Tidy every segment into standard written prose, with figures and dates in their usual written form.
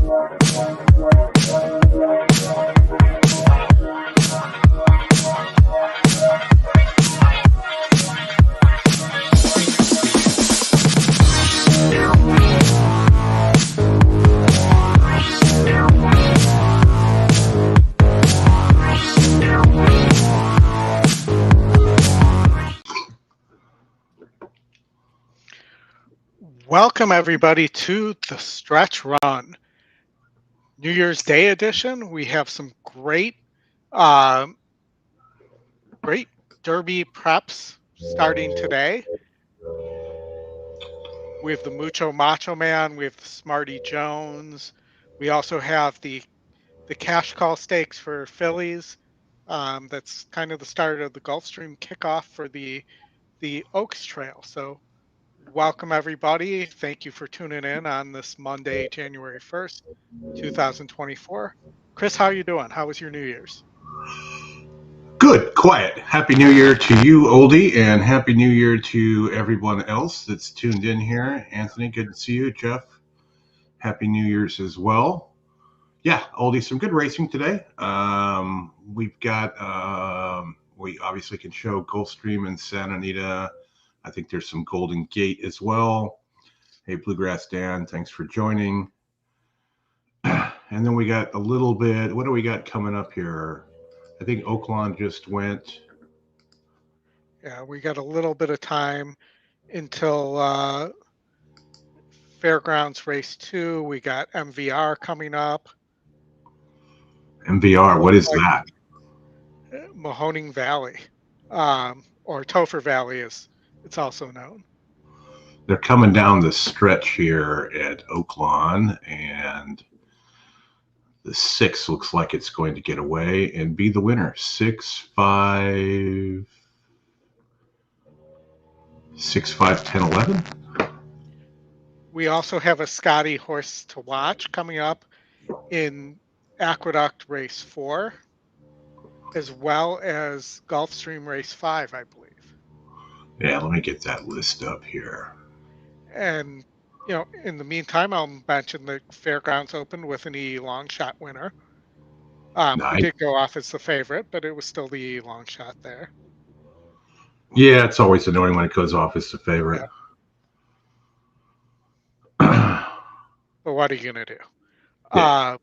Welcome everybody to the Stretch Run New Year's Day edition. We have some great Derby preps starting today. We have the Mucho Macho Man, we have the Smarty Jones. We also have the cash call stakes for fillies. That's kind of the start of the Gulfstream kickoff for the Oaks Trail. So welcome everybody. Thank you for tuning in on this Monday, January 1st, 2024. Chris, how are you doing? How was your New Year's? Good, quiet. Happy New Year to you, Oldy, and Happy New Year to everyone else that's tuned in here. Anthony, good to see you. Jeff, Happy New Year's as well. Yeah, Oldy, some good racing today. We've got, we obviously can show Gulfstream and Santa Anita. I think there's some Golden Gate as well. Hey, Bluegrass Dan, thanks for joining. And then we got a little bit, what do we got coming up here? I think Oaklawn just went. Yeah, we got a little bit of time until Fairgrounds Race 2. We got MVR coming up. MVR, what is that? Mahoning Valley, or Topher Valley as it's also known. They're coming down the stretch here at Oaklawn, and the 6 looks like it's going to get away and be the winner. 6, 5, 10, 11. We also have a Scotty horse to watch coming up in Aqueduct Race 4, as well as Gulfstream Race 5, I believe. Yeah, let me get that list up here. And, you know, in the meantime, I'll mention the Fairgrounds Open with an E long shot winner. Nice. Who did go off as the favorite, but it was still the E long shot there. Yeah, it's always annoying when it goes off as the favorite. Yeah. But what are you going to do? Yeah.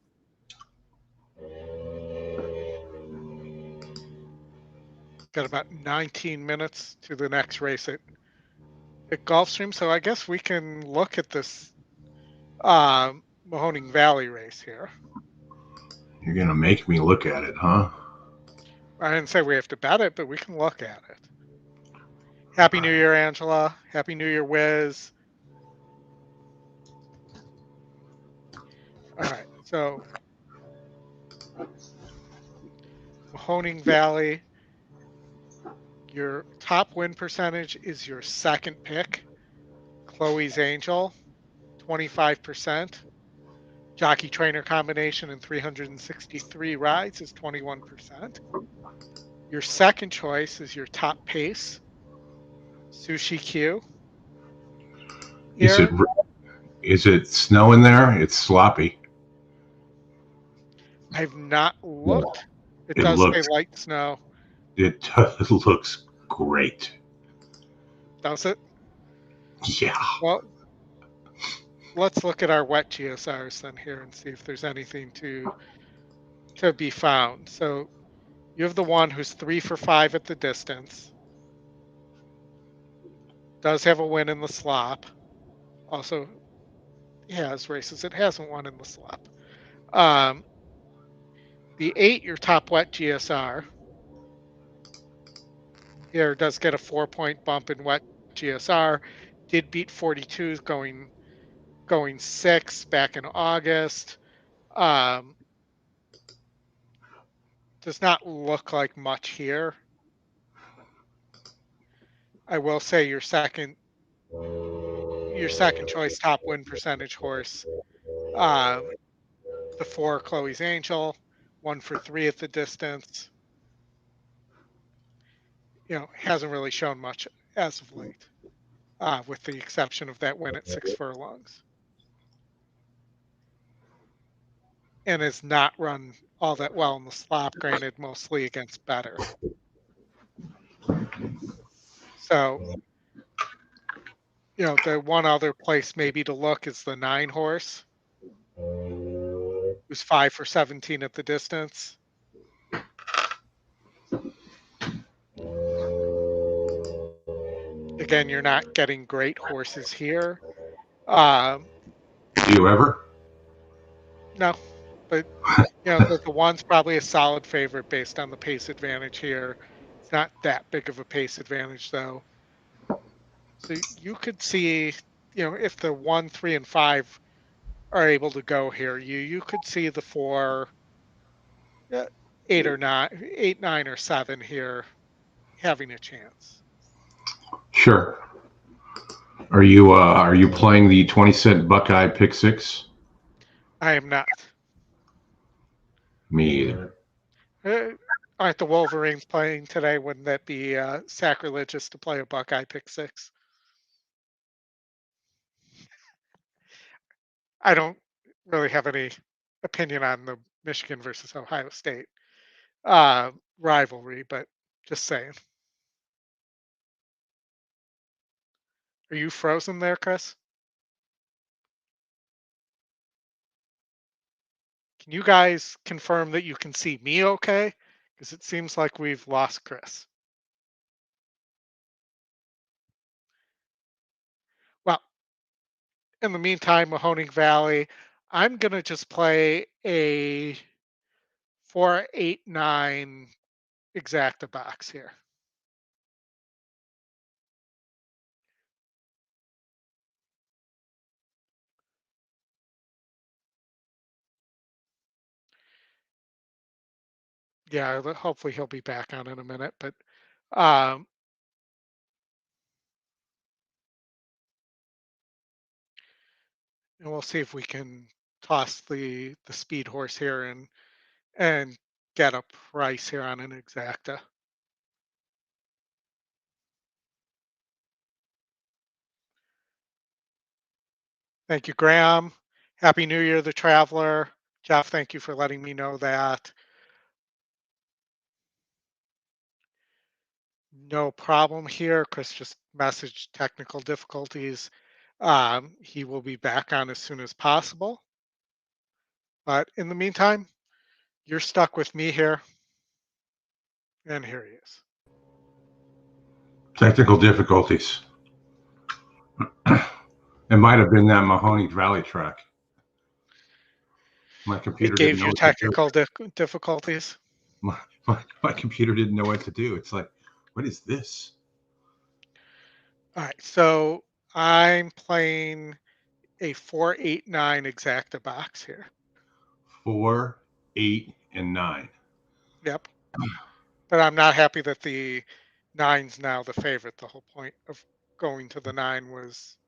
Got about 19 minutes to the next race at Gulfstream, so I guess we can look at this Mahoning Valley race here. You're going to make me look at it, huh? I didn't say we have to bet it, but we can look at it. Happy New Year, Angela. Happy New Year, Wiz. All right, so Mahoning Valley, your top win percentage is your second pick, Chloe's Angel, 25%. Jockey trainer combination in 363 rides is 21%. Your second choice is your top pace, Sushi Q. Is it snowing there? It's sloppy. I've not looked. It does say light snow. It looks great. Does it? Yeah. Well, let's look at our wet GSRs then here and see if there's anything to be found. So you have the one who's 3 for 5 at the distance. Does have a win in the slop. Also has races it hasn't won in the slop. The 8, your top wet GSR. Here does get a 4-point bump in wet GSR. Did beat 42s going 6 back in August. Does not look like much here. I will say your second choice top win percentage horse, the 4 Chloe's Angel, 1 for 3 at the distance. You know, hasn't really shown much as of late, with the exception of that win at 6 furlongs. and has not run all that well in the slop, granted mostly against better. So, the one other place maybe to look is the 9 horse, who's 5 for 17 at the distance. Again, you're not getting great horses here. Do you ever? No, but the 1's probably a solid favorite based on the pace advantage here. It's not that big of a pace advantage though. So you could see, if the 1, 3, and 5 are able to go here, you could see the 4, 8 or 9, 8, 9, or 7 here having a chance. Sure. Are you playing the 20-cent Buckeye pick 6? I am not. Me either. Aren't the Wolverines playing today? Wouldn't that be sacrilegious to play a Buckeye pick 6? I don't really have any opinion on the Michigan versus Ohio State rivalry, but just saying. Are you frozen there, Chris? Can you guys confirm that you can see me okay? Because it seems like we've lost Chris. Well, in the meantime, Mahoning Valley, I'm going to just play a 4-8-9 exacta box here. Yeah, hopefully he'll be back on in a minute, but um, and we'll see if we can toss the speed horse here and get a price here on an exacta. Thank you, Graham. Happy New Year, the Traveler. Jeff, thank you for letting me know that. No problem here. Chris just messaged technical difficulties. He will be back on as soon as possible. But in the meantime, you're stuck with me here. And here he is. Technical difficulties. It might have been that Mahoning Valley track. My computer It didn't gave know you what to do. technical difficulties. My computer didn't know what to do. It's like, what is this? All right, so I'm playing a 4-8-9 exacta box here. 4, 8, and 9. Yep. But I'm not happy that the 9's now the favorite. The whole point of going to the 9 was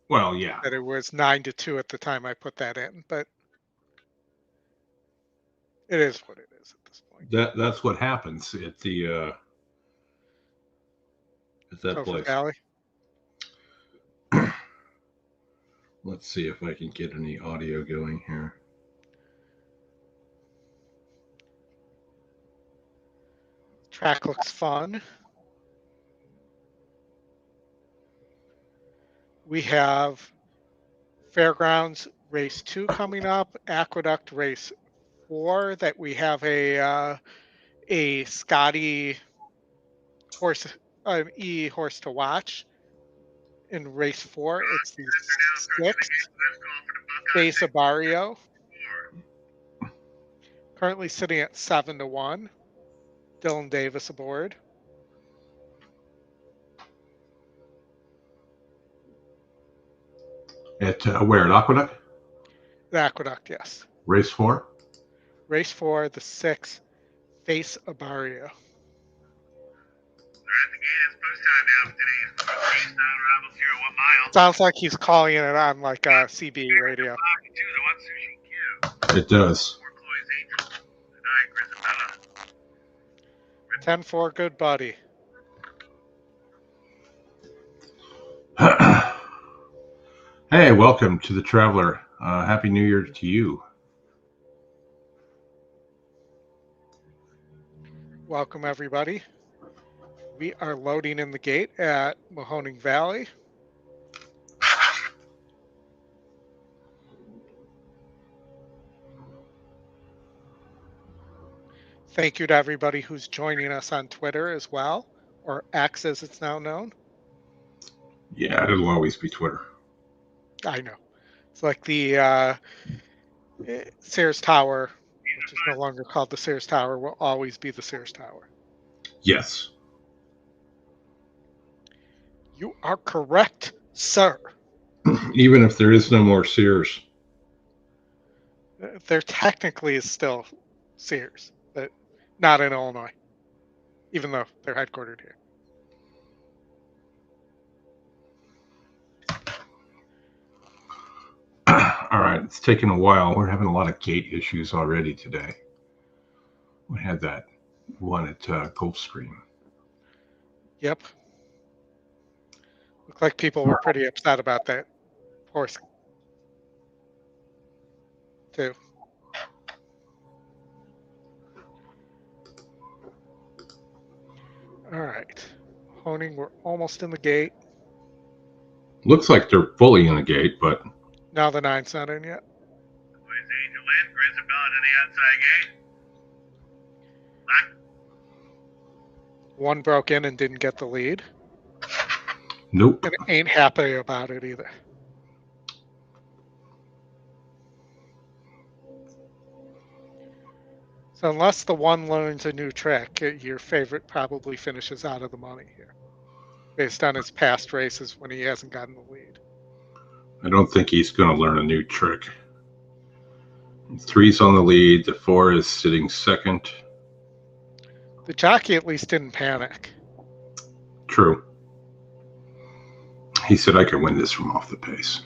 Well, yeah. that it was 9-2 at the time I put that in, but it is what it is at this point. That's what happens at the at that Topher place. Valley. Let's see if I can get any audio going here. Track looks fun. We have Fairgrounds Race 2 coming up, Aqueduct Race 4 that we have a Scotty horse, E horse to watch. In race 4, it's the 6th Base of Barrio, currently sitting at 7-1. Dylan Davis aboard. At where? At Aqueduct? The Aqueduct, yes. Race 4? Race 4, the 6th Face of Barrio. Sounds like he's calling it on like a CB radio. It does. 10-4, good buddy. Hey, welcome to the Traveler. Happy New Year to you. Welcome, everybody. We are loading in the gate at Mahoning Valley. Thank you to everybody who's joining us on Twitter as well, or X as it's now known. Yeah, it'll always be Twitter. I know. It's like the Sears Tower, which is no longer called the Sears Tower, will always be the Sears Tower. Yes. You are correct, sir. Even if there is no more Sears. There technically is still Sears, but not in Illinois, even though they're headquartered here. All right, it's taken a while. We're having a lot of gate issues already today. We had that one at Gulfstream. Yep. Looked like people were pretty upset about that horse, too. All right. Honing, we're almost in the gate. Looks like they're fully in the gate, but Now the nine's not in yet. Angel in, Grisabella to the outside gate. One broke in and didn't get the lead, nope. and ain't happy about it either. So unless the one learns a new trick, your favorite probably finishes out of the money here, based on his past races when he hasn't gotten the lead. I don't think he's going to learn a new trick. 3's on the lead. The 4 is sitting second. The jockey at least didn't panic. True. He said I could win this from off the pace.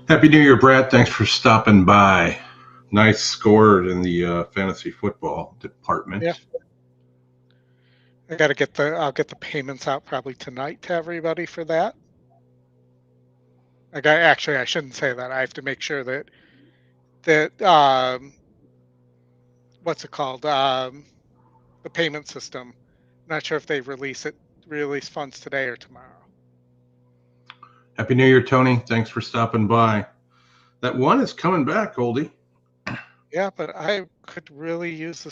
Happy New Year, Brad. Thanks for stopping by. Nice score in the fantasy football department. Yeah. I'll get the payments out probably tonight to everybody for that. Actually, I shouldn't say that. I have to make sure that what's it called? The payment system. I'm not sure if they release funds today or tomorrow. Happy New Year, Tony. Thanks for stopping by. That one is coming back, Oldy. Yeah, but I could really use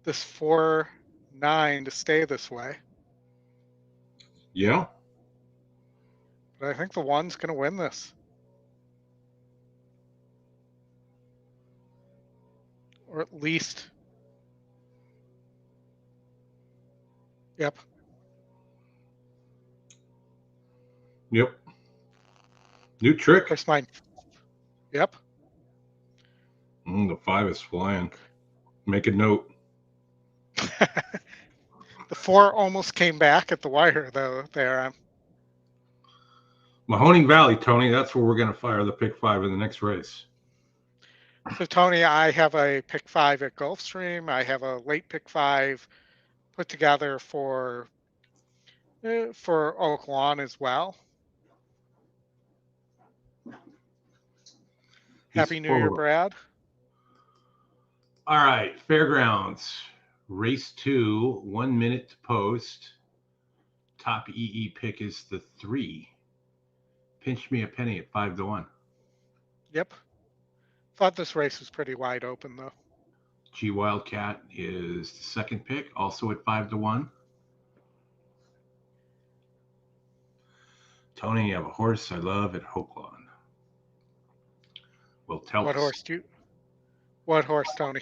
this 4-9 to stay this way. Yeah. But I think the one's going to win this. Or at least. Yep. Yep. New trick. Of course, mine. Yep. The 5 is flying. Make a note. The 4 almost came back at the wire, though, there. Mahoning Valley, Tony. That's where we're going to fire the pick 5 in the next race. So, Tony, I have a pick 5 at Gulfstream. I have a late pick 5 put together for Oaklawn as well. Happy New Year, Brad. All right, Fairgrounds. Race 2, 1 minute to post. Top EE pick is the 3. Pinch me a penny at 5-1. Yep. Thought this race was pretty wide open, though. G Wildcat is the second pick, also at 5-1. Tony, you have a horse I love at Oaklawn. Will tell What us. horse do you? What horse, Tony?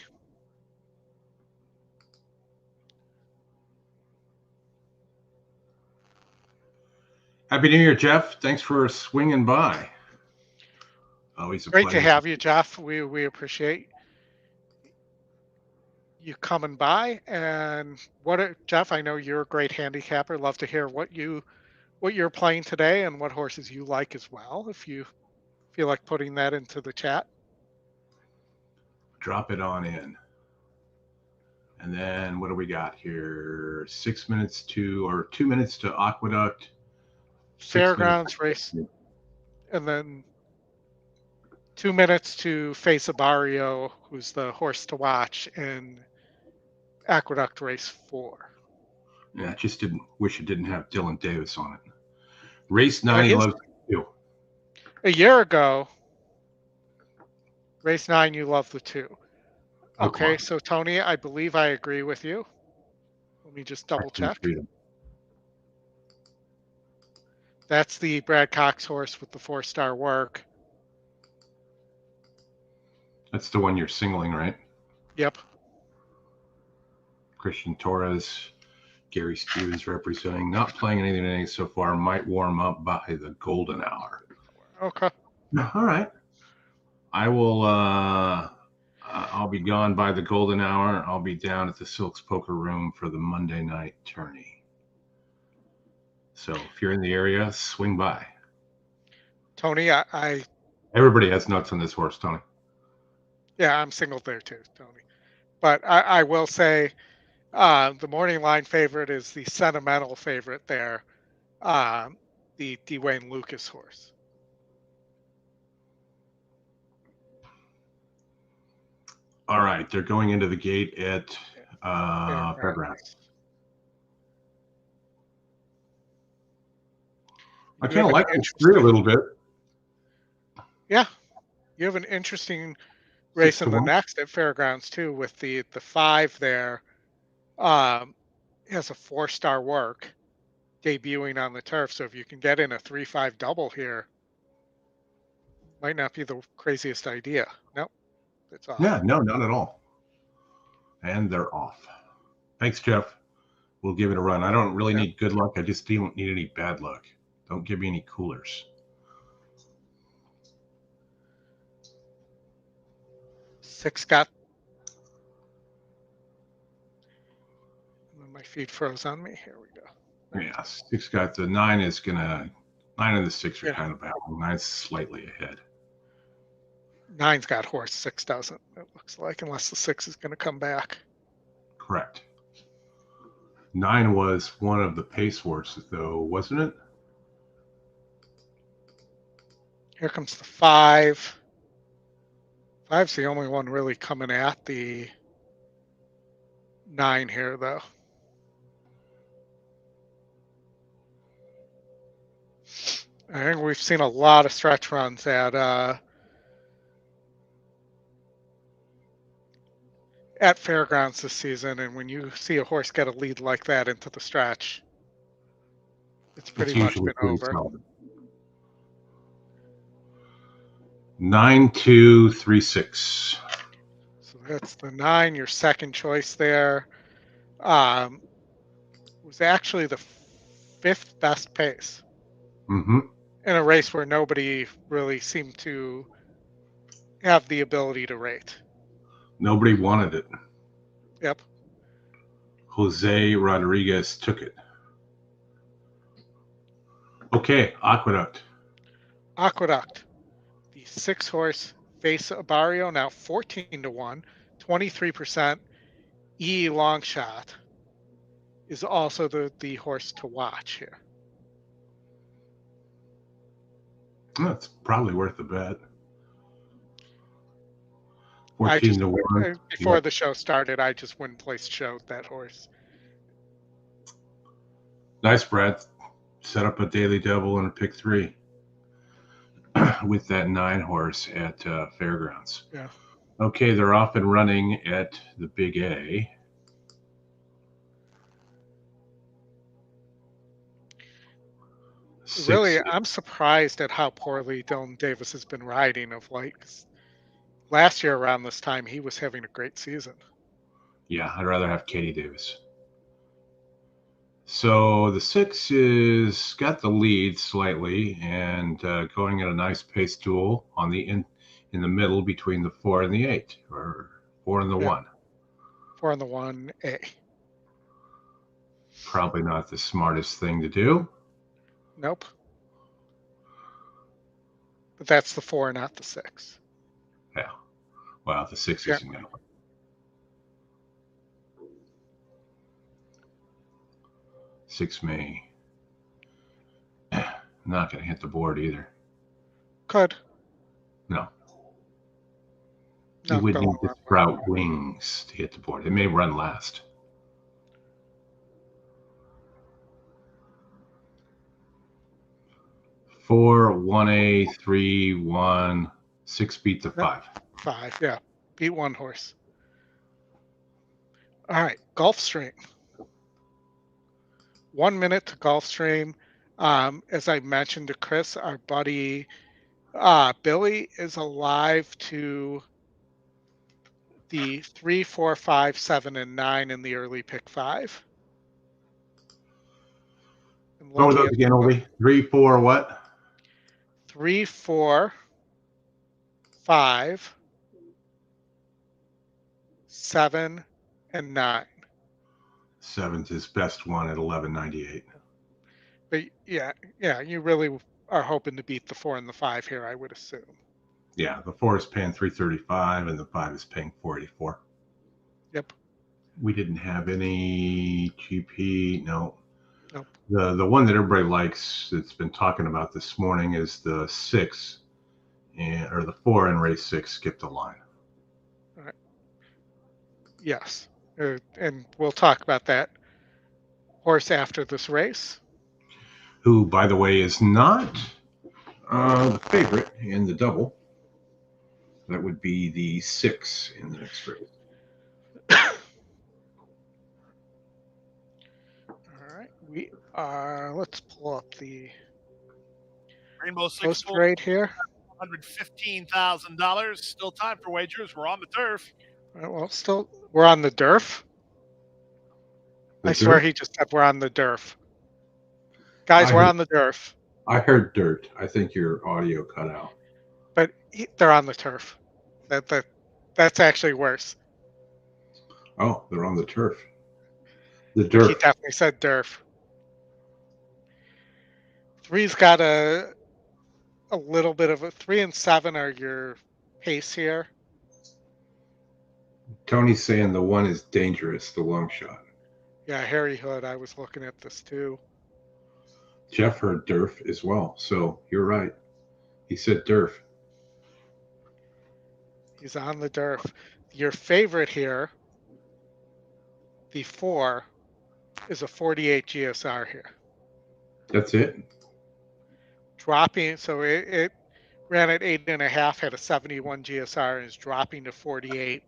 Happy New Year, Jeff. Thanks for swinging by. Always a Great pleasure to have you, Jeff. We appreciate you coming by. And Jeff, I know you're a great handicapper. Love to hear what you're playing today and what horses you like as well. If you feel like putting that into the chat, drop it on in. And then what do we got here? 2 minutes to Aqueduct. 6 minutes. Fairgrounds race, and then 2 minutes to face a Barrio, who's the horse to watch, and Aqueduct race 4. Yeah, I just didn't wish it didn't have Dylan Davis on it. Race 9, Yeah, he loves the 2. A year ago, race 9, you love the 2. Okay, Oaklawn. so Tony, I believe I agree with you. Let me just double check. That's the Brad Cox horse with the 4-star work. That's the one you're singling, right? Yep. Christian Torres, Gary Stevens representing. Not playing anything so far. Might warm up by the golden hour. Okay. All right. I will. I'll be gone by the golden hour. I'll be down at the Silks Poker Room for the Monday night tourney. So if you're in the area, swing by. Tony, Everybody has nuts on this horse, Tony. Yeah, I'm singled there too, Tony. But I will say the morning line favorite is the sentimental favorite there, the Dwayne Lucas horse. All right, they're going into the gate at Fairgrounds. I kind of like this 3 a little bit. Yeah, you have an interesting race in the next at Fairgrounds too, with the 5 there. Has a 4-star work debuting on the turf, so if you can get in a 3-5 double here, might not be the craziest idea. Nope, it's off. Yeah, no, not at all. And they're off. Thanks, Jeff. We'll give it a run. I don't really need good luck. I just don't need any bad luck. Don't give me any coolers. Six got. My feed froze on me. Here we go. Yeah, 6 got the 9 is gonna. 9 and the 6 are kind of battling. 9's slightly ahead. 9's got horse, 6 doesn't. It looks like, unless the 6 is going to come back. Correct. 9 was one of the pace horses, though, wasn't it? Here comes the 5. 5's the only one really coming at the 9 here, though. I think we've seen a lot of stretch runs at Fairgrounds this season, and when you see a horse get a lead like that into the stretch, it's pretty much been over. Solid. 9, 2, 3, 6. So that's the 9, your second choice there. Was actually the 5th best pace. Mm-hmm. In a race where nobody really seemed to have the ability to rate. Nobody wanted it. Yep. Jose Rodriguez took it. Okay, Aqueduct. Aqueduct. The 6-horse face a Barrio, now 14-1, 23%. E long shot is also the horse to watch here. That's probably worth a bet. 14-1. Before the show started, I just wouldn't place showed that horse. Nice, Brad. Set up a daily double and a pick 3 with that 9 horse at Fairgrounds. Yeah. Okay, they're off and running at the Big A. Really, I'm surprised at how poorly Dylan Davis has been riding of late. Last year around this time, he was having a great season. Yeah, I'd rather have Katie Davis. So the 6 is got the lead slightly and going at a nice pace duel on the in the middle between the 4 and the 8, or 4 and the 1. 4 and the 1A. Probably not the smartest thing to do. Nope. But that's the 4, not the 6. Yeah. Well, the 6 isn't going to. 6 May. Not going to hit the board either. Could. No. No, You would go need on. to sprout wings to hit the board. It may run last. Four, 1A, 3, 1, 6 beat the 5. 5, yeah. Beat one horse. All right, Gulfstream. 1 minute to Gulfstream. As I mentioned to Chris, our buddy Billy is alive to the 3, 4, 5, 7, and 9 in the early pick 5. What was that again, Oldy? 3, 4, what? 3, 4, 5, 7, and 9. 7's his best one at 11.98. But yeah, you really are hoping to beat the 4 and the 5 here, I would assume. Yeah, the 4 is paying 335 and the 5 is paying 484. Yep. We didn't have any GP. No. Nope. The one that everybody likes that's been talking about this morning is the 6 or the 4 in race 6 skipped a line. All right. Yes. And we'll talk about that horse after this race. Who, by the way, is not the favorite in the double. That would be the 6 in the next race. All right. We are, let's pull up the Rainbow Six post full rate here. $115,000. Still time for wagers. We're on the turf. All right, well, still, we're on the DERF. I swear he just said we're on the DERF. Guys, we're on the DERF. I heard dirt. I think your audio cut out. But they're on the turf. That's actually worse. Oh, they're on the turf. The He dirt. definitely said DERF. 3's got a little bit of a 3 and 7 are your pace here. Tony's saying the 1 is dangerous, the long shot. Yeah, Harry Hood. I was looking at this too. Jeff heard DERF as well, so you're right. He said DERF. He's on the DERF. Your favorite here, the 4, is a 48 GSR here. That's it? Dropping, so it ran at 8.5, had a 71 GSR, and is dropping to 48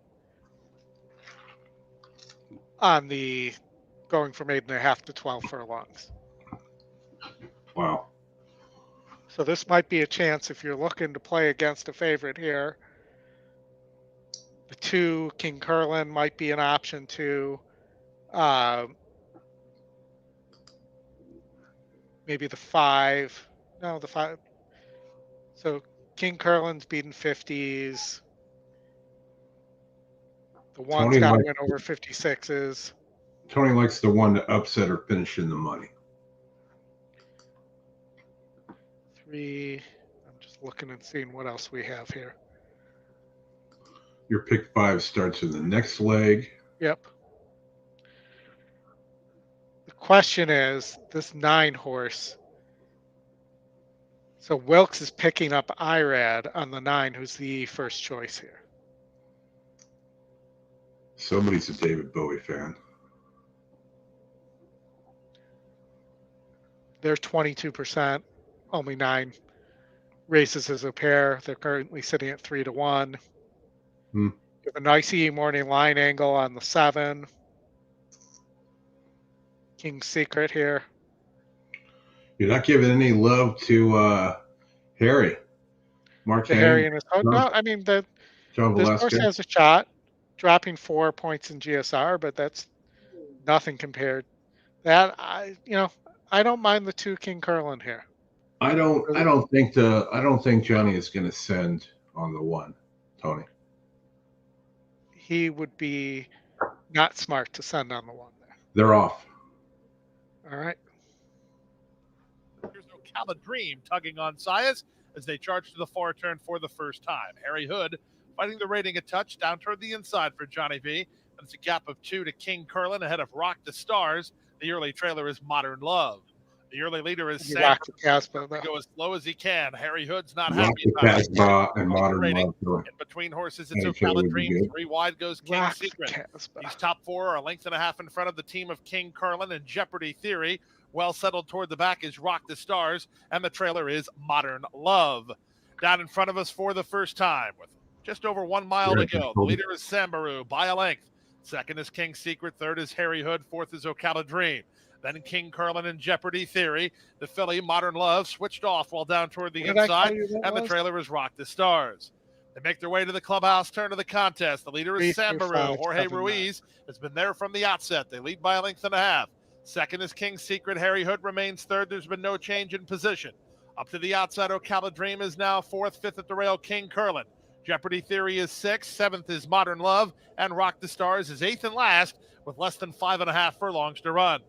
on the going from 8.5 to 12 furlongs. Wow. So this might be a chance if you're looking to play against a favorite here. The 2, King Curlin, might be an option too. Maybe the 5. No, the 5. So King Curlin's beating 50s. The 1's got to win over 56s. Tony likes the 1 to upset or finish in the money. 3. I'm just looking and seeing what else we have here. Your pick 5 starts in the next leg. Yep. The question is this 9 horse. So Wilkes is picking up Irad on the 9, who's the first choice here. Somebody's a David Bowie fan. They're 22%, only 9 races as a pair. They're currently sitting at 3-1. You have a nice morning line angle on the 7. King's Secret here. You're not giving any love to Harry. Mark Harry and his no, I mean this horse has a shot, dropping 4 points in GSR, but that's nothing compared. That I don't mind the 2 King Curlin here. I don't think Johnny is going to send on the 1, Tony. He would be not smart to send on the 1 there. They're off. All right. Here's Ocala Dream tugging on Sias as they charge to the far turn for the first time. Harry Hood fighting the rating a touch down toward the inside for Johnny V. And it's a gap of 2 to King Curlin ahead of Rock the Stars. The early trailer is Modern Love. The early leader is You Sam. rock the Casbah, though. Go as slow as he can. Harry Hood's not Rock happy the about it. Casbah and Modern Rating. Love. In between horses, it's Any trailer Ocala would be Dream. good. 3 wide goes King Rock the Secret. Casbah. These top 4 are a length and a half in front of the team of King Carlin and Jeopardy Theory. Well settled toward the back is Rock the Stars, and the trailer is Modern Love. Down in front of us for the first time with just over 1 mile to go. The leader is Sambaru by a length. Second is King Secret. Third is Harry Hood. Fourth is Ocala Dream. Then King Carlin and Jeopardy Theory. The filly, Modern Love, switched off while down toward the inside, and the trailer is Rock the Stars. They make their way to the clubhouse turn of the contest. The leader is Sambaru. Jorge Ruiz has been there from the outset. They lead by a length and a half. Second is King Secret. Harry Hood remains third. There's been no change in position. Up to the outside, Ocala Dream is now fourth. Fifth at the rail, King Carlin. Jeopardy Theory is sixth. Seventh is Modern Love. And Rock the Stars is eighth and last with less than 5.5 furlongs to run.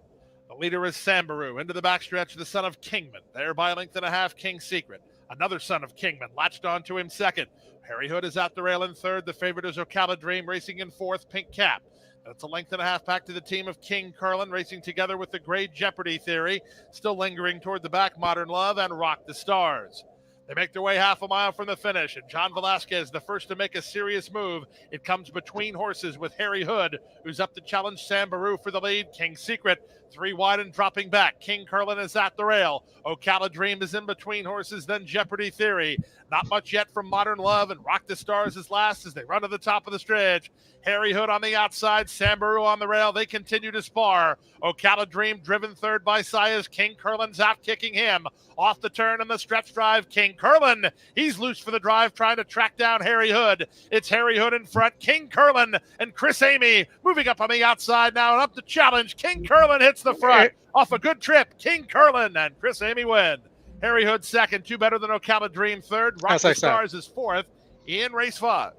The leader is Sambaru. Into the backstretch, the son of Kingman. There by a length and a half, King Secret. Another son of Kingman latched on to him second. Harry Hood is out the rail in third. The favorite is Ocala Dream racing in fourth, Pink Cap. That's a length and a half back to the team of King Carlin racing together with the Gray Jeopardy Theory. Still lingering toward the back, Modern Love and Rock the Stars. They make their way half a mile from the finish, and John Velasquez, the first to make a serious move. It comes between horses with Harry Hood, who's up to challenge Sambaru for the lead. King Secret, 3 wide and dropping back. King Carlin is at the rail. Ocala Dream is in between horses, then Jeopardy Theory. Not much yet from Modern Love, and Rock the Stars is last as they run to the top of the stretch. Harry Hood on the outside, Sambaru on the rail. They continue to spar. Ocala Dream driven third by Sayas. King Carlin's out kicking him. Off the turn in the stretch drive, King Carlin. He's loose for the drive, trying to track down Harry Hood. It's Harry Hood in front, King Carlin and Chris Amy moving up on the outside now and up to challenge. King Carlin hits the front off a good trip. King Carlin and Chris Amy win. Harry Hood second, 2 better than Ocala Dream third. Rock the Stars is fourth in race 5.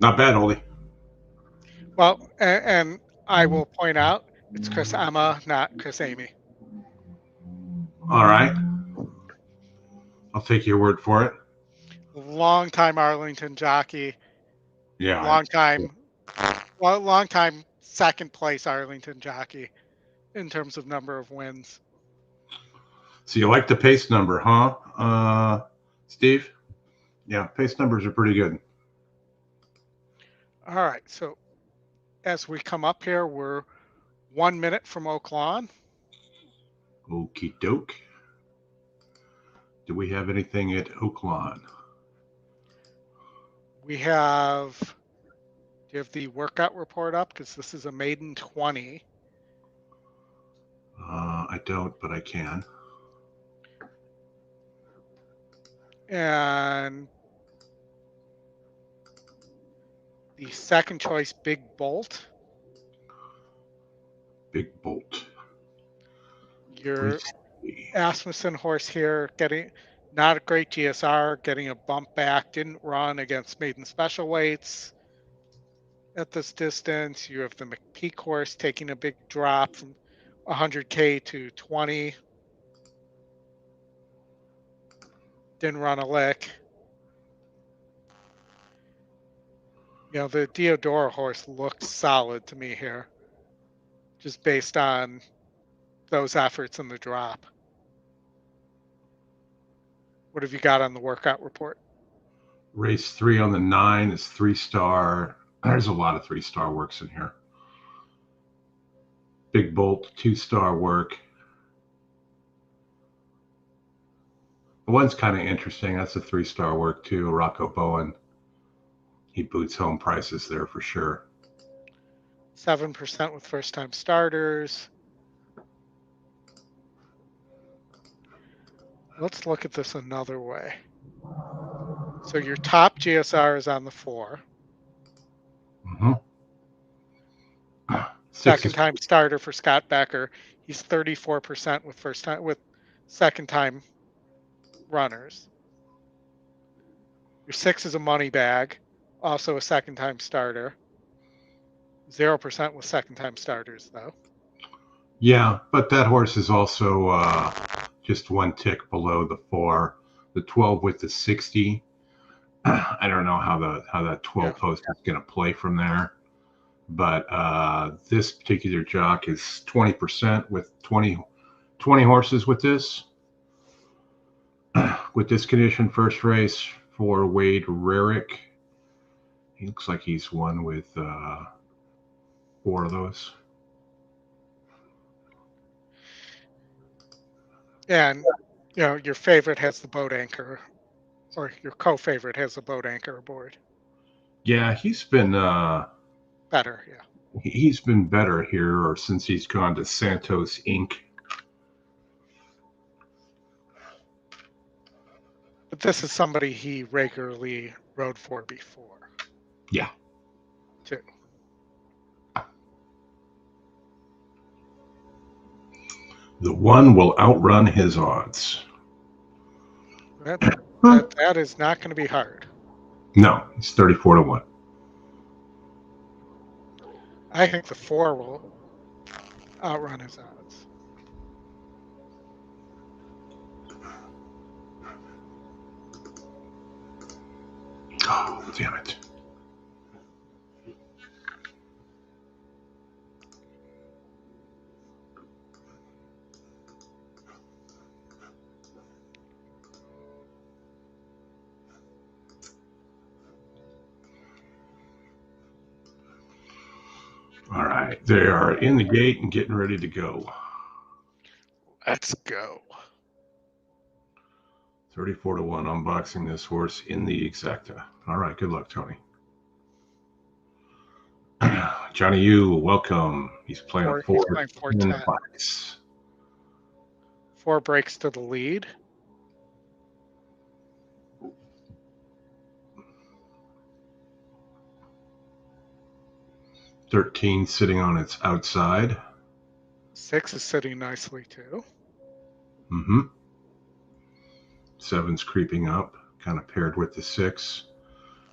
Not bad, Oldy. Well, and I will point out it's Chris Emma, not Chris Amy. All right. I'll take your word for it. Long time Arlington jockey. Yeah. Long time second place Arlington jockey in terms of number of wins. So you like the pace number, huh, Steve? Yeah, pace numbers are pretty good. All right, so as we come up here, we're 1 minute from Oaklawn. Okie doke. Do we have anything at Oaklawn? We have, do you have the workout report up? Because this is a maiden 20. I don't, but I can. And the second choice, Big Bolt. Big Bolt. Your Asmussen horse here, getting not a great GSR, getting a bump back, didn't run against maiden special weights at this distance. You have the McPeak horse taking a big drop from 100K to 20. Didn't run a lick. You know, the Diodora horse looks solid to me here, just based on those efforts in the drop. What have you got on the workout report? Race 3 on the 9 is 3-star. There's a lot of 3-star works in here. Big Bolt, 2-star work. The one's kind of interesting. That's a 3-star work too. Rocco Bowen. He boots home prices there for sure. 7% with first-time starters. Let's look at this another way. So your top GSR is on the 4. Mm-hmm. Second-time starter for Scott Becker. He's 34% with second-time runners. Your 6 is a money bag, also a second-time starter. 0% with second-time starters, though. Yeah, but that horse is also just 1 tick below the 4. The 12 with the 60. I don't know how that 12 post is going to play from there. but this particular jock is 20% with 20 horses with this. With this condition, first race for Wade Rarick. He looks like he's won with 4 of those. And, your favorite has the boat anchor, or your co-favorite has the boat anchor aboard. Yeah, he's been Better, yeah. he's been better here, or since he's gone to Santos Inc. But this is somebody he regularly rode for before. Yeah. Too. The one will outrun his odds. That is not going to be hard. No, it's 34 to 1. I think the 4 will outrun his odds. Oh, damn it. All right, they are in the gate and getting ready to go. Let's go. 34 to 1, unboxing this horse in the exacta. All right, good luck, Tony. Johnny Yu, welcome. He's playing a 4-10 box. 4 breaks to the lead. $13 sitting on its outside. 6 is sitting nicely too. Mm-hmm. 7's creeping up, kind of paired with the 6.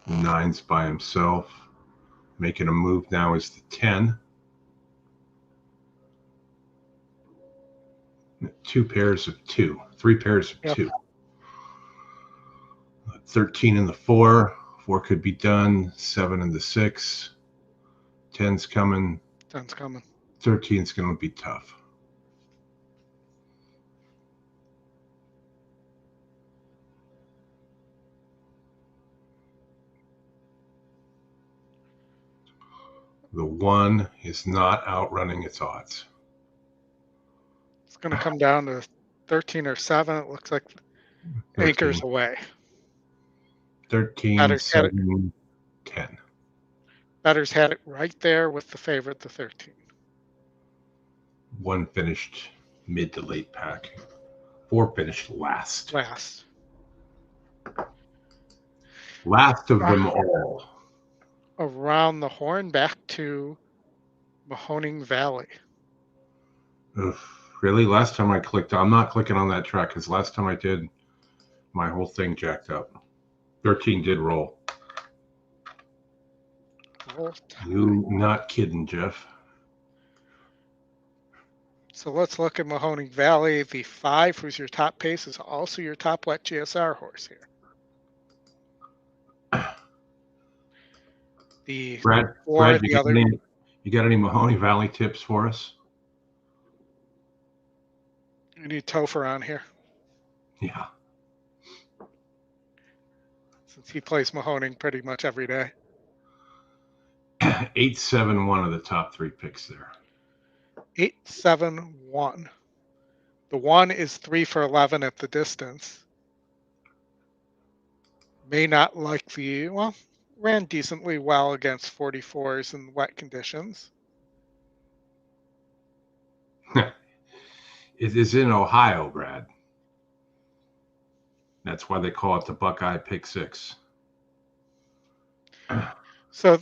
9's by himself. Making a move now is the 10. 2 pairs of 2. 3 pairs of 2. 13 in the 4. 4 could be done. 7 in the 6. 10's coming. 10's coming. 13's going to be tough. The 1 is not outrunning its odds. It's going to come down to 13 or 7. It looks like 13. anchor's away. 13, 7, 10. Bettor's had it right there with the favorite, the 13. 1 finished mid to late pack. 4 finished last. Last of them all. Around the horn back to Mahoning Valley. Really? Last time I clicked, I'm not clicking on that track because last time I did, my whole thing jacked up. 13 did roll. You not kidding, Jeff. So let's look at Mahoning Valley. The 5, who's your top pace, is also your top wet GSR horse here. The Brad, you got any Mahoning Valley tips for us? You need Topher on here. Yeah. Since he plays Mahoning pretty much every day. 8, 7, 1 of the top 3 picks there. 8, 7, 1. The 1 is 3 for 11 at the distance. May not like the, well, ran decently well against 44s in wet conditions. It is in Ohio, Brad. That's why they call it the Buckeye Pick 6. So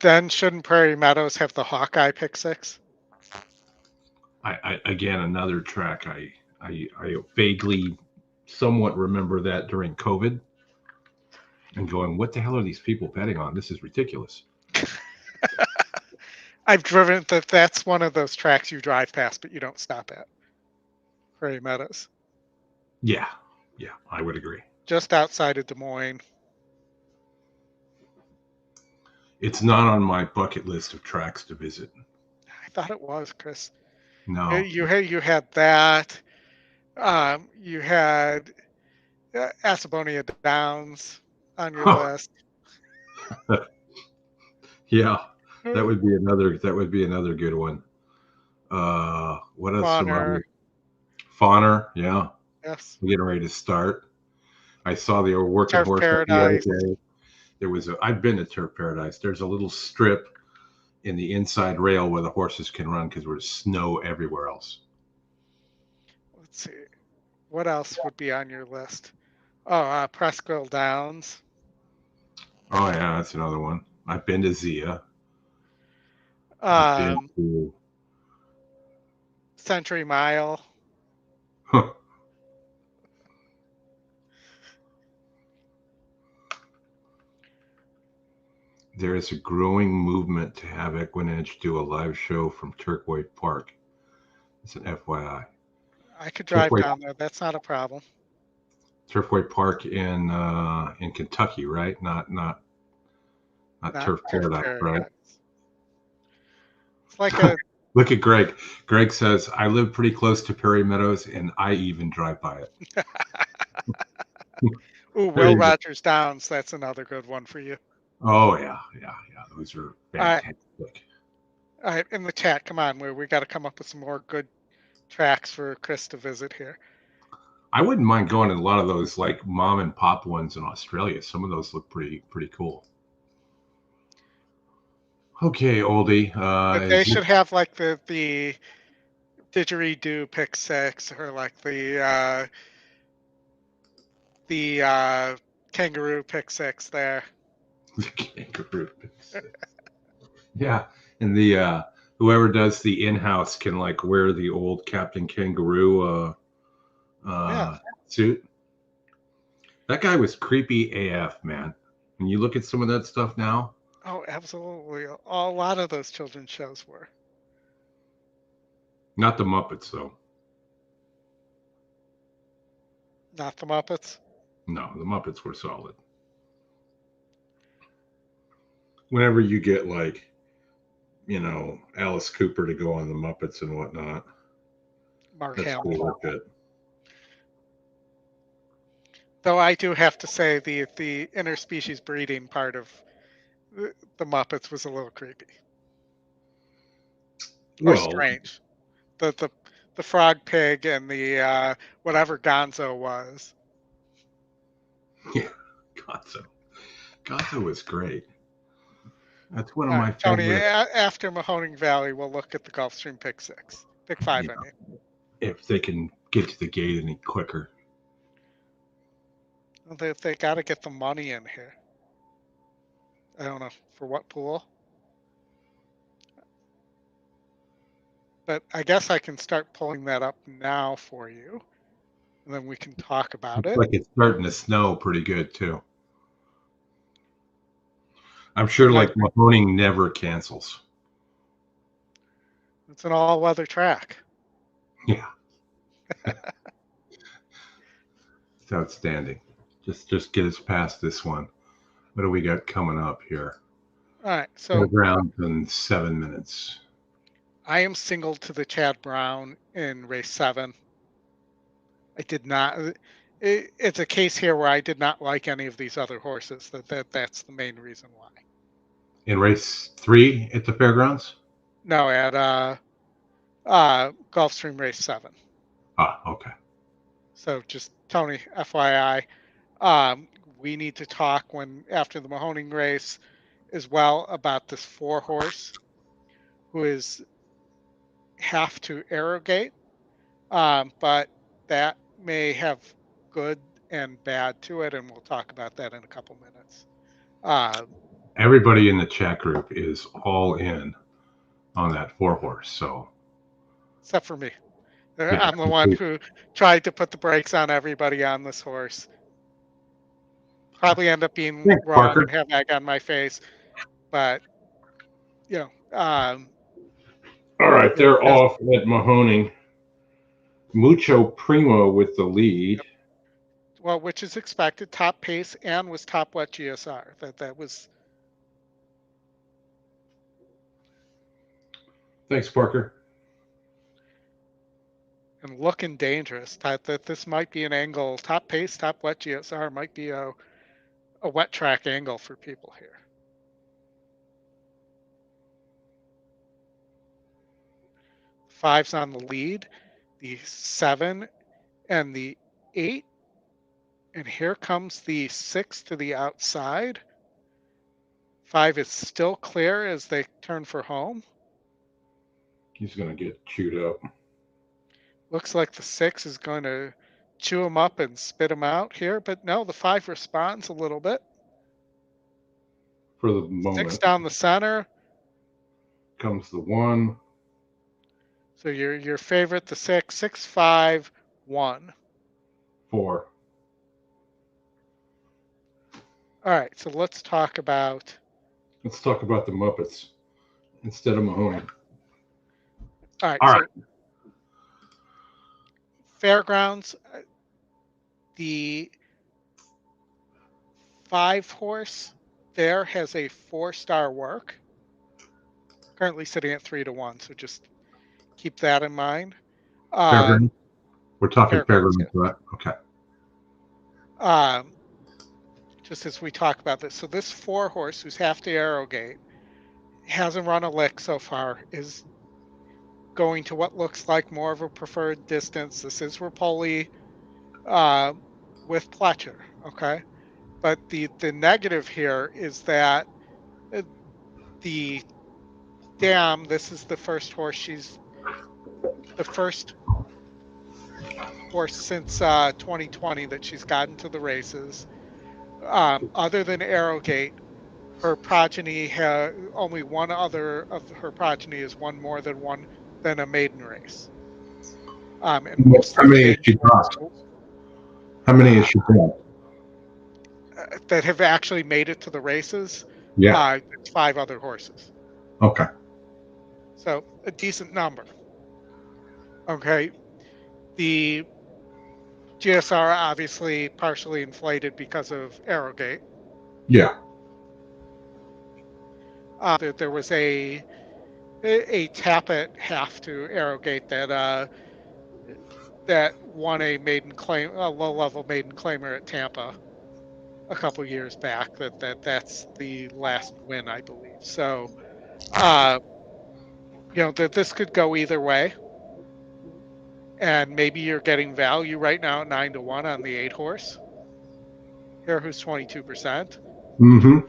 then shouldn't Prairie Meadows have the Hawkeye Pick 6? I again, another track. I vaguely somewhat remember that during COVID and going, what the hell are these people betting on? This is ridiculous. I've driven that's one of those tracks you drive past, but you don't stop at. Prairie Meadows. Yeah, I would agree. Just outside of Des Moines. It's not on my bucket list of tracks to visit. I thought it was, Chris. No. You had that. You had Asabonia Downs on your list. Yeah, that would be another good one. What else? Fawner. Fawner, yeah. Yes. We're getting ready to start. I saw the working Turf horse Paradise. the other day. I've been to Turf Paradise. There's a little strip in the inside rail where the horses can run because there's snow everywhere else. Let's see. What else would be on your list? Oh, Presqu'île Downs. Oh yeah, that's another one. I've been to Zia. I've been to Century Mile. Huh. There is a growing movement to have EquinEdge do a live show from Turfway Park. It's an FYI. I could drive down there. That's not a problem. Turfway Park in Kentucky, right? Not Turf Paradise, right? It's like a. Look at Greg. Greg says, I live pretty close to Perry Meadows, and I even drive by it. Ooh, Will Rogers Downs. That's another good one for you. Oh, yeah. Those are fantastic. All right, in the chat, come on. We got to come up with some more good tracks for Chris to visit here. I wouldn't mind going to a lot of those like mom and pop ones in Australia. Some of those look pretty cool. Okay, Oldie. But they should have like the didgeridoo pick six or like the kangaroo pick six there. The kangaroo pick six. Yeah, and the whoever does the in-house can like wear the old Captain Kangaroo suit. That guy was creepy AF, man. When you look at some of that stuff now. Oh, absolutely. A lot of those children's shows were. Not the Muppets, though. Not the Muppets? No, the Muppets were solid. Whenever you get like, Alice Cooper to go on the Muppets and whatnot. Mark Hamill. Cool like that. Though I do have to say the interspecies breeding part of the Muppets was a little creepy. Or strange. The frog pig and the whatever Gonzo was. Yeah, Gonzo was great. That's one of my favorites. Tony, after Mahoning Valley, we'll look at the Gulfstream Pick 6. Pick 5, I mean. If they can get to the gate any quicker. Well, they got to get the money in here. I don't know for what pool. But I guess I can start pulling that up now for you. And then we can talk about it. Like it's starting to snow pretty good, too. I'm sure like Mahoning never cancels. It's an all-weather track. Yeah. It's outstanding. Just get us past this one. What do we got coming up here? All right. So round in 7 minutes. I am single to the Chad Brown in race 7. I did not. It's a case here where I did not like any of these other horses. That's the main reason why. In race 3 at the fairgrounds? No, at Gulfstream race 7. Ah, okay. So just Tony, FYI, we need to talk after the Mahoning race as well about this 4-horse who is have to arrogate, but that may have good and bad to it, and we'll talk about that in a couple minutes. Everybody in the chat group is all in on that 4-horse, so except for me. I'm the one who tried to put the brakes on everybody on this horse. Probably end up being wrong and have egg on my face, but all right, they're off at Mahoning. Mucho Primo with the lead. Well, which is expected. Top pace and was top wet GSR. That was Thanks, Parker. And looking dangerous. That this might be an angle. Top pace, top wet GSR might be a wet track angle for people here. Five's on the lead, the 7 and the 8. And here comes the 6 to the outside. 5 is still clear as they turn for home. He's going to get chewed up. Looks like the 6 is going to chew him up and spit him out here, but no, the 5 responds a little bit. For the moment. 6 down the center. Comes the 1. So your favorite, the 6, 6, 5, 1. 4. All right, so let's talk about the Muppets instead of Mahoning. All right. All So right. Fairgrounds, the 5 horse there has a 4-star work. Currently sitting at 3 to 1, so just keep that in mind. Fairgrounds? We're talking Fairgrounds, yeah. right? Okay. Just as we talk about this. So this 4 horse who's half the Arrowgate hasn't run a lick so far, is going to what looks like more of a preferred distance. This is Rapoli with Pletcher, okay? But the negative here is that the dam, this is the first horse, she's the first horse since 2020 that she's gotten to the races. Other than Arrowgate, her progeny only one other of her progeny has won more than a maiden race. And most How many has she brought? How many has she brought? That have actually made it to the races? Yeah. It's 5 other horses. Okay. So a decent number. Okay. The GSR obviously partially inflated because of Arrowgate. Yeah. There was a tap at half to Arrowgate that won a low-level maiden claimer at Tampa a couple years back. That's the last win, I believe. So, this could go either way. And maybe you're getting value right now at 9 to 1 on the 8 horse. Here, who's 22%. Mm-hmm.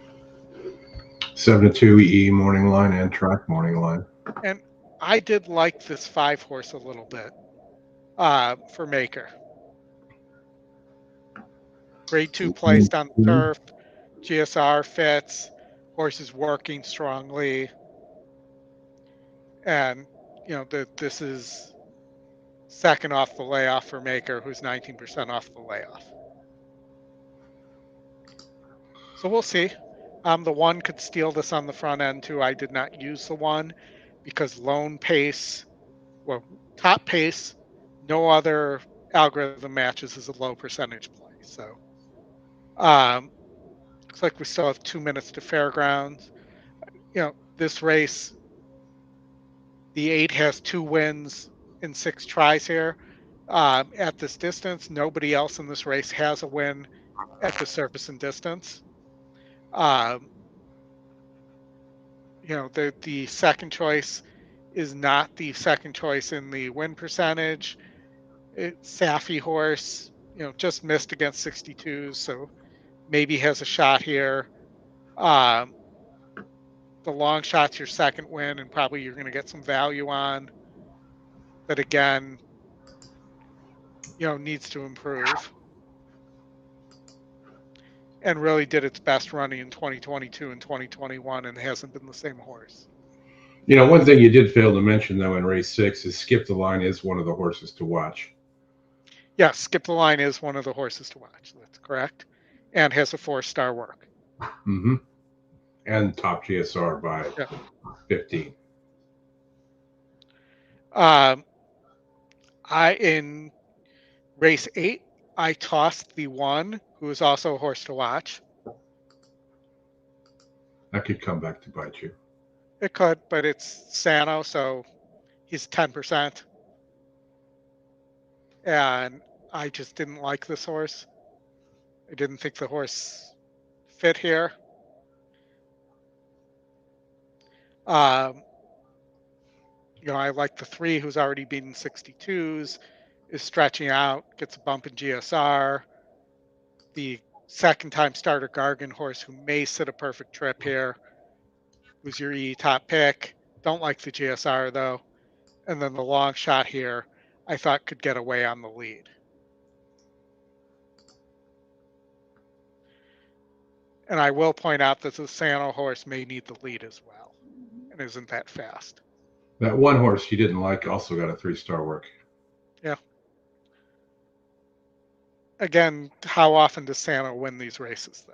7 to 2 E morning line and track morning line. And I did like this 5 horse a little bit for Maker. Grade 2 placed on the turf. GSR fits. Horse is working strongly. And, this is second off the layoff for Maker, who's 19% off the layoff. So we'll see. The 1 could steal this on the front end too. I did not use the 1 because top pace, no other algorithm matches as a low percentage play. So looks like we still have 2 minutes to Fairgrounds. This race, the 8 has 2 wins in 6 tries here. At this distance, nobody else in this race has a win at the surface and distance. The second choice is not the second choice in the win percentage. Safi horse, just missed against 62, so maybe has a shot here. The long shot's your second win, and probably you're going to get some value on. But again, needs to improve. And really did its best running in 2022 and 2021 and hasn't been the same horse. One thing you did fail to mention, though, in race 6 is Skip the Line is one of the horses to watch. Yes, Skip the Line is one of the horses to watch. That's correct. And has a 4-star work. Mm-hmm. And top GSR by 15. In race 8, I tossed the 1 who is also a horse to watch. That could come back to bite you. It could, but it's Sano, so he's 10%. And I just didn't like this horse. I didn't think the horse fit here. Um, I like the 3 who's already beaten 62s, is stretching out, gets a bump in GSR. The second time starter Gargan horse who may sit a perfect trip here, who's your E top pick. Don't like the GSR though. And then the long shot here, I thought could get away on the lead. And I will point out that the Sano horse may need the lead as well and isn't that fast. That one horse you didn't like also got a 3-star work. Yeah. Again, how often does Sano win these races though?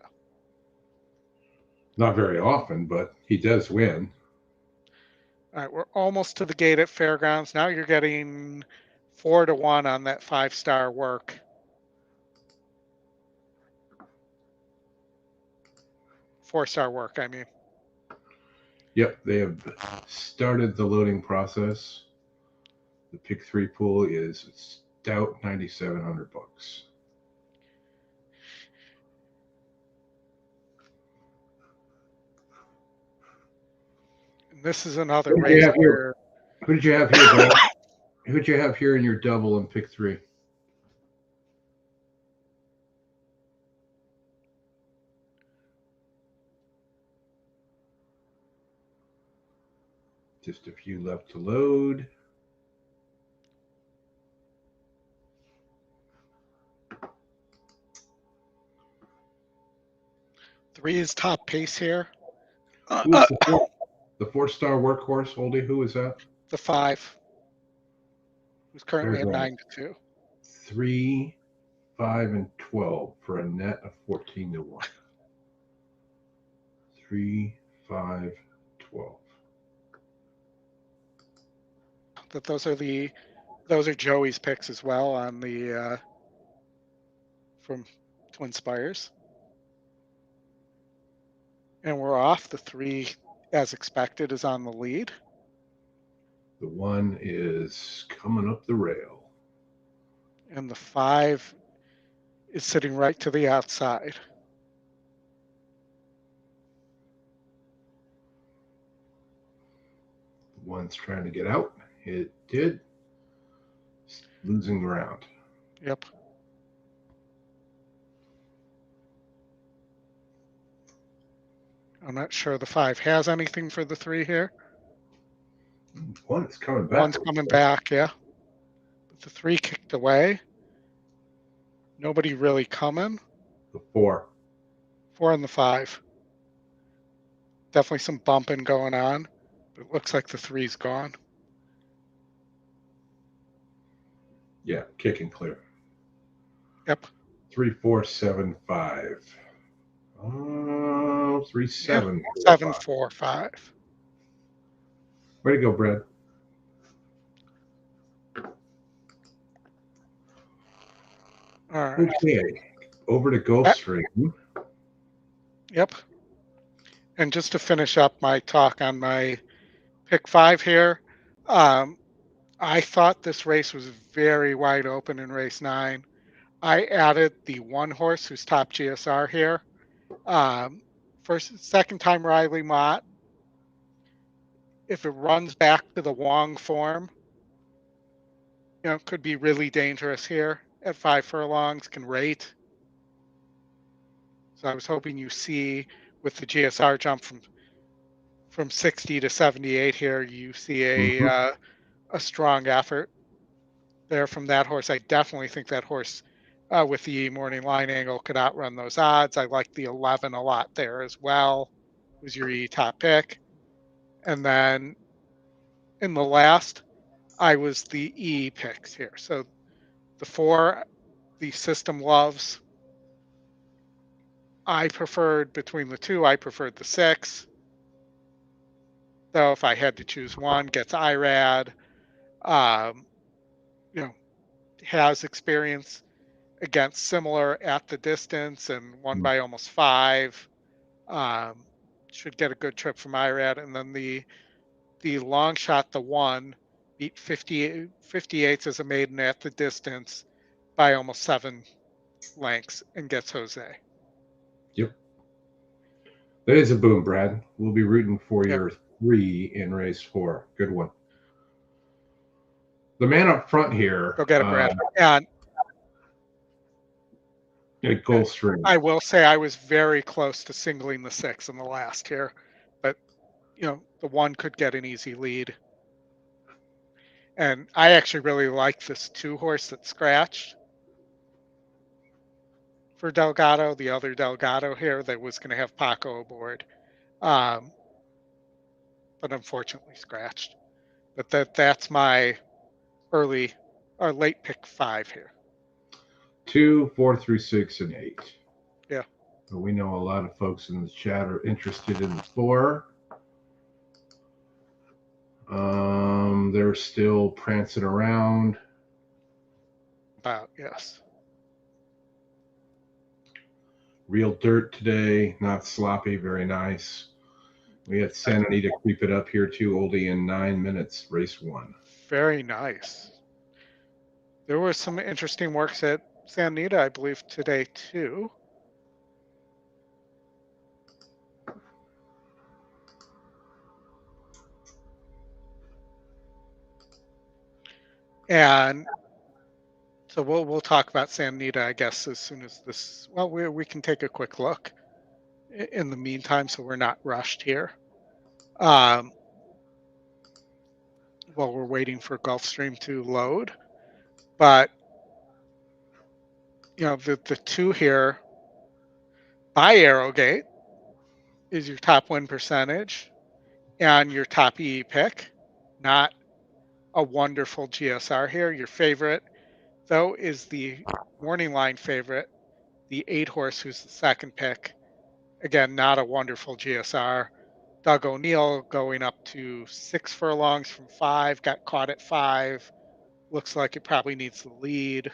Not very often, but he does win. All right, we're almost to the gate at Fairgrounds. Now you're getting 4-1 on that 5-star work. Four-star work, I mean. Yep, they have started the loading process. The pick 3 pool is stout $9,700. And this is another race where. Who did you have here, Brad? Who did you have here in your double in pick 3? Just a few left to load. Three is top pace here. Who's the 4-star workhorse, Oldy? Who is that? The 5, who's currently at 9-2. 3, 5, and 12 for a net of 14-1. 3, 5, 12. That those are Joey's picks as well on the from Twin Spires. And we're off. The 3, as expected, is on the lead. The 1 is coming up the rail. And the 5 is sitting right to the outside. The 1's trying to get out. It did. Losing ground. Yep. I'm not sure the 5 has anything for the 3 here. 1 is coming back. 1's coming back, yeah. But the 3 kicked away. Nobody really coming. The 4. 4 and the 5. Definitely some bumping going on. But it looks like the 3's gone. Yeah, kicking clear. Yep. 3, 4, 7, 5. 3, 7. 7, 4, 5. Way to go, Brad. All right. Okay. Over to Gulfstream. Yep. And just to finish up my talk on my pick 5 here, I thought this race was very wide open in race 9. I added the 1 horse who's top GSR here. Second time Riley Mott. If it runs back to the Wong form, could be really dangerous here at 5 furlongs, can rate. So I was hoping you see with the GSR jump from 60 to 78 here, you see a strong effort there from that horse. I definitely think that horse with the morning line angle could outrun those odds. I like the 11 a lot there as well. It was your E top pick. And then in the last, I was the E picks here. So the 4, the system loves. I preferred between the 2, I preferred the 6. Though if I had to choose one, gets IRAD, has experience against similar at the distance and won by almost 5. should get a good trip from Irad. And then the long shot, the 1, beat 58 as a maiden at the distance by almost 7 lengths and gets Jose. Yep. That is a boom, Brad. We'll be rooting for Yep. your 3 in race 4. Good one. The man up front here. Go get it, Brad. And Gulfstream. I will say I was very close to singling the 6 in the last here, but the 1 could get an easy lead. And I actually really like this 2 horse that scratched for Delgado, the other Delgado here that was going to have Paco aboard, but unfortunately scratched. But that's my early or late pick 5 here. 2, 4 through 6, and 8. Yeah. So we know a lot of folks in the chat are interested in the 4. They're still prancing around. About, yes. Real dirt today, not sloppy, very nice. We had Santa Anita creep it up here too, Oldie, in 9 minutes, race 1. Very nice. There were some interesting works at Santa Anita, I believe, today too. And so we'll talk about Santa Anita, I guess, as soon as this. Well, we can take a quick look in the meantime, so we're not rushed here. While we're waiting for Gulfstream to load, but the 2 here by Arrowgate is your top win percentage and your top EE pick, not a wonderful GSR here. Your favorite, though, is the morning line favorite, the 8 horse, who's the second pick. Again, not a wonderful GSR. Doug O'Neill going up to 6 furlongs from 5, got caught at 5. Looks like it probably needs the lead.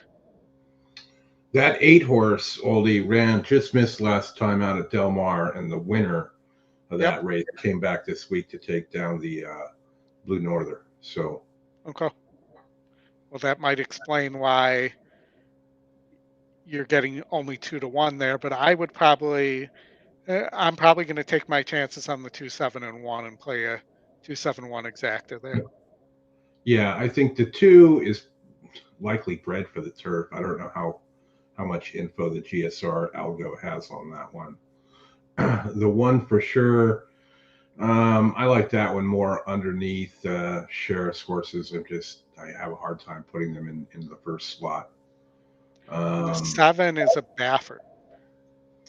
That 8 horse, Oldie, just missed last time out at Del Mar, and the winner of that race came back this week to take down the Blue Norther. So, okay. Well, that might explain why you're getting only 2-1 there, but I would probably, I'm probably going to take my chances on the 2, 7, and 1 and play a 2, 7, 1 exacta there. Yeah, I think the 2 is likely bred for the turf. I don't know how much info the GSR algo has on that one. The 1 for sure. I like that one more underneath Sheriff's horses. I have a hard time putting them in the first slot. The 7 is a Baffert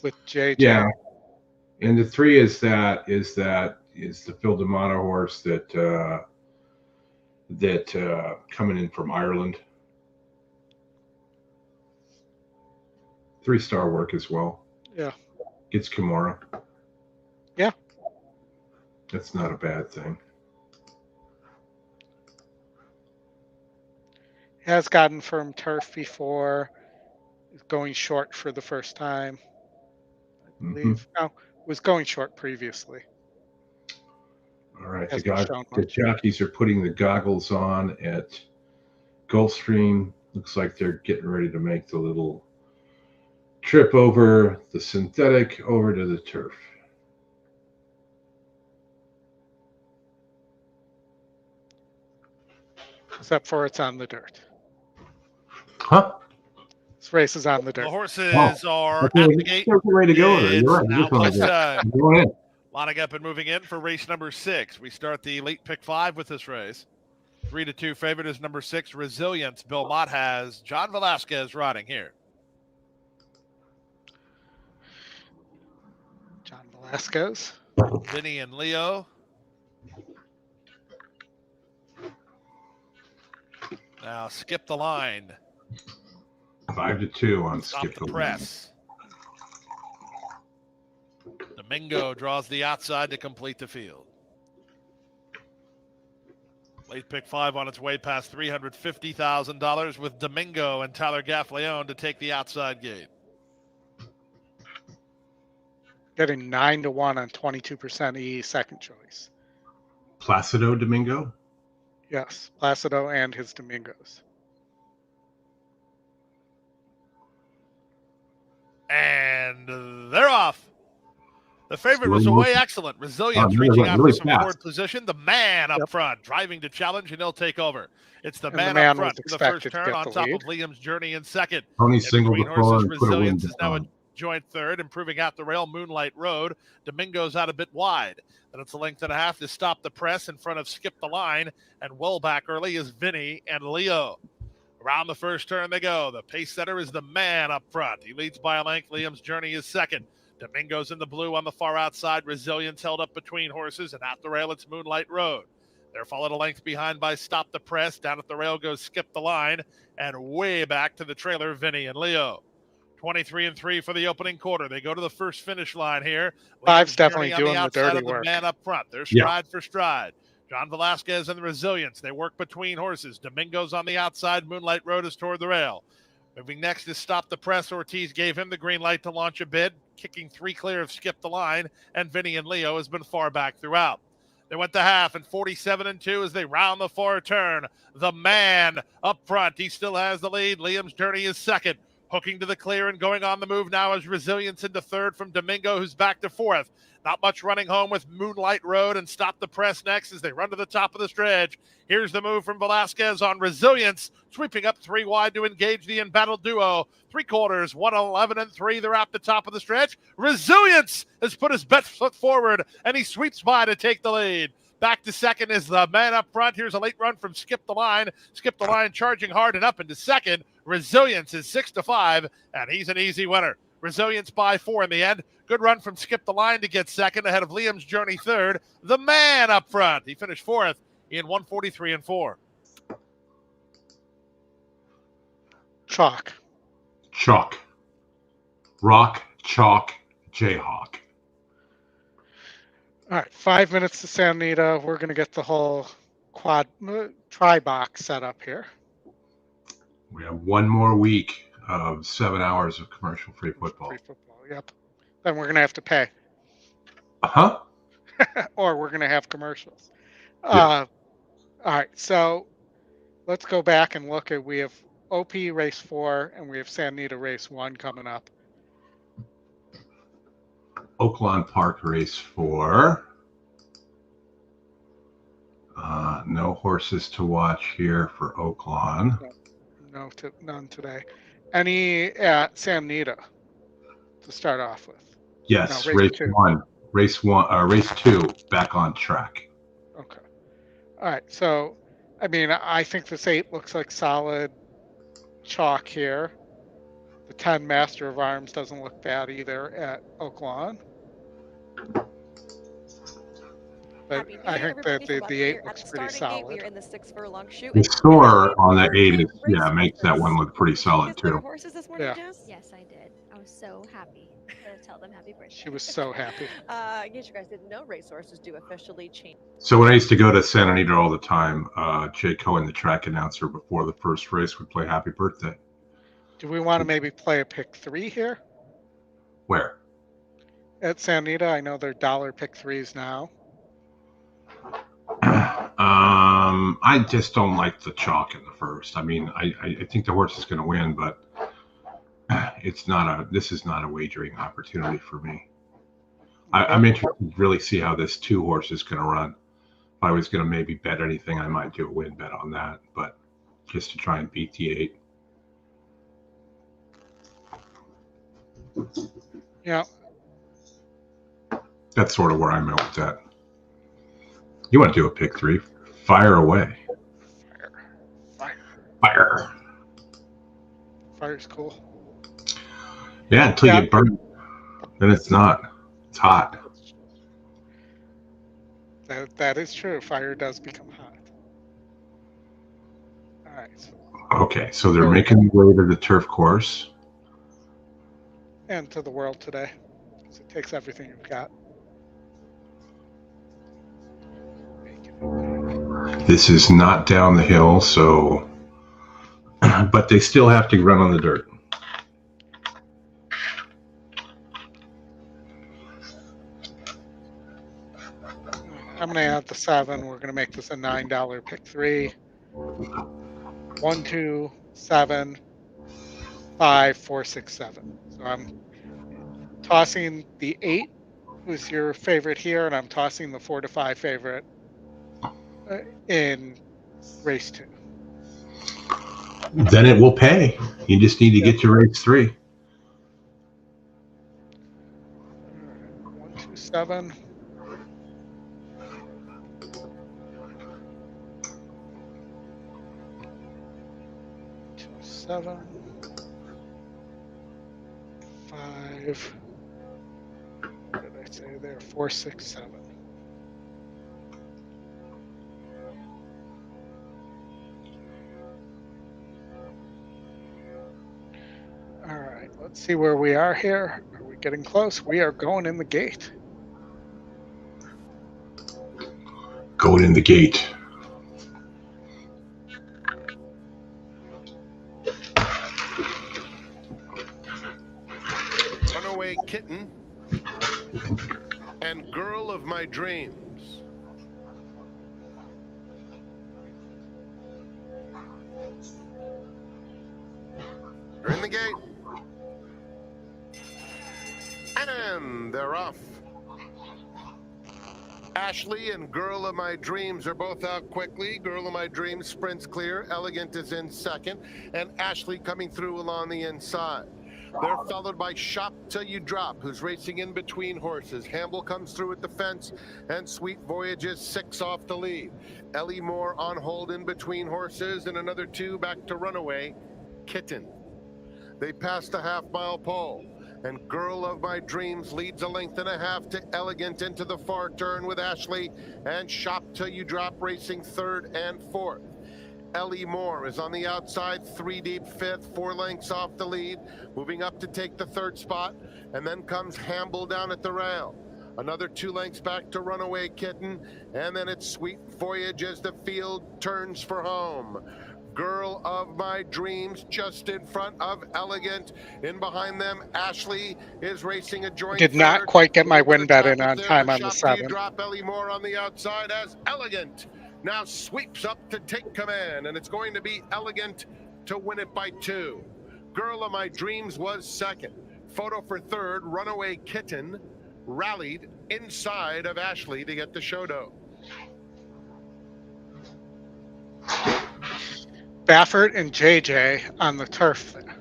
with JJ. Yeah, and the 3 is the Phil D'Amato horse that coming in from Ireland. 3-star work as well. Yeah. Gets Kimura. Yeah. That's not a bad thing. Has gotten firm turf before. Is going short for the first time, I believe. No, was going short previously. All right. The jockeys are putting the goggles on at Gulfstream. Looks like they're getting ready to make the little trip over the synthetic over to the turf. Except for it's on the dirt. Huh? This race is on the dirt. The horses are at the gate. Ready to go there. You're right. Now Going in. Lining up and moving in for race number 6. We start the late pick 5 with this race. 3-2 favorite is number 6, Resilience. Bill Mott has John Velasquez riding here. John Velasquez. Vinny and Leo. Now skip the line. 5-2 on Stop skip the press. Domingo draws the outside to complete the field. Late pick 5 on its way past $350,000 with Domingo and Tyler Gaffleone to take the outside gate. Getting 9-1 on 22% E second choice. Placido Domingo. Yes, Placido and his Domingos. And they're off. The favorite was away excellent. Resilience reaching out for some forward position. The man up front driving to challenge, and he'll take over. It's the man up front for the first turn on top of Liam's Journey in second. Tony single the horses, Resilience is now a joint third, improving out the rail. Moonlight Road. Domingo's out a bit wide. Then it's a length and a half to Stop the Press in front of Skip the Line, and well back early is Vinny and Leo. Around the first turn they go. The pace setter is the man up front. He leads by a length. Liam's Journey is second. Domingo's in the blue on the far outside. Resilience held up between horses, and at the rail it's Moonlight Road. They're followed a length behind by Stop the Press. Down at the rail goes Skip the Line, and way back to the trailer, Vinny and Leo. 23-3 for the opening quarter. They go to the first finish line here. Five's definitely doing the dirty work. The man up front. They're stride for stride. John Velasquez and the Resilience. They work between horses. Domingo's on the outside. Moonlight Road is toward the rail. Moving next is Stop the Press. Ortiz gave him the green light to launch a bid, kicking 3 clear of Skip the Line, and Vinny and Leo has been far back throughout. They went to half and 47-2 as they round the far turn. The man up front. He still has the lead. Liam's Journey is second. Hooking to the clear and going on the move now is Resilience into third from Domingo, who's back to fourth. Not much running home with Moonlight Road and Stop the Press next as they run to the top of the stretch. Here's the move from Velasquez on Resilience, sweeping up 3 wide to engage the embattled duo. 3 quarters, 1:11-3. They're at the top of the stretch. Resilience has put his best foot forward, and he sweeps by to take the lead. Back to second is the man up front. Here's a late run from Skip the Line. Skip the Line charging hard and up into second. Resilience is 6-5, and he's an easy winner. Resilience by 4 in the end. Good run from Skip the Line to get second ahead of Liam's Journey third. The man up front. He finished fourth in 1:43-4. Chalk. Chalk. Rock, chalk, Jayhawk. All right, 5 minutes to San Anita. We're going to get the whole tri-box set up here. We have one more week of 7 hours of commercial-free football. Free football, yep. Then we're going to have to pay. Uh-huh. Or we're going to have commercials. Yeah. All right, so let's go back and look at, we have OP race 4 and we have San Anita race 1 coming up. Oaklawn Park race 4. No horses to watch here for Oaklawn. None today. Any at San Anita to start off with? Yes, no, race 1. Race 2 back on track. Okay. All right. So, I mean, I think this 8 looks like solid chalk here. The 10 Master of Arms doesn't look bad either at Oaklawn. But I think that the 8 looks pretty solid. We are in the 6 furlong chute. The score on the 8 is, makes that one look pretty solid too. Horses this morning, Jess? Yes, I did. I was so happy to tell them happy birthday. She was so happy. In case you guys didn't know, racehorses do officially change. So when I used to go to Santa Anita all the time, Jay Cohen, the track announcer, before the first race would play Happy Birthday. Do we want to maybe play a pick 3 here? Where? At San Anita, I know they're dollar pick 3s now. I just don't like the chalk in the first. I mean, I think the horse is going to win, but this is not a wagering opportunity for me. I'm interested to really see how this 2 horse is going to run. If I was going to maybe bet anything, I might do a win bet on that, but just to try and beat the 8. Yeah. That's sort of where I'm at with that. You want to do a pick 3? Fire away. Fire. Fire's cool. Yeah, until you burn. Then it's not. It's hot. That is true. Fire does become hot. All right. Okay, so they're making their way to the turf course. And to the world today. Because it takes everything you've got. This is not down the hill, so, but they still have to run on the dirt. I'm going to add the 7. We're going to make this a $9 pick 3. 1, 2, 7, 5, 4, 6, 7. So I'm tossing the 8, who's your favorite here, and I'm tossing the 4 to 5 favorite in race 2. Then it will pay. You just need to get to race 3. All right, 1, 2, 7. 2, 7. 5. What did I say there? 4, 6, 7. All right, let's see where we are here. Are we getting close? We are going in the gate. Going in the gate. Runaway Kitten and Girl of My Dreams. They're in the gate. And they're off. Ashley and Girl of My Dreams are both out quickly. Girl of My Dreams sprints clear. Elegant is in second. And Ashley coming through along the inside. They're followed by Shop Till You Drop, who's racing in between horses. Hamble comes through at the fence, and Sweet Voyage is 6 off the lead. Ellie Moore on hold in between horses, and another 2 back to Runaway Kitten. They pass the half-mile pole, and Girl of My Dreams leads a length and a half to Elegant into the far turn with Ashley, and Shop Till You Drop racing 3rd and 4th. Ellie Moore is on the outside, 3 deep, 5th, 4 lengths off the lead, moving up to take the 3rd spot, and then comes Hamble down at the rail. Another 2 lengths back to Runaway Kitten, and then it's Sweet Voyage as the field turns for home. Girl of My Dreams just in front of Elegant. In behind them, Ashley is racing a joint. Did not third. quite get my Moving win to the bet in top on is time there on the for Shop Till You 7. Drop. Ellie Moore on the outside as Elegant now sweeps up to take command, and it's going to be Elegant to win it by 2. Girl of My Dreams was 2nd. Photo for 3rd. Runaway Kitten rallied inside of Ashley to get the show dough. Baffert and JJ on the turf there.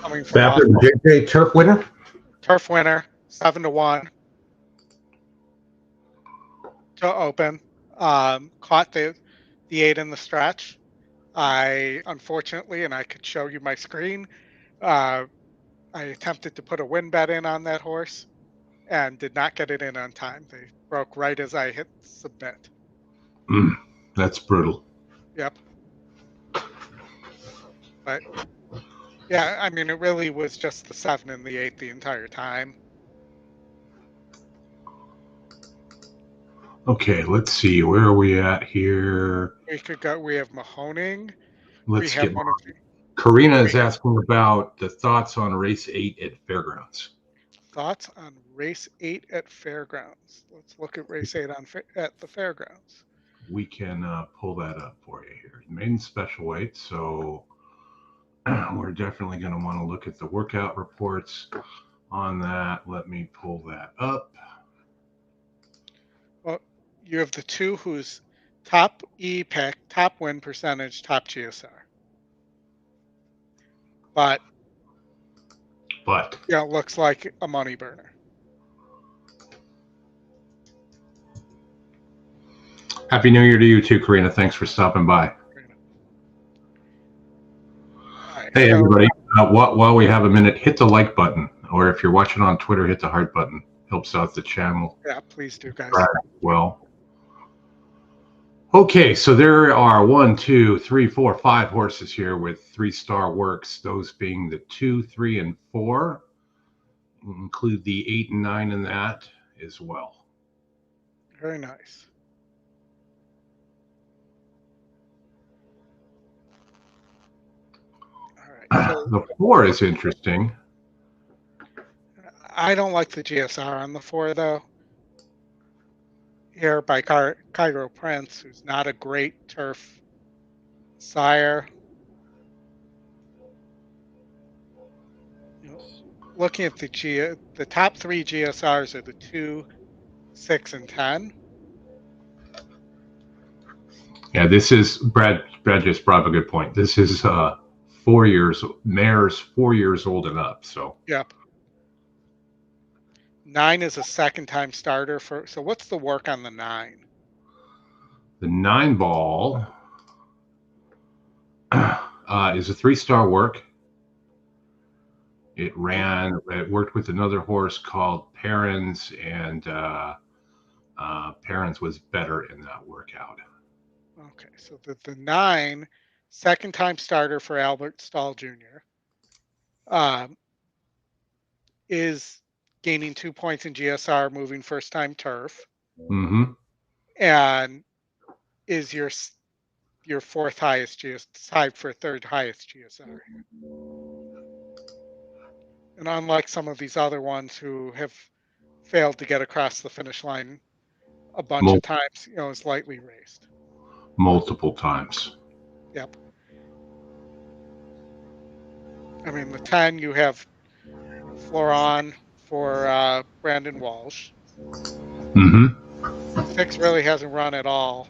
Coming from Baffert and JJ turf winner. turf winner, 7 to 1 to open. Caught the 8 in the stretch. I unfortunately, and I could show you my screen, I attempted to put a win bet in on that horse and did not get it in on time. They broke right as I hit submit. That's brutal. Yep. But yeah, I mean, it really was just the 7 and the 8 the entire time. Okay, let's see. Where are we at here? We could go. We have Mahoning. Let's We have get one of the Karina is asking about the thoughts on race 8 at Fairgrounds. thoughts on race 8 at Fairgrounds. Let's look at race 8 at the Fairgrounds. We can pull that up for you here. Maiden special weight, so we're definitely going to want to look at the workout reports on that. Let me pull that up. Well, you have the 2 who's top EPEC, top win percentage, top GSR. But yeah, it looks like a money burner. Happy New Year to you too, Karina. Thanks for stopping by. Right, Hey, so, everybody. While we have a minute, hit the like button. Or if you're watching on Twitter, hit the heart button. Helps out the channel. Yeah, please do, guys. Well. Okay, so there are 1, 2, 3, 4, 5 horses here with 3-star works. Those being the 2, 3, and 4. We'll include the 8 and 9 in that as well. Very nice. All right. So, The 4 is interesting. I don't like the GSR on the 4 though. Here by Cairo Prince, who's not a great turf sire. You know, looking at the top 3 GSRs are the 2, 6, and 10. Yeah, this is Brad just brought up a good point. This is 4 years, mare's 4 years old and up. So Yep. 9 is a second-time starter for. So what's the work on the 9? the 9 ball is a 3-star work. It worked with another horse called Perrins, and Perrins was better in that workout. Okay, so the 9, second-time starter for Albert Stahl Jr. Is gaining 2 points in GSR, moving first-time turf, and is your 4th highest GSR, tied for 3rd highest GSR. And unlike some of these other ones who have failed to get across the finish line a bunch of times, is lightly raced. Multiple times. Yep. I mean, the 10, you have Floron for Brandon Walsh. 6 really hasn't run at all.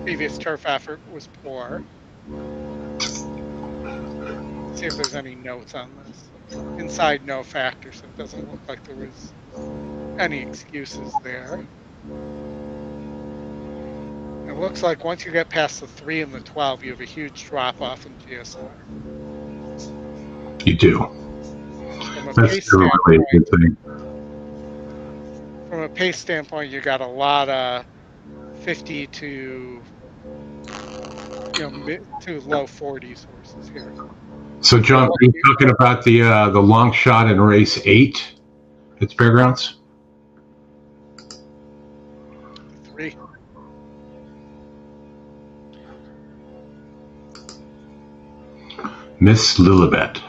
Previous turf effort was poor. Let's see if there's any notes on this. Inside no factor, so it doesn't look like there was any excuses there. It looks like once you get past the 3 and the 12, you have a huge drop-off in GSR. You do. That's a really good thing. From a pace standpoint, you got a lot of 50 to mid to low 40s horses here. So, John, are you talking about the long shot in race 8 at Fairgrounds? 3. Miss Lilibet.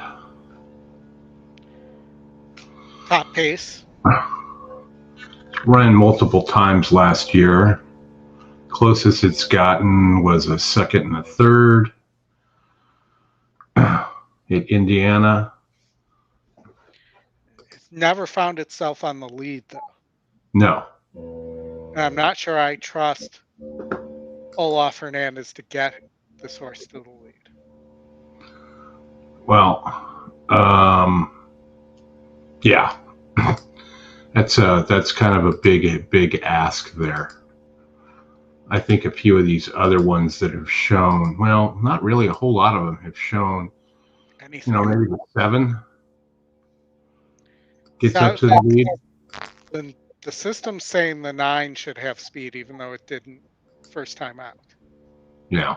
Top pace. Ran multiple times last year. Closest it's gotten was a 2nd and a 3rd at Indiana. It's never found itself on the lead, though. No. And I'm not sure I trust Olaf Hernandez to get this horse to the lead. Well, yeah. That's kind of a big ask there. I think a few of these other ones that have shown, well, not really a whole lot of them have shown anything. Maybe the 7 gets up to the lead. The system's saying the 9 should have speed, even though it didn't first time out. Yeah.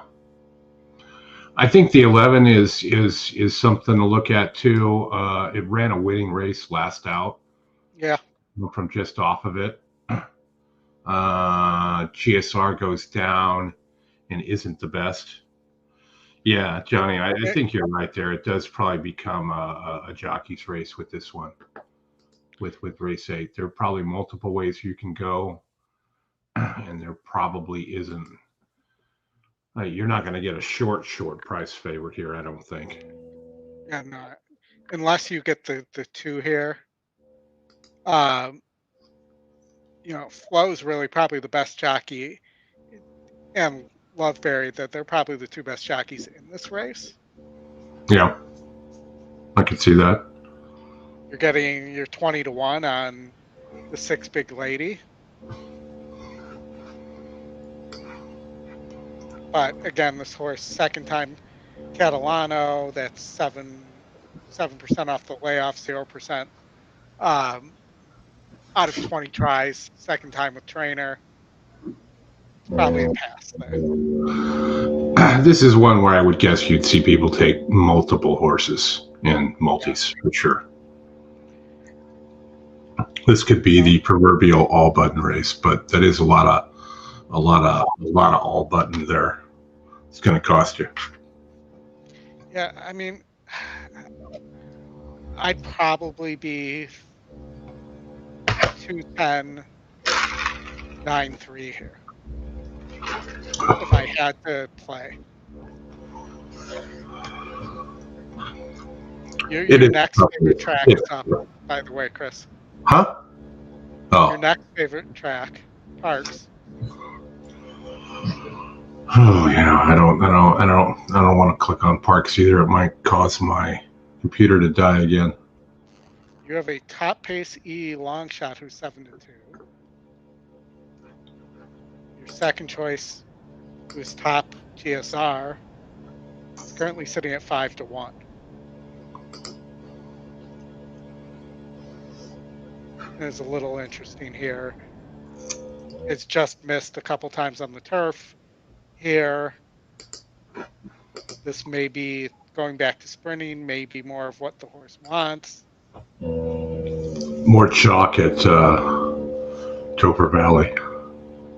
I think the 11 is something to look at too. It ran a winning race last out. Yeah. From just off of it. GSR goes down and isn't the best. Yeah, Johnny, I think you're right there. It does probably become a jockey's race with this one, with race 8. There are probably multiple ways you can go, and there probably isn't. You're not going to get a short price favorite here, I don't think. Yeah, no, unless you get the 2 here. Flo's really probably the best jockey, and Loveberry, that they're probably the 2 best jockeys in this race. Yeah, I can see that. You're getting your 20-1 on the 6 Big Lady. But again, this horse, 2nd time Catalano, that's 7% off the layoff, 0%. Out of 20 tries, 2nd time with trainer. It's probably a pass there. This is one where I would guess you'd see people take multiple horses in multis for sure. This could be the proverbial all button race, but that is a lot of all button there. It's going to cost you. Yeah, I mean, I'd probably be 210, 9-3 here if I had to play. It Your is next tough. favorite track It- is up, by the way, Chris. Huh? Your Oh. next favorite track, Parks. Oh yeah. I don't want to click on Parks either. It might cause my computer to die again. You have a top pace E long shot who's 7-2. Your second choice, who's top GSR, is currently sitting at 5-1. It's a little interesting here. It's just missed a couple times on the turf here. This may be going back to sprinting, maybe more of what the horse wants. More chalk at Topher Valley.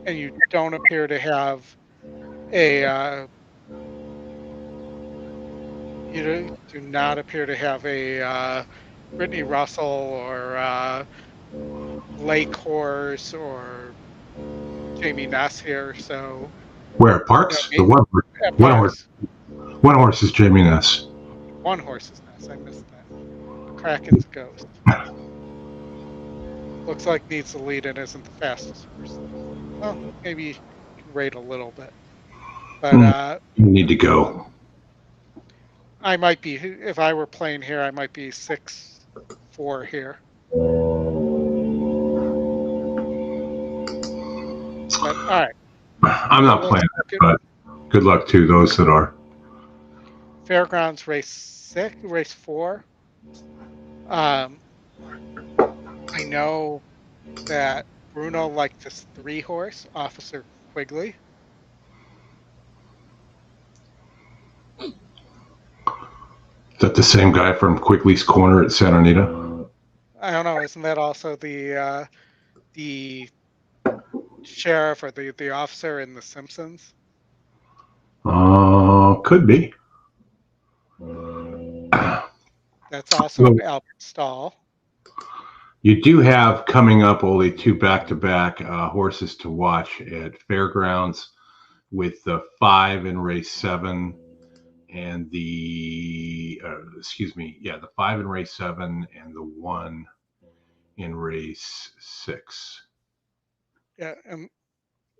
And you don't appear to have a you do not appear to have a Brittany Russell or Lake Horse or Jamie Ness here. So Where at Parks? maybe, The at one horse. Parks, One horse is Jamie Ness. one horse's Ness. I missed that. The Kraken's Ghost. Looks like needs the lead and isn't the fastest horse. Well, maybe you can rate a little bit. But You need to go. I might be, if I were playing here, I might be 6-4 here. But all right. I'm not playing, but good luck to those that are. Fairgrounds race 4. I know that Bruno liked this 3-horse, Officer Quigley. Is that the same guy from Quigley's Corner at Santa Anita? I don't know. Isn't that also the sheriff or the officer in The Simpsons? Could be. That's also Albert Stahl. You do have coming up only 2 back-to-back horses to watch at Fairgrounds with the 5 in race 7 and the 5 in race 7 and the 1 in race 6. Yeah, and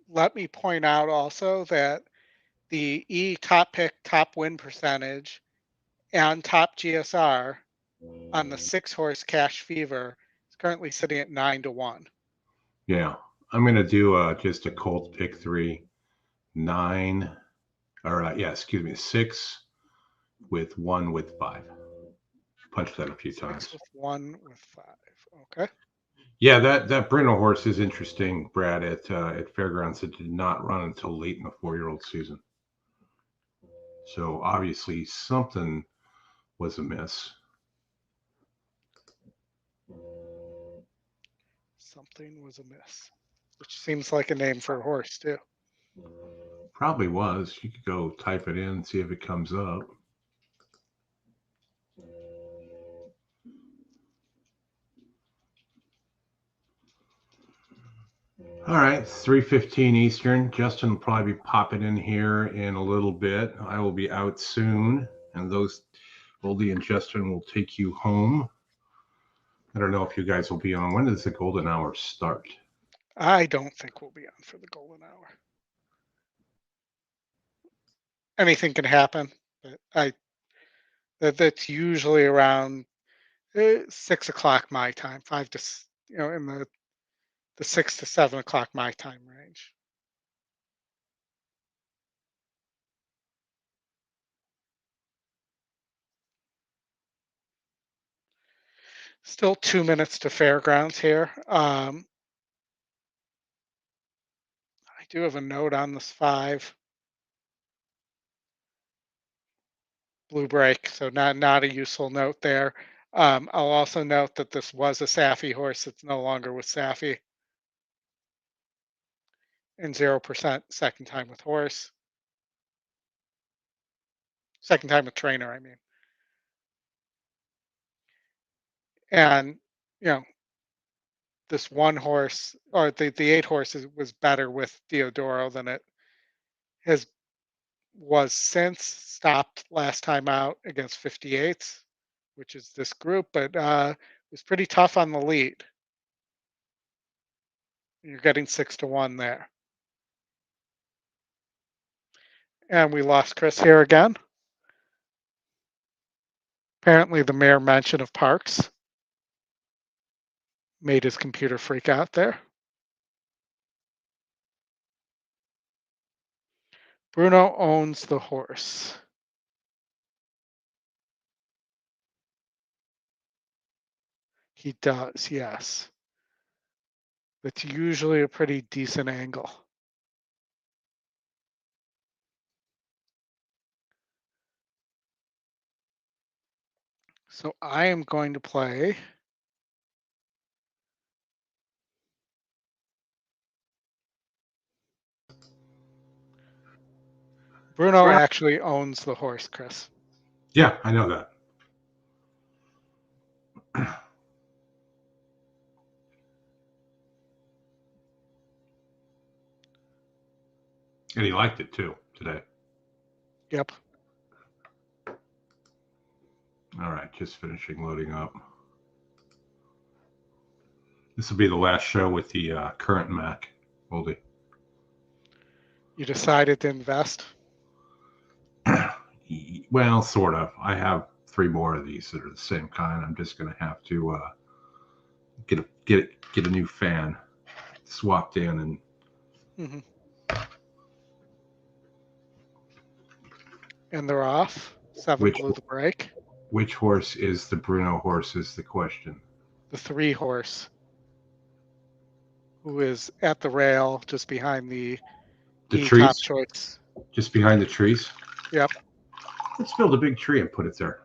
let me point out also that the E top pick, top win percentage, and top GSR on the 6-horse Cash Fever is currently sitting at 9-1. Yeah, I'm gonna do just a Colt pick 3, 6 with 1 with 5. Punch that a few 6 times. with 1 with 5. Okay. Yeah, that Bruno horse is interesting, Brad. At Fairgrounds, it did not run until late in the 4-year-old season. So obviously something was amiss. Something was amiss, which seems like a name for a horse too. Probably was. You could go type it in, see if it comes up. All right, 3:15 Eastern. Justin will probably be popping in here in a little bit. I will be out soon, and those Oldy and Justin will take you home. I don't know if you guys will be on. When does the golden hour start? I don't think we'll be on for the golden hour. Anything can happen, but that's usually around 6 o'clock my time, 5 to in the 6 to 7 o'clock my time range. Still 2 minutes to Fairgrounds here. I do have a note on this 5. Blue break, so not a useful note there. I'll also note that this was a Safi horse. It's no longer with Safi. And 0% second time with horse. Second time with trainer, I mean. And, you know, this one horse, or the 8 horses, was better with Diodoro than it was since. Stopped last time out against 58s, which is this group, but it was pretty tough on the lead. You're getting 6-1 there. And we lost Chris here again. Apparently the mere mention of Parks made his computer freak out there. Bruno owns the horse. He does, yes. It's usually a pretty decent angle. So I am going to play Bruno actually owns the horse, Chris. Yeah, I know that. And he liked it too today. Yep. All right, just finishing loading up. This will be the last show with the current Mac, Oldy. You decided to invest? Well, sort of. I have 3 more of these that are the same kind. I'm just going to have to get a new fan swapped in and. Mm-hmm. And they're off. 7 blew the break. Which horse is the Bruno horse is the question. The 3 horse, who is at the rail just behind the trees? Top choice. Just behind the trees? Yep. Let's build a big tree and put it there.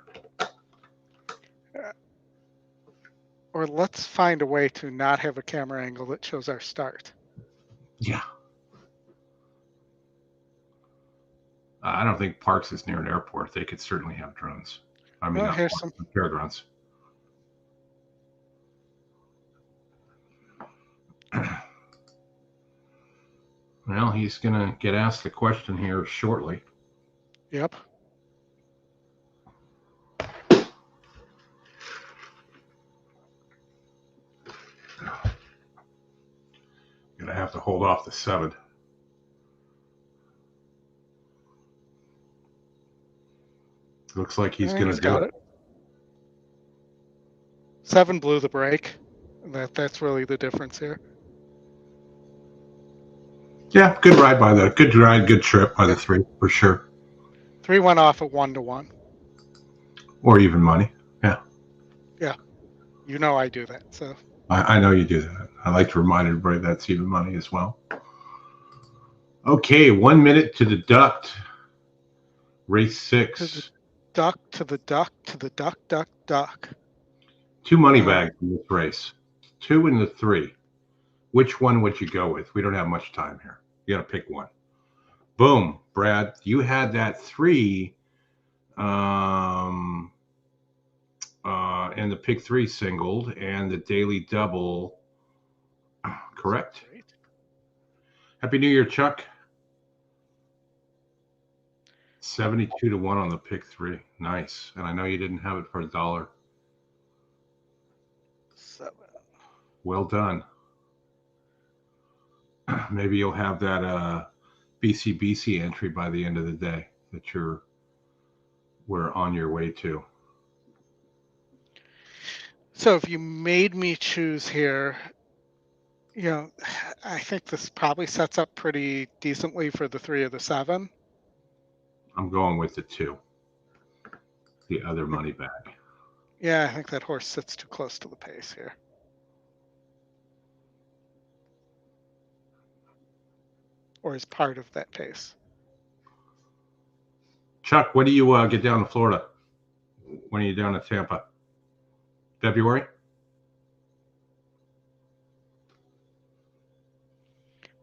Or let's find a way to not have a camera angle that shows our start. Yeah. I don't think Parks is near an airport. They could certainly have drones. I mean, here's some fairgrounds. Well, he's going to get asked the question here shortly. Yep. Going to have to hold off the 7. Looks like he's going to do it. 7 blew the break. That's really the difference here. Yeah, good ride by the good trip by the 3 for sure. 3 went off at 1-1. Or even money. Yeah. Yeah. You know I do that, so. I know you do that. I like to remind everybody that's even money as well. Okay, 1 minute to deduct. Race 6. To the duck, to the duck, to the duck, duck, duck. 2 money bags in this race. 2 and the 3. Which one would you go with? We don't have much time here. You got to pick one. Boom, Brad. You had that 3 and the pick 3 singled and the daily double. Correct. Happy New Year, Chuck. 72-1 on the pick 3. Nice. And I know you didn't have it for $1. 7. Well done. Maybe you'll have that BCBC entry by the end of the day that we're on your way to. So if you made me choose here, you know, I think this probably sets up pretty decently for the 3 of the 7. I'm going with the 2. The other money bag. Yeah, I think that horse sits too close to the pace here. Or is part of that pace. Chuck, when do you get down to Florida? When are you down to Tampa? February?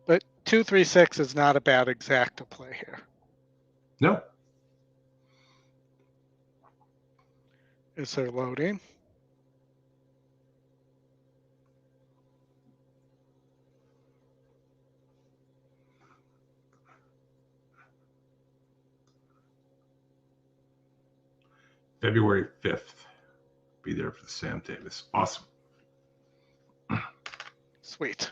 But 236 is not a bad exact to play here. No. Is there loading? February 5th. Be there for the Sam Davis. Awesome. Sweet.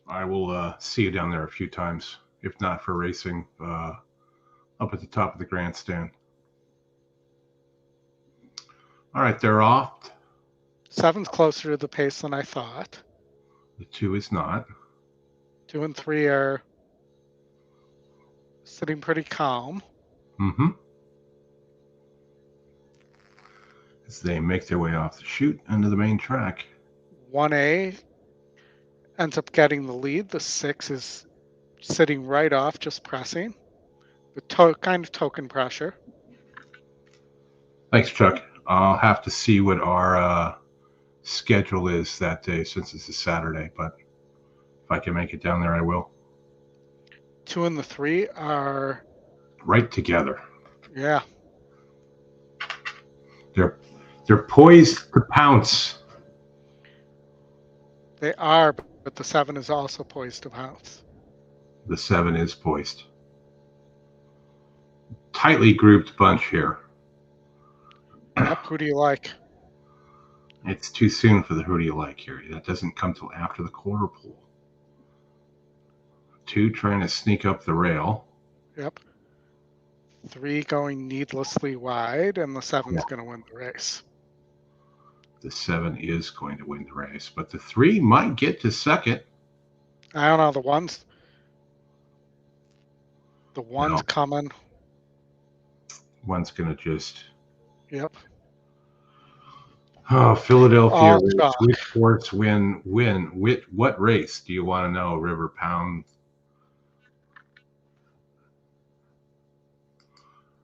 I will see you down there a few times, if not for racing up at the top of the grandstand. All right, they're off. 7's closer to the pace than I thought. The 2 is not. 2 and 3 are sitting pretty calm. Mm-hmm. As they make their way off the chute into the main track. 1A ends up getting the lead. The 6 is sitting right off, just pressing. The kind of token pressure. Thanks, Chuck. I'll have to see what our schedule is that day since it's a Saturday, but if I can make it down there, I will. 2 and the 3 are right together. Yeah. They're poised to pounce. They are, but the 7 is also poised to pounce. The 7 is poised. Tightly grouped bunch here. Yep, who do you like? It's too soon for the who do you like here. That doesn't come till after the quarter pole. 2 trying to sneak up the rail. Yep. 3 going needlessly wide, and the 7's going to win the race. The 7 is going to win the race, but the 3 might get to second. I don't know. The one's coming. One's going to just... Yep. Oh, Philadelphia race. Shock. Which horse win? What race do you want to know? River Pound.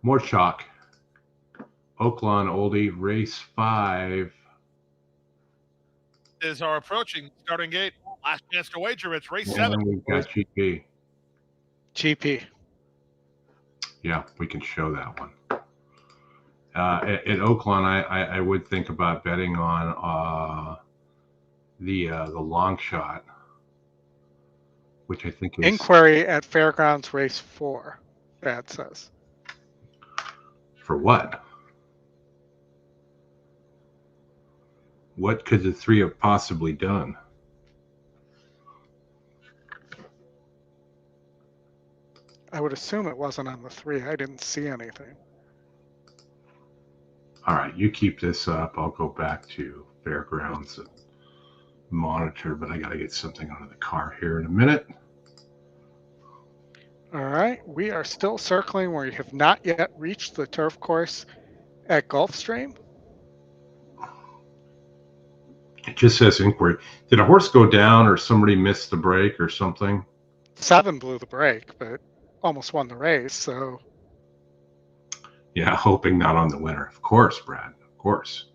More chalk. Oaklawn Oldie, race 5. Is our approaching starting gate. Last chance to wager. It's race 7. And we've got GP. GP. Yeah, we can show that one. At Oaklawn, I would think about betting on the long shot, which I think is Inquiry at Fairgrounds race 4. Brad says. For what? What could the 3 have possibly done? I would assume it wasn't on the 3. I didn't see anything. All right, you keep this up. I'll go back to Fairgrounds and monitor, but I got to get something out of the car here in a minute. All right, we are still circling where you have not yet reached the turf course at Gulfstream. It just says inquiry. Did a horse go down or somebody missed the break or something? 7 blew the break, but almost won the race, so... Yeah, hoping not on the winner. Of course, Brad. Of course.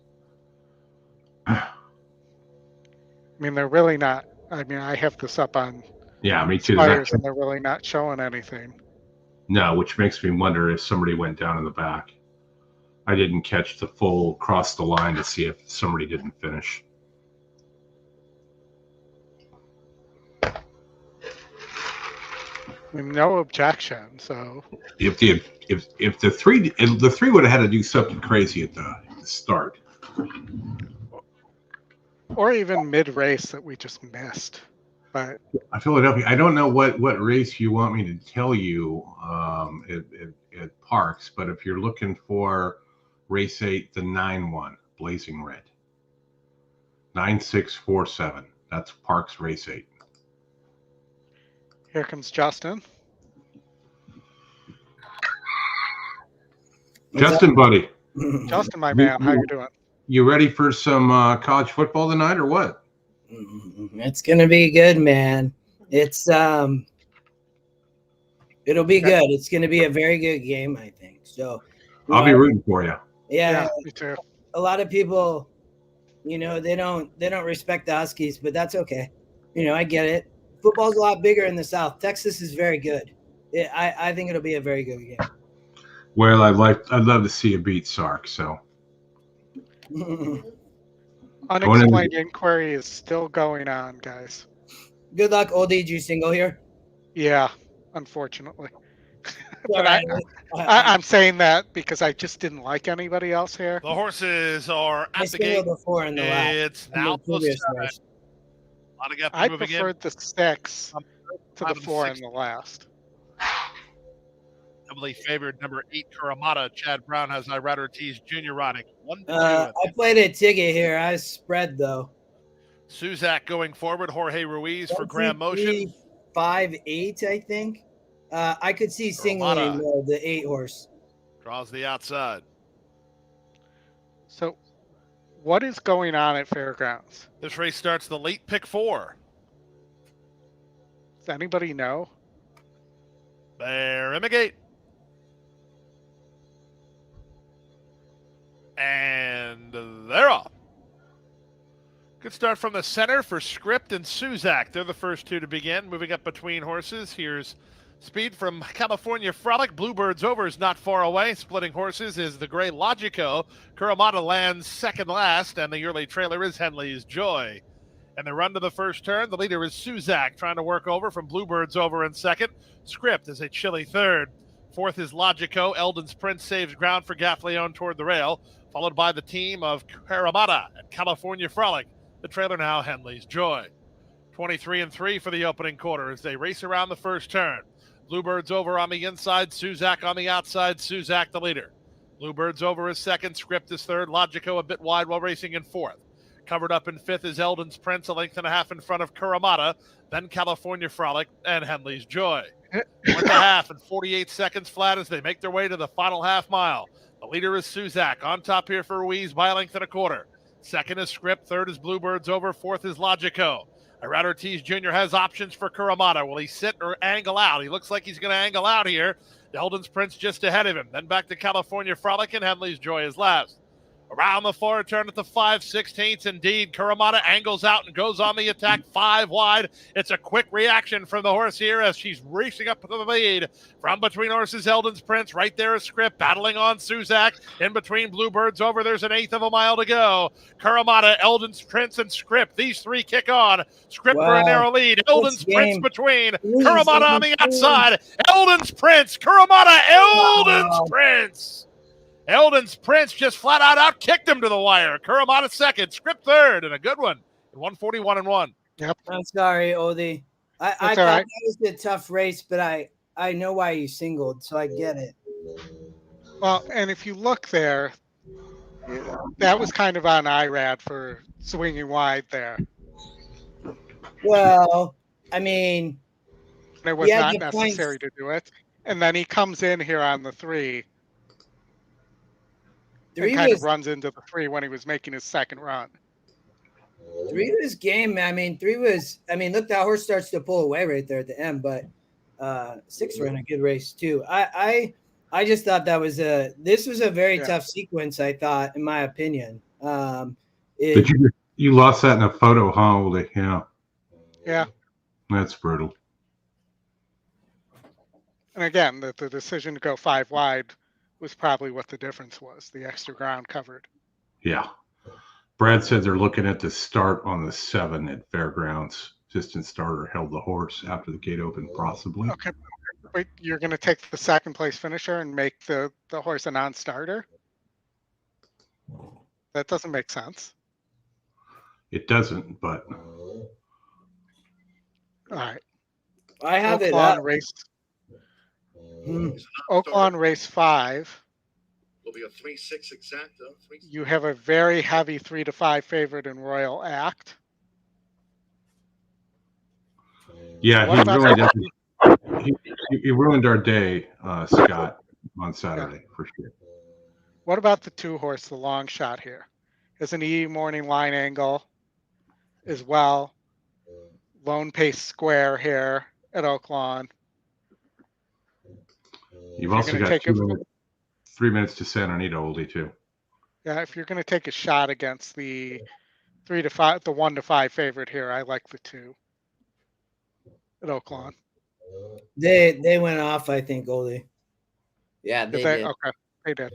I mean, they're really not... I mean, I have this up on... Yeah, me too. Spires, and they're really not showing anything. No, which makes me wonder if somebody went down in the back. I didn't catch the full cross the line to see if somebody didn't finish. I mean, no objection. So if the 3 would have had to do something crazy at the start, or even mid race that we just missed. But Philadelphia, I don't know what race you want me to tell you at Parks, but if you're looking for race 8, the 9-1, Blazing Red, 9647. That's Parks race 8. Here comes Justin. Justin, buddy. Justin, my man, how you doing? You ready for some college football tonight or what? It's gonna be good, man. It's it'll be good. It's gonna be a very good game, I think. So I'll be rooting for you. Yeah, me too. A lot of people, they don't respect the Huskies, but that's okay. I get it. Football's a lot bigger in the South. Texas is very good. I think it'll be a very good game. Well, I'd love to see you beat Sark. So Unexplained inquiry is still going on, guys. Good luck, Oldie. Did you single here? Yeah, unfortunately. But I'm saying that because I just didn't like anybody else here. The horses are I at the gate. singled the 4 in the last. It's now previous post race. I moving in. preferred the 6 to the 5 and 4 6. in the last. Heavily favored number 8 Kuramata. Chad Brown has Irad Ortiz Jr. riding 1-2. I played a ticket here. I spread though. Suzak going forward. Jorge Ruiz for Grand Motion. 5-8, I think. I could see singling the 8 horse. Draws the outside. So, what is going on at Fairgrounds? This race starts the late pick 4. Does anybody know? They're in the gate. And they're off. Good start from the center for Script and Suzak. They're the first 2 to begin. Moving up between horses. Here's speed from California Frolic. Bluebirds over is not far away. Splitting horses is the gray Logico. Kuramata lands second last, and the early trailer is Henley's Joy. And the run to the first turn, the leader is Suzak, trying to work over from Bluebirds over in second. Script is a chilly third. Fourth is Logico. Eldon's Prince saves ground for Gaffleone toward the rail, followed by the team of Kuramata and California Frolic. The trailer now, Henley's Joy. 23-3 for the opening quarter as they race around the first turn. Bluebirds over on the inside, Suzak on the outside, Suzak the leader. Bluebirds over is second, Script is third, Logico a bit wide while racing in fourth. Covered up in fifth is Eldon's Prince, a length and a half in front of Kuramata, then California Frolic and Henley's Joy. 1.5 and 48 seconds flat as they make their way to the final half mile. The leader is Suzak, on top here for Ruiz by a length and a quarter. Second is Script, third is Bluebirds over, fourth is Logico. Irad Ortiz Jr. has options for Kuramata. Will he sit or angle out? He looks like he's going to angle out here. Eldon's Prince just ahead of him. Then back to California Frolic, and Henley's Joy is last. Around the far turn at the 5/16. Indeed, Kuramata angles out and goes on the attack 5 wide. It's a quick reaction from the horse here as she's racing up to the lead. From between horses, Eldon's Prince. Right there is Script battling on Suzak. In between Bluebirds over, there's an 1/8 of a mile to go. Kuramata, Eldon's Prince, and Script. These 3 kick on. Script for a narrow lead. Eldon's Prince between. Kuramata on the outside. Eldon's Prince. Kuramata, Eldon's Prince. Eldon's Prince just flat out kicked him to the wire. Kuramata second, Script third, and a good one. 141-1. Yep. I'm sorry, Oldy. I thought that was a tough race, but I know why you singled, so I get it. Well, and if you look there, that was kind of on Irad for swinging wide there. Well, I mean, it was not necessary to do it. And then he comes in here on the 3. And kind of runs into the 3 when he was making his second run. 3 was game. I mean, 3 was. I mean, look, that horse starts to pull away right there at the end. But 6 ran a good race too. I just thought this was a very tough sequence. I thought, in my opinion. But you lost that in a photo, huh, Oldy? Yeah. Yeah. That's brutal. And again, the decision to go 5 wide was probably what the difference was, the extra ground covered. Yeah. Brad said they're looking at the start on the 7 at Fairgrounds. Distant starter held the horse after the gate opened, possibly. Okay. Wait, you're going to take the second place finisher and make the horse a non-starter? That doesn't make sense. It doesn't, but... All right. I have Oaklawn it up. Race. Oaklawn race 5. Will be a 3-6 exact. You have a very heavy 3-5 favorite in Royal Act. Yeah, he ruined our day, Scott, on Saturday for sure. What about the 2 horse, the long shot here? Is an E morning line angle as well. Lone pace square here at Oaklawn. You've also got 3 minutes to Santa Anita, Oldy, too. Yeah, if you're going to take a shot against the 3-5, the 1-5 favorite here, I like the 2 at Oaklawn. They went off, I think, Oldy. Yeah, they did. Okay, they did.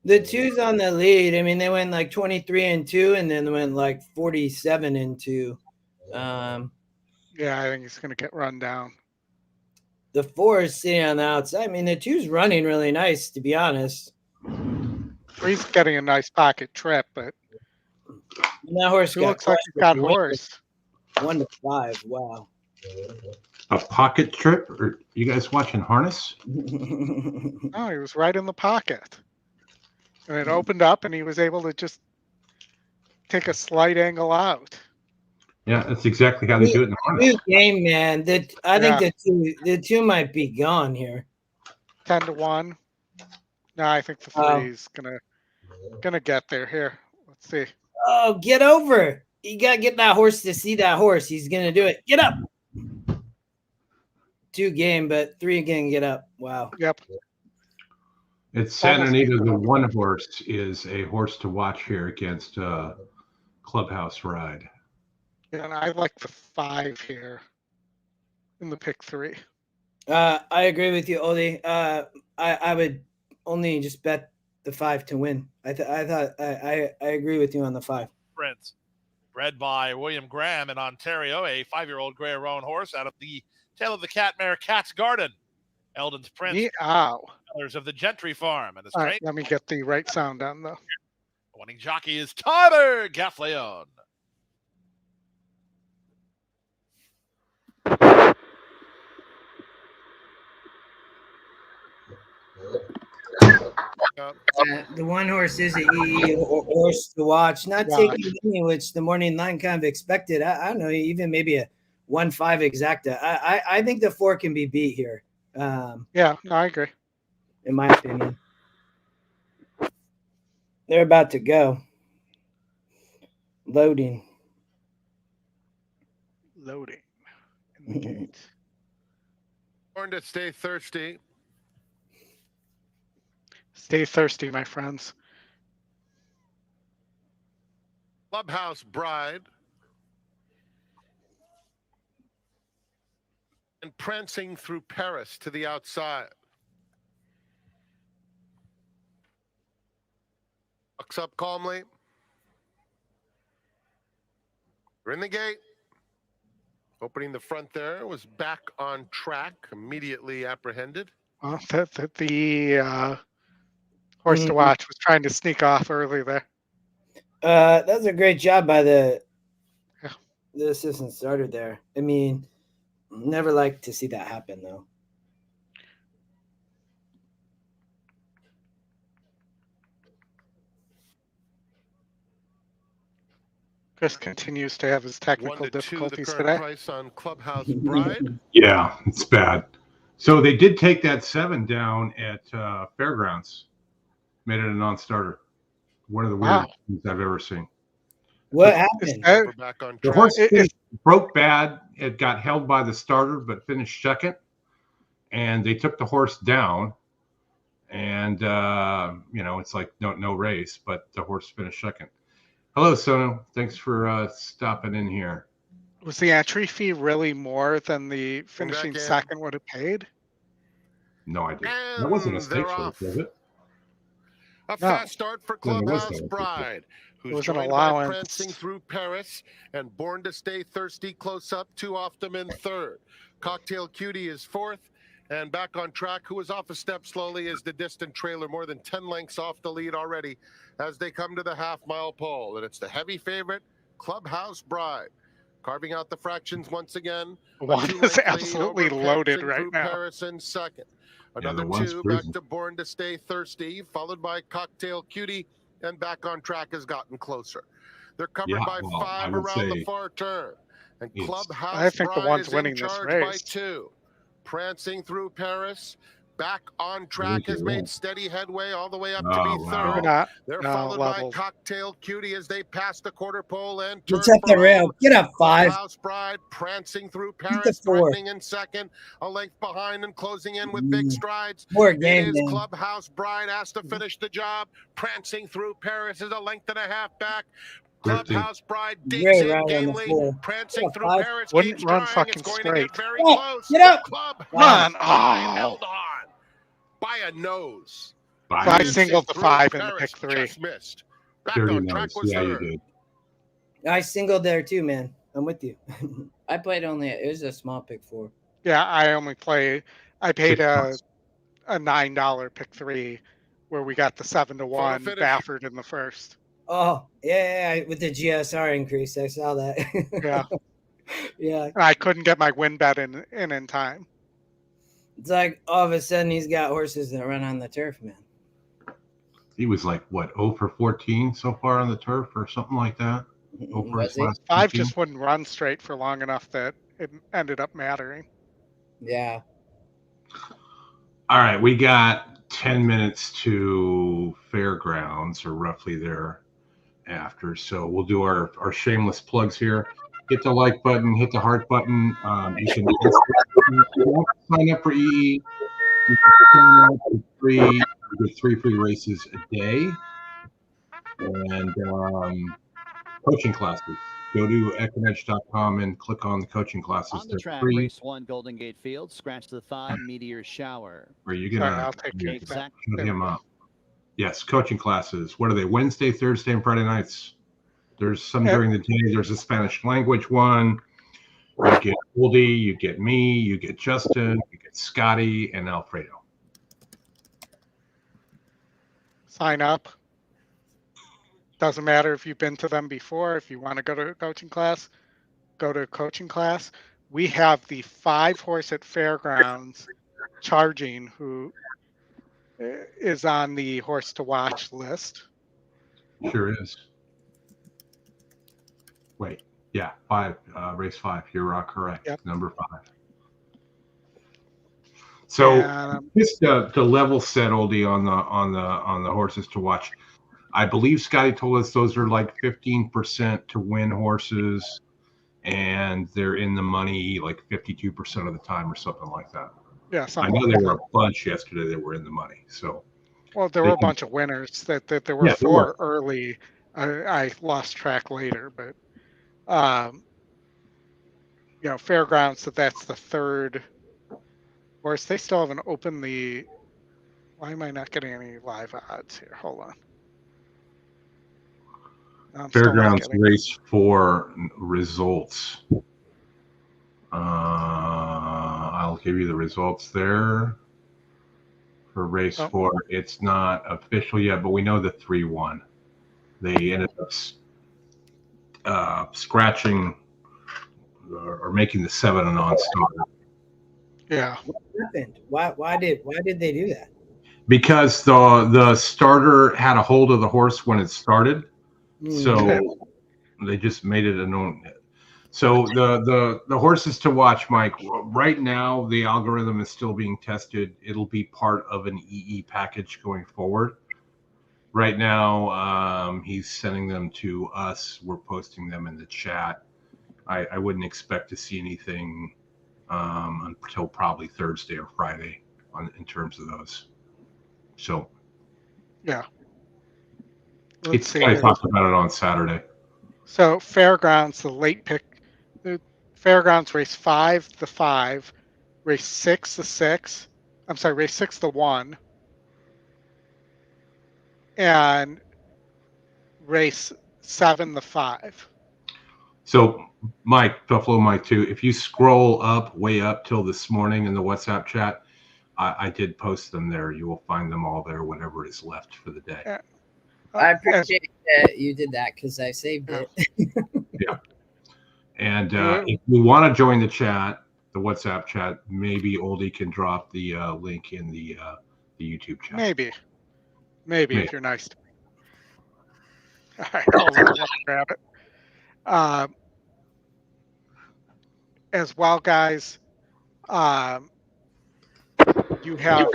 The 2's on the lead. I mean, they went like 23-2, and then they went like 47-2. Yeah, I think he's going to get run down. The 4 is sitting on the outside. I mean, the 2's running really nice, to be honest. 3's getting a nice pocket trip, but And that horse looks like he's got horse. 1 to 5. Wow. A pocket trip? Are you guys watching harness? No, he was right in the pocket. And it opened up and he was able to just take a slight angle out. Yeah, that's exactly how they do it in the harness. New game, man. I think the two might be gone here. 10-1. No, I think the 3's gonna get there here. Let's see. Oh, get over. You gotta get that horse to see that horse. He's gonna do it. Get up. 2 game, but 3 again. Get up. Wow. Yep. It's Santa Anita. The 1 horse is a horse to watch here against Clubhouse Ride. And I like the 5 here in the pick 3. I agree with you, Oldy. I would only just bet the 5 to win. I agree with you on the 5. Prince, bred by William Graham in Ontario, a 5-year-old Grey Roan horse out of the tail of the cat mare Cat's Garden. Eldon's Prince, colors of the Gentry Farm, and All right, let me get the right sound on though. The winning jockey is Tyler Gaffleon. The 1 horse is a horse to watch. Not taking any, which the morning line kind of expected. I don't know, even maybe a 1-5 exacta. I think the 4 can be beat here. Yeah, no, I agree. In my opinion. They're about to go. Loading. Loading. In the gate. Born to stay thirsty. Stay thirsty, my friends. Clubhouse Bride. And prancing through Paris to the outside. Looks up calmly. We're in the gate. Opening the front there, was back on track, immediately apprehended. Well, the horse to watch was trying to sneak off early there. That's a great job by the assistant starter there. I mean, never like to see that happen though. Chris continues to have his technical difficulties today. Price on Clubhouse Bride. Yeah, it's bad. So they did take that 7 down at Fairgrounds. Made it a non-starter. One of the weirdest things I've ever seen. What happened? The horse broke bad. It got held by the starter, but finished second. And they took the horse down. And, it's like no race, but the horse finished second. Hello, Sono. Thanks for stopping in here. Was the entry fee really more than the finishing second would have paid? No idea. That wasn't a stakes race, was it? A fast start for Clubhouse Bride, who's joined by prancing through Paris and Born to Stay Thirsty close up 2 off them in 3rd. Cocktail Cutie is 4th. And back on track, who is off a step slowly, is the distant trailer, more than 10 lengths off the lead already as they come to the half-mile pole. And it's the heavy favorite, Clubhouse Bride, carving out the fractions once again. One is absolutely loaded right now. Paris in second. Another 2 back to Born to Stay Thirsty, followed by Cocktail Cutie, and back on track has gotten closer. They're covered by 5 around the far turn. And Clubhouse Bride is in charge by 2. Prancing through Paris, back on track, has made steady headway all the way up to be 3rd. They're followed by Cocktail Cutie as they pass the quarter pole and it's at the rail. Get up 5. Clubhouse Bride prancing through Paris, threatening in second, a length behind and closing in with big strides. More game, it is Clubhouse Bride has to finish the job. Prancing through Paris is a length and a half back. Clubhouse Bride digs in gamely, prancing through Paris. Wouldn't run fucking straight. Very close. Get up! Clubhouse Bride held on by a nose. I singled the 5 in the pick 3. Just missed. Back on track was you did. I singled there too, man. I'm with you. I played it was a small pick 4. Yeah, I only play I paid $6. a $9 pick 3 where we got the 7-1 finish. Baffert in the first. Oh, yeah, with the GSR increase, I saw that. Yeah. Yeah. And I couldn't get my win bet in time. It's like all of a sudden he's got horses that run on the turf, man. He was like, what, 0 for 14 so far on the turf or something like that? 0 for his last 5 15? just wouldn't run straight for long enough that it ended up mattering. Yeah. All right, we got 10 minutes to fairgrounds, or roughly thereafter. So we'll do our shameless plugs here. Hit the like button, hit the heart button. You can sign up for EE. You can sign up for free. You get 3 free races a day. And coaching classes. Go to EquinEdge.com and click on the coaching classes. On the track, free. race 1, Golden Gate Field. Scratch the 5, Meteor Shower. Where you gonna I'll take care of that. shut him up? Yes, coaching classes. What are they? Wednesday, Thursday, and Friday nights. There's some during the day. There's a Spanish language one. You get Oldy, you get me, you get Justin, you get Scotty, and Alfredo. Sign up. Doesn't matter if you've been to them before. If you want to go to a coaching class, go to a coaching class. We have the 5 horse at Fairgrounds charging who is on the horse to watch list. Sure is. Wait, yeah, 5, race 5. You're correct. Yep. Number 5. So just to level set, Oldie, on the horses to watch. I believe Scotty told us those are like 15% to win horses, and they're in the money like 52% of the time or something like that. Yeah, I know there were a bunch yesterday that were in the money. So, well, there were a bunch of winners that there were 4 early. I lost track later, but Fairgrounds. That's the 3rd horse. They still haven't opened the. Why am I not getting any live odds here? Hold on. Fairgrounds race 4 results. I'll give you the results there. For race 4, it's not official yet, but we know the 3 won. They ended up scratching or making the 7 a non-starter. Yeah. What happened? Why did they do that? Because the starter had a hold of the horse when it started. So they just made it a known. So the horses to watch, Mike. Right now, the algorithm is still being tested. It'll be part of an EE package going forward. Right now, he's sending them to us. We're posting them in the chat. I wouldn't expect to see anything until probably Thursday or Friday in terms of those. So yeah. Let's see. I talked about it on Saturday. So Fairgrounds, the late pick, the Fairgrounds race 5, the 5, race 6, the 6. I'm sorry, race 6, the 1, and race 7, the 5. So Mike, Buffalo Mike too. If you scroll up, way up till this morning in the WhatsApp chat, I did post them there. You will find them all there, whatever is left for the day. I appreciate that you did that because I saved it. Yeah. And if you want to join the chat, the WhatsApp chat, maybe Oldie can drop the link in the YouTube chat. Maybe if you're nice to me. All right, I'll grab it. As well, guys, you have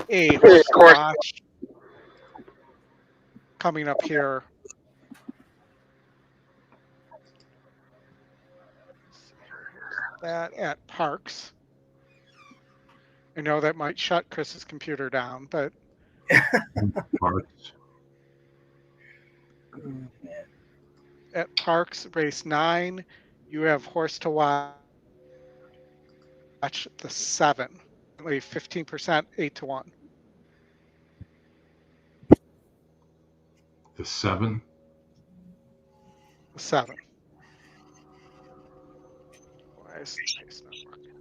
a horse to watch coming up here. That at Parks. I know that might shut Chris's computer down, but Parks. At Parks, race 9, you have horse to watch the 7, 15%, 8-1. The 7. The 7. Why is the space not working?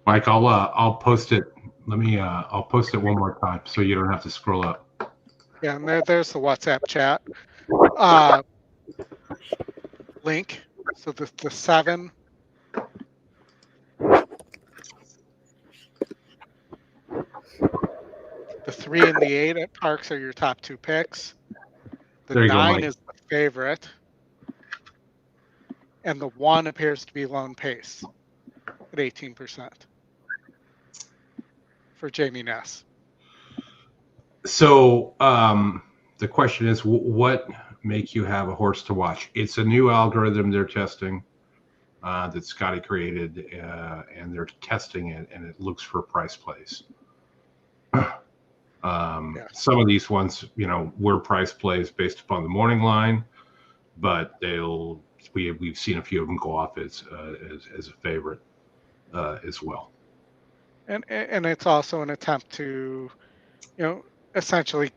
Mike, I'll post it. I'll post it one more time so you don't have to scroll up. Yeah, and there's the WhatsApp chat link. So the 7. The 3 and the 8 at Parks are your top 2 picks. The There you go, 9 Mike. is the favorite. And the 1 appears to be Lone Pace at 18% for Jamie Ness. So the question is, what make you have a horse to watch? It's a new algorithm they're testing that Scotty created, and they're testing it, and it looks for price plays. Some of these ones, were price plays based upon the morning line, but we've seen a few of them go off as a favorite as well. And it's also an attempt to, essentially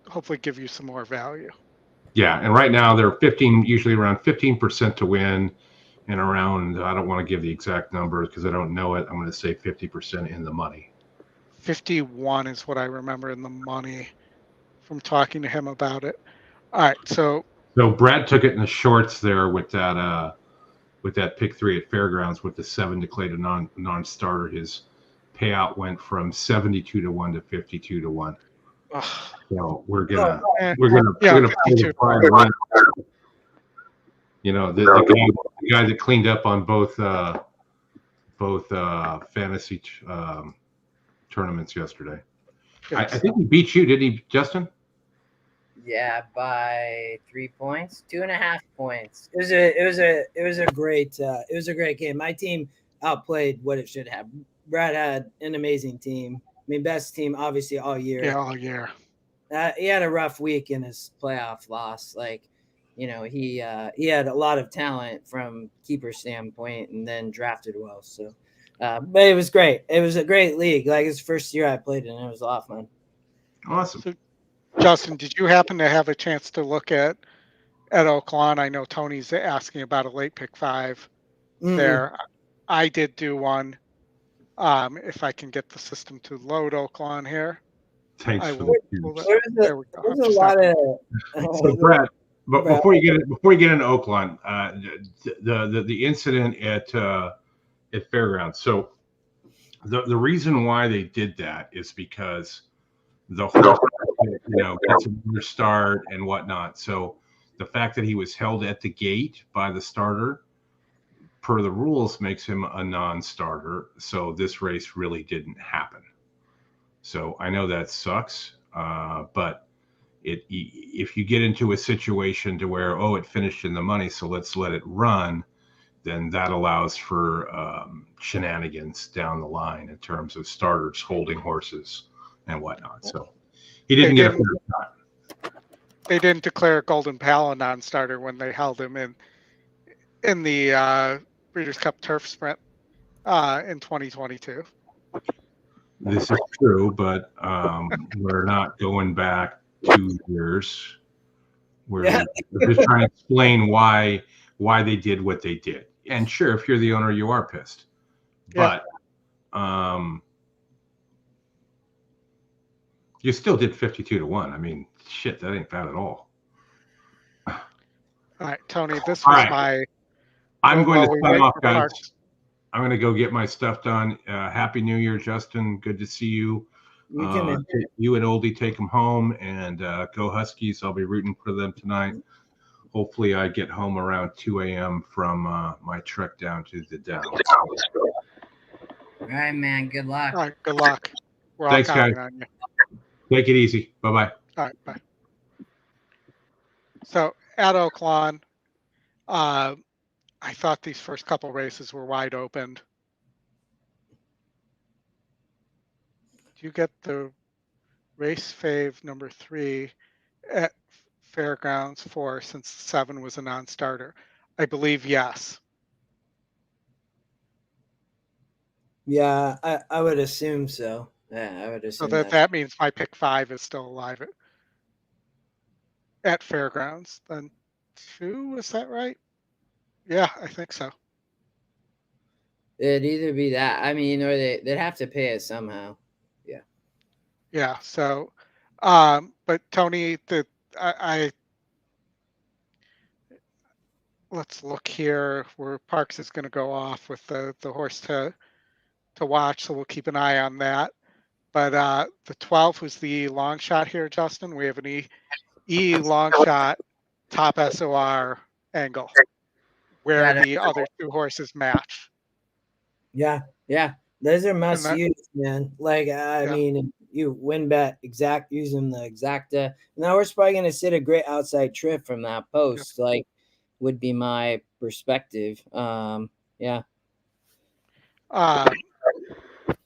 hopefully give you some more value. Yeah, and right now they're usually around 15% to win, and around, I don't want to give the exact number because I don't know it. I'm going to say 50% in the money. 51 is what I remember in the money from talking to him about it. All right, so Brad took it in the shorts there with that pick 3 at Fairgrounds with the 7 declared a non-starter. His payout went from 72 to 1 to 52 to 1. So we're gonna pull the prime line. The guy that cleaned up on both fantasy tournaments yesterday. Yes. I think he beat you, didn't he, Justin? Yeah, by 3 points, 2.5 points. It was a great game. My team outplayed what it should have. Brad had an amazing team. I mean, best team obviously all year. Yeah, all year. He had a rough week in his playoff loss. He had a lot of talent from keeper standpoint, and then drafted well. So, but it was great. It was a great league. It's the first year I played it, and it was a lot of fun. Awesome. So, Justin, did you happen to have a chance to look at Oaklawn? I know Tony's asking about a late pick 5 there. I did do one. If I can get the system to load Oaklawn here. Thanks. There we go. There's a lot of. So Brad, but before you get into Oaklawn, the incident at Fairgrounds. So the reason why they did that is because the horse, gets a better start and whatnot. So the fact that he was held at the gate by the starter, per the rules, makes him a non-starter. So this race really didn't happen. So I know that sucks, but if you get into a situation to where, it finished in the money, so let's let it run, then that allows for shenanigans down the line in terms of starters holding horses and whatnot. So he didn't get a fair shot. They didn't declare Golden Pal a non-starter when they held him in the Breeders' Cup Turf Sprint in 2022. This is true, but we're not going back 2 years. We're just trying to explain why they did what they did. And sure, if you're the owner, you are pissed. But you still did 52 to 1. I mean, shit, that ain't bad at all. All right, Tony, this was I'm going to sign off, guys. I'm going to go get my stuff done. Happy New Year, Justin. Good to see you. You and Oldy take them home, and go Huskies. I'll be rooting for them tonight. Hopefully I get home around 2 a.m. from my trek down to the Downs. All right, man. Good luck. All right, good luck. We're Thanks, all guys. on you. Take it easy. Bye-bye. All right, bye. So at Oaklawn, I thought these first couple races were wide open. Do you get the race fave number 3 at Fairgrounds 4 since 7 was a non-starter? I believe yes. Yeah, I would assume so. Yeah, I would assume so that means my pick 5 is still alive at Fairgrounds. Then 2, is that right? Yeah, I think so. It'd either be that. I mean, or they'd have to pay it somehow. Yeah. Yeah. So, but Tony, I let's look here where Parks is going to go off with the horse to watch. So we'll keep an eye on that. But the 12 was the long shot here, Justin. We have an E long shot top SOR angle where the other two horses match. Yeah, yeah, those are must that- use, man. Like I Yeah. mean, you win bet exact using the exacta. Now we're probably gonna sit a great outside trip from that post. Like would be my perspective. Yeah.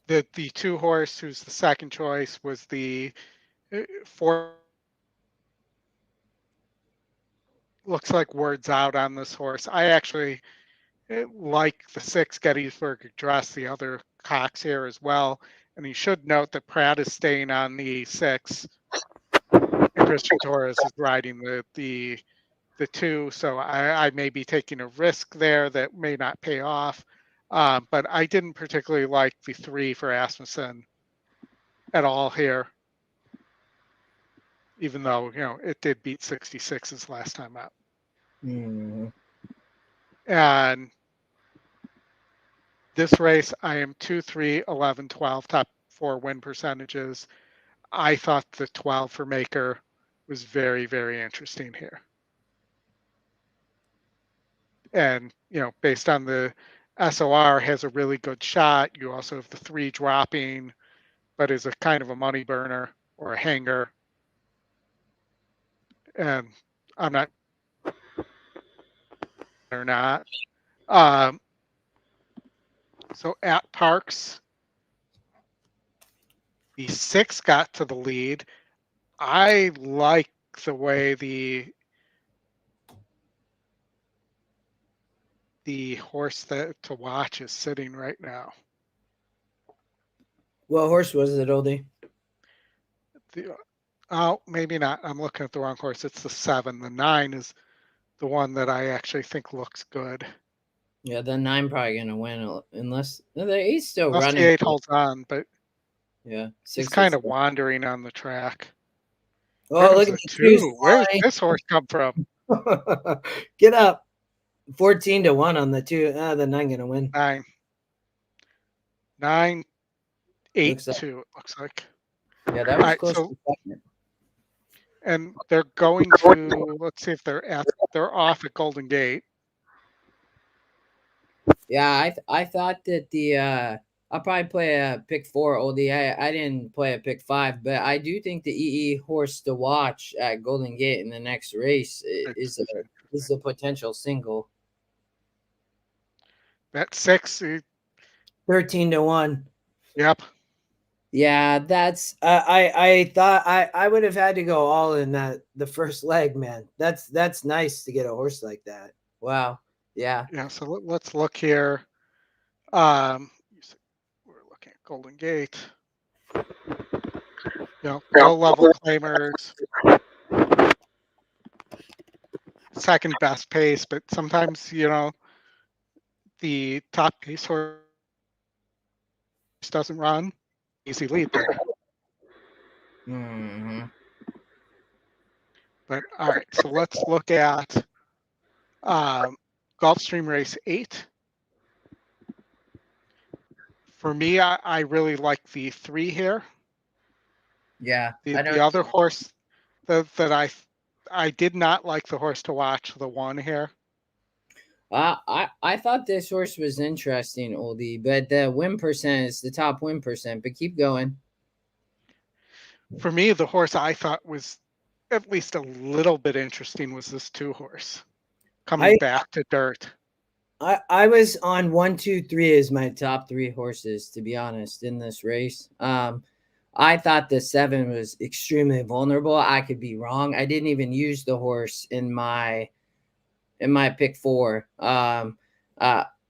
The two horse who's the second choice was the 4. Looks like words out on this horse. I actually like the 6 Gettysburg Address, the other Cox here as well. And you should note that Pratt is staying on the 6. And Christian Torres is riding the 2. So I may be taking a risk there that may not pay off. But I didn't particularly like the 3 for Asmussen at all here. Even though, it did beat 66's last time out. Mm-hmm. And this race, I am 2, 3, 11, 12, top 4 win percentages. I thought the 12 for Maker was very, very interesting here. And, based on the SOR has a really good shot. You also have the 3 dropping, but is a kind of a money burner or a hanger. And I'm not or not. So at Parks, the 6 got to the lead. I like the way the horse to watch is sitting right now. What horse was it, Oldie? Maybe not. I'm looking at the wrong horse. It's the 7. The 9 is the one that I actually think looks good. Yeah, the 9 probably gonna win unless the 8's still Unless running. the 8 holds on, but yeah, he's kind of wandering on the track. Oh, look at the 2. Where's this horse come from? Get up. 14-1 on the 2. The 9 gonna win. 9, 8, Looks like. 2. It looks like. Yeah, that was Alright, close so- to second. And they're going to. Let's see if they're off at Golden Gate. Yeah, I thought that I'll probably play a pick 4, Oldie. I didn't play a pick 5, but I do think the EE horse to watch at Golden Gate in the next race is a potential single. That 6. 13-1. Yep. Yeah, that's I thought I would have had to go all in the first leg, man. That's nice to get a horse like that. wow. Yeah. Yeah. So let's look here. We're looking at Golden Gate. No level claimers. Second best pace, but sometimes the top pace horse doesn't run. Easy lead there. Mm-hmm. But all right, so let's look at Gulfstream Race 8. For me, I really like the 3 here. Yeah. The other horse that I did not like the horse to watch, the 1 here. I thought this horse was interesting, Oldie, but the win percent is the top win percent. But keep going. For me, the horse I thought was at least a little bit interesting was this 2 horse coming back to dirt. I was on 1, 2, 3 as my top 3 horses, to be honest, in this race. I thought the 7 was extremely vulnerable. I could be wrong. I didn't even use the horse in my pick 4.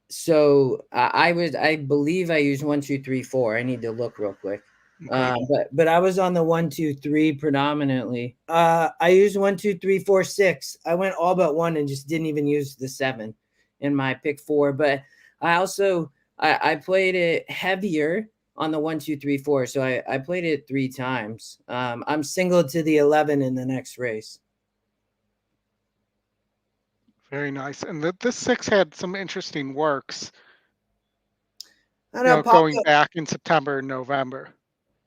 So I believe I used 1, 2, 3, 4. I need to look real quick. But I was on the 1, 2, 3 predominantly. I used 1, 2, 3, 4, 6. I went all but 1 and just didn't even use the 7 in my pick 4. But I also I played it heavier on the 1, 2, 3, 4. So I played it 3 times. I'm single to the 11 in the next race. Very nice. And this 6 had some interesting works, I know, going back in September and November.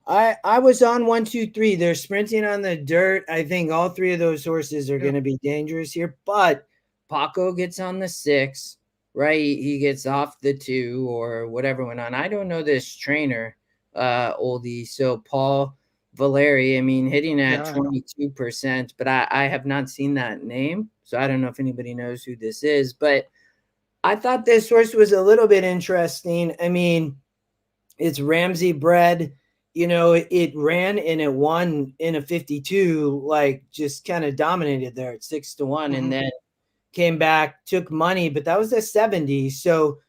I was on 1, 2, 3. They're sprinting on the dirt. I think all 3 of those horses are going to be dangerous here. But Paco gets on the 6, right? He gets off the 2 or whatever went on. I don't know this trainer, Oldy. So Paul Valeri, I mean, hitting at 22%, but I have not seen that name. So I don't know if anybody knows who this is. But I thought this horse was a little bit interesting. I mean, it's Ramsey bred. It ran and it won in a 52, like just kind of dominated there at 6-1, and then came back, took money, but that was a 70. So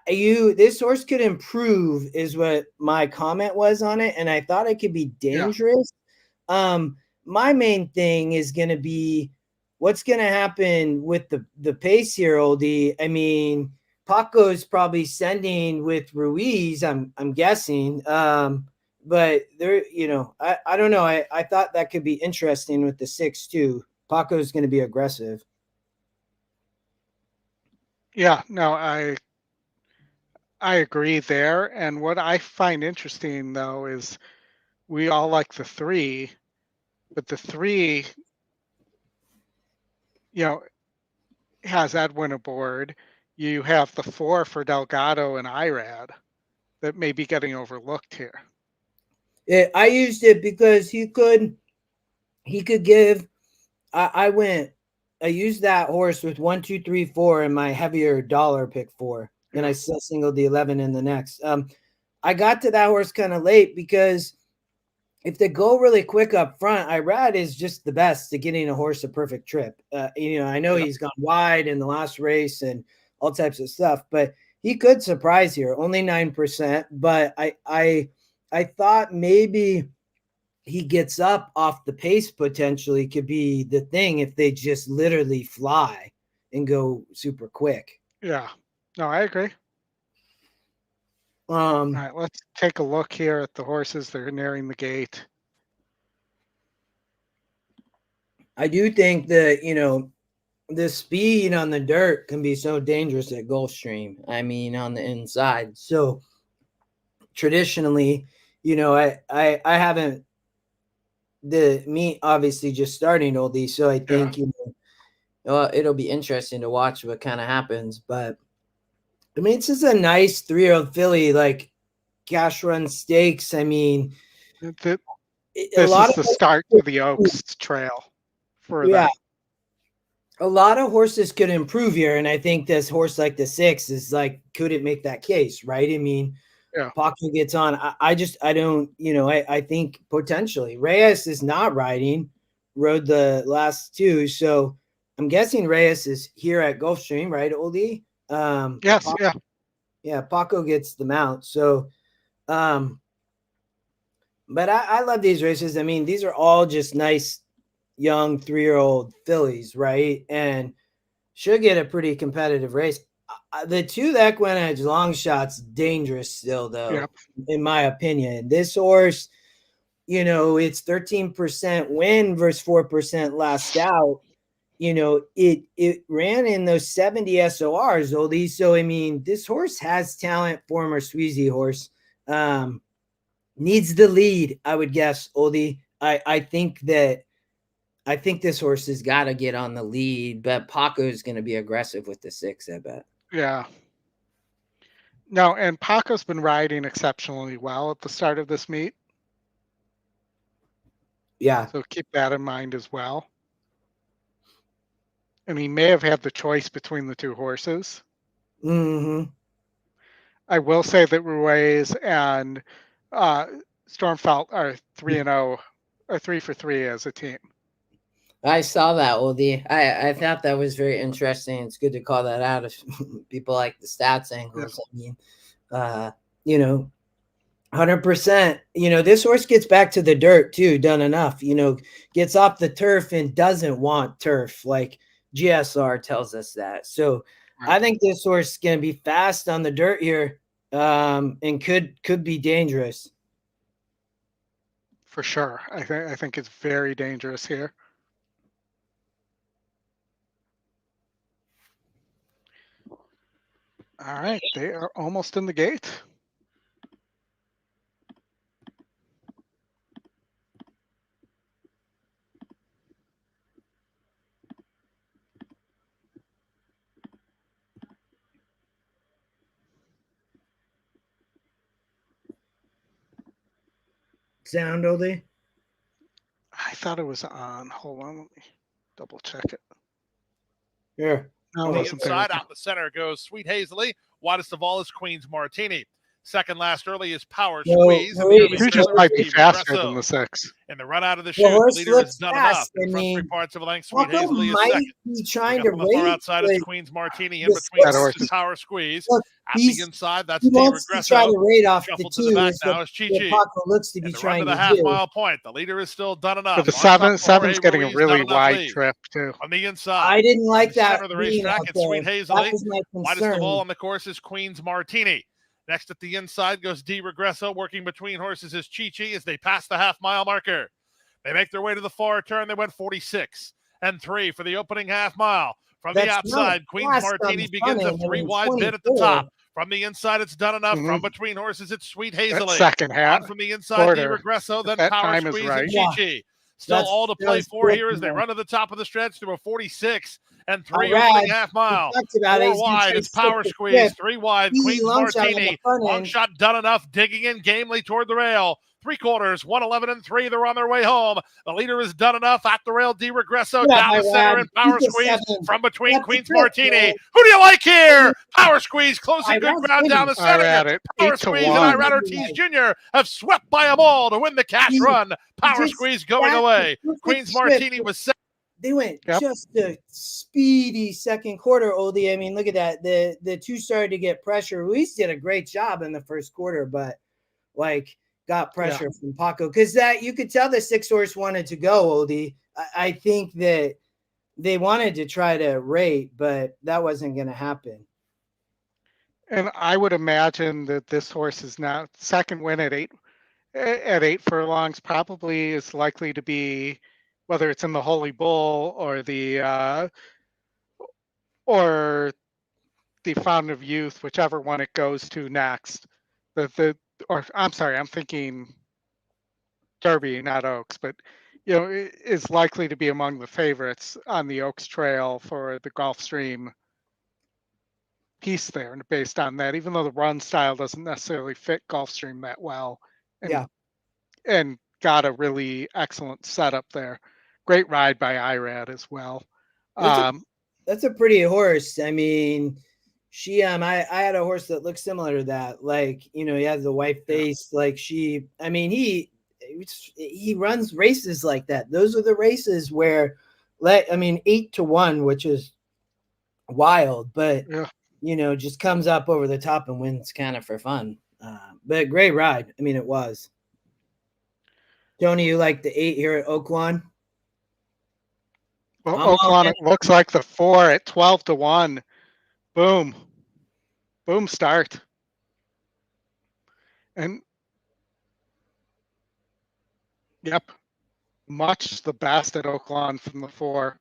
this horse could improve is what my comment was on it. And I thought it could be dangerous. My main thing is going to be what's going to happen with the pace here, Oldie. I mean, Paco's probably sending with Ruiz, I'm guessing. But there, I don't know. I thought that could be interesting with the 6 too. Paco's going to be aggressive. Yeah, no, I agree there. And what I find interesting though is we all like the 3, but the 3, has Edwin aboard. You have the 4 for Delgado and Irad that may be getting overlooked here. I used it because he could give. I used that horse with 1, 2, 3, 4 in my heavier dollar pick 4, and I still singled the 11 in the next. I got to that horse kind of late because if they go really quick up front, Irad is just the best at getting a horse a perfect trip. I know he's gone wide in the last race and all types of stuff, but he could surprise here. Only 9%, but I thought maybe he gets up off the pace potentially could be the thing if they just literally fly and go super quick. Yeah, no, I agree. All right, let's take a look here at the horses that are nearing the gate. I do think that, the speed on the dirt can be so dangerous at Gulfstream. I mean, on the inside. So traditionally, I haven't the meet obviously just starting Oldie, so I think it'll be interesting to watch what kind of happens. But I mean, it's just a nice 3-year-old filly, like cash run stakes. I mean, this is the start to the Oaks Trail for that. A lot of horses could improve here, and I think this horse like the 6 is like couldn't make that case, right? I mean, Paco gets on. I don't, I think potentially Reyes is not riding, rode the last 2. So I'm guessing Reyes is here at Gulfstream, right, Oldie? Yes, Paco, yeah, Paco gets the mount. So, but I love these races. I mean, these are all just nice young 3-year-old fillies, right? And should get a pretty competitive race. The 2 that EquinEdge long shots dangerous still, though, in my opinion. This horse, it's 13% win versus 4% last out. It ran in those 70 SORs, Oldie. So, I mean, this horse has talent, former Sweezy horse. Needs the lead, I would guess, Oldie. I think this horse has got to get on the lead, but Paco is going to be aggressive with the 6, I bet. Yeah. No, and Paco's been riding exceptionally well at the start of this meet. Yeah. So keep that in mind as well. And he may have had the choice between the 2 horses. Mm-hmm. I will say that Ruiz and Stormfelt are 3-0, or 3 for 3 as a team. I saw that, Oldie. I thought that was very interesting. It's good to call that out if people like the stats angles. I mean, 100%. This horse gets back to the dirt too, done enough. Gets off the turf and doesn't want turf, like GSR tells us that. So I think this horse is going to be fast on the dirt here. and could be dangerous. For sure. I think it's very dangerous here. All right, they are almost in the gate. Sound, Oldy? I thought it was on. Hold on, let me double check it. Here. No, On it the wasn't there. inside, out in the center goes Sweet Hazley. Widest of all is Queen's Martini. Second last early is Power No, Squeeze. wait, And the Two other just trailer might is be Steve faster Regresso. than the 6. In the run out of the The chute, horse leader has looks done fast. enough. In front 3 parts of a length, Sweet Paco Hazley is might second. be trying Up to on the far race. outside, but it's Queen's Martini. In the between That us horse is is- Power Squeeze. Look, At the inside, that's he Steve wants to try Regresso. to rate off the Shuffled to the 2 back is now what is Chi-Chi. Paco looks to be In the run trying to to the half do. mile point, the leader is still done enough. But the On top, 7's Jorge getting a Ruiz, really done enough wide lead. trip too. On the inside, I didn't in like the that center of the being racetrack, out it's Sweet there. Hazley. That was my Widest of all concern. on the course is Queen's Martini. Next at the inside goes D Regresso. Working between horses is Chi-Chi as they pass the half-mile marker. They make their way to the far turn. They went 46 and 3 for the opening half mile. From the That's not outside, Queen's fast on Martini the begins front a end, it 3 was wide bid at the 24. top. From the inside, it's done enough. From Mhm. between horses, it's Sweet That Hazley. second half On from the inside, D quarter, Regresso, if then that Power time is Squeeze right. and Yeah. Chi-Chi. Still all to That play was for good here as for they them. run to the top of the stretch through a 46 and 3 Rad, opening half mile. we talked about it. 4 He's gonna wide, try it's to stick Power the Squeeze. grip. 3 wide, Easy Queen's long shot on the Martini. front Long end. shot done enough, digging in gamely toward the rail. 3/4, 111 and 3. They're on their way home. The leader is done enough at the rail. D Regresso Yeah, down my the center lad. and Power He's a Squeeze 7. from between That's the Queen's trick, Martini. man. Who do you like here? Power Squeeze closing I good was ground down the winning. center. Irad Power at Squeeze and 8-1. Irad Ortiz Jr. have swept by them all to win the cash He- run. Power just Squeeze going got the away. perfect Queen's trip. Martini was second. They went Yep. just a speedy second quarter, Oldie. I mean, look at that. The 2 started to get pressure. Ruiz did a great job in the first quarter, but like got pressure from Paco because that you could tell the 6 horse wanted to go, Oldie. I think that they wanted to try to rate, but that wasn't going to happen. And I would imagine that this horse is now second win at 8 furlongs probably is likely to be, whether it's in the Holy Bull or the Fountain of Youth, whichever one it goes to next. I'm sorry, I'm thinking Derby, not Oaks, but is likely to be among the favorites on the Oaks Trail for the Gulfstream piece there, and based on that, even though the run style doesn't necessarily fit Gulfstream that well, and got a really excellent setup there. Great ride by Irad as well. That's a pretty horse. I mean, she I had a horse that looked similar to that. Like, he has the white face. Like I mean, he runs races like that. Those are the races where 8-1, which is wild, but just comes up over the top and wins kind of for fun. But great ride. I mean, it was. Tony, you like the 8 here at Oaklawn? Well, Oaklawn, it looks like the 4 at 12-1. Boom start. And yep, much the best at Oaklawn from the 4.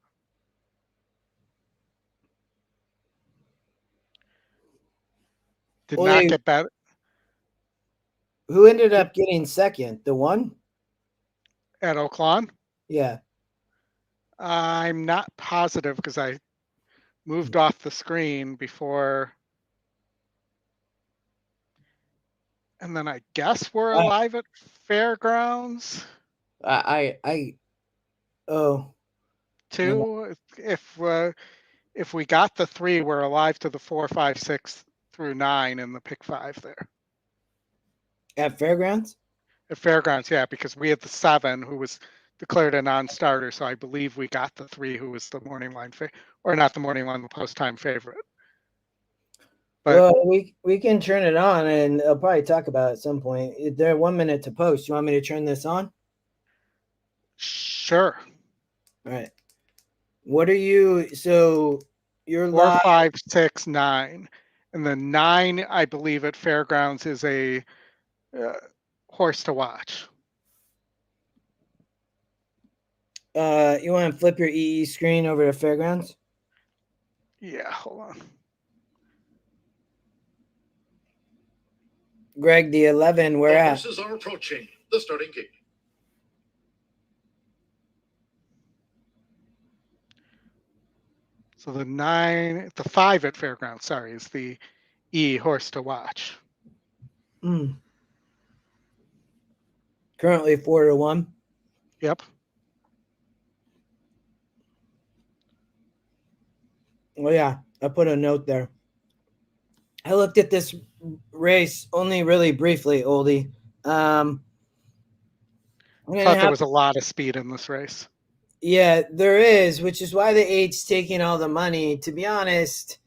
Did not get better. Who ended up getting second? The 1? At Oaklawn? Yeah. I'm not positive because I moved off the screen before. And then I guess we're alive at Fairgrounds. Two. If we got the 3, we're alive to the 4, 5, 6 through 9 in the pick 5 there. At Fairgrounds? At Fairgrounds, yeah, because we had the 7 who was declared a non-starter, so I believe we got the 3 who was the morning line or not the morning line, the post-time favorite. But, well, we can turn it on, and I'll probably talk about it at some point. They're 1 minute to post. You want me to turn this on? Sure. All right. What are you? So you're 4, live. 5, 6, 9, And the 9, I believe, at Fairgrounds is a horse to watch. You want to flip your EE screen over to Fairgrounds? Yeah, hold on. Greg, the 11, where at? Horses are approaching the starting gate. So the 9, the 5 at Fairgrounds, sorry, is the E horse to watch. Currently 4-1. Yep. Well, yeah, I put a note there. I looked at this race only really briefly, Oldie. I thought there was a lot of speed in this race. Yeah, there is, which is why the 8's taking all the money. To be honest,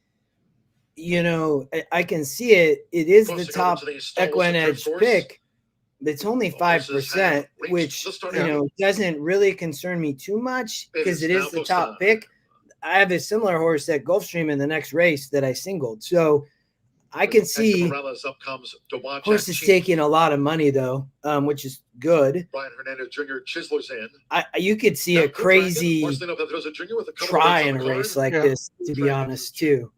you know, I can see it. It is the top EquinEdge pick. It's only 5%, which, you know, doesn't really concern me too much because it is the top pick. I have a similar horse at Gulfstream in the next race that I singled. So I can see horses taking a lot of money, though, which is good. Brian Hernandez Jr. Chisler's in. You could see a crazy try in a race like this, to be honest, too.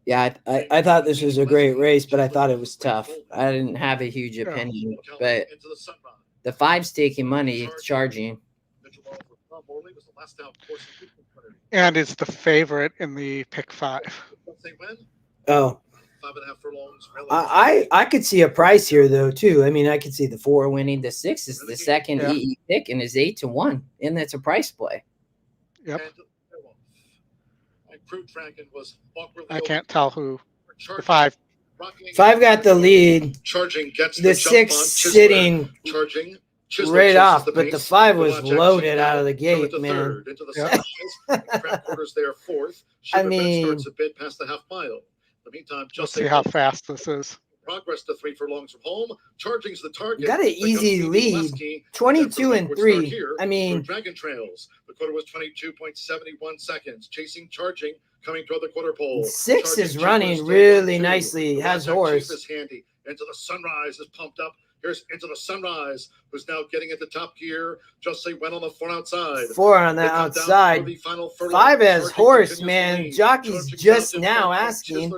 Yeah, I thought this was a great race, but I thought it was tough. I didn't have a huge opinion, but the 5's taking money, it's charging. And is the favorite in the pick 5. Oh. I could see a price here, though, too. I mean, I could see the 4 winning. The 6 is the second EE pick and is 8-1, and that's a price play. Yep. I can't tell who. The 5. 5 got the lead. Charging gets the 6 sitting right off, but the 5 was loaded out of the gate, man. I mean, starts a bit past the half mile. In the meantime, let's see how fast this is. Progress to 3 furlongs from home. Charging's the target. Got an easy lead. 22-3. I mean, Dragon Trails. The quarter was 22.71 seconds. Chasing Charging coming toward the quarter pole. 6 is running really nicely. Has horse. Is handy. Into the Sunrise is pumped up. Here's Into the Sunrise, who's now getting into top gear. Just say went on the 4 outside. 4 on the outside. 5 has horse, man. Jockey's just now asking.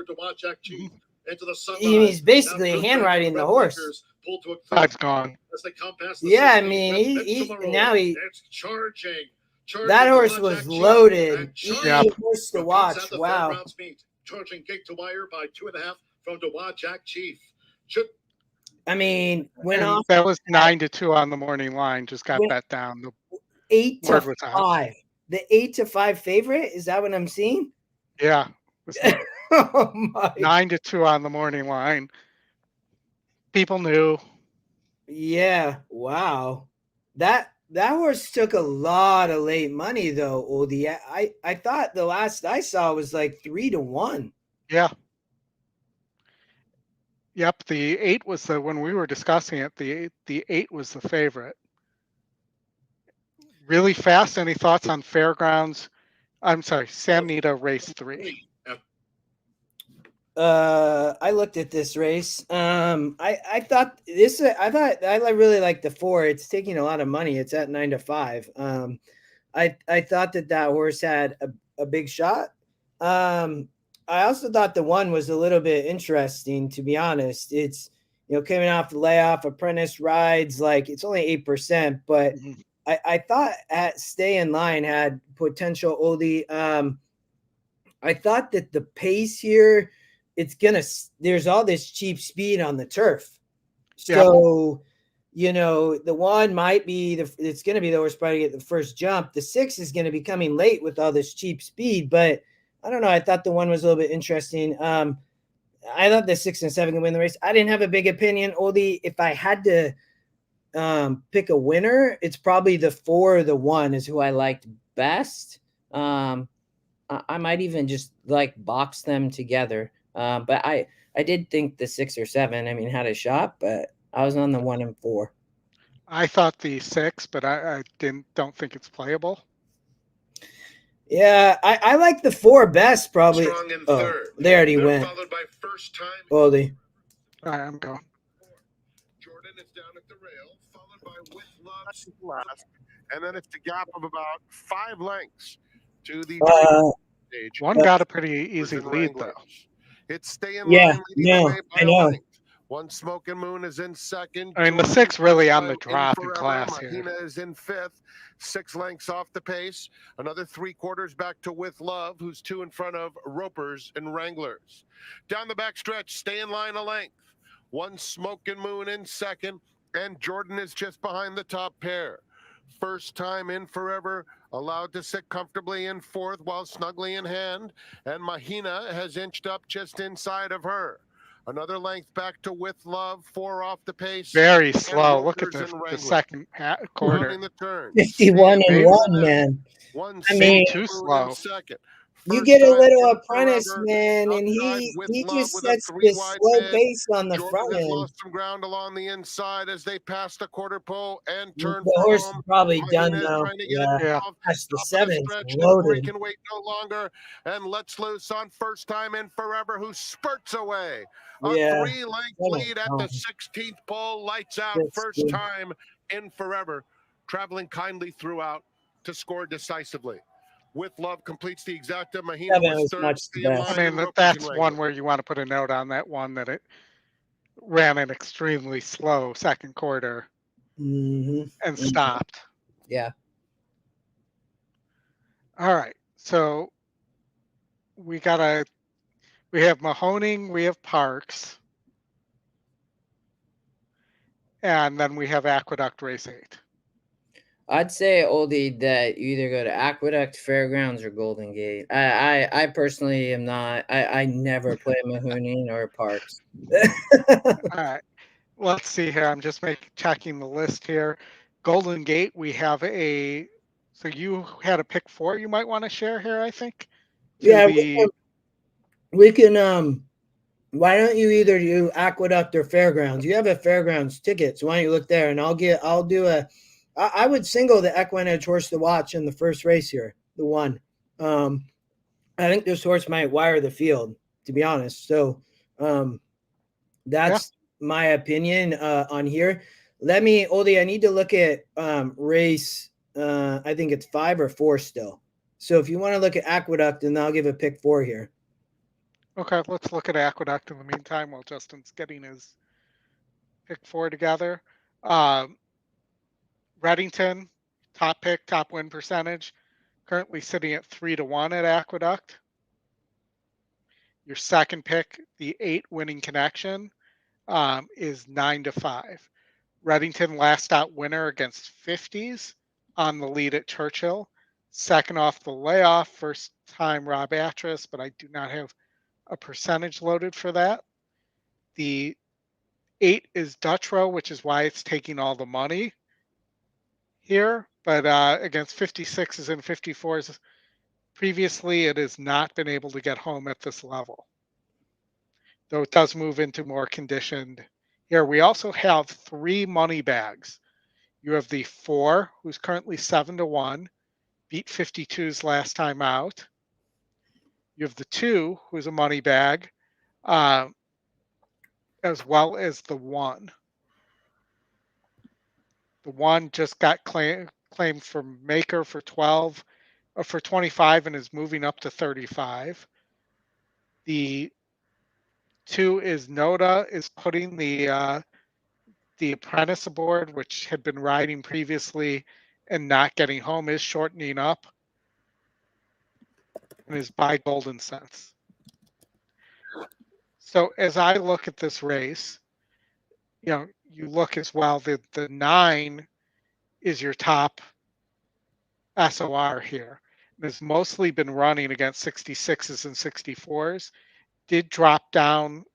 He's basically handwriting the horse. 5's gone. Yeah, I mean, he Charging. That horse was loaded. Horse to watch. Wow. Charging gate to wire by 2.5 from Dewa Jack Chief. I mean, went off. That was 9-2 on the morning line. Just got that down. 8-5. The 8-5 favorite. Is that what I'm seeing? Yeah. Oh my. 9-2 on the morning line. People knew. Yeah. Wow. That horse took a lot of late money, though, Oldie. I thought the last I saw was like 3-1. Yeah. Yep, the 8 was when we were discussing it, the 8 was the favorite. Really fast. Any thoughts on Fairgrounds? I'm sorry, Anita race 3. I looked at this race. I thought I really liked the 4. It's taking a lot of money. It's at 9-5. I thought that horse had a big shot. I also thought the 1 was a little bit interesting, to be honest. It's, coming off the layoff, apprentice rides, like it's only 8%, but I thought at Stay in Line had potential, Oldie. I thought that the pace here, there's all this cheap speed on the turf. So, the 1 might be it's going to be the horse probably get the first jump. The 6 is going to be coming late with all this cheap speed, but I don't know. I thought the 1 was a little bit interesting. I thought the 6 and 7 can win the race. I didn't have a big opinion, Oldie. If I had to pick a winner, it's probably the 4 or the 1 is who I liked best. I might even just box them together. But I did think the 6 or 7, had a shot, but I was on the 1 and 4. I thought the 6, but I don't think it's playable. Yeah, I like the 4 best probably. Strong in Oh, third. they already They're went. followed by first time. Oldy. All right, I'm going. Jordan is down at the rail, followed by With Love. Last, and then it's a gap of about 5 lengths to the stage. One got a pretty easy lead, though. It's Stay in Yeah, Line leading no, the way by I a know. length. One Smoking Moon is in second. I mean, the Jordan 6 really on the First Time drop in Forever. class here. Mahina is in 5th, 6 lengths off the pace. Another 3/4 back to With Love, who's 2 in front of Ropers and Wranglers. Down the back stretch, Stay in Line a length. One Smoking Moon in second, and Jordan is just behind the top pair. First Time in Forever, allowed to sit comfortably in 4th while snugly in hand, and Mahina has inched up just inside of her. Another length back to With Love, 4 off the pace. Very slow. Look at Ropers and the Wranglers. second quarter. Rounding the turn. 51 Maybe. and 1, man. One I mean, too Moon slow. in second. You First get a Time little in apprentice, Forever, man, and outside he With he Love just with a sets 3 this wide slow bid. pace on the Jordan front has end. lost some ground along the inside as they pass the quarter pole and turn The for horse home. is probably done Mahina is though. trying to get Yeah. involved. Gosh, the Top of the 7's stretch, Newbury loaded. can wait no longer and lets loose on First Time in Forever, who spurts away. A Yeah. 3-length lead at the 16th pole. Lights out. First Time in Forever, traveling kindly throughout to score decisively. With Love completes the exacta. Mahina 7 was was third. much Stay the in best. I Line mean, and Ropers that's and one Wranglers. where you want to put a note on that one that it ran an extremely slow second quarter Mm-hmm. and stopped. Yeah. All right, so we have Mahoning, we have Parks, and then we have Aqueduct Race 8. I'd say, Oldie, that you either go to Aqueduct, Fairgrounds, or Golden Gate. I personally am not. I never play Mahoning or Parks. All right, let's see here. I'm just checking the list here. Golden Gate, we have so you had a pick 4 you might want to share here, I think. Yeah, we can. Why don't you either do Aqueduct or Fairgrounds? You have a Fairgrounds ticket, so why don't you look there? And I'll do I would single the EquinEdge horse to watch in the first race here, the 1. I think this horse might wire the field, to be honest. So that's my opinion on here. Oldie, I need to look at race. I think it's 5 or 4 still. So if you want to look at Aqueduct, then I'll give a pick 4 here. Okay, let's look at Aqueduct in the meantime while Justin's getting his pick 4 together. Reddington, top pick, top win percentage, currently sitting at 3-1 at Aqueduct. Your second pick, the 8 winning connection, is 9-5. Reddington last out winner against 50s on the lead at Churchill. Second off the layoff, first time Rob Atras, but I do not have a percentage loaded for that. The 8 is Dutchrow, which is why it's taking all the money here, but against 56s and 54s previously, it has not been able to get home at this level, though it does move into more conditioned here. We also have 3 money bags. You have the 4, who's currently 7-1, beat 52s last time out. You have the 2, who's a money bag, as well as the 1. The 1 just got claimed from Maker for 25 and is moving up to 35. The 2 is Noda is putting the apprentice aboard, which had been riding previously and not getting home, is shortening up and is by Golden Sense. So as I look at this race, you look as well, the 9 is your top SOR here. It's mostly been running against 66s and 64s. Did drop down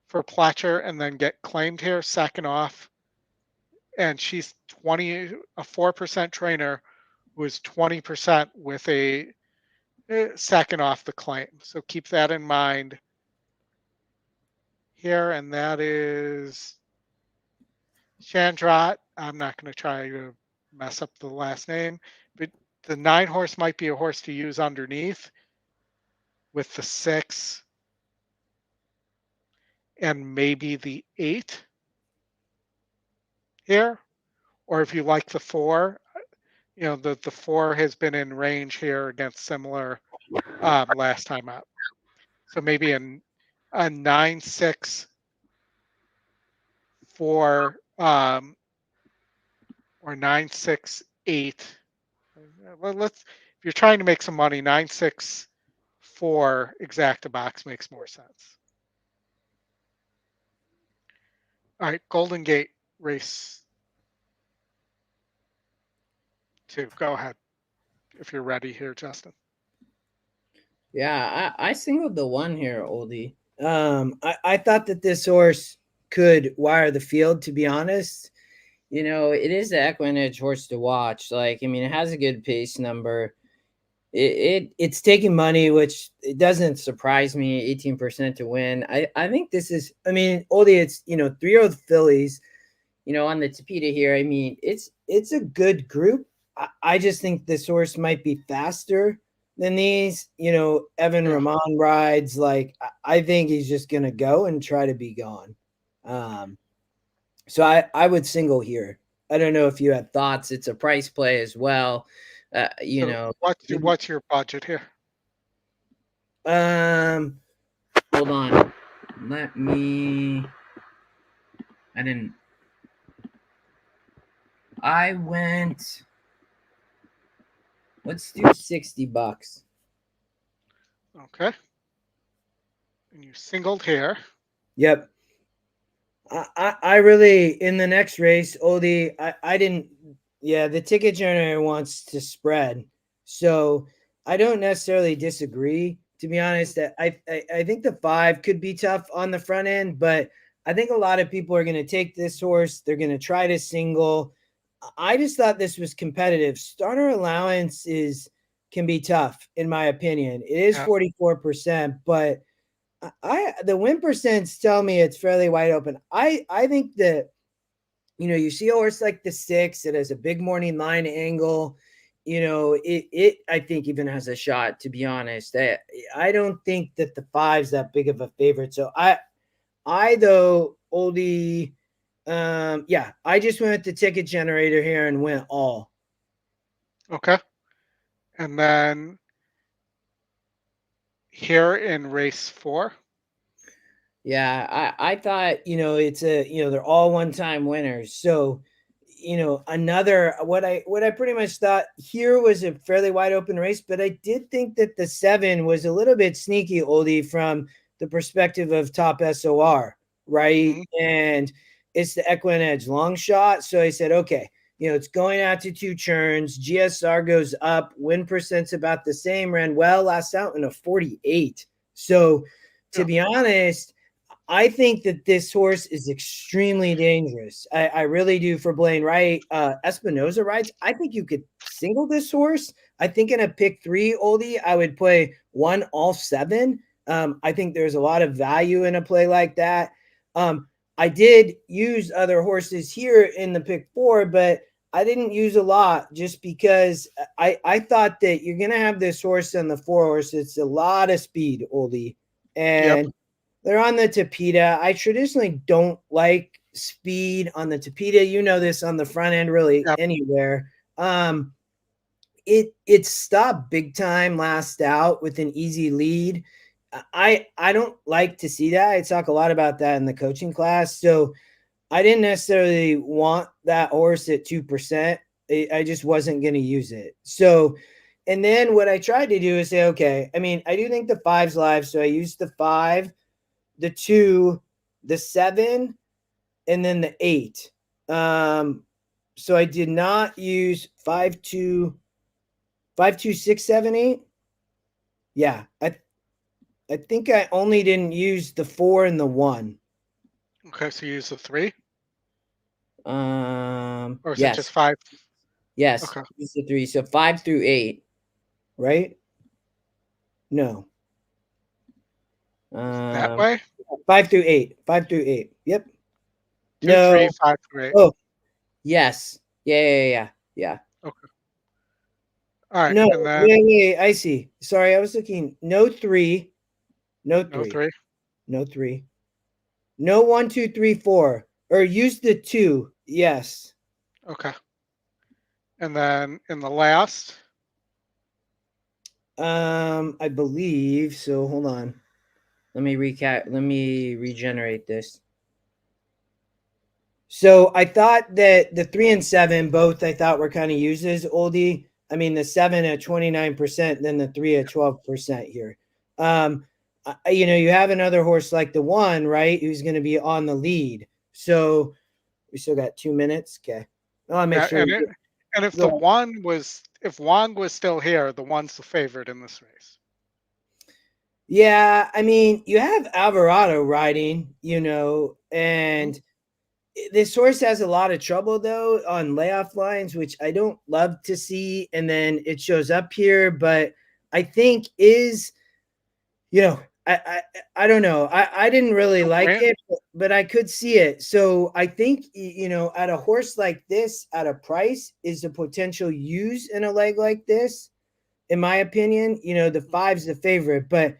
for Pletcher and then get claimed here second off. And she's a 4% trainer who is 20% with a second off the claim. So keep that in mind here. And that is Chandrat. I'm not going to try to mess up the last name, but The 9 horse might be a horse to use underneath with the 6 and maybe the 8 here. Or if you like the 4, the 4 has been in range here against similar last time up. So maybe a 9-6 4 or 9-6-8. Well, if you're trying to make some money, 9-6-4 exacta box makes more sense. All right, Golden Gate race 2. Go ahead if you're ready here, Justin. Yeah, I singled the 1 here, Oldie. I thought that this horse could wire the field, to be honest. It is the EquinEdge horse to watch. It has a good pace number. It's taking money, which it doesn't surprise me. 18% to win. I think this is, Oldie, it's 3-year-old fillies, on the Tapeta here. It's a good group. I just think this horse might be faster than these. Evan Ramon rides. I think he's just gonna go and try to be gone. So I would single here. I don't know if you had thoughts. It's a price play as well. What's your budget here? Hold on. Let's do $60. Okay. And you singled here. Yep. I really, in the next race, Oldie, I didn't, the ticket generator wants to spread. So I don't necessarily disagree, to be honest. I think the 5 could be tough on the front end, but I think a lot of people are going to take this horse. They're going to try to single. I just thought this was competitive. Starter allowance can be tough, in my opinion. It is 44%, but the win percents tell me it's fairly wide open. I think that, you see a horse like the 6 that has a big morning line angle. It I think even has a shot, to be honest. I don't think that the 5's that big of a favorite. So I though, Oldie, I just went with the ticket generator here and went all. Okay. And then here in race 4. Yeah, I thought, it's they're all one-time winners. So, another, what I pretty much thought here was a fairly wide open race, but I did think that the 7 was a little bit sneaky, Oldie, from the perspective of top SOR, right? Mm-hmm. And it's the EquinEdge long shot. So I said, okay, it's going out to 2 churns. GSR goes up. Win percent's about the same. Ran well last out in a 48. So to be honest, I think that this horse is extremely dangerous. I really do for Blaine Wright. Espinoza rides. I think you could single this horse. I think in a pick 3, Oldie, I would play 1 all 7. I think there's a lot of value in a play like that. I did use other horses here in the pick 4, but I didn't use a lot just because I thought that you're going to have this horse on the 4 horse. It's a lot of speed, Oldie. And they're on the Tapeta. I traditionally don't like speed on the Tapeta. This on the front end really anywhere. It stopped big time last out with an easy lead. I don't like to see that. I talk a lot about that in the coaching class. So I didn't necessarily want that horse at 2%. I just wasn't going to use it. So, and then what I tried to do is say, okay, I do think the 5's live. So I used the 5, the 2, the 7, and then the 8. So I did not use 5, 2, 6, 7, 8. Yeah. I think I only didn't use the 4 and the 1. Okay, so you use the 3? Or is it just 5? Yes. Okay. Use the 3. So 5 through 8, right? No. That way? 5 through 8. 5 through 8. Yep. 2, 3, 5 through 8. Oh, yes. Yeah. Okay. All right. No, And then wait. I see. Sorry, I was looking. No 3. No 3. no 3. No 3. No 1, 2, 3, 4. Or use the 2. Yes. Okay. And then in the last, I believe so. Hold on. Let me regenerate this. So I thought that the 3 and 7 both I thought were kind of uses, Oldie. I mean, the 7 at 29%, then the 3 at 12% here. You have another horse like the 1, right, who's going to be on the lead. So we still got 2 minutes. Okay. I'll make sure. And if the 1 was, if Wong was still here, the 1's the favorite in this race. Yeah, I mean, you have Alvarado riding, and this horse has a lot of trouble though on layoff lines, which I don't love to see. And then it shows up here, but I think is, I don't know. I didn't really like it, but I could see it. So I think, at a horse like this, at a price, is a potential use in a leg like this. In my opinion, the 5's the favorite, but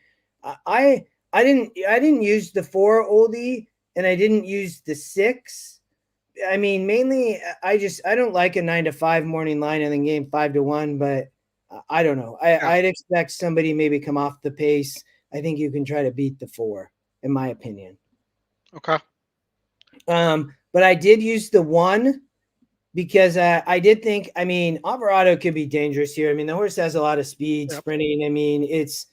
I didn't use the 4 Oldie, and I didn't use the 6. I mean, mainly I don't like a 9 to 5 morning line and then game 5 to 1, but I don't know. I'd expect somebody maybe come off the pace. I think you can try to beat the 4, in my opinion. Okay. But I did use the 1 because I did think, Alvarado could be dangerous here. I mean, the horse has a lot of speed, sprinting. I mean, it's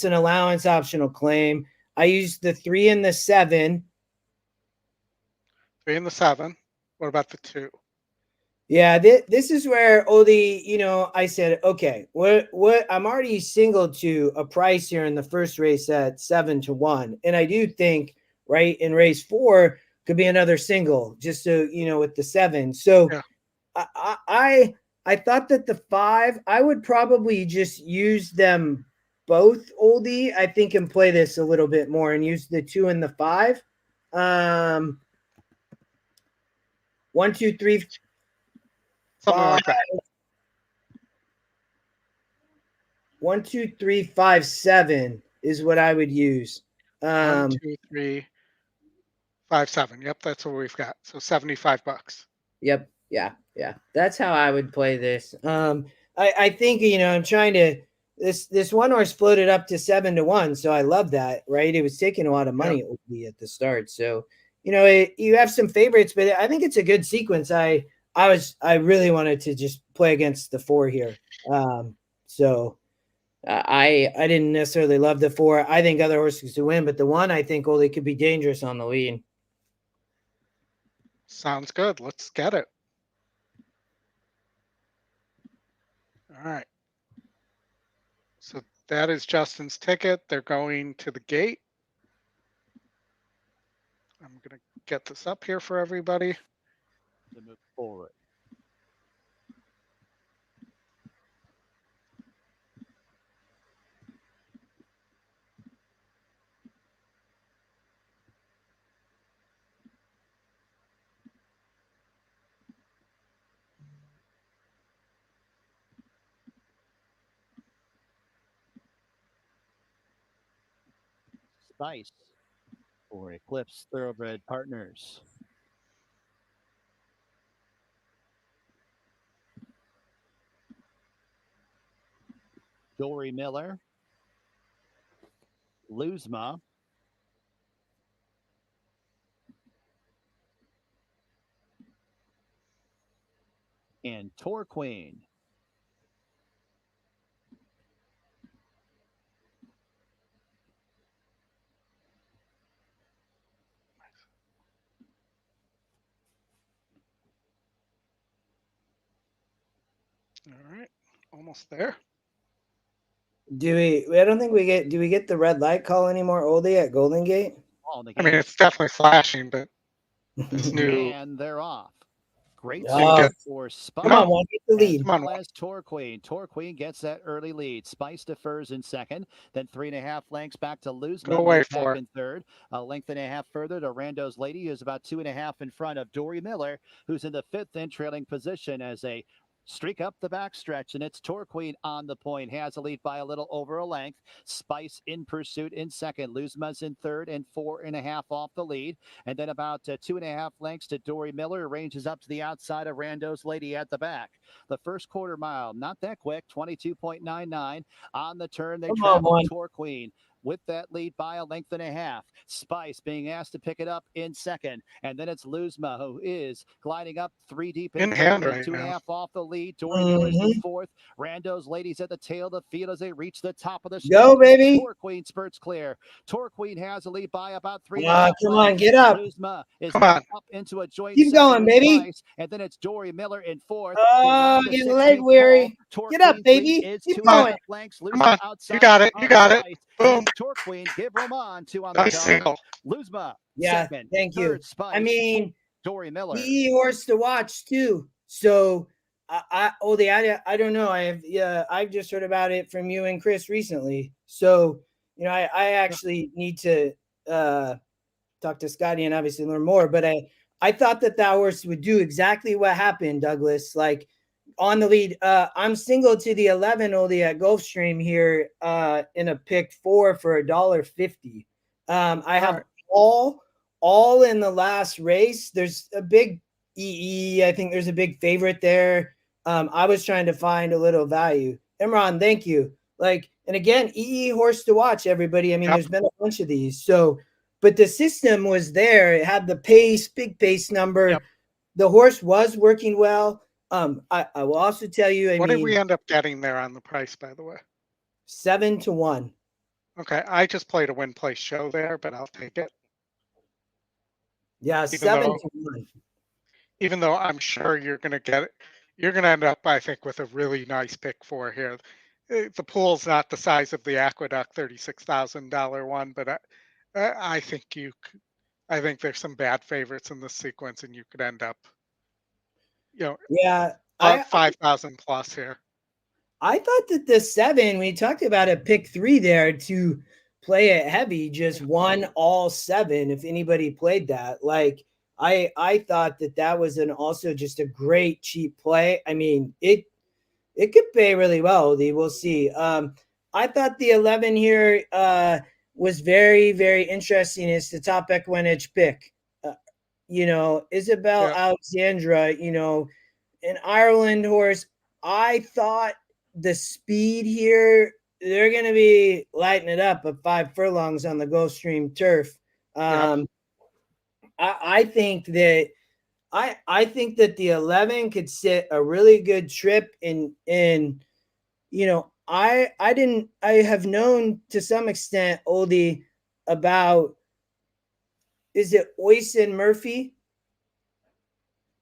an allowance optional claim. I used the 3 and the 7. 3 and the 7. What about the 2? Yeah, this is where Oldy, I said, okay, what I'm already singled to a price here in the first race at 7 to 1. And I do think, right, in race 4 could be another single, just so, with the 7. So I thought that the 5, I would probably just use them both, Oldie, I think, and play this a little bit more and use the 2 and the 5. 1, 2, 3, something like that. 1, 2, 3, 5, 7 is what I would use. 1, 2, 3, 5, 7. Yep, that's what we've got. So $75. Yep. Yeah. That's how I would play this. I think I'm trying to. This one horse floated up to 7 to 1, so I love that. Right, it was taking a lot of money at the start. So you have some favorites, but I think it's a good sequence. I really wanted to just play against the 4 here. So I didn't necessarily love the 4. I think other horses to win, but the 1 I think Oldy could be dangerous on the lead. Sounds good. Let's get it. All right. So that is Justin's ticket. They're going to the gate. I'm going to get this up here for everybody. To move forward. Spice for Eclipse Thoroughbred Partners. Dory Miller, Luzma, and Tour Queen. All right, almost there. Do we? I don't think we get. Do we get the red light call anymore, Oldie, at Golden Gate? I mean, it's definitely flashing, but it's new. And they're off. Great Oh. start for Spice. Come on, one, get the lead. Come on, As Tour Queen. Tour Queen gets that early lead. Spice defers in second, then 3.5 lengths back to Luzma. Go away Back for it. in third. A length and a half further to Rando's Lady, who's about 2.5 in front of Dory Miller, who's in the 5th and trailing position as a streak up the backstretch, and it's Torqueen on the point. Has a lead by a little over a length. Spice in pursuit in second. Luzma's in third and 4.5 off the lead. And then about 2.5 lengths to Dory Miller. Ranges up to the outside of Rando's Lady at the back. The first quarter mile, not that quick, 22.99. On the turn, they travel Torqueen with that lead by a length and a half. Spice being asked to pick it up in second. And then it's Luzma, who is gliding up 3 deep in hand third, right 2.5 off the lead. Dory Miller's in fourth. Rando's Ladies at the tail of the field as they reach the top of the stretch. Go, baby. Torqueen spurts clear. Torqueen has a lead by about 3. Come on, get up. Luzma is Come on. up into a joint. Keep going, baby. Spice, and then it's Dory Miller in fourth. Oh, get leg weary. Get up, baby. Keep going. Come on. You got it. You got it. Boom. Torqueen, give Roman 2 on the Nice single. Luzma, Yeah, second. thank you. Third, Spice. I mean, Dory Miller. EE horse to watch too. So Oldy, I don't know. I've just heard about it from you and Chris recently. So, you know, I actually need to talk to Scotty and obviously learn more. But I thought that horse would do exactly what happened, Douglas. Like on the lead, I'm single to the 11 Oldy at Gulfstream here in a pick 4 for $1.50. I have all in the last race. There's a big EE. I think there's a big favorite there. I was trying to find a little value. Imran, thank you. Like, and again, EE horse to watch, everybody. I mean, there's been a bunch of these. So, but the system was there. It had the pace, big pace number. Yep. The horse was working well. I will also tell you, What did we end up getting there on the price, by the way? 7-1. Okay, I just played a win place show there, but I'll take it. Yeah, 7-1. Even though I'm sure you're going to get it, you're going to end up, I think, with a really nice pick 4 here. The pool's not the size of the Aqueduct $36,000 one, but I think I think there's some bad favorites in this sequence, and you could end up, you know, 5,000 plus here. I thought that the 7, we talked about a pick 3 there to play it heavy, just 1 all 7. If anybody played that, like I thought that was also just a great cheap play. I mean, it could pay really well. We'll see. I thought the 11 here was very, very interesting. It's the top EquinEdge pick. You know, Isabel Alexandra, you know, an Ireland horse. I thought the speed here, they're going to be lighting it up at 5 furlongs on the Gulfstream turf. I think that the 11 could sit a really good trip in you know, I have known to some extent, Oldy, about, is it Oyson Murphy?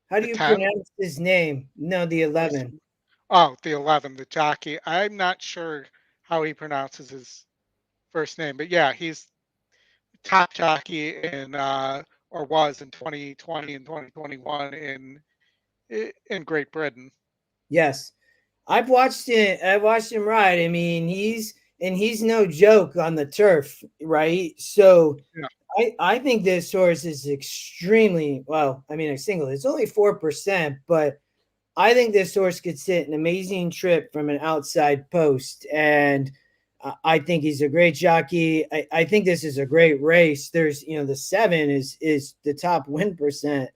How do you pronounce his name? No, the 11. Oh, the 11, the jockey. I'm not sure how he pronounces his first name, but yeah, he's top jockey in or was in 2020 and 2021 in Great Britain. Yes. I've watched him ride. I mean, he's no joke on the turf, right? So I think this horse is extremely well. I mean, a single. It's only 4%, but I think this horse could sit an amazing trip from an outside post, and I think he's a great jockey. I think this is a great race. There's, you know, the 7 is the top win percent,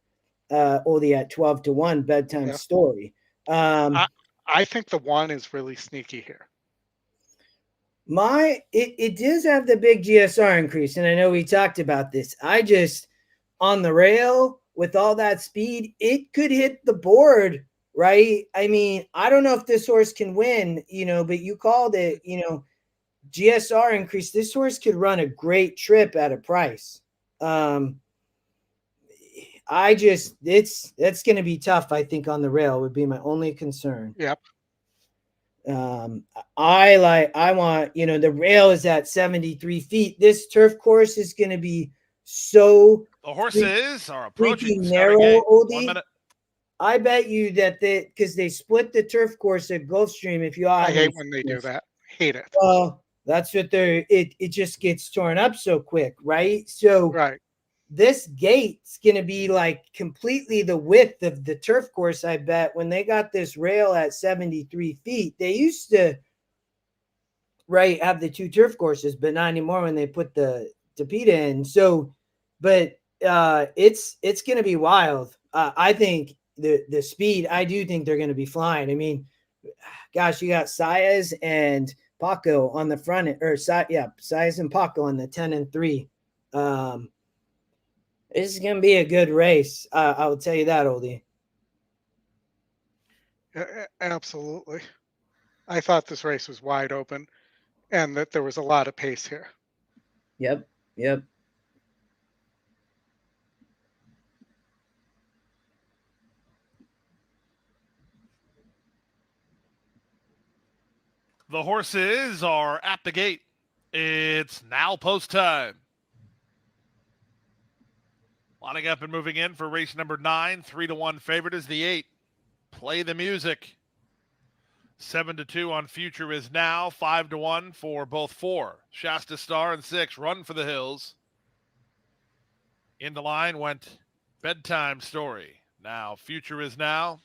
Oldy at 12-1 bedtime story. I think the 1 is really sneaky here. It does have the big GSR increase, and I know we talked about this. I just, on the rail with all that speed, it could hit the board, right? I mean, I don't know if this horse can win, you know, but you called it, you know, GSR increase. This horse could run a great trip at a price. That's going to be tough, I think, on the rail would be my only concern. Yep. I want, you know, the rail is at 73 feet. This turf course is going to be so the horses are approaching narrow, Oldie. 1 minute. I bet you that because they split the turf course at Gulfstream. If you I hate when they do that. Hate it. Well, that's what it just gets torn up so quick, right? So this gate's going to be like completely the width of the turf course. I bet when they got this rail at 73 feet, they used to have the 2 turf courses, but not anymore when they put the Tapeta in. So, but it's going to be wild. I think the speed, I do think they're going to be flying. I mean, gosh, you got Saez and Paco on the front, or Saez and Paco on the 10 and 3. This is going to be a good race. I will tell you that, Oldie. Absolutely. I thought this race was wide open and that there was a lot of pace here. Yep. The horses are at the gate. It's now post time. Lining up and moving in for race number 9. 3-1 favorite is the 8. Play the music. 7-2 on Future is Now. 5-1 for both 4. Shasta Star and 6. Run for the Hills. In the line went Bedtime Story. Now Future is Now.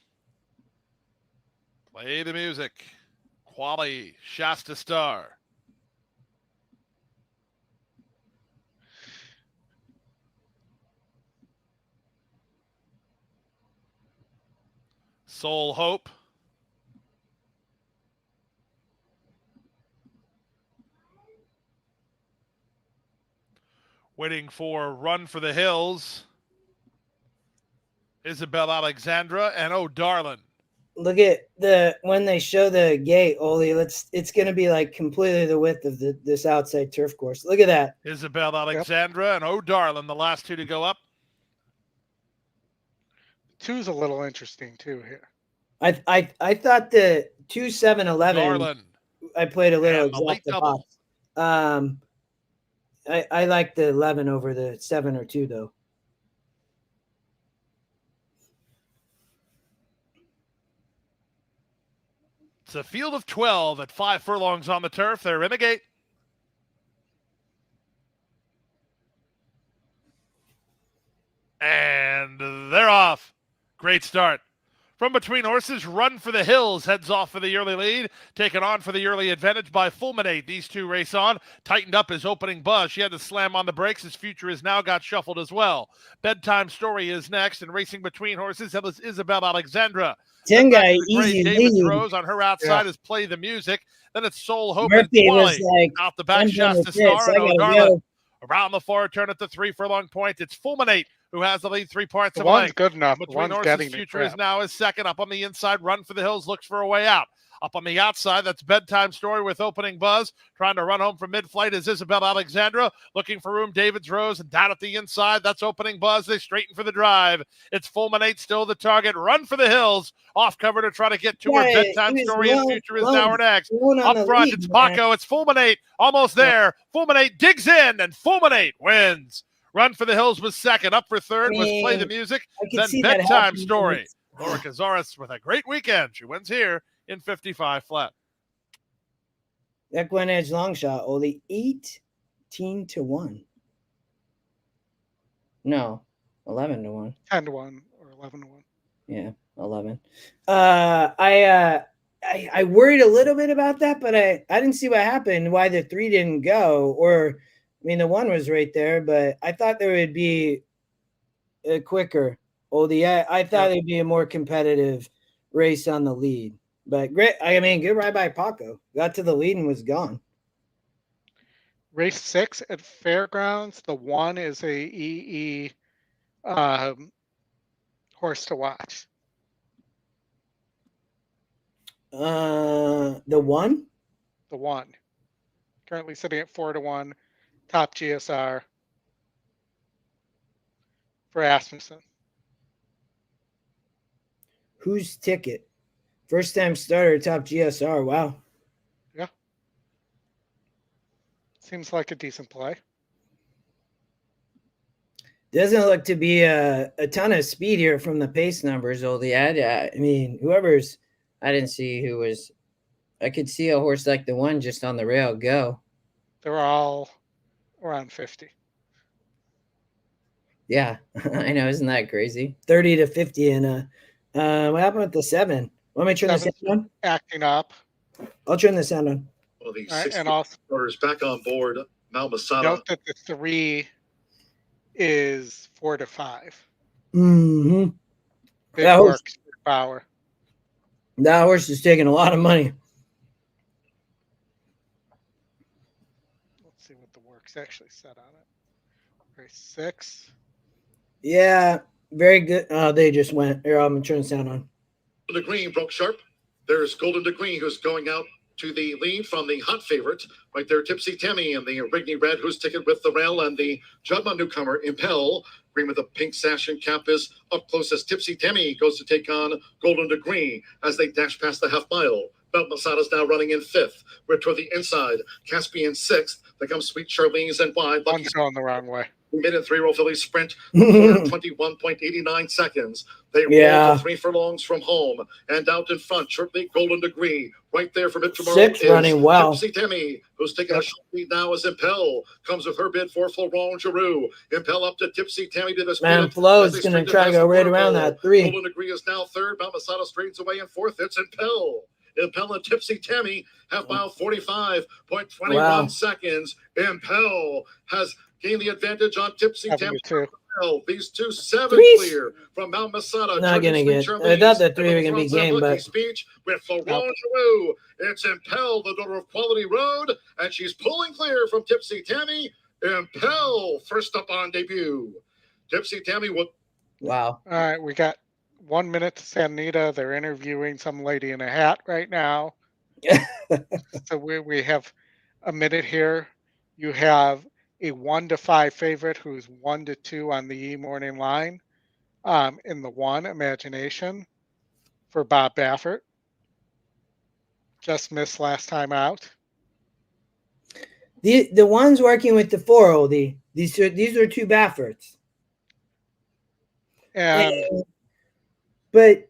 Play the music. Quali, Shasta Star. Soul Hope. Waiting for Run for the Hills. Isabel Alexandra and Oh Darlin. Look at when they show the gate, Oli. It's going to be like completely the width of this outside turf course. Look at that. Isabel Alexandra and Oh Darlin, the last 2 to go up. 2's a little interesting too here. I thought the 2-7-11. Darlin. I played a little And the late exact double. box. I like the 11 over the 7 or 2 though. It's a field of 12 at 5 furlongs on the turf. They're in the gate. And they're off. Great start. From between horses, Run for the Hills heads off for the early lead. Taken on for the early advantage by Fulminate. These 2 race on. Tightened up his opening buzz. She had to slam on the brakes. His Future is Now got shuffled as well. Bedtime Story is next. And racing between horses, that was Isabel Alexandra. 10 guy, Great easy David lead. Rose on her outside is Play the Music. Then it's Soul Hope Murphy and was Quali. like, Out the back, Shasta Star and O'Darlin. Around the far turn at the 3 furlong point. It's Fulminate who has the lead 3 parts The of one's length. good enough. The Between one's horses, getting Future is it. Now is second. Up on the inside, Run for the Hills looks for a way out. Up on the outside, that's Bedtime Story with opening buzz. Trying to run home from mid-flight is Isabel Alexandra. Looking for room, David's Rose. And down at the inside, that's opening buzz. They straighten for the drive. It's Fulminate still the target. Run for the Hills. Off cover to try to get to her. Bedtime Story and Future is Now are next. Up front, it's Paco. It's Fulminate. Almost there. Fulminate digs in, and Fulminate wins. Run for the Hills was second. Up for third was Play the Music. Then Bedtime Story. Laura Cazares with a great weekend. She wins here in 55 flat. EquinEdge long shot, only 18-1. No, 11-1. 10-1 or 11-1. Yeah, 11. I worried a little bit about that, but I didn't see what happened, why the 3 didn't go. Or, I mean, the 1 was right there, but I thought there would be a quicker Oldie. I thought it'd be a more competitive race on the lead. But great. I mean, good ride by Paco. Got to the lead and was gone. Race 6 at Fairgrounds. The 1 is a EE horse to watch. The 1? The 1. Currently sitting at 4-1. Top GSR for Asmussen. Whose ticket? First time starter, top GSR. Wow. Yeah. Seems like a decent play. Doesn't look to be a ton of speed here from the pace numbers, Oldie. I mean, I didn't see who was. I could see a horse like the 1 just on the rail go. They're all around 50. Yeah, I know. Isn't that crazy? 30 to 50. And what happened with the 7? Let me turn the sound Seven's on. acting up. I'll turn the sound on. Well, the All right, 60 and also starters back on board. Mount Masada. note that the 3 is 4 to 5. Mm-hmm. Big That horse, works, big power. that horse is taking a lot of money. Let's see what the works actually said on it. Race 6. Yeah, very good. They just went. Here, I'm going to turn the sound on. The green broke sharp. There's Golden to Green, who's going out to the lead from the hot favorite. Right there, Tipsy Tammy and the Rigney Red, who's ticket with the rail, and the Judma newcomer, Impel. Green with a pink sash and cap is up close as Tipsy Tammy goes to take on Golden to Green as they dash past the half mile. Mount Masada's now running in 5th. We're toward the inside. Caspian 6th. There comes Sweet Charlene's and wide. One's going the wrong way. Mid and 3-year-old filly sprint for 21.89 seconds. They roll to 3 furlongs from home and out in front. Shortly, Golden Degree. Right there from it tomorrow 6 is running well. Tipsy Timmy, who's taking a short lead now as Impel comes with her bid for Florent Giroux. Impel up to Tipsy Tammy to this Man, Flo is going to try to go right around that 3. Golden Degree is now 3rd. Mount Masada straightens away in 4th. It's Impel. Impel and Tipsy Tammy, half mile 45.21 seconds. Impel has gained the advantage on Tipsy Tammy. These two 7 clear from Mount Masada. Not going to get. I thought the 3 were going to be game, but. Speech with Florent Giroux. It's Impel, the daughter of Quality Road, and she's pulling clear from Tipsy Tammy. Impel, first up on debut. Tipsy Tammy will. Wow. All right, we got 1 minute to San Anita. They're interviewing some lady in a hat right now. So we have a minute here. You have a 1 to 5 favorite who's 1 to 2 on the E morning line. In the 1, Imagination for Bob Baffert. Just missed last time out. The ones working with the 4, Oldy. These are 2 Bafferts. But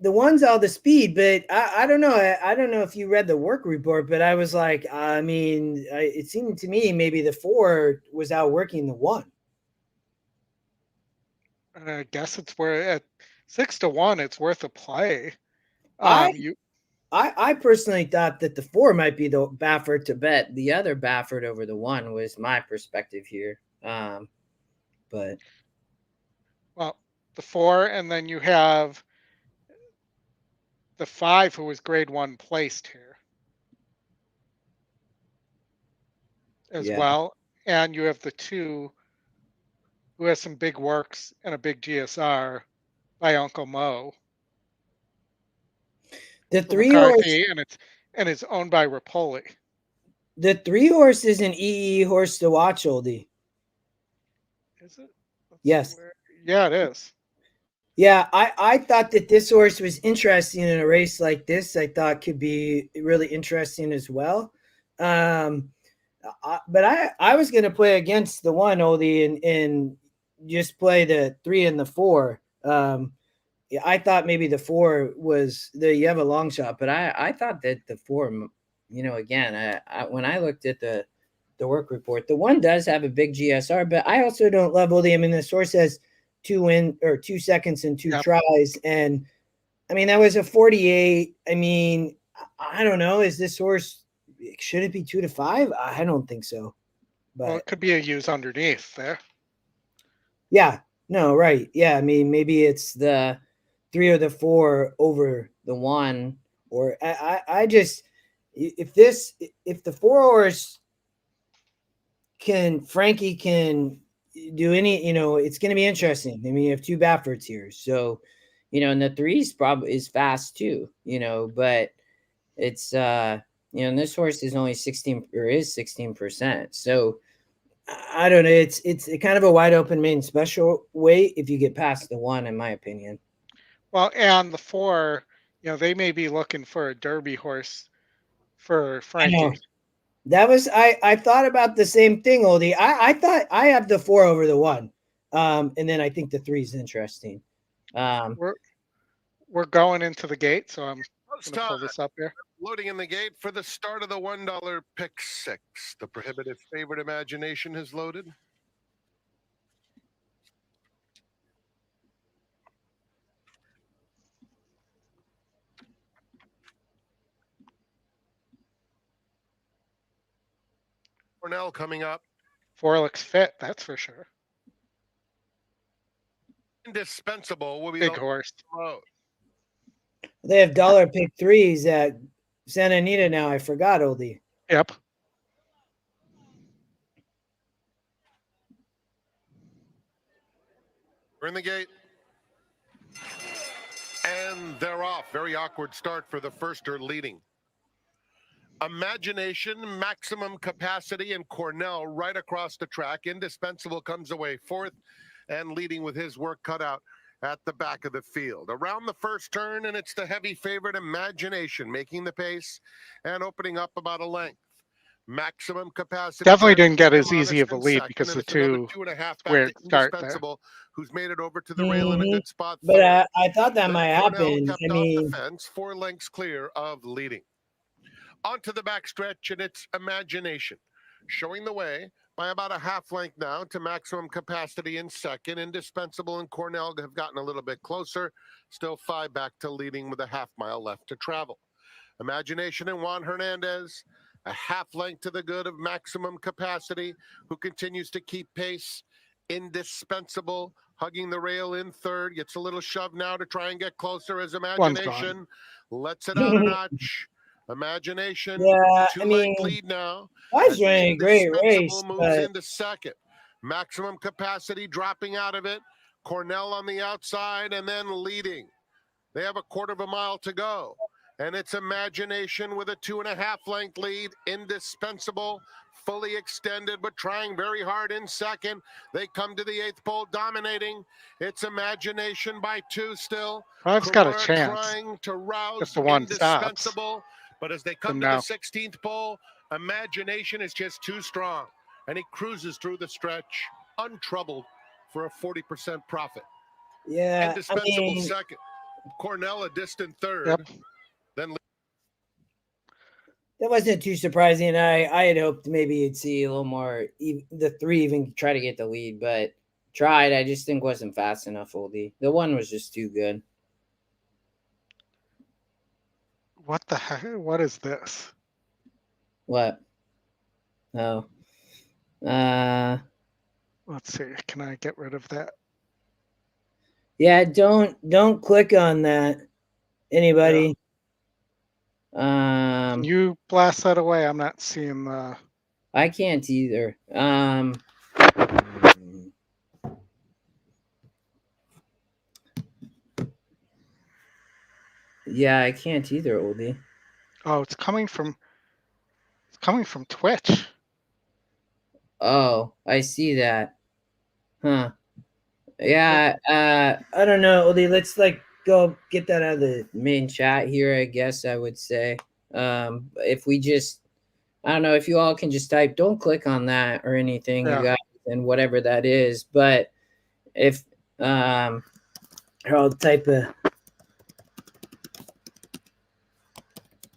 the one's all the speed, but I don't know. I don't know if you read the work report, but I was like, I mean, it seemed to me maybe the 4 was outworking the 1. I guess it's where at 6 to 1, it's worth a play. I personally thought that the 4 might be the Baffert to bet. The other Baffert over the 1 was my perspective here. But well, the 4, and then you have the 5 who was grade 1 placed here as well. And you have the 2 who has some big works and a big GSR by Uncle Mo. The 3 horse, and it's owned by Rapoli. The 3 horse is an EE horse to watch, Oldie. Is it? Yes. Yeah, it is. Yeah, I thought that this horse was interesting in a race like this. I thought could be really interesting as well. But I was going to play against the 1, Oldie, and just play the 3 and the 4. I thought maybe the 4 was you have a long shot, but I thought that the 4, again, when I looked at the work report, the 1 does have a big GSR, but I also don't love Oldie. I mean, the source says 2 seconds and 2 tries. And I mean, that was a 48. I mean, I don't know. Is this horse, should it be 2 to 5? I don't think so. But well, it could be a use underneath there. Yeah, no, right. Yeah. I mean, maybe it's the 3 or the 4 over the 1, or I just, if the 4 horse Frankie can do any, it's going to be interesting. I mean, you have 2 Bafferts here. So, and the 3's probably is fast too, but it's, and this horse is only 16%. So I don't know. It's kind of a wide open main special weight if you get past the 1, in my opinion. Well, and the 4, they may be looking for a Derby horse for Frankie. That was I thought about the same thing, Oldie. I thought I have the 4 over the 1, and then I think the 3 is interesting. We're going into the gate, so I'm going to pull this up here. Loading in the gate for the start of the $1 pick 6. The prohibitive favorite Imagination has loaded. Cornell coming up. Four looks fit, that's for sure. Indispensable will be Big the horse. road. They have dollar pick threes at Santa Anita now. I forgot, Oldie. Yep. We're in the gate. And they're off. Very awkward start for the firster leading. Imagination, Maximum Capacity, and Cornell right across the track. Indispensable comes away fourth and leading with his work cut out at the back of the field. Around the first turn, and it's the heavy favorite Imagination making the pace and opening up about a length. Maximum Capacity Definitely didn't get as easy of a lead because the two 2.5 weird back to start there. Indispensable, who's made it over to the rail in a good spot. But third. I thought that Then might Cornell happen. kept I off mean, the fence, 4 lengths clear of leading. Onto the backstretch, and it's Imagination, showing the way by about a half length now to Maximum Capacity in second. Indispensable and Cornell have gotten a little bit closer. Still 5 back to leading with a half mile left to travel. Imagination and Juan Hernandez, a half length to the good of Maximum Capacity, who continues to keep pace. Indispensable, hugging the rail in third, gets a little shove now to try and get closer as Imagination lets it out a notch. Imagination, yeah, 2 I length mean, lead now. I was as running a great race, Indispensable moves but into second. Maximum Capacity dropping out of it. Cornell on the outside and then leading. They have a quarter of a mile to go. And it's Imagination with a 2.5 length lead. Indispensable, fully extended, but trying very hard in second. They come to the 8th pole, dominating. It's Imagination by 2 still. I've got a Carrera chance trying to rouse if the one stops. Indispensable. But as they come to No. the 16th pole, Imagination is just too strong. And he cruises through the stretch, untroubled for a 40% profit. yeah, I Indispensable mean, second. Cornell a distant third. Yep. Then that wasn't too surprising. I had hoped maybe you'd see a little more. The 3 even try to get the lead, but tried. I just think wasn't fast enough, Oldie. The 1 was just too good. What the heck? What is this? What? Oh. Let's see. Can I get rid of that? Yeah, don't click on that. Anybody? Can you blast that away? I'm not seeing the. I can't either. Yeah, I can't either, Oldie. Oh, it's coming from Twitch. Oh, I see that. Huh. Yeah, I don't know, Oldie. Let's go get that out of the main chat here, I guess I would say. If we just, I don't know, if you all can just type, don't click on that or anything, you guys, and whatever that is. But if I'll type a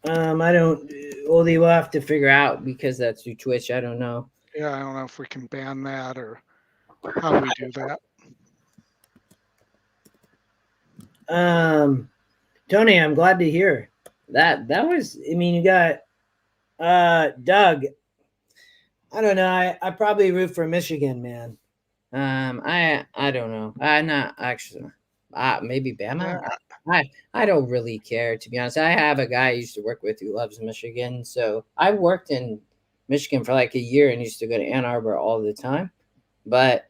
I don't, Oldie, we'll have to figure out because that's through Twitch. I don't know. Yeah, I don't know if we can ban that or how we do that. Tony, I'm glad to hear that. That was, I mean, you got Doug. I don't know. I probably root for Michigan, man. I don't know. I'm not actually. Maybe Bama. I don't really care, to be honest. I have a guy I used to work with who loves Michigan, so I worked in Michigan for like a year and used to go to Ann Arbor all the time. But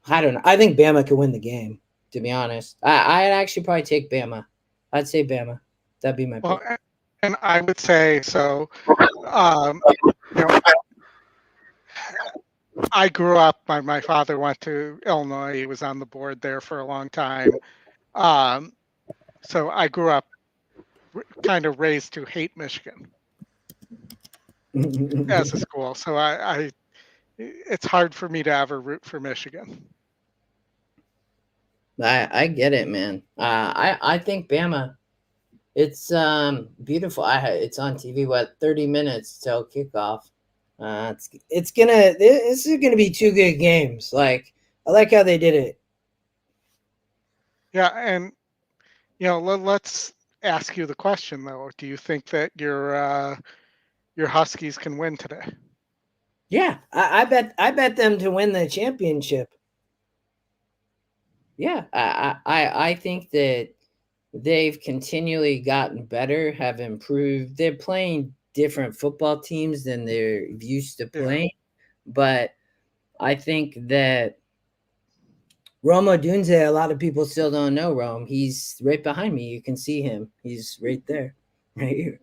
I don't know. I think Bama could win the game, to be honest. I'd actually probably take Bama. I'd say Bama. That'd be my pick. And I would say so. You know, I grew up. My father went to Illinois. He was on the board there for a long time. So I grew up kind of raised to hate Michigan as a school. So it's hard for me to ever root for Michigan. I get it, man. I think Bama. It's beautiful. It's on TV. 30 minutes till kickoff. This is gonna be 2 good games. Like, I like how they did it. Yeah, and let's ask you the question though. Do you think that your Huskies can win today? Yeah, I bet them to win the championship. Yeah, I think that they've continually gotten better, have improved. They're playing different football teams than they're used to playing, but I think that Rome Odunze, a lot of people still don't know Rome. He's right behind me. You can see him. He's right there, right here.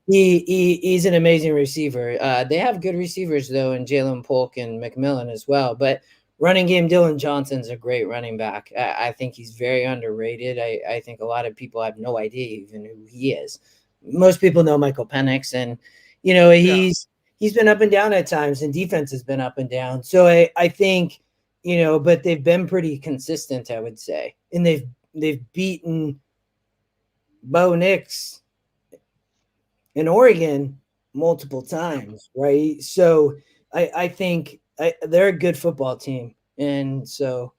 He's an amazing receiver. They have good receivers though, in Jalen Polk and McMillan as well. But running game, Dylan Johnson's a great running back. I think he's very underrated. I think a lot of people have no idea even who he is. Most people know Michael Penix, and he's been up and down at times, and defense has been up and down. So I think but they've been pretty consistent, I would say, and they've beaten Bo Nix in Oregon multiple times, right? So I think they're a good football team, and so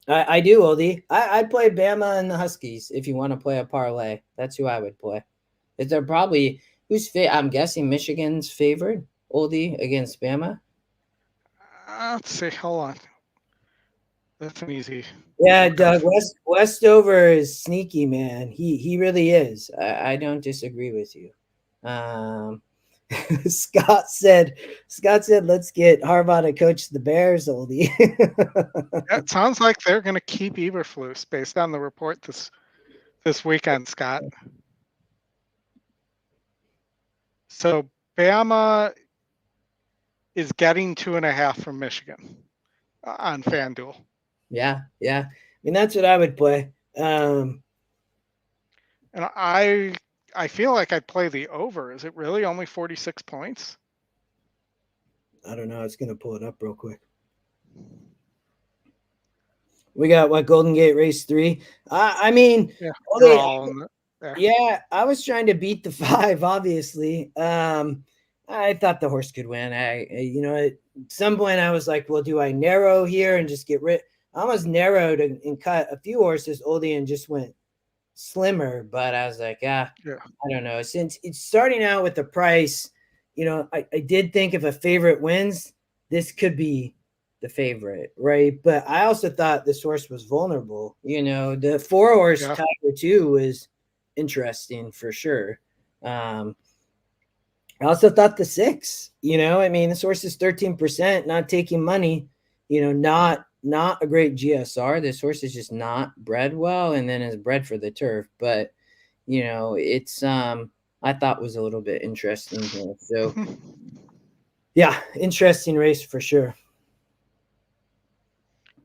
I do, Oldy. I'd play Bama and the Huskies if you want to play a parlay. That's who I would play. If they're probably I'm guessing Michigan's favored, Oldy, against Bama. Let's see. Hold on. That's an easy. Yeah, Doug. Westover is sneaky, man. He really is. I don't disagree with you. Scott said, let's get Harbaugh to coach the Bears, Oldie. It sounds like they're going to keep Eberflus based on the report this weekend, Scott. So Bama is getting 2.5 from Michigan on FanDuel. Yeah. I mean, that's what I would play. And I feel like I'd play the over. Is it really only 46 points? I don't know. It's going to pull it up real quick. We got Golden Gate Race 3. I mean, yeah, I was trying to beat the 5, obviously. I thought the horse could win. At some point I was like, well, do I narrow here and just get rid? I almost narrowed and cut a few horses, Oldie, and just went slimmer. But I was like, I don't know. Since it's starting out with the price, I did think if a favorite wins, this could be the favorite, right? But I also thought this horse was vulnerable. The 4-horse Tiger 2 was interesting for sure. I also thought the 6, I mean, this horse is 13%, not taking money, not a great GSR. This horse is just not bred well, and then is bred for the turf. But, it's, I thought was a little bit interesting here. So, yeah, interesting race for sure.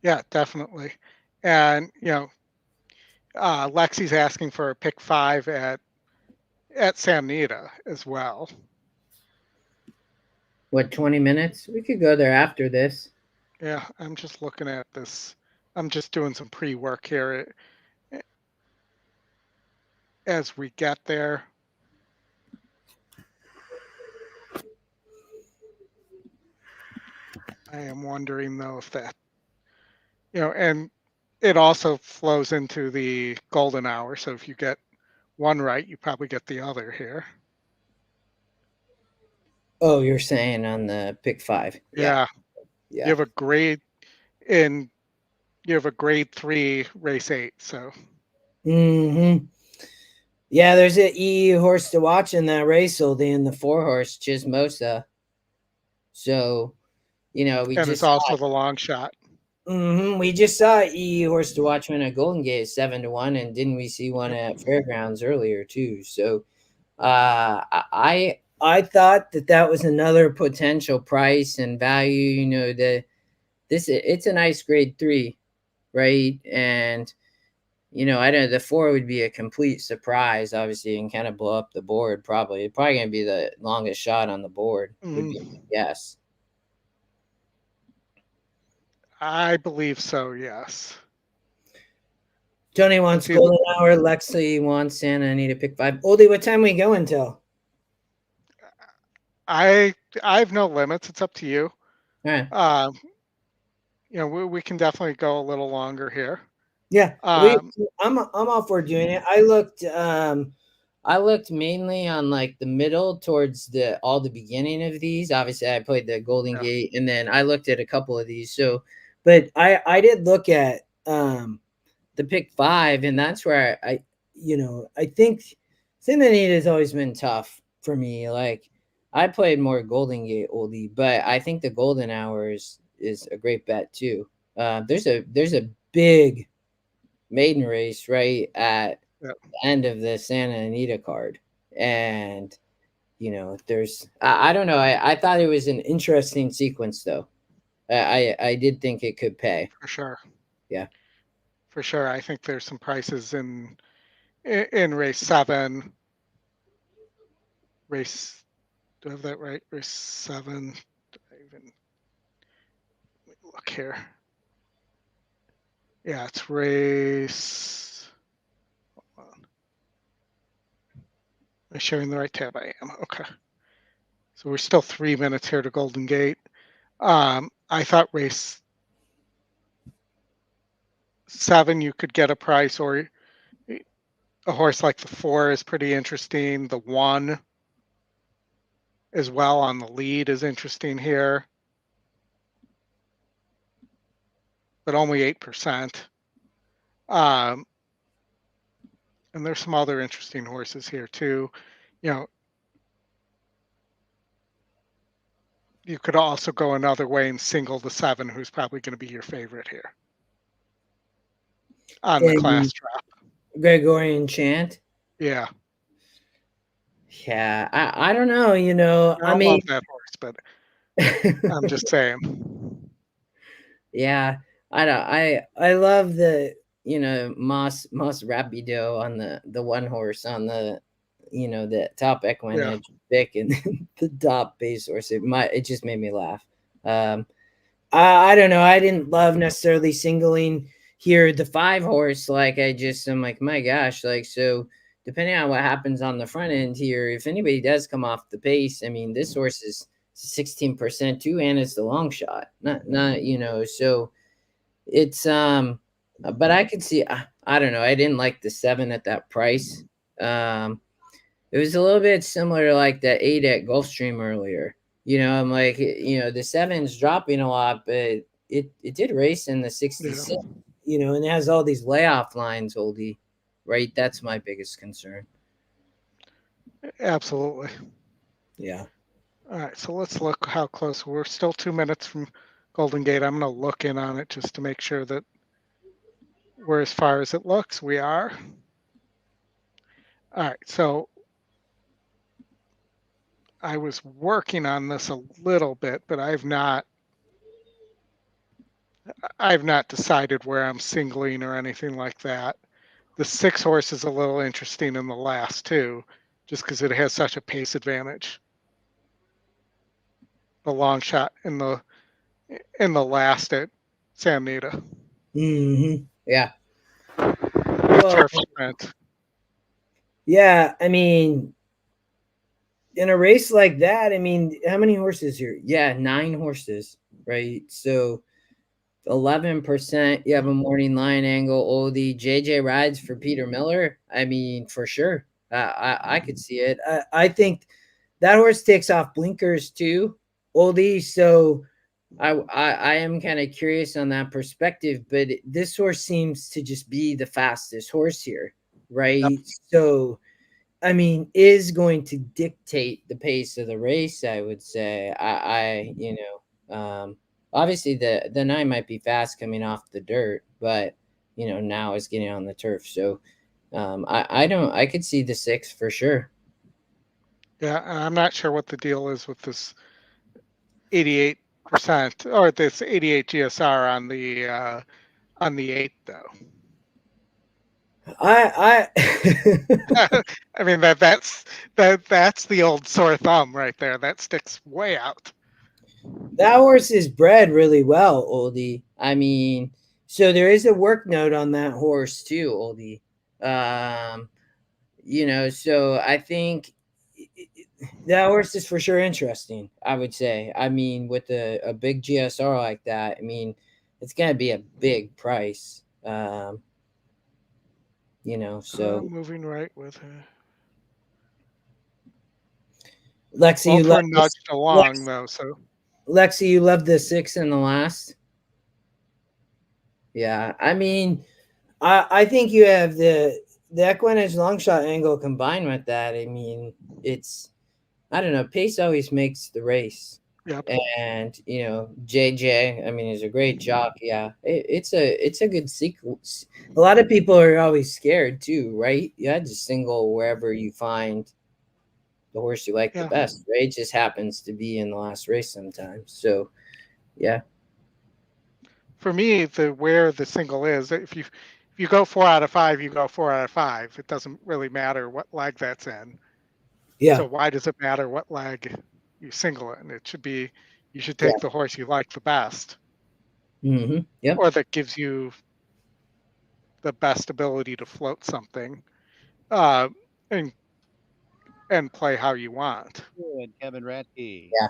Yeah, definitely. And, Lexi's asking for a pick 5 at Santa Anita as well. What, 20 minutes? We could go there after this. Yeah, I'm just looking at this. I'm just doing some pre-work here as we get there. I am wondering though if that, and it also flows into the golden hour. So if you get one right, you probably get the other here. Oh, you're saying on the pick 5. Yeah. You have a grade 3 race 8. So. Yeah, there's an E horse to watch in that race, Oldie, in the 4-horse Chismosa. So, it's also the long shot. We just saw E horse to watch win at Golden Gate 7-1, and didn't we see one at Fairgrounds earlier too? So, I thought that was another potential price and value. It's a nice grade 3, right? And I don't know, the 4 would be a complete surprise, obviously, and kind of blow up the board. Probably gonna be the longest shot on the board. Would be my guess. I believe so. Yes. Tony wants golden hour. Lexi wants Santa Anita pick 5. Oldie, what time we go until? I have no limits. It's up to you. All right. We can definitely go a little longer here. Yeah, I'm all for doing it. I I looked mainly on like the middle towards all the beginning of these. Obviously, I played the Golden Gate, and then I looked at a couple of these. So, but I did look at the pick 5, and that's where I think Santa Anita has always been tough for me. Like I played more Golden Gate Oldie, but I think the Golden Hours is a great bet too. There's a big maiden race right at the end of the Santa Anita card, and there's I don't know. I thought it was an interesting sequence though. I did think it could pay for sure. Yeah, for sure. I think there's some prices in race 7. Race, do I have that right? Race 7. Let me look here. Yeah, it's race. Hold on. Am I sharing the right tab? I am. Okay. So we're still 3 minutes here to Golden Gate. I thought race 7 you could get a price, or a horse like the 4 is pretty interesting. The 1 as well on the lead is interesting here, but only 8%. And there's some other interesting horses here too. You could also go another way and single the 7, who's probably going to be your favorite here on the class drop. Gregorian Chant. Yeah. Yeah, I don't know. I mean, love that horse, but I'm just saying. Yeah, I love the Mas Rapido on the one horse on the the top EquinEdge pick and the top base horse. It just made me laugh. I don't know. I didn't love necessarily singling here the 5 horse. Like I'm like, my gosh, like, so depending on what happens on the front end here, if anybody does come off the pace, I mean, this horse is 16% too, and it's the long shot. Not so it's but I could see, I don't know. I didn't like the 7 at that price. It was a little bit similar to like the 8 at Gulfstream earlier. I'm like, the 7's dropping a lot, but it did race in the 66, and it has all these layoff lines, Oldie, right? That's my biggest concern. Absolutely. Yeah. All right, so let's look how close. We're still 2 minutes from Golden Gate. I'm going to look in on it just to make sure that we're as far as it looks. We are. All right, so I was working on this a little bit, but I've not decided where I'm singling or anything like that. The 6 horse is a little interesting in the last 2, just because it has such a pace advantage. The long shot in the last at Santa Anita. Yeah. Turf sprint. Yeah, I mean, in a race like that, I mean, how many horses here? Yeah, 9 horses, right? So 11%. You have a morning line angle. Oldy, JJ rides for Peter Miller. I mean, for sure. I could see it. I think that horse takes off blinkers too, Oldie. So I am kind of curious on that perspective, but this horse seems to just be the fastest horse here, right? Yep. So, I mean, is going to dictate the pace of the race, I would say. Obviously the 9 might be fast coming off the dirt, but now it's getting on the turf. So I could see the 6 for sure. Yeah, I'm not sure what the deal is with this 88% or this 88 GSR on the 8 though. I mean that's the old sore thumb right there. That sticks way out. That horse is bred really well, Oldie. I mean, so there is a work note on that horse too, Oldie. So I think that horse is for sure interesting, I would say. I mean, with a big GSR like that, I mean, it's going to be a big price. So moving right with her. Lexi, you Both love were nudged along Lex, though, so Lexi, you love the 6 in the last. Yeah, I mean, I think you have the EquinEdge long shot angle combined with that. I mean, it's, I don't know, pace always makes the race. yep. And JJ, I mean, he's a great jock. Yeah, it's a good sequence. A lot of people are always scared too, right? You had to single wherever you find the horse you like the Yeah. best, right? It just happens to be in the last race sometimes. So, yeah. For me, where the single is, if you go 4 out of 5, you go 4 out of 5. It doesn't really matter what leg that's in. Yeah. So why does it matter what leg you single in? It should be you should Yeah. take the horse you like the best, Mm-hmm. Yep. or that gives you the best ability to float something, and play how you want. And Kevin Radke. Yeah.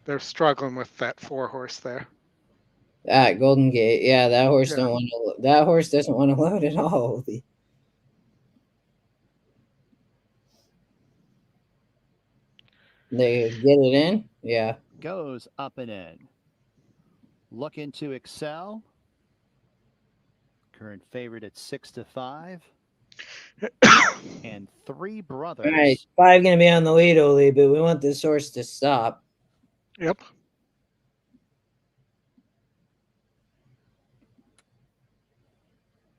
They're struggling with that 4 horse there. Golden Gate. Yeah, that horse Yeah. don't want to. That horse doesn't want to load at all. They get it in. Yeah. Goes up and in. Looking to excel. Current favorite at 6-5. And Three Brothers. All right, 5 going to be on the lead, Oldy, but we want this horse to stop. Yep.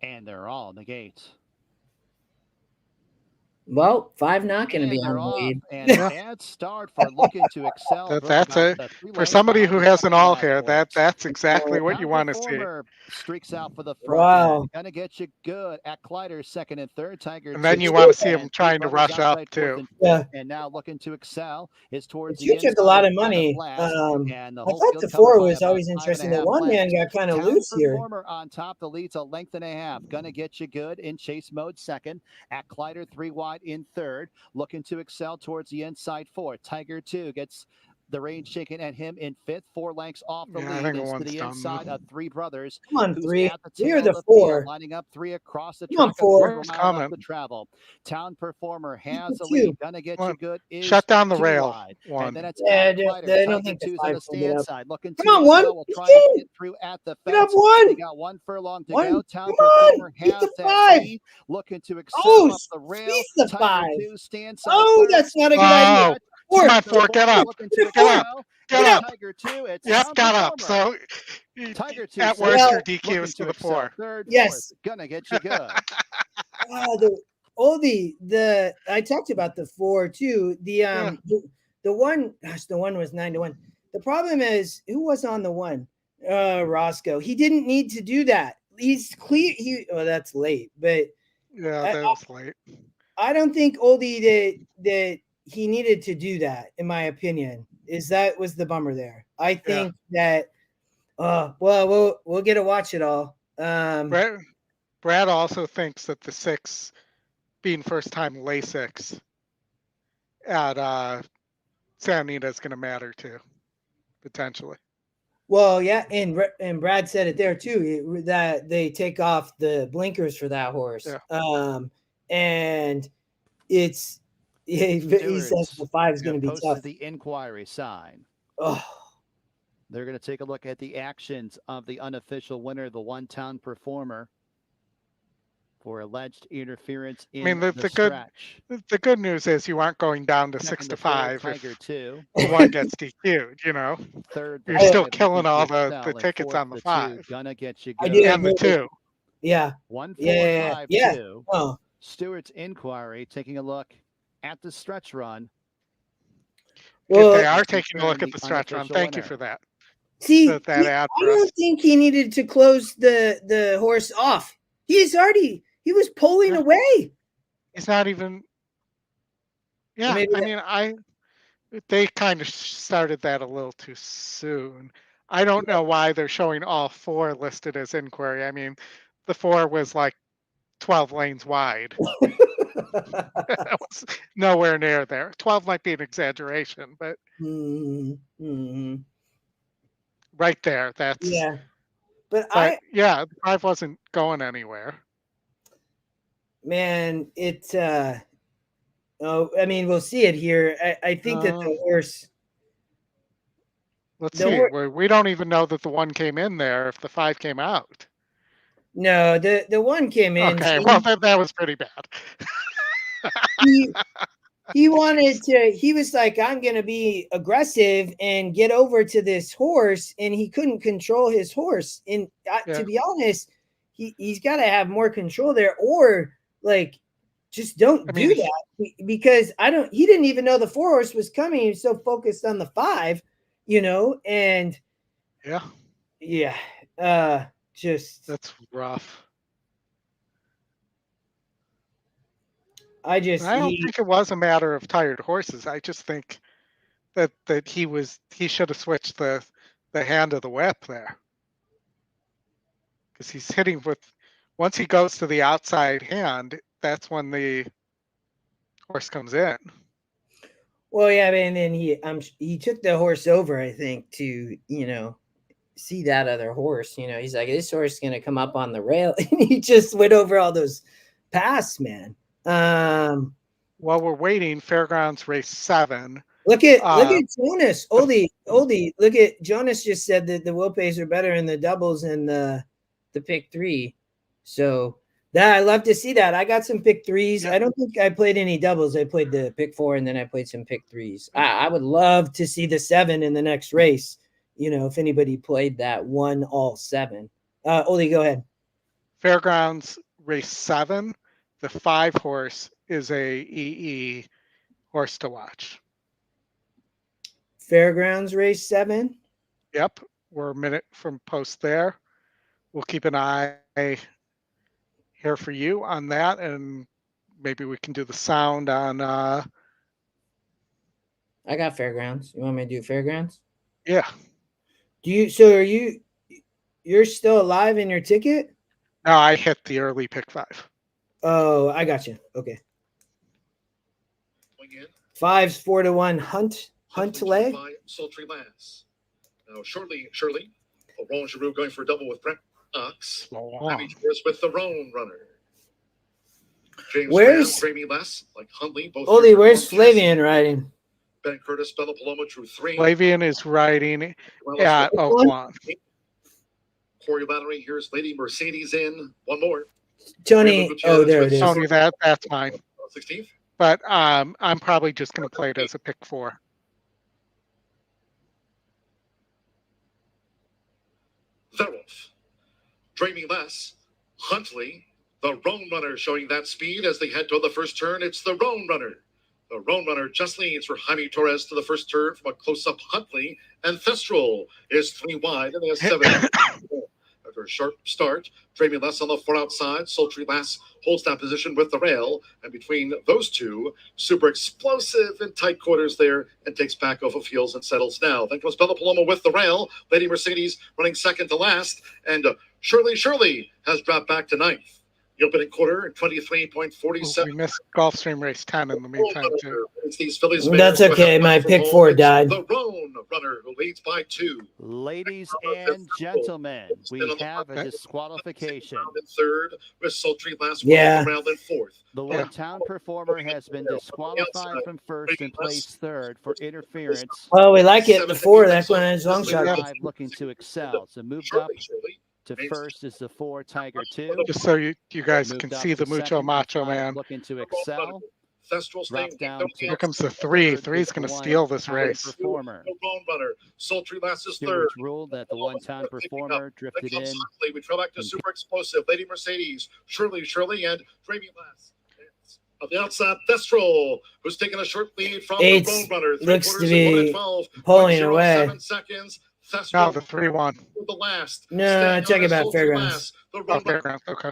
And they're all in the gate. Well, 5 not going to And be they're on the off. lead. And bad start for Looking to Excel. That's for somebody who has an all here. That's exactly what you want to see. Streaks out for the front. Wow. Gonna get you good at Kleider, 2nd and 3rd. Tiger. And then 2, you want to see him and trying Three to rush Brothers up outside 4th too. and 5th. Yeah. And now Looking to Excel is towards You the took a inside lot of of money. last, and the I whole thought field the covered 4 by was about always interesting. The 5.5 one man lengths. got kind of Town loose here. Performer on top. The lead's a length and a half. Gonna get you good in chase mode 2nd. At Kleider, 3 wide in 3rd. Looking to Excel towards the inside 4. Tiger 2 gets the reins shaken at him in 5th, 4 lengths off the Yeah, I lead. think Is to one's the done, inside though. of Three Brothers. Come on, Who's 3. at the You're tail the of the 4. field, lining up 3 across the Come on, track. 4. A Where's mile coming? left to travel. Town Performer has the 2. lead. Gonna get Come you on. good is Shut down the 2 rail. wide. 1. And then it's Yeah, at I Kleider. don't Tiger think the 2's on 5 the pulled it stand up. side. Looking Come to on, 1. Excel. Will He's try to in. get through at the Get up, fence. 1. They got 1 furlong to 1. go. Town Come on. Performer Beat has the that 5. lead. Looking to Excel Oh, up the rail. squeeze the Tiger 5. 2 stands side Oh, 3rd. that's not a good idea. Oh, 4. come on, 4, get up. Looking to Get up. Excel. Get It's up. Tiger 2. It's Yep, Town got up. Performer. So Tiger 2 at second. worst, Well, your Looking DQs to the Excel 4. 3rd, Yes. 4th. Gonna get you good. I talked about the 4 too. The one, gosh, the 1 was 9-1. The problem is, who was on the 1? Roscoe. He didn't need to do that. He's clear. That's late, but Yeah, that was late. I don't think Oldy that he needed to do that. In my opinion, that was the bummer there. I think that. Well, we'll get to watch it all. Brad also thinks that the 6 being first time LASIX at Santa Anita is going to matter too, potentially. Well, yeah, and Brad said it there too, that they take off the blinkers for that horse. Yeah. And he says the 5 is going to be tough. The inquiry sign. Oh. They're going to take a look at the actions of the unofficial winner, the One Town Performer, for alleged interference in the good news is you aren't going down to 6-5 Tiger 2. if 1 gets DQ'd, you know. 3rd, you're still killing all the tickets on the 5. Gonna get you good. good. And the 2. Yeah. 1, 4, 5, 2. Oh. Stewart's inquiry taking a look at the stretch run. Well, they are taking a look at the stretch run. Thank you for that. See, I don't think he needed to close the horse off. He was pulling away. It's not even. Yeah, I mean, they kind of started that a little too soon. I don't know why they're showing all 4 listed as inquiry. I mean, the 4 was like 12 lanes wide. That was nowhere near there. 12 might be an exaggeration, but right there, that's But the 5 wasn't going anywhere. Man, Oh, I mean, we'll see it here. I think that the horse. Let's The see. hor- We don't even know that the 1 came in there if the 5 came out. No, the 1 came in. Okay, well, that was pretty bad. He wanted to. He was like, I'm going to be aggressive and get over to this horse, and he couldn't control his horse. And to be honest, he's got to have more control there, or like, just don't do that, because he didn't even know the 4 horse was coming. He was so focused on the 5, and just that's rough. I don't think it was a matter of tired horses. I just think that he should have switched the hand of the whip there, because he's hitting with, once he goes to the outside hand, that's when the horse comes in. Well, yeah, and then he took the horse over, I think, to see that other horse. He's like, this horse is gonna come up on the rail, and he just went over all those paths, man. While we're waiting, Fairgrounds race 7. Look at Jonas. Oldy. Look at Jonas just said that the wheel pays are better in the doubles and the pick 3. So that I love to see that. I got some pick 3s. I don't think I played any doubles. I played the pick 4 and then I played some pick 3s. I would love to see the 7 in the next race. If anybody played that 1 all 7. Oldy, go ahead. Fairgrounds race 7. The 5 horse is a EE horse to watch. Fairgrounds race 7. Yep, we're a minute from post there. We'll keep an eye here for you on that, and maybe we can do the sound on. I got Fairgrounds. You want me to do Fairgrounds? Yeah. So are you're still alive in your ticket? No, I hit the early pick 5. Oh, I got you. Okay. 5's 4-1 Hunt leg. Sultry Lass. Now Shirley, Roan Giroux going for a double with Brent Ox. With the Roan runner. Where's Jamie Less, like Huntley, both. Oldy, where's Flavian riding? Ben Curtis, Bella Paloma drew 3. Flavian is riding at Oaklawn. Corey Lattery, here's Lady Mercedes in. One more. Tony, there it is. Tony, that's fine. 16th. But I'm probably just going to play it as a pick 4. Verwolf, Dreamy Less, Huntley, the Roan runner showing that speed as they head to the first turn. It's the Roan runner. The Roan runner just leads for Jaime Torres to the first turn from a close-up Huntley, and Thestral is 3 wide, and they have 7. After a sharp start, Dreamy Less on the 4 outside. Sultry Lass holds that position with the rail. And between those two, Super Explosive in tight quarters there and takes back off of heels and settles now. Then comes Bella Paloma with the rail. Lady Mercedes running second to last. And Shirley has dropped back to 9th. The opening quarter, 23.47. We missed Gulfstream race 10 in the meantime, too. That's okay. My pick 4 died. The Roan runner who leads by 2. Ladies and gentlemen, we have a disqualification. In third with Sultry Lass round in 4th. The one-town performer has been disqualified from first and placed 3rd for interference. Oh, we like it. The 4, that's when it's long shot. Looking to excel. So moved up to first is the 4 Tiger 2. Just so you guys can see the Mucho Macho Man. Looking to excel. Drop down to here comes the 3. 3's going to steal this race. Performer. Sultry Lass is 3rd. Ruled that the one-time performer drifted in. We trail back to Super Explosive. Lady Mercedes, Shirley, and Dreamy Lass. On the outside, Thestral, who's taking a short lead from the Roan runner. Looks to be pulling away. 7 seconds. Now the 3-1. The last. No, check about Fairgrounds. Fairgrounds, okay.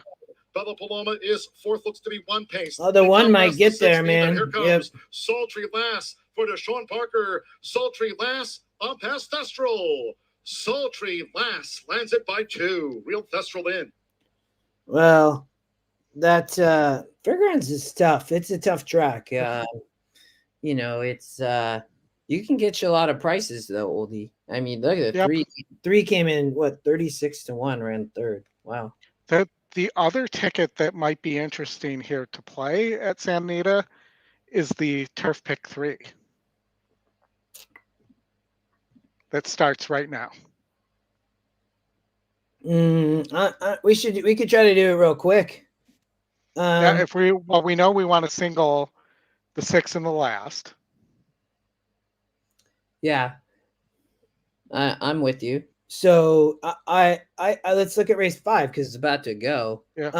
Bella Paloma is 4th, looks to be 1 pace. Oh, the 1 might get there, man. Here comes Sultry Lass for Deshaun Parker. Sultry Lass on past Thestral. Sultry Lass lands it by 2. Real Thestral in. Well, that Fairgrounds is tough. It's a tough track. It's you can get you a lot of prices though, Oldie. I mean, look at the 3 came in 36 to 1, ran 3rd. Wow. The other ticket that might be interesting here to play at Santa Anita is the turf pick 3. That starts right now. We could try to do it real quick. Yeah, we know we want to single the 6 in the last. Yeah, I'm with you. So I let's look at race 5 because It's about to go. Yeah.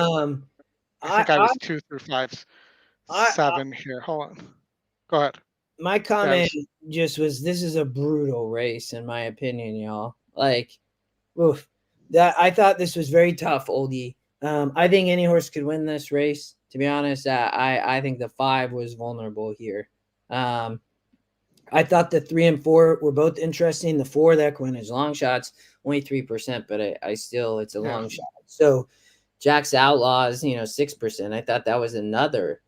I think I was 2 through 5, 7 here. Hold on. Go ahead. My comment just was, this is a brutal race in my opinion, y'all. Like, oof, that I thought this was very tough, Oldie. I think any horse could win this race. To be honest, I think the 5 was vulnerable here. I thought the 3 and 4 were both interesting. The 4, the EquinEdge long shots, only 3%, but I still, it's a long shot. So Jack's Outlaws, 6%. I thought that was another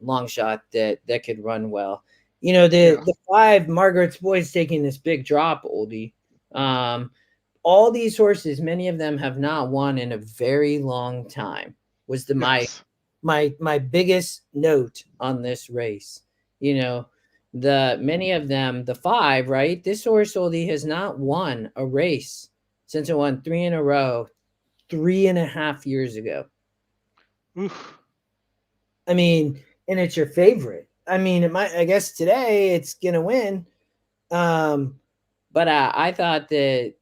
long shot that could run well. The 5, Margaret's Boy's taking this big drop, Oldie. All these horses, many of them have not won in a very long time. Was my biggest note on this race. Many of them, the 5, right? This horse, Oldie, has not won a race since it won 3 in a row 3.5 years ago. Oof. I mean, and it's your favorite. I mean, I guess today it's gonna win. But I thought that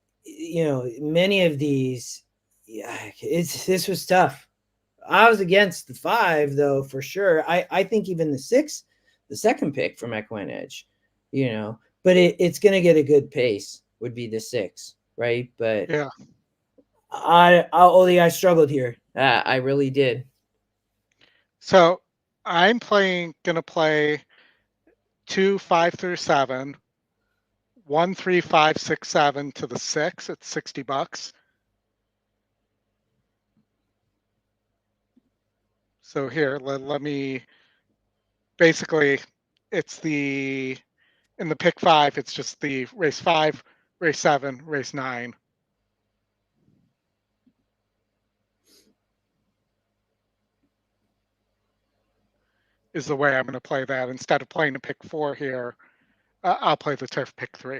many of these, this was tough. I was against the 5 though, for sure. I think even the 6, the second pick from EquinEdge, but it's gonna get a good pace would be the 6, right? But yeah, I struggled here. I really did. So I'm gonna play 2, 5 through 7, 1, 3, 5, 6, 7 to the 6 at $60. So here, let me, basically, it's in the pick 5, it's just the race 5, race 7, race 9. Is the way I'm going to play that. Instead of playing a pick 4 here, I'll play the turf pick 3.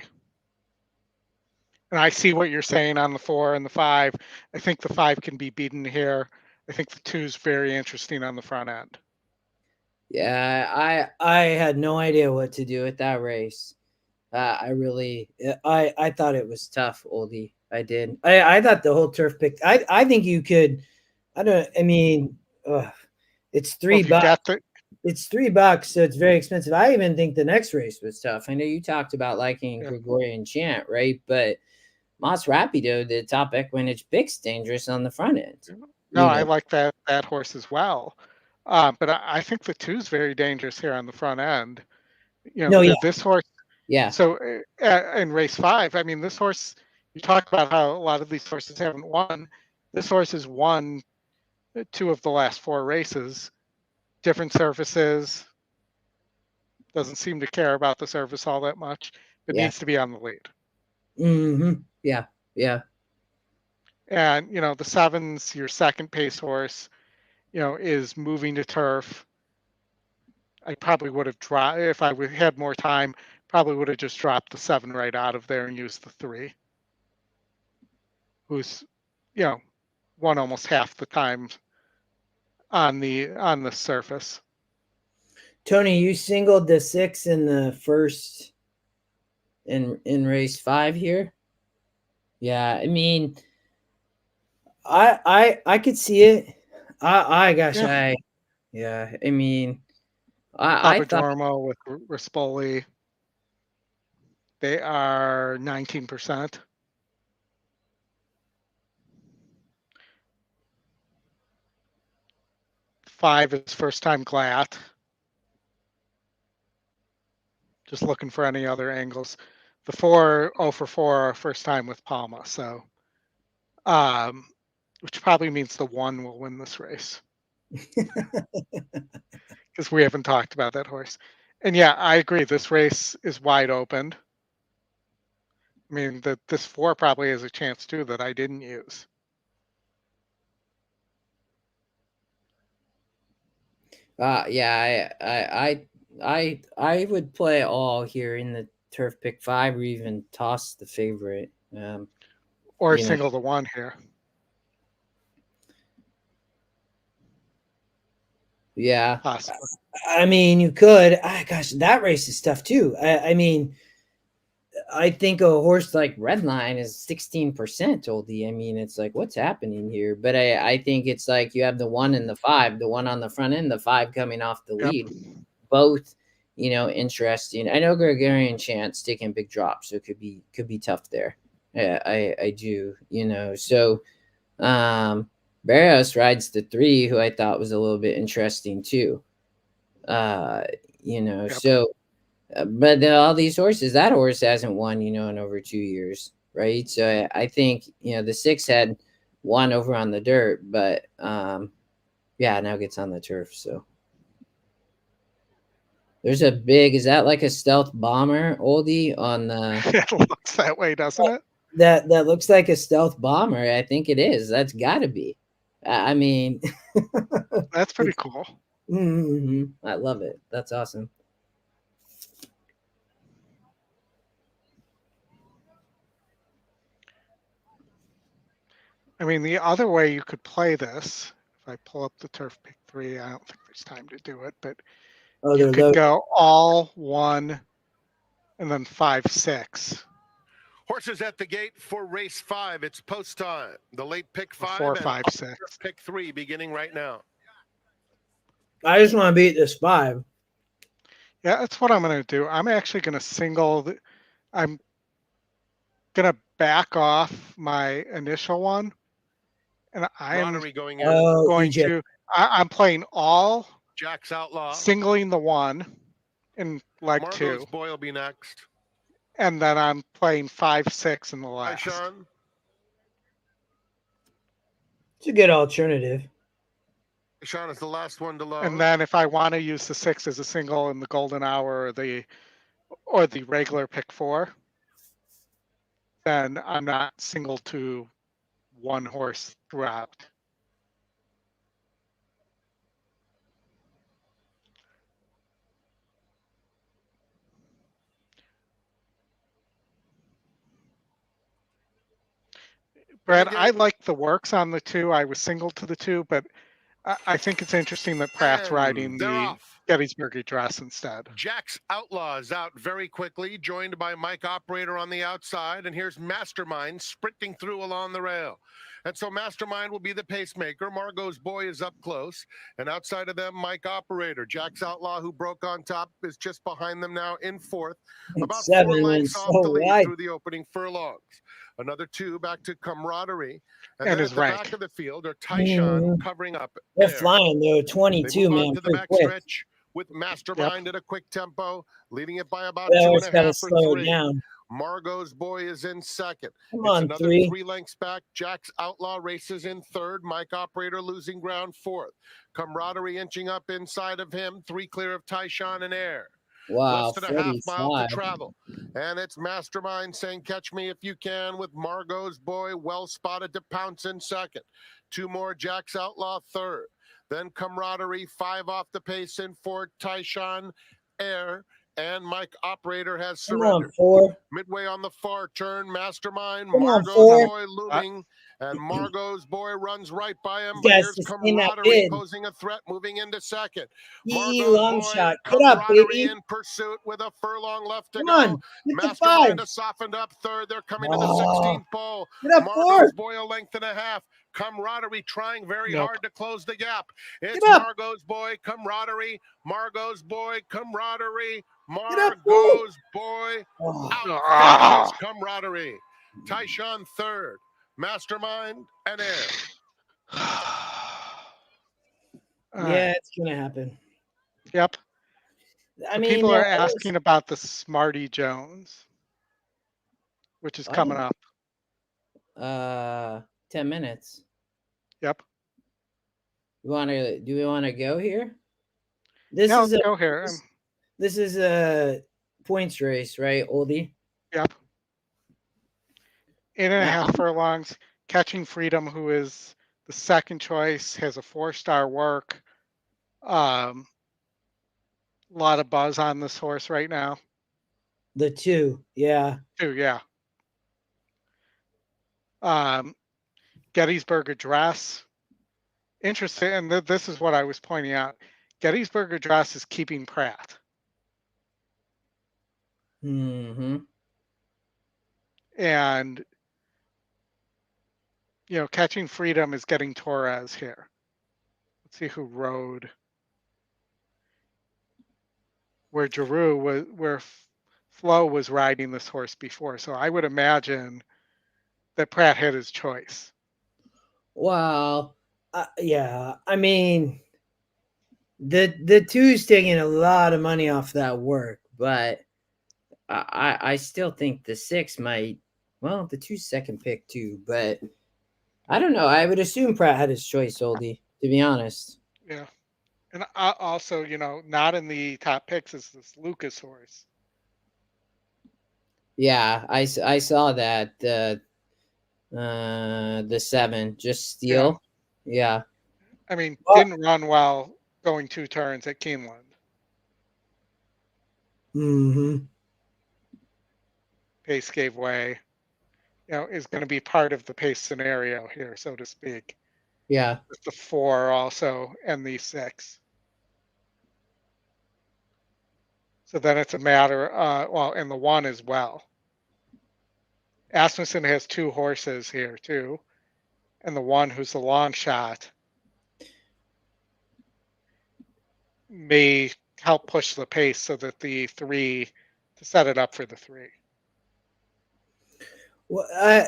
And I see what you're saying on the 4 and the 5. I think the 5 can be beaten here. I think the 2 is very interesting on the front end. Yeah, I had no idea what to do with that race. I thought it was tough, Oldie. I did. I thought the whole turf pick. I think you could. It's $3. It's $3, so it's very expensive. I even think the next race was tough. I know you talked about liking Gregorian Chant, right? But Mas Rapido, the top EquinEdge pick's dangerous on the front end. No, I like that horse as well. But I think the 2 is very dangerous here on the front end. This horse. Yeah. So in race 5, I mean, this horse, you talk about how a lot of these horses haven't won. This horse has won 2 of the last 4 races, different surfaces. Doesn't seem to care about the surface all that much, but needs to be on the lead. Mm-hmm. Yeah. Yeah. And, the 7's your second pace horse, is moving to turf. I probably would have dropped, if I had more time, probably would have just dropped the 7 right out of there and used the 3. Who's, won almost half the time on the surface. Tony, you singled the 6 in the first in race 5 here. Yeah, I mean, I could see it. I mean, I thought with Rispoli, they are 19%. Five is first time Glatt. Just looking for any other angles. The 4, 0 for 4, first time with Palma. So, which probably means the 1 will win this race. Because we haven't talked about that horse. And yeah, I agree. This race is wide open. I mean, this 4 probably has a chance too that I didn't use. Yeah, I would play all here in the turf pick 5, or even toss the favorite. Or You know. single the one here. Yeah. Possibly. I mean, you could. Gosh, that race is tough too. I mean, I think a horse like Redline is 16% Oldie. I mean, it's like, what's happening here? But I think it's like you have the 1 and the 5, the 1 on the front end, the 5 coming off the lead. Both, interesting. I know Gregarian Chance taking big drops, so it could be tough there. I do, So Barrios rides the 3, who I thought was a little bit interesting too. So but all these horses, that horse hasn't won, in over 2 years, right? So I think, the 6 had won over on the dirt, but now gets on the turf. So there's a big, is that like a stealth bomber, Oldie, on the? It looks that way, doesn't it? That looks like a stealth bomber. I think it is. That's got to be. I mean, that's pretty cool. Mm-hmm. I love it. That's awesome. I mean, the other way you could play this, if I pull up the turf pick 3, I don't think there's time to do it, but you could go all 1 and then 5, 6. Horses at the gate for race 5. It's post time. The late pick 5 4, and 5, 6. pick 3 beginning right now. I just want to beat this 5. Yeah, that's what I'm going to do. I'm actually going to single. I'm going to back off my initial one, and I'm going in. going to. I'm playing all. Jack's Outlaw. Singling the 1 in leg Margot's 2. Boy will be next. And then I'm playing 5, 6 in the last. Hi, Sean. It's a good alternative. Sean is the last one to load. And then if I want to use the 6 as a single in the golden hour or the regular pick 4, then I'm not single to one horse throughout. Brad, I like the works on the 2. I was single to the 2, but I think it's interesting that Pratt's riding the Gettysburg Address instead. Jack's Outlaw is out very quickly, joined by Mike Operator on the outside, and here's Mastermind sprinting through along the rail. And so Mastermind will be the pacemaker. Margot's Boy is up close, and outside of them, Mike Operator. Jack's Outlaw, who broke on top, is just behind them now in 4th, about 4 lengths off the lead through the opening furlongs. Another 2 back to Camaraderie. And his at the rank. back of the field are Tyshawn covering up. They're flying though, 22, man. To the back stretch with Mastermind at a quick tempo, leading it by about 2.5 or 3. Down. Margot's Boy is in 2nd. Come on, another 3 lengths back. Jack's Outlaw races in 3rd. Mike Operator losing ground 4th. Camaraderie inching up inside of him. 3 clear of Tyshawn and Air. Wow, Less than a half mile to travel. And it's Mastermind saying, catch me if you can, with Margot's Boy well spotted to pounce in 2nd. 2 more, Jack's Outlaw 3rd. Then Camaraderie, 5 off the pace in 4th. Tyshawn, Air, and Mike Operator has surrendered. Midway on the far turn, Mastermind, Margot's Boy looming, and Margot's Boy runs right by him. But here's Camaraderie posing a threat, moving into 2nd. Long shot. Get up, baby. In pursuit with a furlong left to go. Mastermind has softened up 3rd. They're coming to the 16th pole. Margot's Boy a length and a half. Camaraderie trying very hard to close the gap. It's Margot's Boy, Camaraderie, Margot's Boy, Camaraderie, Margot's Boy. Out Camaraderie. Tyshawn 3rd. Mastermind and Air. Yeah, it's gonna happen. Yep. I mean, people are asking about the Smarty Jones, which is coming up. 10 minutes. Yep. Do we want to go here? Go here. This is a points race, right, Oldie? Yep. 8.5 furlongs. Catching Freedom, who is the second choice, has a 4-star work. A lot of buzz on this horse right now. The 2, yeah. Too, yeah. Gettysburg Address. Interesting, and this is what I was pointing out. Gettysburg Address is keeping Pratt. Mm-hmm. And, Catching Freedom is getting Torres here. Let's see who rode. Where Flo was riding this horse before. So I would imagine that Pratt had his choice. Well, yeah. I mean, the 2's taking a lot of money off that work, but I still think the 6 might. Well, the 2's second pick too, but I don't know. I would assume Pratt had his choice, Oldie. To be honest. Yeah, and also, not in the top picks is this Lucas horse. Yeah, I saw that the 7 just steal. Yeah. I mean, didn't run well going 2 turns at Keeneland. Mm-hmm. Pace gave way. Is going to be part of the pace scenario here, so to speak. Yeah. With the 4 also and the 6. So then it's a matter, and the 1 as well. Asmussen has 2 horses here too, and the 1 who's the long shot may help push the pace so that the 3 to set it up for the 3. Well,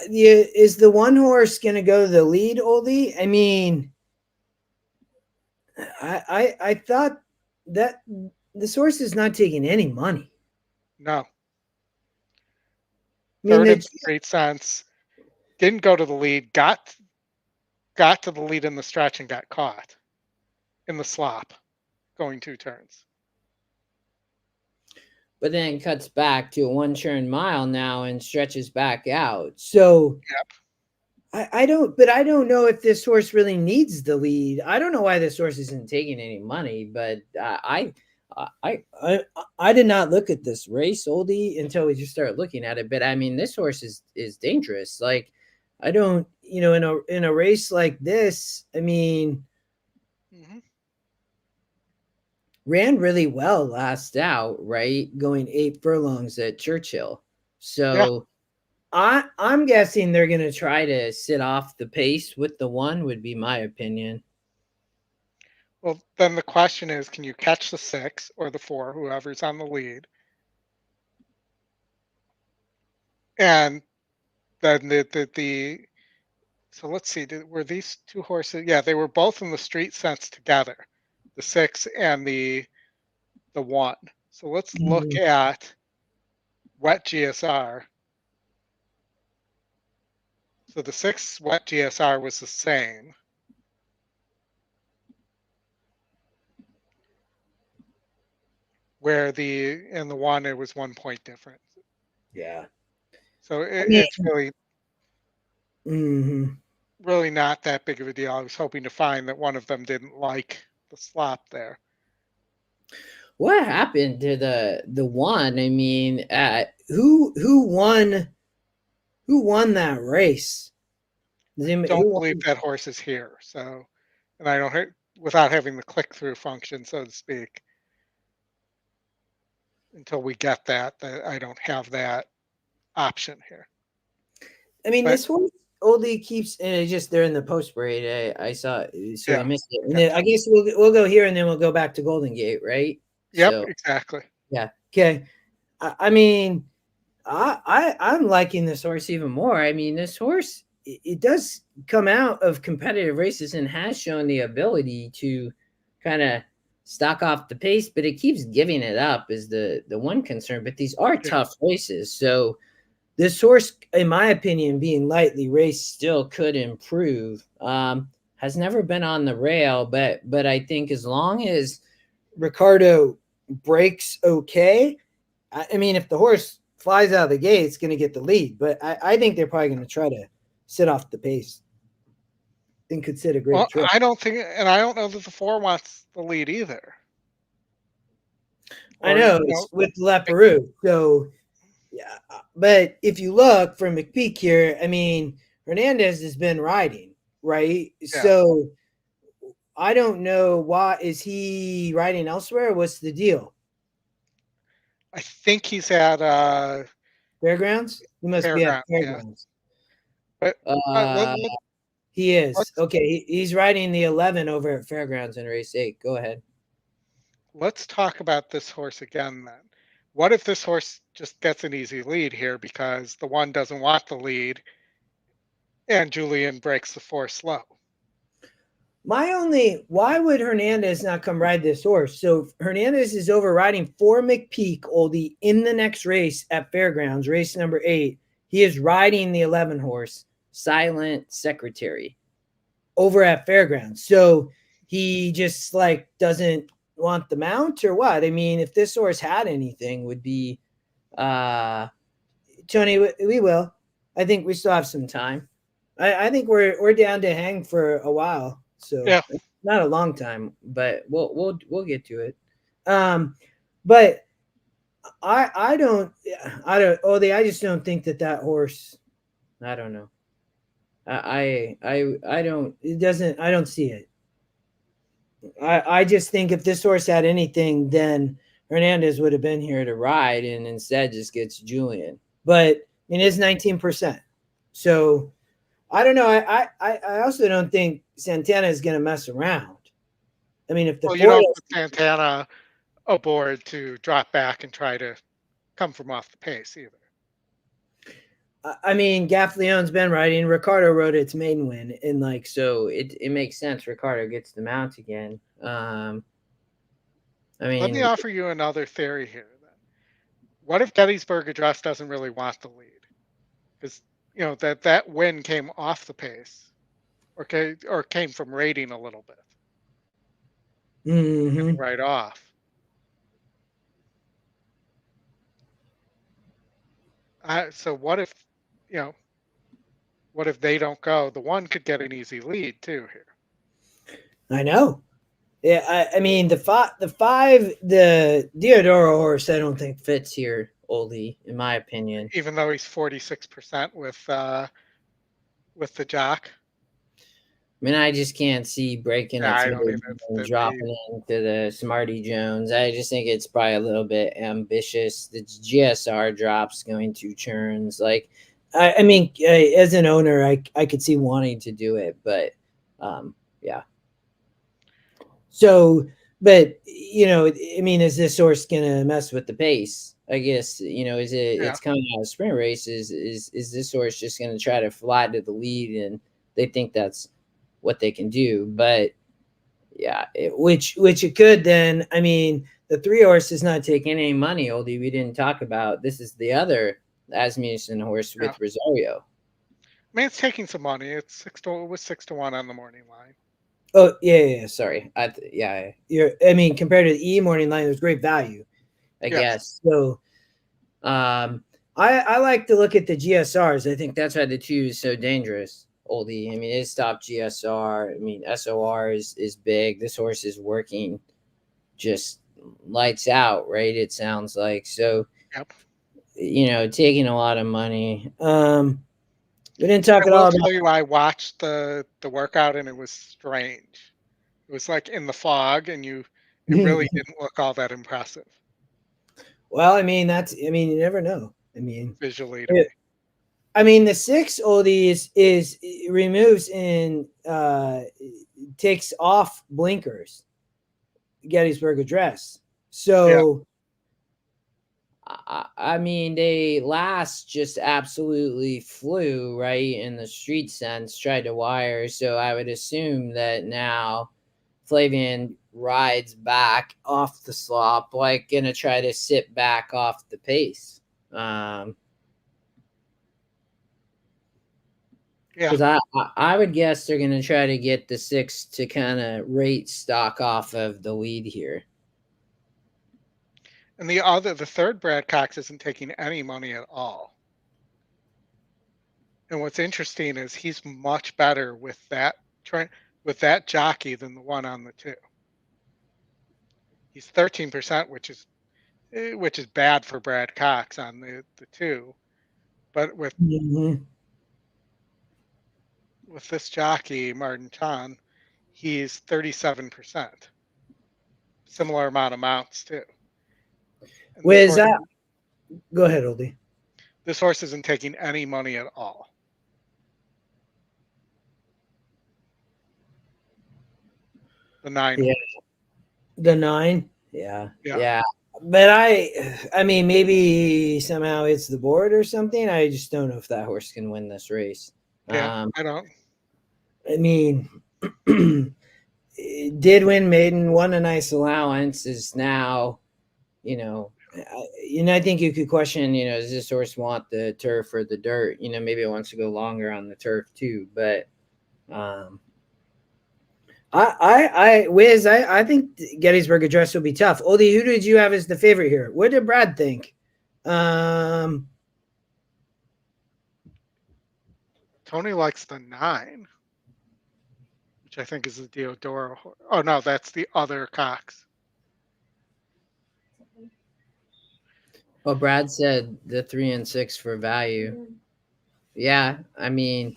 is the 1 horse going to go to the lead, Oldie? I mean, I thought that this horse is not taking any money. No. I mean, Third in straight sense. Didn't go to the lead. Got to the lead in the stretch and got caught in the slop, going 2 turns. But then cuts back to a 1 turn mile now and stretches back out. So yep. I don't know if this horse really needs the lead. I don't know why this horse isn't taking any money, but I did not look at this race, Oldie, until we just started looking at it. But I mean, this horse is dangerous. Like, I don't, in a race like this, I mean, ran really well last out, right? Going 8 furlongs at Churchill. So I'm guessing they're going to try to sit off the pace with the 1 would be my opinion. Well, then the question is, can you catch the 6 or the 4, whoever's on the lead? And then so let's see, were these 2 horses? Yeah, they were both in the street sense together, the 6 and the 1. So let's look at wet GSR. So the 6 wet GSR was the same. Where the 1, it was 1 point difference. Yeah. So it's really, Mm-hmm. really not that big of a deal. I was hoping to find that one of them didn't like the slop there. What happened to the 1? I mean, who won that race? Don't believe that horse is here. So, and I don't, without having the click through function, so to speak, until we get that, I don't have that option here. I mean, this horse Oldie keeps, and they're in the post parade. I saw it, so I missed it. And then I guess we'll go here, and then we'll go back to Golden Gate, right? Yep, so, exactly. Yeah. Okay. I mean, I'm liking this horse even more. I mean, this horse, it does come out of competitive races and has shown the ability to kind of stock off the pace, but it keeps giving it up is the one concern. But these are tough races. So this horse, in my opinion, being lightly raced still could improve. Has never been on the rail, but I think as long as Ricardo breaks okay, I mean, if the horse flies out of the gate, it's going to get the lead. But I think they're probably going to try to sit off the pace. and could sit a great Well, trip. I don't think, and I don't know that the 4 wants the lead either. I Or, know you it's with Leperoux. So, yeah, but if you look from McPeak here, I mean, Hernandez has been riding, right? Yeah. So I don't know why is he riding elsewhere? What's the deal? I think he's at Fairgrounds? He must be at Fairground, yeah. Fairgrounds. But He is. let's Okay, he's riding the 11 over at Fairgrounds in race 8. Go ahead. let's talk about this horse again then. What if this horse just gets an easy lead here because the 1 doesn't want the lead and Julian breaks the 4 slow? Why would Hernandez not come ride this horse? So Hernandez is overriding for McPeak, Oldie, in the next race at Fairgrounds, race number 8. He is riding the 11 horse, Silent Secretary, over at Fairgrounds. So he just like doesn't want the mount or what? I mean, if this horse had anything, would be Tony, we will. I think we still have some time. I think we're down to hang for a while. So yeah, not a long time, but we'll get to it. But I don't Oldie, I just don't think that horse. I don't know. I don't. It doesn't. I don't see it. I just think if this horse had anything, then Hernandez would have been here to ride, and instead just gets Julian. But it is 19%. So I don't know. I also don't think Santana is going to mess around. I mean, if the you don't put Santana aboard to drop back and try to come from off the pace either. I mean, Gaffleon's been riding. Ricardo rode its maiden win, and like so, it makes sense. Ricardo gets the mount again. I mean, let me offer you another theory here. Then, what if Gettysburg Address doesn't really want the lead? Because that win came off the pace, or came from rating a little bit, right off. So what if, what if they don't go? The 1 could get an easy lead too here. I know. Yeah, I mean the 5, the Diodoro horse, I don't think fits here, Oldie, in my opinion. Even though he's 46% with the jock. I mean, I just can't see breaking it and dropping into the Smarty Jones. I just think it's probably a little bit ambitious. The GSR drop's going to churns. Like, I mean, as an owner, I could see wanting to do it, but yeah. So, but I mean, is this horse gonna mess with the pace? I guess is it? Yeah. It's coming out of sprint races. Is this horse just gonna try to fly to the lead, and they think that's what they can do? But yeah, which it could then. I mean, the 3 horse is not taking any money, Oldie. We didn't talk about this. Is the other Asmussen horse with Rosario. I mean, it's taking some money. It's 6 to 1 on the morning line. Oh yeah. Sorry. I mean, compared to the E morning line, there's great value, I guess. So, I like to look at the GSRs. I think that's why the 2 is so dangerous, Oldie. I mean, it's top GSR. I mean, SOR is big. This horse is working just lights out, right? It sounds like so. Yep. Taking a lot of money. We didn't talk at all about. I'll tell you, I watched the workout and it was strange. It was like in the fog, and it really didn't look all that impressive. Well, I mean, you never know. I mean, visually. I mean, the 6 Oldie is removes and takes off blinkers, Gettysburg Address. So. I mean, they last just absolutely flew, right, in the street sense, tried to wire. So I would assume that now Flavian rides back off the slop, like going to try to sit back off the pace. Because I would guess they're going to try to get the 6 to kind of rate stock off of the lead here. And the third Brad Cox isn't taking any money at all. And what's interesting is he's much better with that with that jockey than the one on the 2. He's 13%, which is bad for Brad Cox on the 2. But with this jockey, Martin Chan, he's 37%. Similar amount of mounts too. Is that? Go ahead, Oldy. This horse isn't taking any money at all. The 9. Yeah. The 9. Yeah. But I mean, maybe somehow it's the board or something. I just don't know if that horse can win this race. Yeah, I don't. I mean, did win maiden, won a nice allowance, is now, I think you could question, does this horse want the turf or the dirt? Maybe it wants to go longer on the turf too. But I think Gettysburg Address will be tough. Oldy, who did you have as the favorite here? What did Brad think? Tony likes the 9, which I think is the Deodoro. Oh no, that's the other Cox. Well, Brad said the 3 and 6 for value. Yeah, I mean,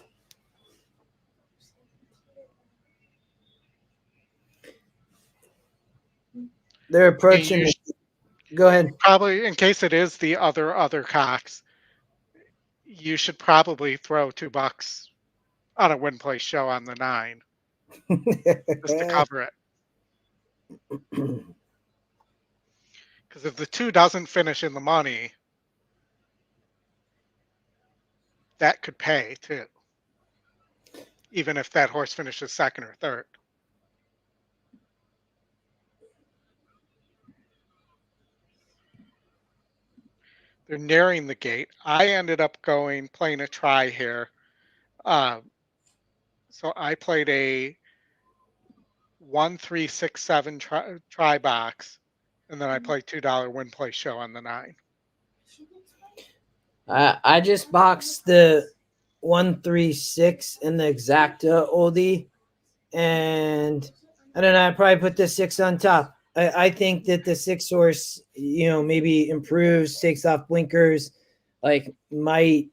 they're approaching. Go ahead. Probably, in case it is the other Cox, you should probably throw $2 on a win play show on the 9 just to cover it. Because if the 2 doesn't finish in the money, that could pay too. Even if that horse finishes 2nd or 3rd. They're nearing the gate. I ended up playing a try here. So I played a 1, 3, 6, 7 try box, and then I played $2 win play show on the 9. I just boxed the 1, 3, 6 in the exacta, Oldie, and I don't know. I probably put the 6 on top. I think that the 6 horse, maybe improves, takes off blinkers, might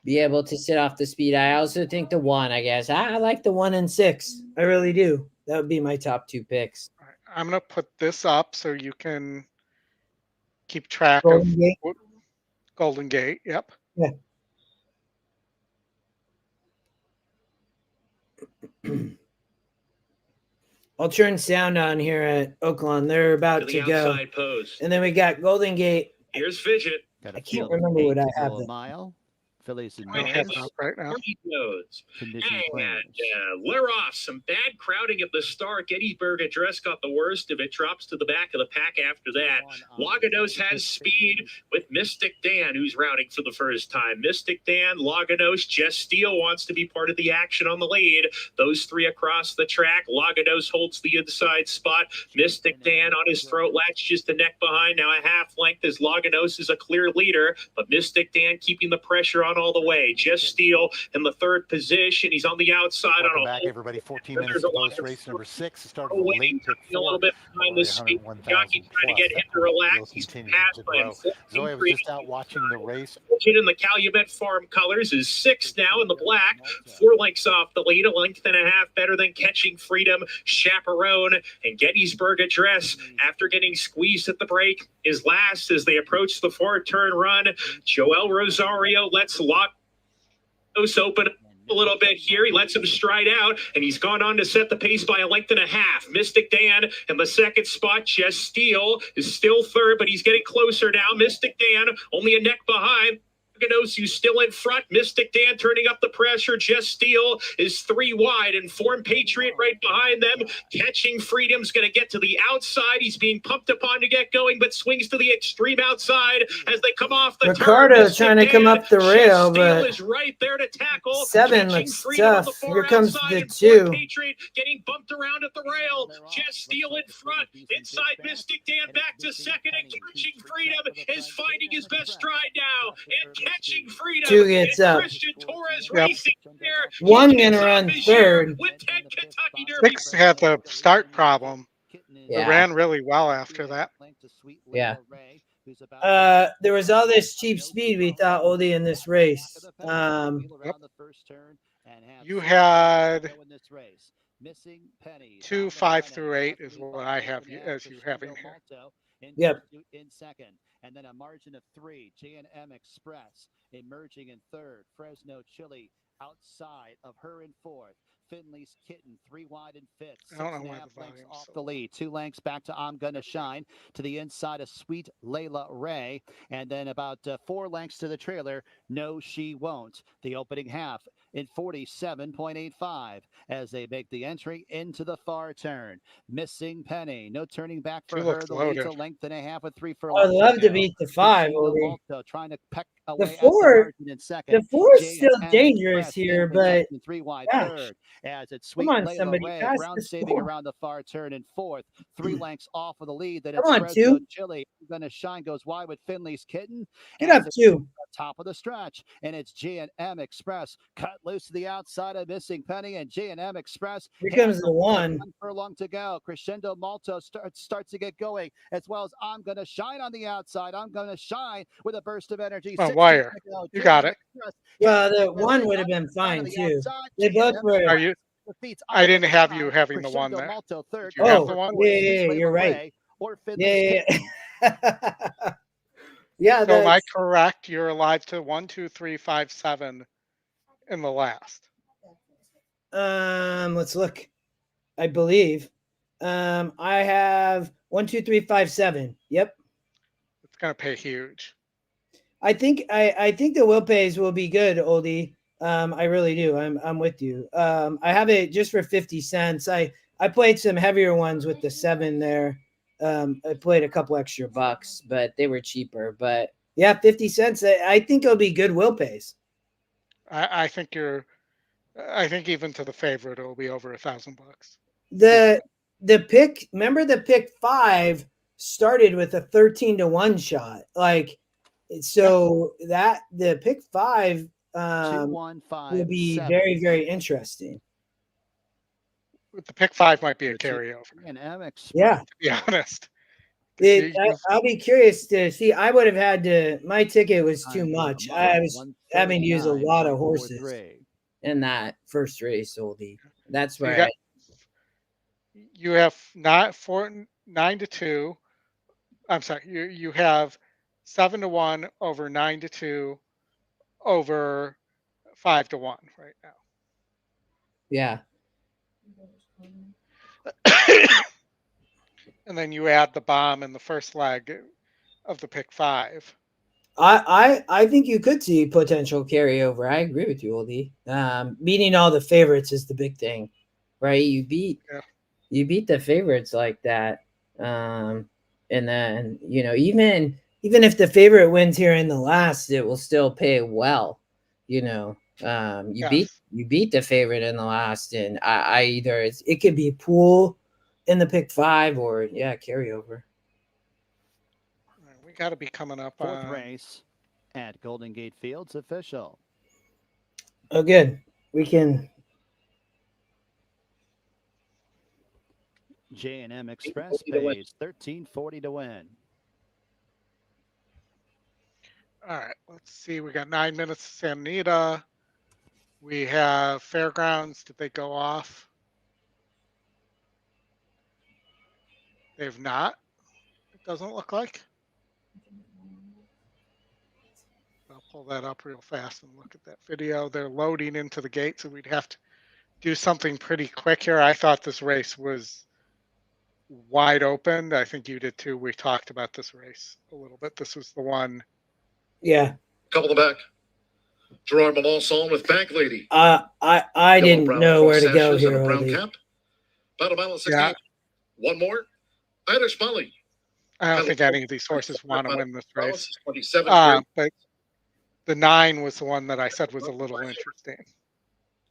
be able to sit off the speed. I also think the 1, I guess. I like the 1 and 6. I really do. That would be my top 2 picks. All right, I'm going to put this up so you can keep track Golden of Gate. Golden Gate. Yep. Yeah. I'll turn sound on here at Oaklawn. They're about to go. Post. And then we got Golden Gate. Here's Fidget. I can't remember what I have. A mile. Fillies and I don't have it up right now. And we're off. Some bad crowding at the start. Gettysburg Address got the worst of it. Drops to the back of the pack after that. Laganos has speed with Mystic Dan, who's routing for the first time. Mystic Dan, Laganos, Jess Steele wants to be part of the action on the lead. Those 3 across the track. Laganos holds the inside spot. Mystic Dan on his throat latch, just a neck behind. Now a half length as Laganos is a clear leader, but Mystic Dan keeping the pressure on all the way. Jess Steele in the 3rd position. He's on the outside. Welcome back, everybody. 14 minutes to post race number 6. Started late, took a little bit behind the speed. Jockey trying to get him to relax. He's passed by him. Zoe was just out watching the race. In the Calumet Farm colors is 6 now in the black. 4 lengths off the lead. A length and a half better than Catching Freedom, Chaperone, and Gettysburg Address. After getting squeezed at the break, is last as they approach the 4-turn run. Joel Rosario lets Laganos open a little bit here. He lets him stride out, and he's gone on to set the pace by a length and a half. Mystic Dan in the 2nd spot. Jess Steele is still 3rd, but he's getting closer now. Mystic Dan only a neck behind. Who's still in front. Mystic Dan turning up the pressure. Jess Steele is 3 wide. Informed Patriot right behind them. Catching Freedom's going to get to the outside. He's being pumped upon to get going, but swings to the extreme outside as they come off the Ricardo turn. trying to come up the rail, but is right there to tackle. 7 looks tough. Here comes the 2. Patriot getting bumped around at the rail. Jess Steele in front. Inside Mystic Dan back to 2nd, and Catching Freedom is finding his best stride now. And Catching Freedom. 2 gets up. Christian Torres is Yep. racing there. One He gonna kicks run off his year third. with 10 Kentucky Derby. 6 had the start problem. It Yeah. ran really well after that. Yeah. There was all this cheap speed we thought Oldy in this race. You had 2, 5 through 8 is what I have you as you having here. Yep. In second, and then a margin of 3. J&M Express emerging in third. Fresno Chili outside of her in fourth. Finley's Kitten 3 wide in fifth. I don't know 6.5 why the lengths volume's off so the lead. 2 lengths back to I'm Gonna Shine to the inside of Sweet Layla Ray, and then about 4 lengths to the trailer. No, She Won't. The opening half in 47.85 as they make the entry into the far turn. Missing Penny, no turning back for She her. looks The lead's a loaded. length and a half with 3 I'd furlongs. love to beat the 5, Crescendo Oldy. Malta trying to peck away The at 4, margin in second. the 4 is still J&M dangerous Express here, Finley but Kitten 3 wide gosh, third. As it's Sweet come on, Layla somebody, Ray, pass ground the saving score. around the far turn in fourth. 3 lengths off of the lead. Then Come it's on, Fresno 2. Chili. Gonna Shine goes wide with Finley's Kitten. Get as up, it's 2. top of the stretch, and it's J&M Express cut loose to the outside of Missing Penny, and J&M Express. Here comes the 1. 1 furlong to go. Crescendo Malta starts to get going, as well as I'm Gonna Shine on the outside. I'm Gonna Shine with a burst of energy. Oh, 16 wire. to go. You got J&M it. Express Well, gets the 1 would have been fine on the too. outside. They both J&M were. Are you? defeats I I'm didn't Gonna have you Shine. having the 1 Crescendo there. Malta third. Did you have Oh, the 1? yeah, Sweet you're Layla right. Ray or Finley's Yeah, Kitten. yeah. So am I That's correct? You're alive to 1, 2, 3, 5, 7 in the last. let's look. I believe. I have 1, 2, 3, 5, 7. Yep. It's gonna pay huge. I think the will pays will be good, Oldie. I really do. I'm with you. I have it just for 50 cents. I played some heavier ones with the 7 there. I played a couple extra bucks, but they were cheaper. But yeah, 50 cents. I think it'll be good will pays. I think you're. I think even to the favorite, it'll be over $1,000. The pick. Remember the pick 5 started with a 13-1 shot. Like, so that the pick 5 will be very, very interesting. The pick 5 might be a carryover. Yeah, to be honest. I'll be curious to see. I would have had to. My ticket was too much. I was having to use a lot of horses in that first race, Oldie. That's So where you have not 9 to 2. I'm sorry. You have 7 to 1 over 9 to 2 over 5 to 1 right now. Yeah. And then you add the bomb in the first leg of the pick 5. I think you could see potential carryover. I agree with you, Oldie. Beating all the favorites is the big thing, right? You beat the favorites like that, and then even if the favorite wins here in the last, it will still pay well. You beat the favorite in the last, and I either it could be a pool in the pick 5 or carryover. We got to be coming up Fourth race at Golden Gate Fields official. Oh, good. We can. J&M Express pays $13.40 to win. All right, let's see. We got 9 minutes to Anita. We have Fairgrounds. Did they go off? They've not. It doesn't look like. I'll pull that up real fast and look at that video. They're loading into the gate, so we'd have to do something pretty quick here. I thought this race was wide open. I think you did too. We talked about this race a little bit. This was the one. Yeah. Couple in the back. Gerard Melanson with Bank Lady. I didn't know where to go here. Brown cap. Battle balance 16. Yeah. One more. Irish Molly. I don't think any of these horses want to win this race. 27. But the 9 was the one that I said was a little interesting.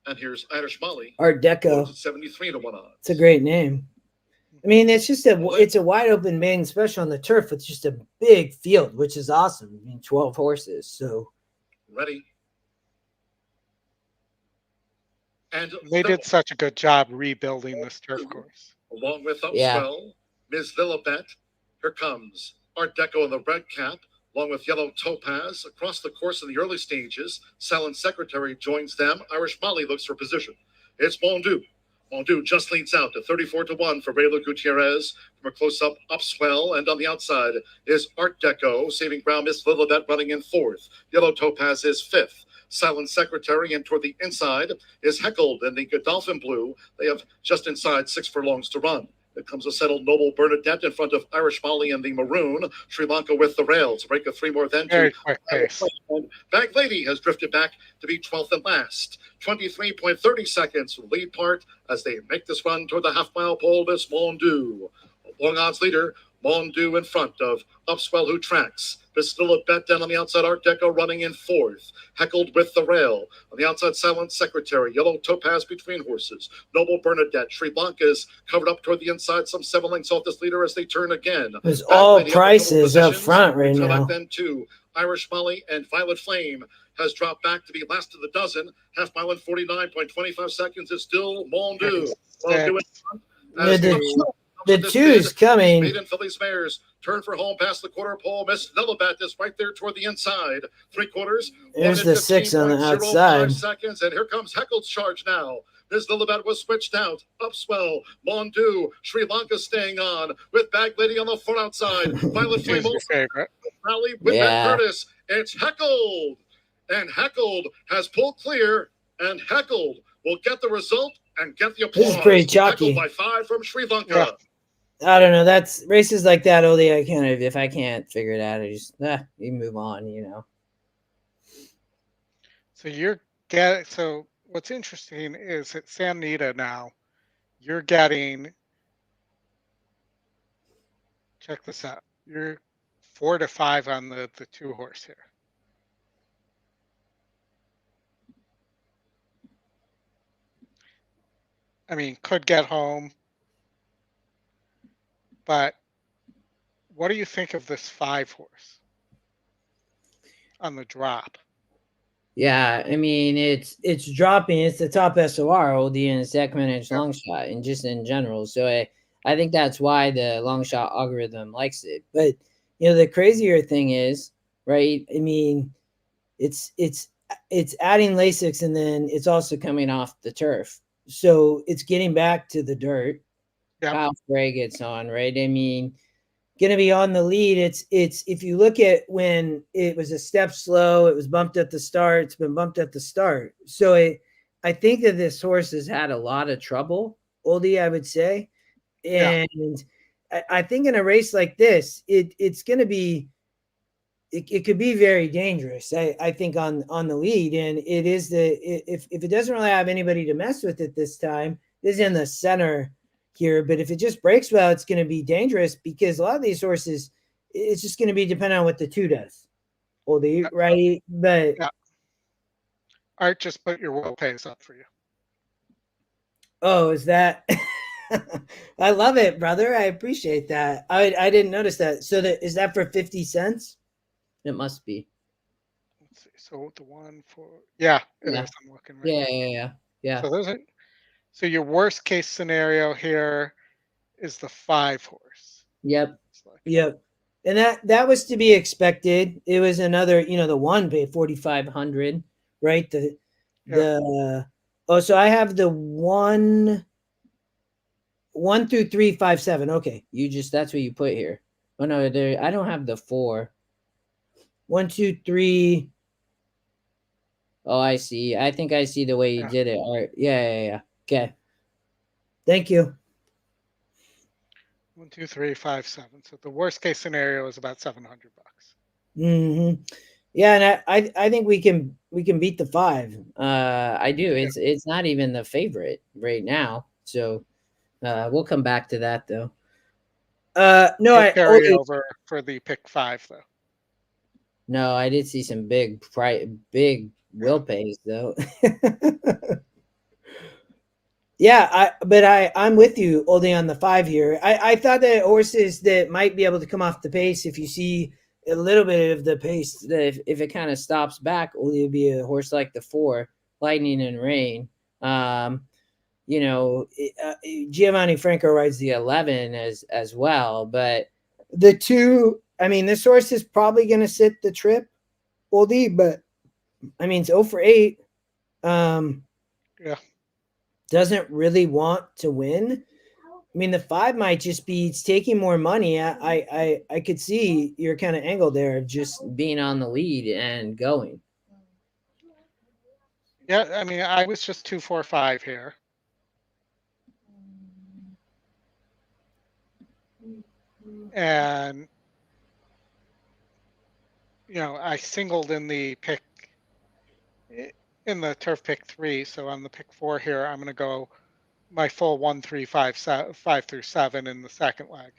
And here's Irish Molly. Art Deco. 73 to 1 odds. It's a great name. I mean, it's a wide open main special on the turf with just a big field, which is awesome. I mean, 12 horses. So ready. and They did such a good job rebuilding this turf course. along with Upswell, Yeah. Ms. Lilibet. Here comes Art Deco in the red cap, along with Yellow Topaz. Across the course in the early stages, Silent Secretary joins them. Irish Molly looks for position. It's Mondu. Mondu just leads out to 34-1 for Rayla Gutierrez. From a close-up, Upswell, and on the outside is Art Deco, saving ground. Miss Lilibet running in fourth. Yellow Topaz is fifth. Silent Secretary, and toward the inside is Heckled in the Godolphin blue. They have just inside 6 furlongs to run. It comes a settled Noble Bernadette in front of Irish Molly in the maroon. Sri Lanka with the rails. Break of 3 more then Very to quick pace. Bag Lady has drifted back to be 12th and last. 23.30 seconds from lead part as they make this run toward the half-mile pole. This Mondu. Long odds leader, Mondu in front of Upswell, who tracks. There's still a bet down on the outside. Art Deco running in fourth. Heckled with the rail. On the outside, Silent Secretary. Yellow Topaz between horses. Noble Bernadette. Sri Lanka is covered up toward the inside. Some 7 lengths off this leader as they turn again. There's Back all Lady prices up positions. front right Until now. back then to Irish Molly and Violet Flame has dropped back to be last of the dozen. Half mile in 49.25 seconds is still Mondu. Mondu in front. Yeah, As the two's coming. Maiden Phillies Mares turn for home past the quarter pole. Miss Lilibet is right there toward the inside. 3/4. There's the 6 on the outside. Seconds, and here comes Heckle's charge now. Miss Lilibet was switched out. Upswell, Mondu, Sri Lanka staying on with Bag Lady on the front outside. Violet Flame Who's your favorite? rally with Yeah. Ben Curtis. It's Heckled, and Heckled has pulled clear, and Heckled will get the result and get the applause. This is pretty chalky. Heckled by 5 from Sri Lanka. Yeah. I don't know. That's races like that, Oldy. I can't. If I can't figure it out, I just you move on. You know. So what's interesting is at San Anita now, you're getting, check this out. You're 4-5 on the 2 horse here. I mean, could get home. But what do you think of this 5 horse on the drop? Yeah, I mean it's dropping. It's the top SOR, Oldy, and it's EquinEdge long shot, and just in general. So I think that's why the long shot algorithm likes it. But the crazier thing is, right? I mean, it's adding Lasix, and then it's also coming off the turf. So it's getting back to the dirt. Yep. Kyle Frey gets on, right? I mean, going to be on the lead. It's if you look at when it was a step slow, it was bumped at the start. It's been bumped at the start. So I think that this horse has had a lot of trouble, Oldie, I would say. And I think in a race like this, it's going to be, it could be very dangerous. I think on the lead, and it is if it doesn't really have anybody to mess with it this time, this is in the center here, but if it just breaks well, it's going to be dangerous because a lot of these horses, it's just going to be dependent on what the 2 does. Oldy, right? But Art just put your will pays up for you. Oh, is that? I love it, brother. I appreciate that. I didn't notice that. So is that for 50 cents? It must be. Let's see. So the one for it is. I'm looking right Yeah. now. So your worst case scenario here is the 5 horse. Yep. And that was to be expected. It was another, the 1 paid 4,500, right? So I have the 1 through 3, 5, 7. Okay. That's what you put here. Oh no, I don't have the 4. 1, 2, 3. Oh, I see. I think I see the way you did it. All right. Yeah. Okay. Thank you. 1, 2, 3, 5, 7. So the worst case scenario is about $700. Mm-hmm. Yeah, and I think we can beat the 5. I do. It's not even the favorite right now. So we'll come back to that though. No, I carry over for the pick 5 though. No, I did see some big will pays though. Yeah, I'm with you, Oldy, on the 5 here. I thought that horses that might be able to come off the pace, if you see a little bit of the pace, If it kind of stops back, Oldy would be a horse like the 4, Lightning and Rain, Giovanni Franco rides the 11 as well, but the 2, I mean, this horse is probably going to sit the trip, Oldy, but I mean, it's 0 for 8. Yeah. Doesn't really want to win. I mean, the 5 might just be it's taking more money. I could see your kind of angle there of just being on the lead and going. Yeah, I mean, I was just 2, 4, 5 here. And, I singled in the turf pick 3. So on the pick 4 here, I'm going to go my full 1, 3, 5, 5 through 7 in the second leg.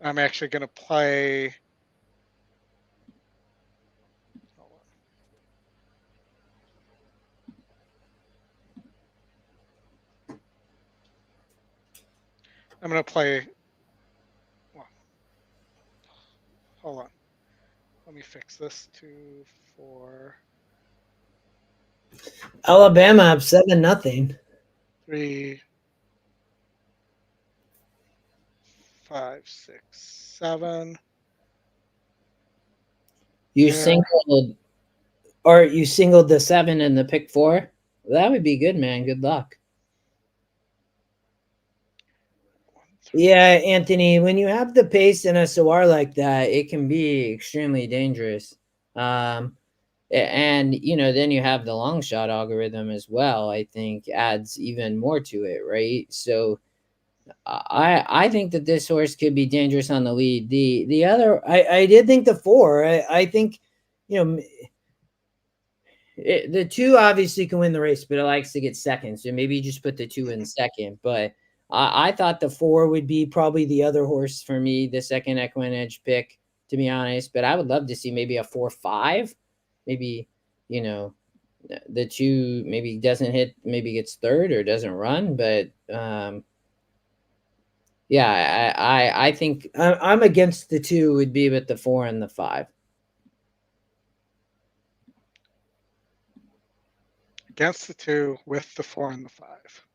I'm actually going to play. I'm going to play. Well, hold on. Let me fix this. 2, 4. Alabama up 7-0. 3, 5, 6, 7. You singled the 7 in the pick 4. That would be good, man. Good luck. Yeah, Anthony, when you have the pace in a SOR like that, it can be extremely dangerous. And then you have the long shot algorithm as well. I think adds even more to it, right? So I think that this horse could be dangerous on the lead. The other, I did think the 4. I think, the 2 obviously can win the race, but it likes to get second. So maybe you just put the 2 in second. But I thought the 4 would be probably the other horse for me, the second EquinEdge pick, to be honest. But I would love to see maybe a 4-5. Maybe, the 2 maybe doesn't hit, maybe gets third or doesn't run. But I think I'm against the 2 would be with the 4 and the 5. Against the 2 with the 4 and the 5.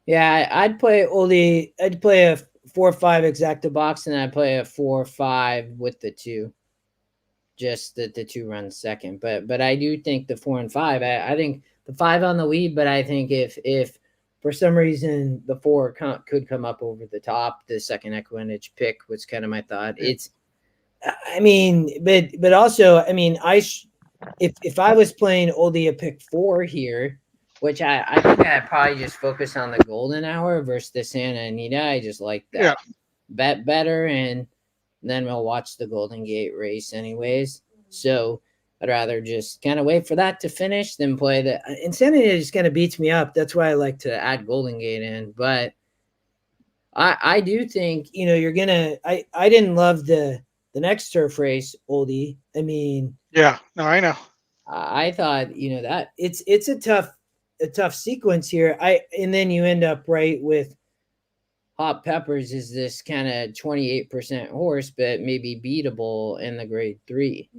Yeah, I'd play Oldy. I'd play a 4-5 exacta box, and I'd play a 4-5 with the 2. Just that the 2 runs second, but I do think the 4 and 5. I think the 5 on the lead, but I think if for some reason the 4 could come up over the top, the second EquinEdge pick was kind of my thought. It's, I mean, but also, I mean, if I was playing Oldy a pick 4 here, which I think I'd probably just focus on the golden hour versus the Santa Anita. I just like that bet better, and then we'll watch the Golden Gate race anyways. So I'd rather just kind of wait for that to finish than play the. And Santa Anita just kind of beats me up. That's why I like to add Golden Gate in. But I do think you're gonna. I didn't love the next turf race, Oldy. I mean, yeah, no, I know. I thought that it's a tough sequence here. And then you end up right with Hot Peppers is this kind of 28% horse, but maybe beatable in the grade 3.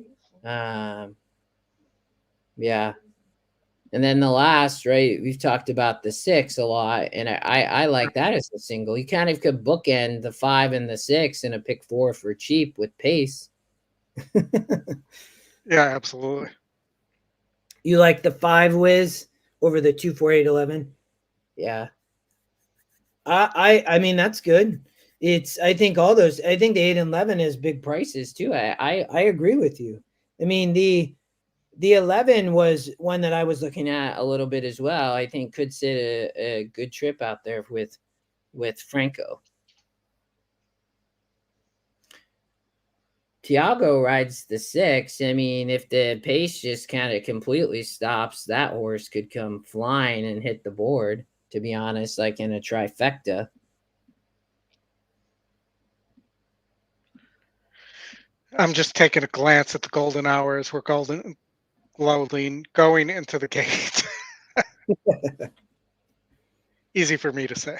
Yeah. And then the last, right, we've talked about the 6 a lot, and I like that as a single. You kind of could bookend the 5 and the 6 in a pick 4 for cheap with pace. Yeah, absolutely. You like the 5 whiz over the 2, 4, 8, 11? Yeah. I mean, that's good. I think all those, I think the 8 and 11 is big prices too. I agree with you. I mean, the 11 was one that I was looking at a little bit as well. I think could sit a good trip out there with Franco. Tiago rides the 6. I mean, if the pace just kind of completely stops, that horse could come flying and hit the board, to be honest, like in a trifecta. I'm just taking a glance at the golden hours. We're going into the gate. Easy for me to say.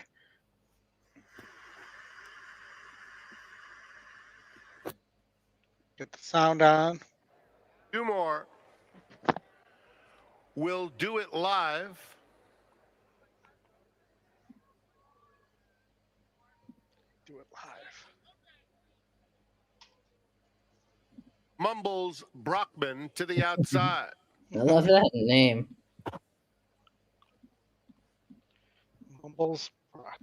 Get the sound on. 2 more. We'll do it live. Mumbles Brockman to the outside. I love that name. Mumbles Brockman.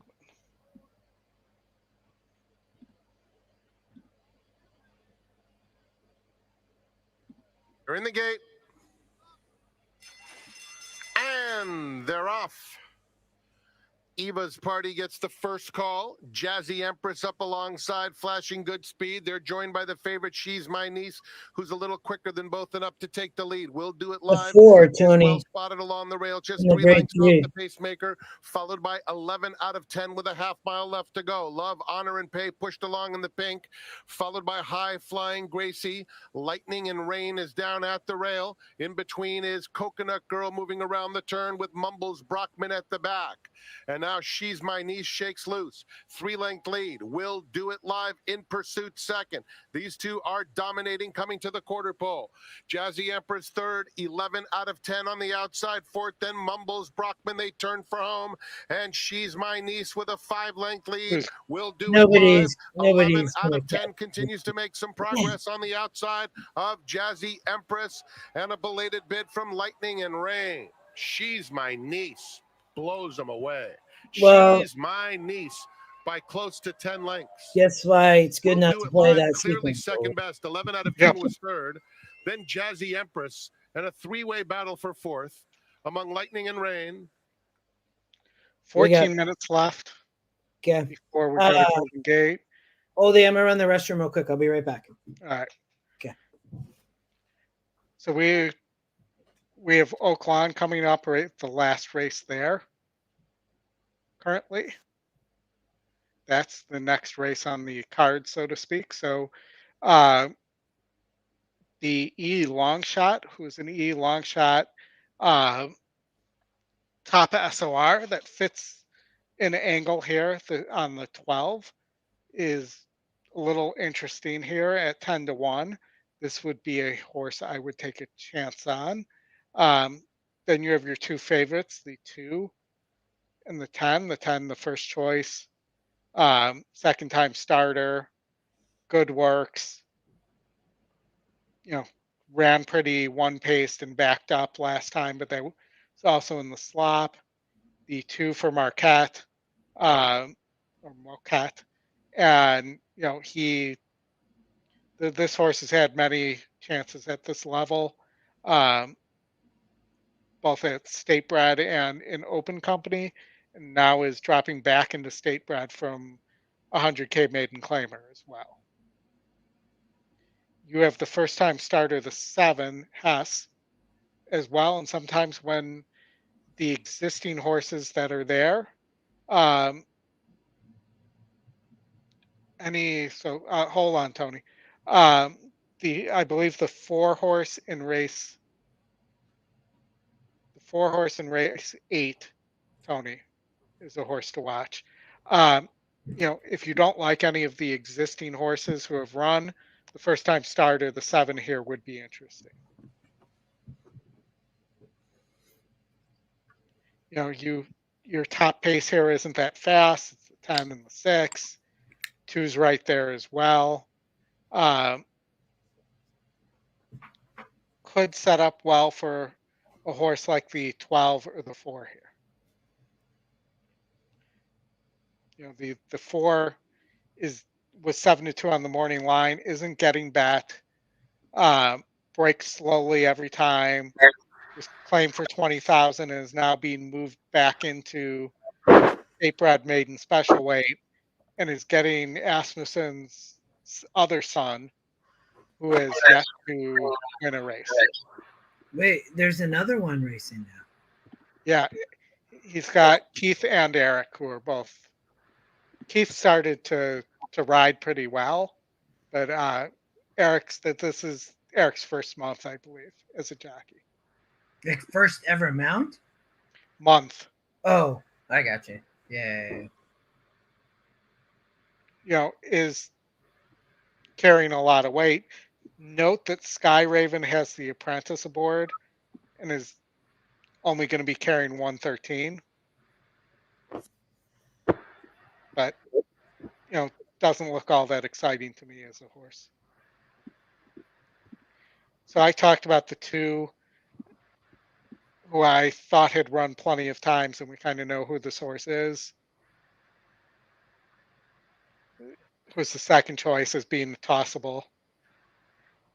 They're in the gate. And they're off. Eva's party gets the first call. Jazzy Empress up alongside, flashing good speed. They're joined by the favorite, She's My Niece, who's a little quicker than both and up to take the lead. We'll do it live. 4, Tony. Well spotted along the rail, just In the 3 grade lengths 3. off the pacemaker, followed by 11 out of 10 with a half mile left to go. Love, Honor, and Pay pushed along in the pink, followed by High Flying Gracie. Lightning and Rain is down at the rail. In between is Coconut Girl moving around the turn with Mumbles Brockman at the back. And now She's My Niece shakes loose. 3-length lead. Will Do It Live in pursuit second. These two are dominating coming to the quarter pole. Jazzy Empress third, 11 out of 10 on the outside. Fourth, then Mumbles Brockman. They turn for home. And She's My Niece with a 5-length lead. Will Do It Live. 11 out of 10 continues to make some progress on the outside of Jazzy Empress. And a belated bid from Lightning and Rain. She's My Niece blows them away. Well, She's My Niece by close to 10 lengths. Guess why it's good not Do to It play Live, that clearly sequence. second best. 11 out of 10 was third. Then Jazzy Empress and a 3-way battle for fourth among Lightning and Rain. 14 minutes left. Okay. Before we go to Golden Gate. Oldie, I'm gonna run the restroom real quick. I'll be right back. All right. Okay. So we have Oaklawn coming up, right? The last race there. Currently, that's the next race on the card, so to speak. So, the E long shot, who's an E long shot, top SOR that fits an angle here on the 12 is a little interesting here at 10-1. This would be a horse I would take a chance on. Then you have your two favorites, the 2 and the 10. The 10, the first choice, second time starter, good works. Ran pretty one-paced and backed up last time, but they was also in the slop. The 2 for Marquette, or Marquette, and this horse has had many chances at this level, both at state bred and in open company, and now is dropping back into state bred from 100K maiden claimer as well. You have the first time starter, the 7 Hess, as well, and sometimes when the existing horses that are there, hold on, Tony. I believe the 4 horse in race 8, Tony, is a horse to watch. If you don't like any of the existing horses who have run, the first time starter, the 7 here would be interesting. Your top pace here isn't that fast. It's the 10 and the 6. 2's right there as well. Could set up well for a horse like the 12 or the 4 here. The 4 was 7-2 on the morning line, isn't getting bet, breaks slowly every time, was claimed for 20,000 and is now being moved back into state bred maiden special weight and is getting Asmussen's other son, who is yet to win a race. Wait, there's another one racing now. Yeah, he's got Keith and Eric, who are both. Keith started to ride pretty well, but this is Eric's first month, I believe, as a jockey. Like first ever mount? Month. Oh, I got you. Yeah. Is carrying a lot of weight. Note that Sky Raven has the apprentice aboard and is only going to be carrying 113. But, doesn't look all that exciting to me as a horse. So I talked about the two who I thought had run plenty of times, and we kind of know who this horse is. Who's the second choice as being tossable.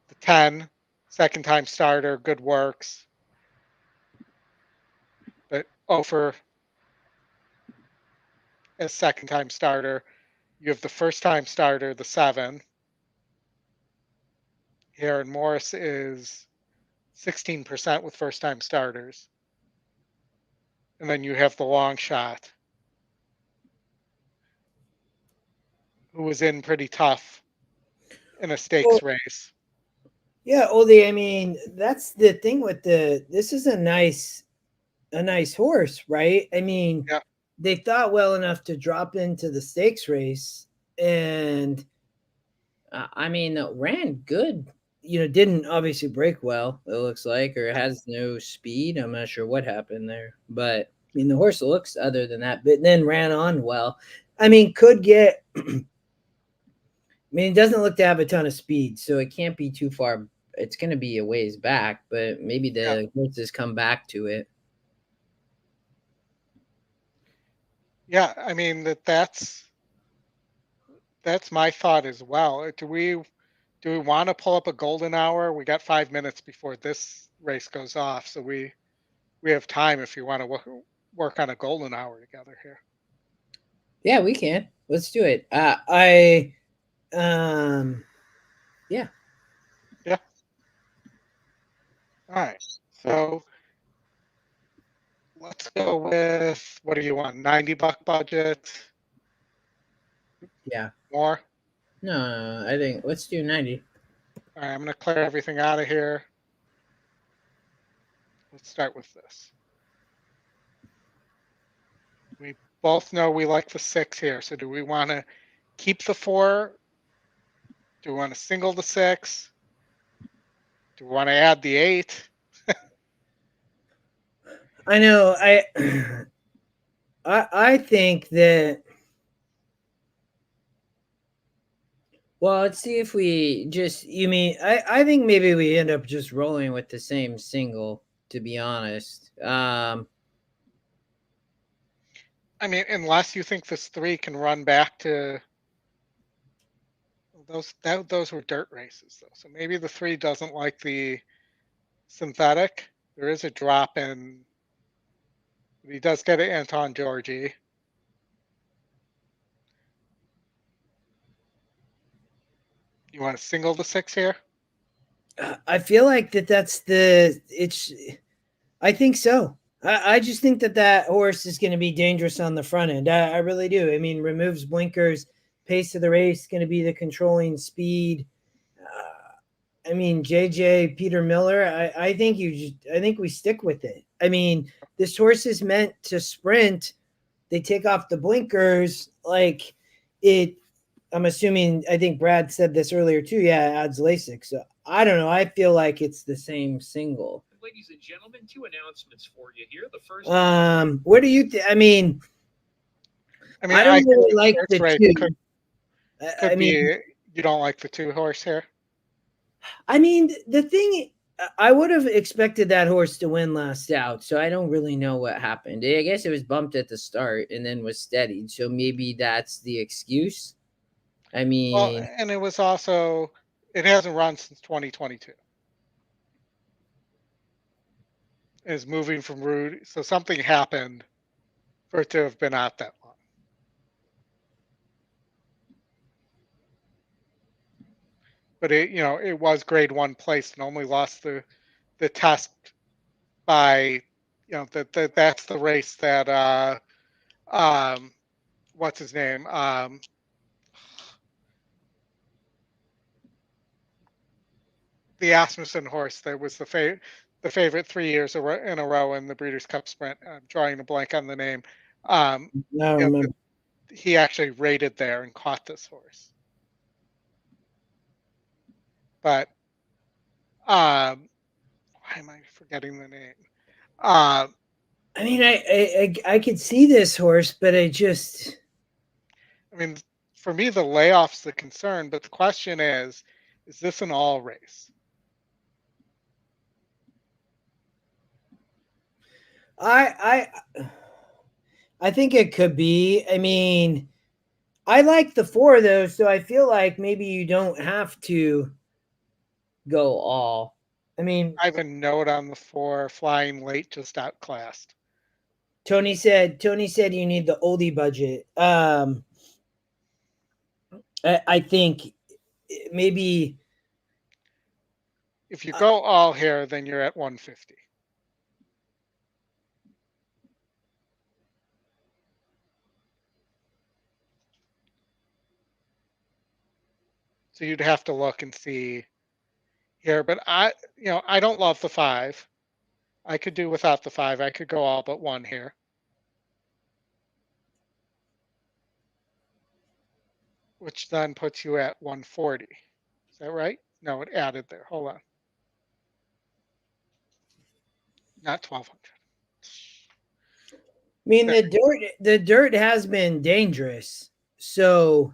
The 10, second time starter, good works. But over as second time starter. You have the first time starter, the 7. Aaron Morris is 16% with first time starters. And then you have the long shot, who was in pretty tough in a stakes race. Yeah, Oldie, I mean, that's the thing with this is a nice horse, right? I mean, yeah. They thought well enough to drop into the stakes race, and I mean, ran good. Didn't obviously break well, it looks like, or has no speed. I'm not sure what happened there, but I mean, the horse looks other than that, but then ran on well. I mean, could get. I mean, it doesn't look to have a ton of speed, so it can't be too far. It's going to be a ways back, but maybe the horses come back to it. Yeah, I mean that's my thought as well. Do we want to pull up a golden hour? We got 5 minutes before this race goes off, so we have time if you want to work on a golden hour together here. Yeah, we can. Let's do it. Yeah. Yeah. All right. So let's go with, what do you want? $90 budget? Yeah. More? No, I think let's do 90. All right, I'm going to clear everything out of here. Let's start with this. We both know we like the 6 here. So do we want to keep the 4? Do we want to single the 6? Do we want to add the 8? I know. I think that. Well, let's see if we just. You mean I think maybe we end up just rolling with the same single. To be honest. I mean, unless you think this 3 can run back to those were dirt races though. So maybe the 3 doesn't like the synthetic. There is a drop in. He does get it, Anton Georgie. You want to single the 6 here? I feel like that's I think so. I just think that horse is going to be dangerous on the front end. I really do. I mean, removes blinkers, pace of the race, going to be the controlling speed. I mean, JJ Peter Miller. I think we stick with it. I mean, this horse is meant to sprint. They take off the blinkers, like it. I'm assuming. I think Brad said this earlier too. Yeah, it adds LASIK. So I don't know. I feel like it's the same single. Ladies and gentlemen, 2 announcements for you here. The first. What do you think? I mean, I don't really like the 2. Could be you don't like the 2 horse here. I mean, the thing, I would have expected that horse to win last out, so I don't really know what happened. I guess it was bumped at the start and then was steadied, so maybe that's the excuse. I mean, well, and it was also, it hasn't run since 2022. Is moving from route, so something happened for it to have been out that long. But it was grade 1 placed and only lost the test by, that's the race that what's his name? The Asmussen horse that was the favorite 3 years in a row in the Breeders' Cup Sprint. I'm drawing a blank on the name. He actually rated there and caught this horse. But why am I forgetting the name? I mean, I could see this horse, but I mean, for me, the layoff's the concern. But the question is this an all race? I think it could be. I mean, I like the 4 though, so I feel like maybe you don't have to go all. I mean, I have a note on the 4, flying late, just outclassed. Tony said you need the oldie budget. I think maybe if you go all here, then you're at 150. So you'd have to look and see here, but I don't love the 5. I could do without the 5. I could go all but 1 here. Which then puts you at 140. Is that right? No, it added there. Hold on. Not 1200. I mean, the dirt has been dangerous. So,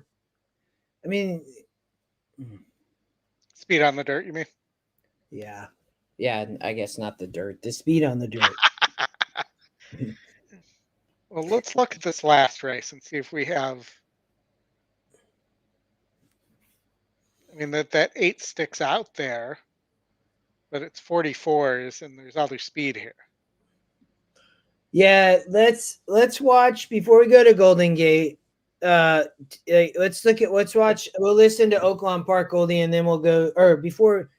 I mean, speed on the dirt, you mean? Yeah. Yeah, I guess not the dirt. The speed on the dirt. Well, let's look at this last race and see if we have. I mean, that 8 sticks out there, but it's 44s and there's other speed here. Yeah, let's watch before we go to Golden Gate. Let's watch. We'll listen to Oaklawn Park Goldie, and then we'll go. Or before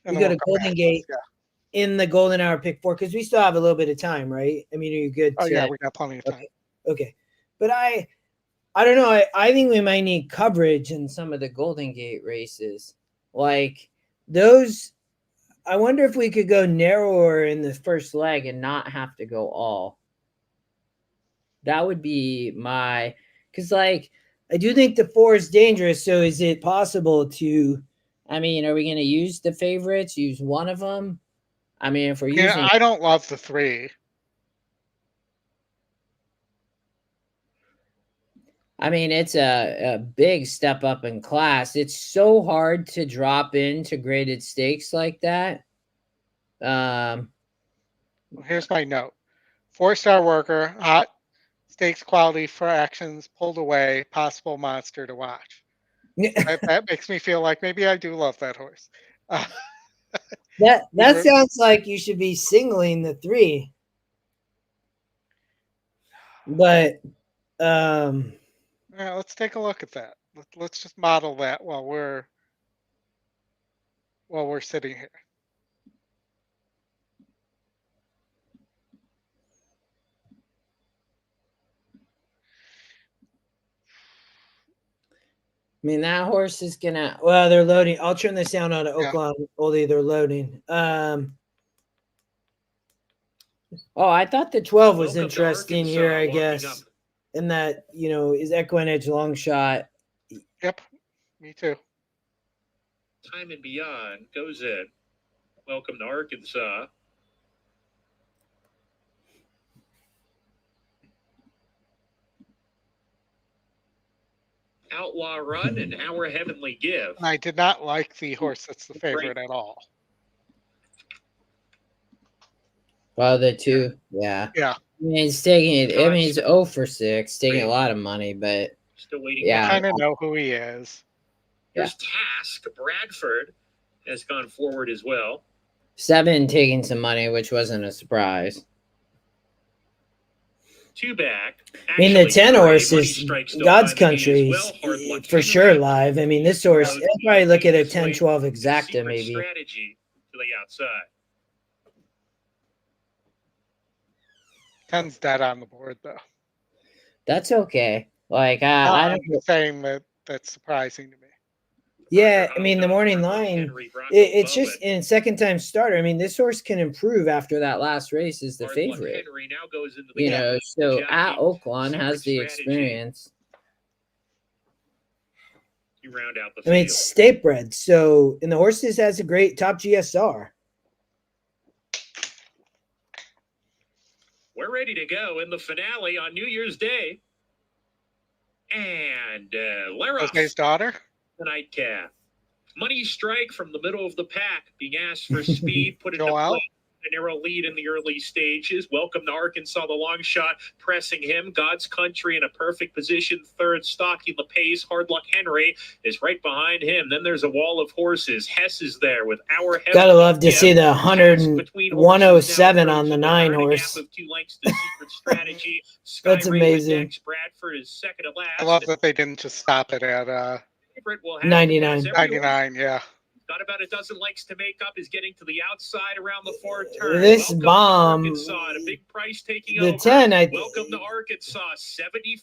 we go to Golden Gate in the Golden Hour pick 4, because we still have a little bit of time, right? I mean, are you good? Oh yeah, we got plenty of time. Okay, but I don't know. I think we might need coverage in some of the Golden Gate races, like those. I wonder if we could go narrower in the first leg and not have to go all. That would be my, because like I do think the 4 is dangerous. So is it possible to? I mean, are we going to use the favorites? Use one of them? I mean, if we're using, I don't love the 3. I mean, it's a big step up in class. It's so hard to drop into graded stakes like that. Well, here's my note: 4-star worker, hot stakes quality for actions pulled away, possible monster to watch. that makes me feel like maybe I do love that horse. That sounds like you should be singling the 3. But yeah, let's take a look at that. Let's just model that while we're sitting here. I mean, that horse is gonna. Well, they're loading. I'll turn the sound on at Oaklawn. Oldy, they're loading. Oh, I thought the 12 was interesting here. I guess, in that is EquinEdge long shot. Yep, me too. Time and Beyond goes in. Welcome to Arkansas. Outlaw Run and Our Heavenly Give. I did not like the horse that's the favorite at all. Well, the 2, yeah. Yeah. I mean, it's taking it. I mean, it's 0 for 6, taking a lot of money, but still waiting. Yeah, I kind of know who he is. Here's Task. Bradford has gone forward as well. 7 taking some money, which wasn't a surprise. 2 back. I mean, the 10 horse is God's Country for sure live. I mean, this horse, I'll probably look at a 10-12 exacta maybe. Strategy to the outside. 10's dead on the board though. That's okay. Like I don't saying that's surprising to me. Yeah, I mean the morning line. It's just in second time starter. I mean, this horse can improve after that last race. Is the favorite. Henry now goes into the So at Oaklawn has the experience. You round out the I mean, it's state bred. So and the horses has a great top GSR. We're ready to go in the finale on New Year's Day. And Jose's daughter? The nightcap. Money Strike from the middle of the pack being asked for speed, put into play. A narrow lead in the early stages. Welcome to Arkansas, the long shot, pressing him. God's Country in a perfect position. Third, Stocky LePace. Hard Luck Henry is right behind him. Then there's a wall of horses. Hess is there with Our Heavenly Gotta love to see the Between 107 on the approaching 9 third, a horse. gap of 2 lengths to Secret Strategy. That's Sky Ray amazing. Dex. Bradford is second to last. I love that they didn't just stop it at Favorite will have 99. 99. Yeah. Got about a dozen lengths to make up. Is getting to the outside around the fourth turn. This Welcome to bomb, Arkansas at a big price taking the over. 10, Welcome to Arkansas, 74-1.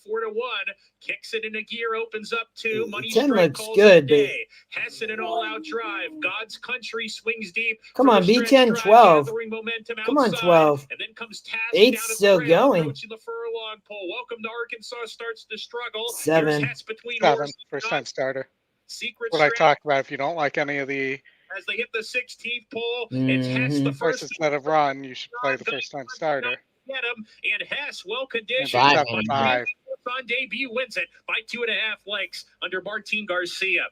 Kicks it in a gear, opens up 2. Money 10 straight looks calls good, it but day. Hessen an all-out drive. God's Country swings deep. come for on, the B10, stretch drive, 12. gathering momentum Come on, outside, 12. And then comes Task 8's down at the still rail, going. approaching the furlong pole. Welcome to Arkansas starts to struggle. 7. Here's Hess between 7. horses. First time starter. Secret What I Strategy. talked about, if you don't like any of the As they hit the 16th pole, it's Hess the first horses that have run, you should play the first time starter. get him, and Hess, well And conditioned. beats up to 5. On debut wins it by 2.5 lengths under Martin Garcia.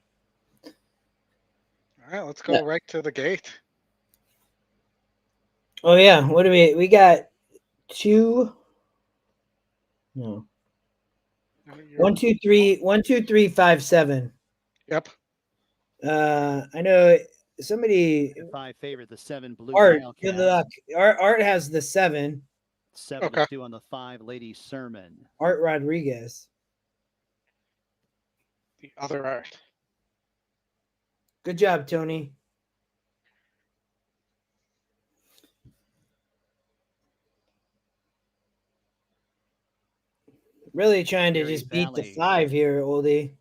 All right, let's go right to the gate. Oh yeah, what do we got? 2. No. 1, 2, 3. 1, 2, 3, 5, 7. Yep. I know somebody. 5 favorite, the 7 Blue Art, Wildcat. good luck. Art has the 7. 7 to 2 on the 5 Lady Sermon. Art Rodriguez. The other Art. Good job, Tony. Really trying to just beat the 5 here, Oldie.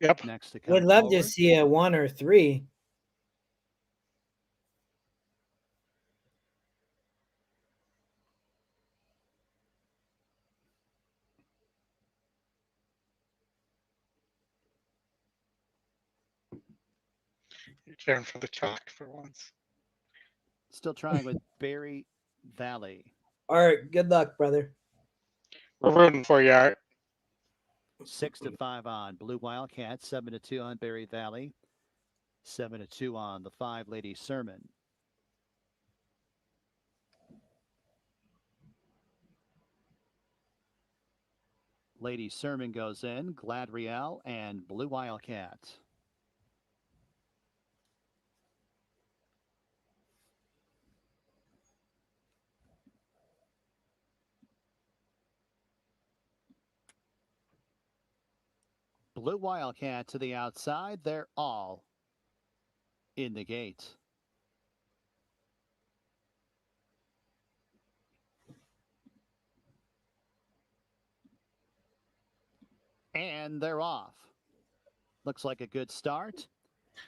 Yep. Next to Would love to see a 1 or 3. You're cheering for the chalk for once. Still trying with Berry Valley. Art, good luck, brother. We're rooting for you, Art. 6 to 5 on Blue Wildcat, 7 to 2 on Berry Valley, 7 to 2 on the 5 Lady Sermon. Lady Sermon goes in, Gladriel and Blue Wildcat. Blue Wildcat to the outside. They're all in the gate. And they're off. Looks like a good start.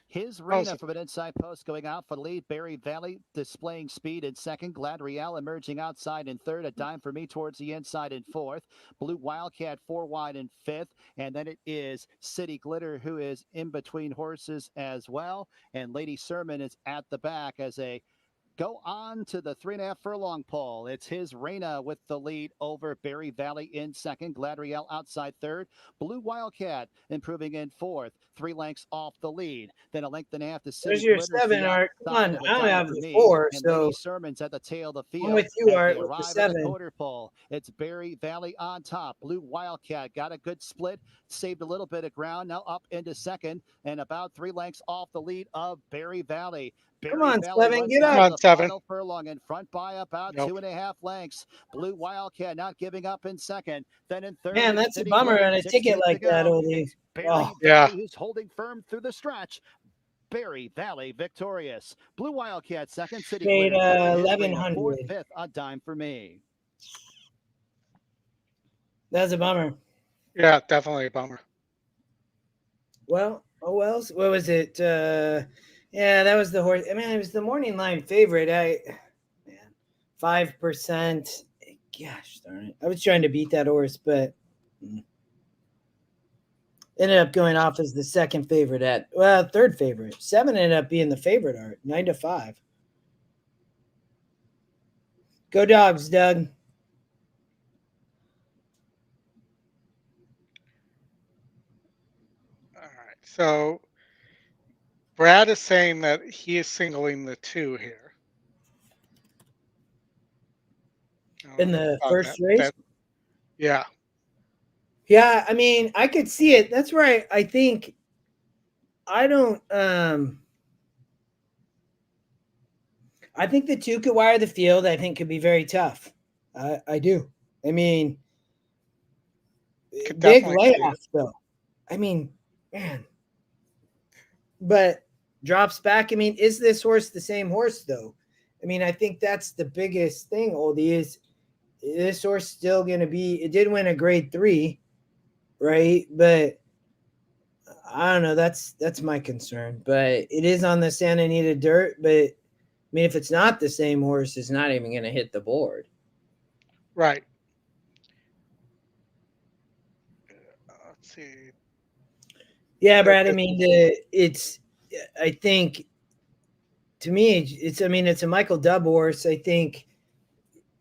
His Rena from an inside post going out for the lead. Berry Valley displaying speed in second. Gladriel emerging outside in third. A dime for me towards the inside in fourth. Blue Wildcat 4 wide in fifth. And then it is City Glitter who is in between horses as well. And Lady Sermon is at the back as they go on to the 3.5 furlong pole. It's his Rena with the lead over Berry Valley in second. Gladriel outside third. Blue Wildcat improving in fourth. 3 lengths off the lead. Then a length and a half to City There's your Glitter. 7, Art. Come on, I don't have the 4, and so Lady Sermon's at the tail of the field. I'm with you, as Art, they with the arrive at 7. the quarter pole. It's Berry Valley on top. Blue Wildcat got a good split, saved a little bit of ground. Now up into second and about 3 lengths off the lead of Berry Valley. Come on, Valley 7, runs get out up. the final furlong in front by about 2.5 lengths. Blue Wildcat not giving up in second. Then in third. Man, that's a City bummer Glitter, on a 16 ticket like to that, go. Oldie. It's Berry Oh. Valley who's holding firm through the stretch. Berry Valley victorious. Blue Wildcat second. City Paid, Glitter third. His 1100. fourth, fifth. A dime for me. That's a bummer. Yeah, definitely a bummer. Well, oh well. What was it? Yeah, that was the horse. I mean, it was the morning line favorite. 5%. Gosh darn it. I was trying to beat that horse, but ended up going off as the second favorite third favorite. 7 ended up being the favorite, Art. 9 to 5. Go Dogs, Doug. All right. So Brad is saying that he is singling the 2 here. In the Oh, first race? Yeah. Yeah, I mean, I could see it. That's where I think I don't I think the 2 could wire the field. I think could be very tough. I do. I mean, Could big definitely see layoff though. I mean, man. But drops back. I mean, is this horse the same horse though? I mean, I think that's the biggest thing, Oldie, is this horse still going to be, it did win a grade 3, right? But I don't know. That's my concern. But it is on the Santa Anita dirt. But I mean, if it's not the same horse, it's not even going to hit the board. Right. Let's see. Yeah, Brad. I mean, I think to me, it's a Michael Dubb horse. I think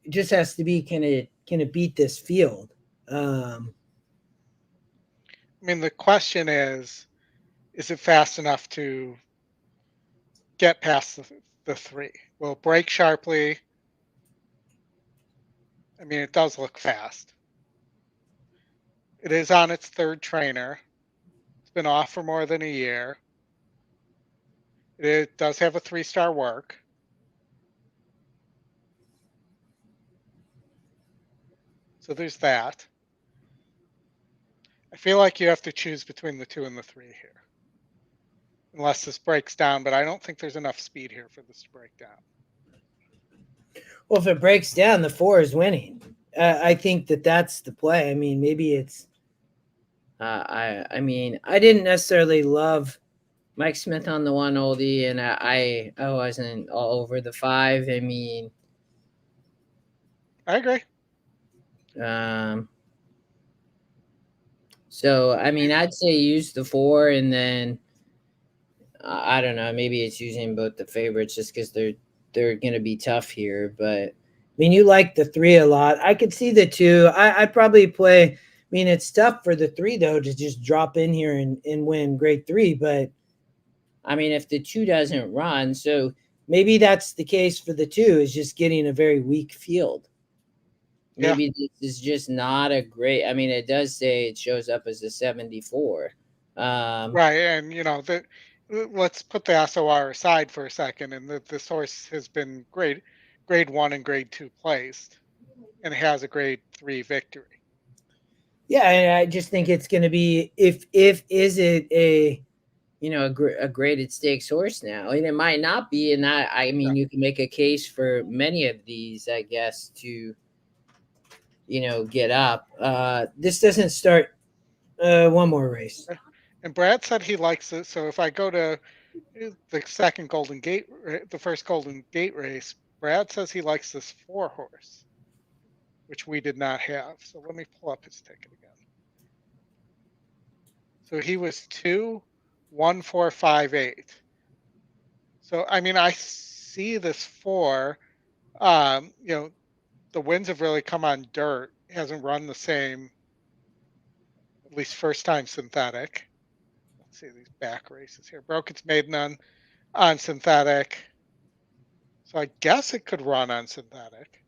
it just has to be, can it beat this field? I mean, the question is it fast enough to get past the 3? Will it break sharply? I mean, it does look fast. It is on its 3rd trainer. It's been off for more than a year. It does have a 3-star work. So there's that. I feel like you have to choose between the 2 and the 3 here. Unless this breaks down, but I don't think there's enough speed here for this to break down. Well, if it breaks down, the 4 is winning. I think that's the play. I mean, maybe it's. I mean, I didn't necessarily love Mike Smith on the 1, Oldie, and I wasn't all over the 5. I mean, I agree. So I mean, I'd say use the 4, and then I don't know. Maybe it's using both the favorites just because they're going to be tough here. But I mean, you like the 3 a lot. I could see the 2. I'd probably play. I mean, it's tough for the 3 though to just drop in here and win grade 3. But I mean, if the 2 doesn't run, so maybe that's the case for the 2, is just getting a very weak field. Maybe this is just not a great. I mean, it does say it shows up as a 74. Right, and let's put the SOR aside for a second, and this horse has been grade 1 and grade 2 placed, and has a grade 3 victory. Yeah, and I just think it's going to be if is it a a graded stakes horse now, and it might not be, and I mean you can make a case for many of these, I guess, to get up. This doesn't start one more race. And Brad said he likes it. So if I go to the second Golden Gate, the first Golden Gate race, Brad says he likes this 4 horse, which we did not have. So let me pull up his ticket again. So he was 2, 1, 4, 5, 8. So I mean, I see this 4. The wins have really come on dirt. It hasn't run the same, at least first time synthetic. Let's see these back races here. Broke its maiden on synthetic. So I guess it could run on synthetic.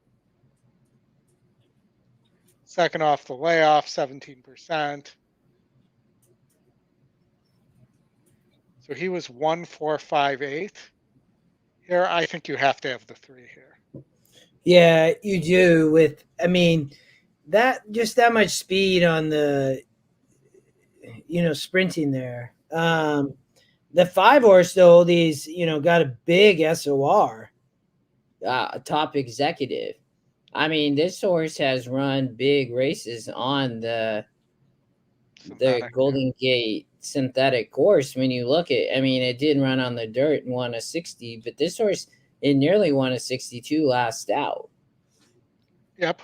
Second off the layoff, 17%. So he was 1, 4, 5, 8. Here, I think you have to have the 3 here. Yeah, you do. I mean, that much speed on the, sprinting there. The 5 horse though, these, got a big SOR, top executive. I mean, this horse has run big races on the Golden Gate synthetic course. When you look at, I mean, it did run on the dirt and won a 60, but this horse, it nearly won a 62 last out. Yep.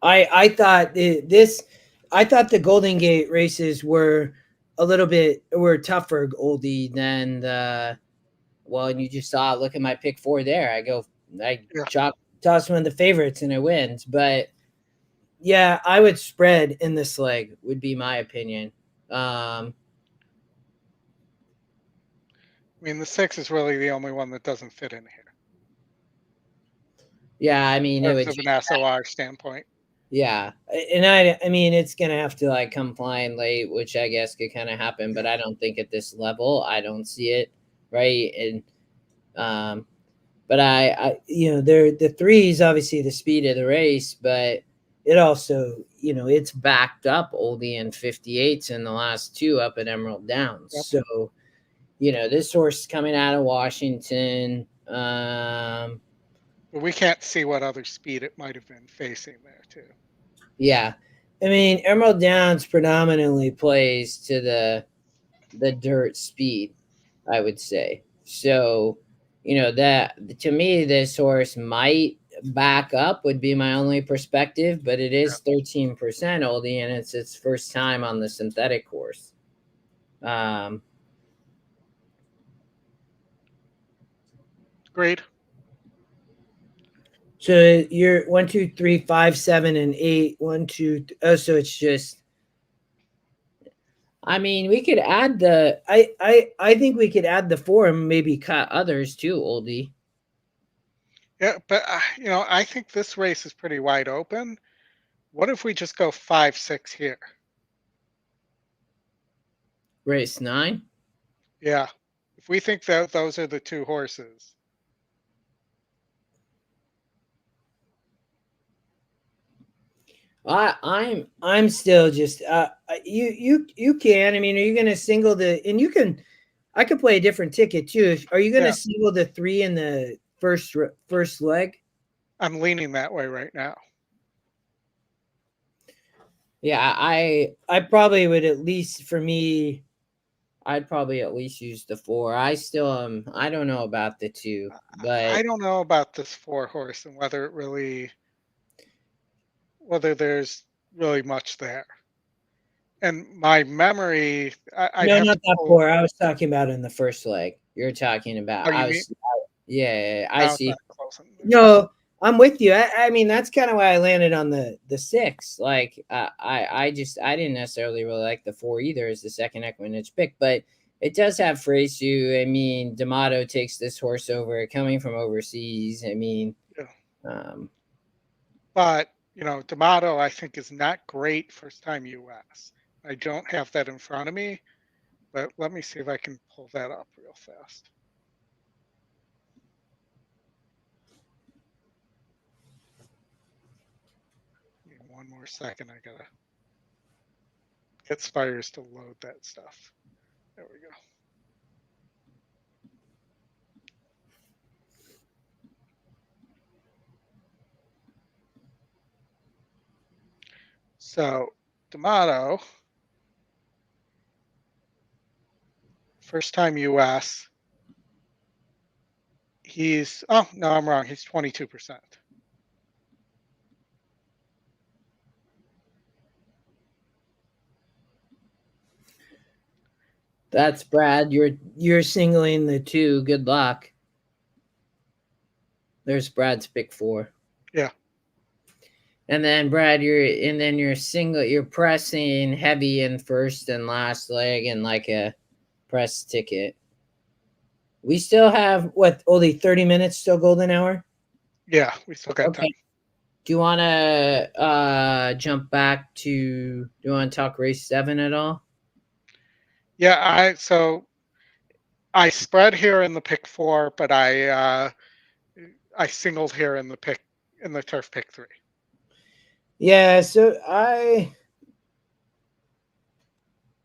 I thought the Golden Gate races were tougher, Oldie, than and you just saw, look at my pick 4 there. I toss one of the favorites and it wins. But yeah, I would spread in this leg, would be my opinion. I mean, the 6 is really the only one that doesn't fit in here. Yeah, I mean, in it would terms of just, an SOR standpoint. yeah. And I mean, it's going to have to like come flying late, which I guess could kind of happen, but I don't think at this level, I don't see it. Right. And, but I the three is obviously the speed of the race, but it also, it's backed up Oldie and 58s in the last two up at Emerald Downs. Yep. So, this horse is coming out of Washington. But we can't see what other speed it might have been facing there too. Yeah. I mean, Emerald Downs predominantly plays to the dirt speed, I would say. So, that to me, this horse might back up would be my only perspective, but it is 13% Oldie, and it's its first time on the synthetic course. Great. So you're 1, 2, 3, 5, 7, and 8. 1, 2. Oh, so it's just. I mean, we could add the. I think we could add the 4 and maybe cut others too, Oldie. Yeah, but I think this race is pretty wide open. What if we just go 5, 6 here? Race 9. Yeah, if we think that those are the two horses. I'm still just you can. I mean, are you going to single and you can. I could play a different ticket too. Are you going to single the 3 in the first leg? I'm leaning that way right now. Yeah, I probably would, at least for me, I'd probably at least use the 4. I still I don't know about the 2, but I don't know about this 4 horse and whether there's really much there. And my memory, no, not that 4. I was talking about in the first leg. You're talking about. Oh, you mean? Yeah, I see. No, I'm with you. I mean, that's kind of why I landed on the 6. Like, I didn't necessarily really like the 4 either as the second EquinEdge pick, but it does have Freysu. I mean, D'Amato takes this horse over coming from overseas. I mean, but D'Amato, I think, is not great first time US. I don't have that in front of me, but let me see if I can pull that up real fast. One more second. I gotta get Spires to load that stuff. There we go. So D'Amato, first time US. Oh no, I'm wrong. He's 22%. That's Brad. You're singling the 2. Good luck. There's Brad's pick 4. Yeah. And then Brad, you're pressing heavy in first and last leg and like a press ticket. We still have only 30 minutes till golden hour? Yeah, we still got time. Do you want to jump back to? Do you want to talk race 7 at all? Yeah, I spread here in the pick 4, but I singled here in the turf pick 3. Yeah, so I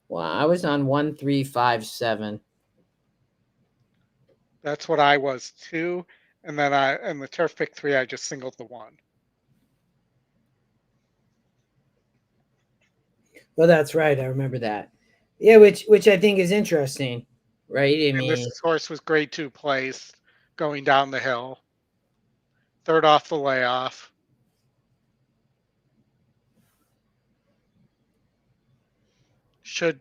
was on 1, 3, 5, 7. That's what I was too, and then in the turf pick 3, I just singled the 1. Well, that's right. I remember that. Yeah, which I think is interesting, right? I mean, this horse was grade 2 placed, going down the hill, third off the layoff. Should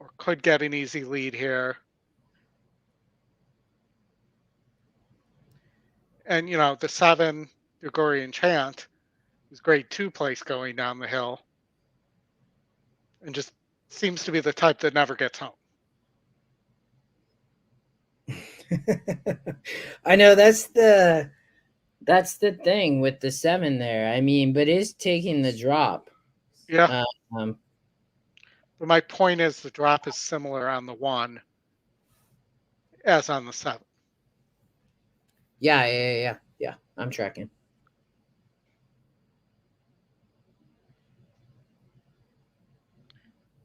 or could get an easy lead here. And the 7, Gregorian Chant, was grade 2 place going down the hill, and just seems to be the type that never gets home. I know that's That's the thing with the 7 there. I mean, but is taking the drop. Yeah. Um, But my point is the drop is similar on the 1 as on the 7. yeah. I'm tracking.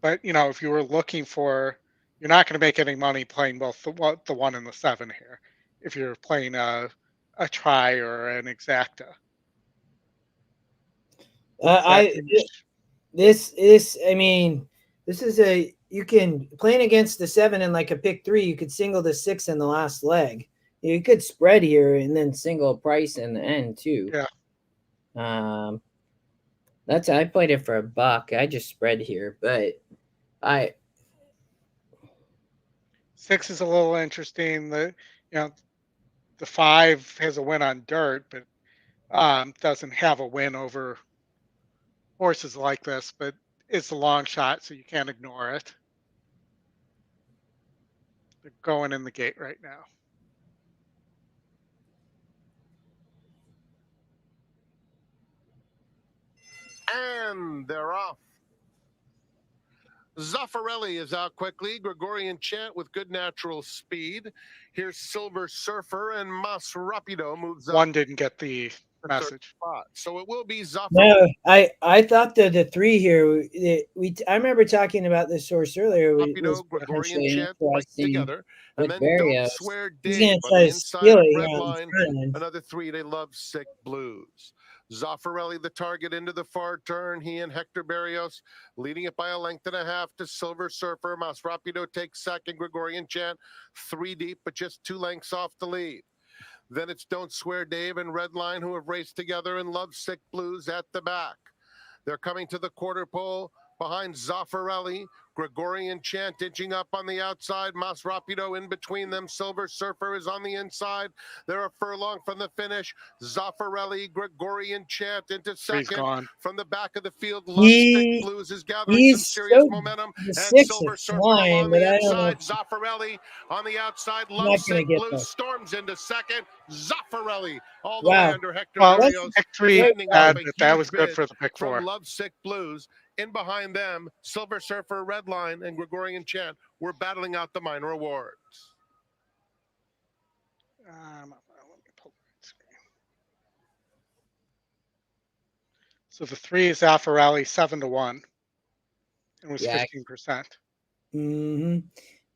But if you were looking for, you're not going to make any money playing both the 1 and the 7 here. If you're playing a try or an exacta. This is you can playing against the 7 in like a pick 3. You could single the 6 in the last leg. You could spread here and then Single price in the end too. Yeah. I played it for $1. I just spread here, but 6 is a little interesting. The 5 has a win on dirt, but doesn't have a win over horses like this. But it's a long shot, so you can't ignore it. They're going in the gate right now. And they're off. Zaffarelli is out quickly. Gregorian Chant with good natural speed. Here's Silver Surfer, and Mas Rapido moves up. 1 didn't get the message. So it will be Zaffarelli. No, I thought that the 3 here. I remember talking about this horse earlier. Rapido, Gregorian Chant right together, and then Barrios. Don't Swear He's Dave gonna on the try to inside steal of it red here on line. the front end. Another 3. They love Sick Blues. Zaffarelli, the target into the far turn. He and Hector Barrios leading it by a length and a half to Silver Surfer. Mas Rapido takes second. Gregorian Chant 3 deep, but just 2 lengths off the lead. Then it's Don't Swear Dave and Redline, who have raced together, and Love Sick Blues at the back. They're coming to the quarter pole behind Zaffarelli. Gregorian Chant inching up on the outside. Mas Rapido in between them. Silver Surfer is on the inside. They're a furlong from the finish. Zaffarelli, Gregorian Chant into second. From the back of the field, Love Sick Blues is gathering some serious momentum. And Silver Surfer on the inside. Zaffarelli on the outside. Love Sick Blues storms into second. Zaffarelli all the way under Hector Barrios. Pick 3, that was good for the pick 4. From Love Sick Blues. In behind them, Silver Surfer, Redline, and Gregorian Chant were battling out the minor awards. Let me pull the screen. So the 3 is Zaffarelli 7-1, and was 15%. Mm-hmm.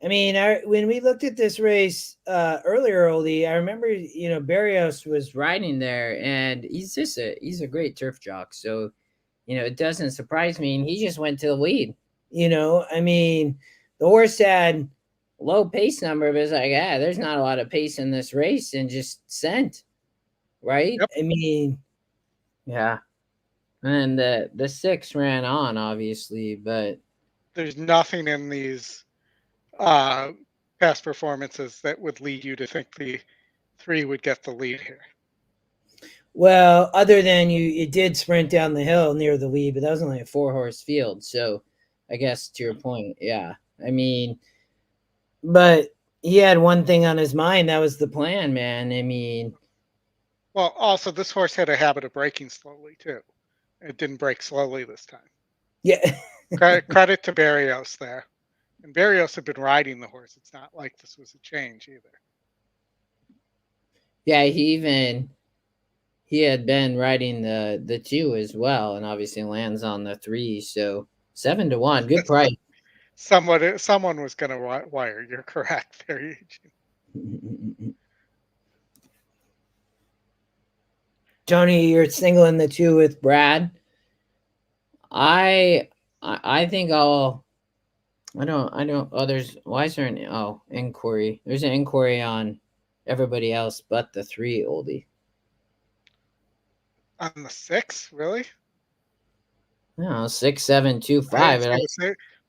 I mean, when we looked at this race earlier, Oldy, I remember Barrios was riding there, and he's a great turf jock. So. It doesn't surprise me. And he just went to the lead. I mean, the horse had low pace number, but it's like, there's not a lot of pace in this race, and just sent, right? Yep. I mean, yeah. And the 6 ran on, obviously, but there's nothing in these past performances that would lead you to think the 3 would get the lead here. Well, other than you did sprint down the hill near the lead, but that was only a 4-horse field. So I guess to your point, yeah. I mean, but he had one thing on his mind. That was the plan, man. I mean. Well, also, this horse had a habit of breaking slowly, too. It didn't break slowly this time. Yeah. Credit to Barrios there. And Barrios had been riding the horse. It's not like this was a change either. Yeah, he had been riding the 2 as well, and obviously lands on the 3. So 7-1, good price. Someone was going to wire. You're correct there, Eugene. Tony, you're singling the 2 with Brad. I think I'll. I don't. Oh, why is there an inquiry? There's an inquiry on everybody else but the 3, Oldie. On the 6, really? No, 6, 7, 2, 5.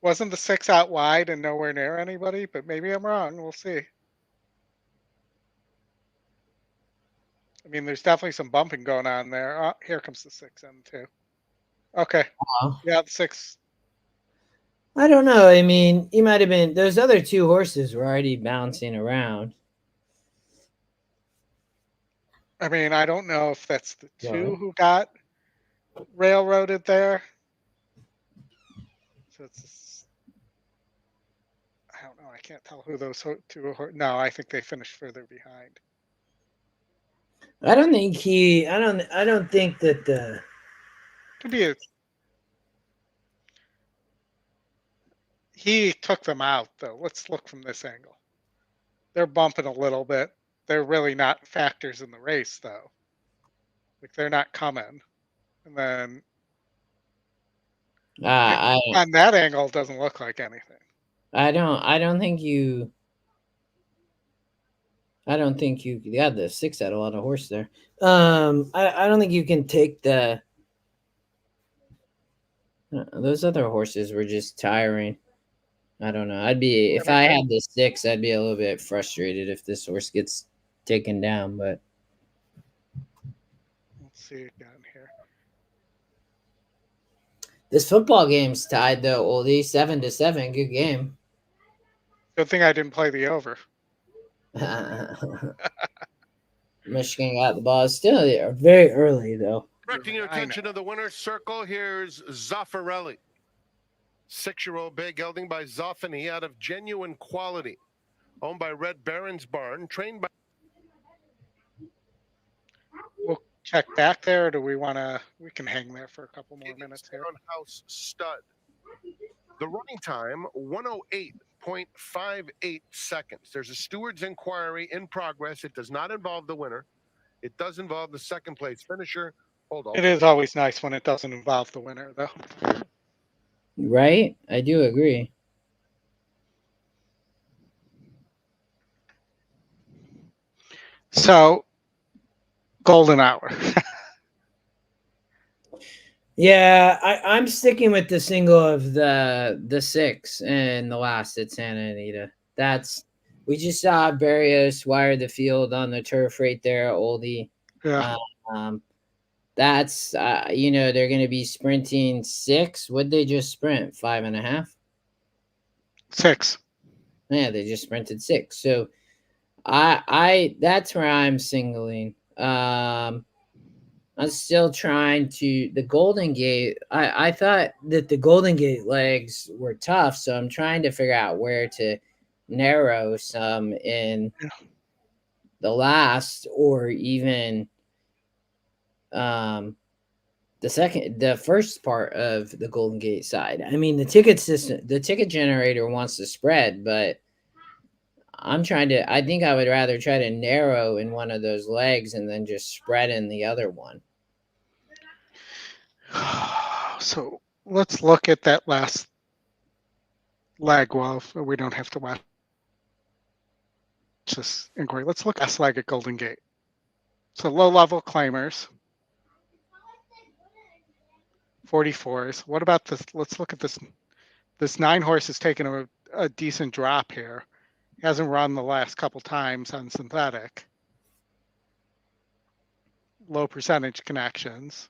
Wasn't the 6 out wide and nowhere near anybody? But maybe I'm wrong. We'll see. I mean, there's definitely some bumping going on there. Oh, here comes the 6 in too. Okay. Yeah, the 6. I don't know. I mean, he might have been. Those other 2 horses were already bouncing around. I mean, I don't know if that's the Go two ahead. who got railroaded there. So it's, I don't know. I can't tell who those two. No, I think they finished further behind. I don't think he. I don't think that the. Could be he took them out though. Let's look from this angle. They're bumping a little bit. They're really not factors in the race though. Like they're not coming. And then on that angle, it doesn't look like anything. I don't think you. I don't think you. Yeah, the 6 had a lot of horse there. I don't think you can take the. Those other horses were just tiring. I don't know. I'd be if I had the 6, I'd be a little bit frustrated if this horse gets taken down. But let's see again here. This football game's tied though, Oldie, 7-7. Good game. Good thing I didn't play the over. Michigan got the ball. Still very early though. Directing your attention to the winner's circle, here's Zaffarelli. 6-year-old bay gelding by Zoffany out of Genuine Quality. Owned by Red Baron's Barn, trained by... We'll check back there, or do we want to... We can hang there for a couple more minutes here. House stud. The running time, 108.58 seconds. There's a steward's inquiry in progress. It does not involve the winner. It does involve the second place finisher. Hold on. It is always nice when it doesn't involve the winner, though. Right? I do agree. So, golden hour. Yeah, I'm sticking with the single of the 6 and the last at Santa Anita. We just saw Barrios wire the field on the turf right there, Oldie. Yeah. That's they're going to be sprinting 6. What'd they just sprint? 5.5? 6. Yeah, they just sprinted 6. So I that's where I'm singling. I'm still trying to the Golden Gate. I thought that the Golden Gate legs were tough, so I'm trying to figure out where to narrow some in the last or even the first part of the Golden Gate side. I mean, the ticket system, the ticket generator wants to spread, but I think I would rather try to narrow in one of those legs and then just spread in the other one. So let's look at that last leg. Well, we don't have to watch this inquiry. Let's look at last leg at Golden Gate. So low-level claimers. 44s. What about this? Let's look at this. This 9 horse has taken a decent drop here. Hasn't run the last couple times on synthetic. Low percentage connections.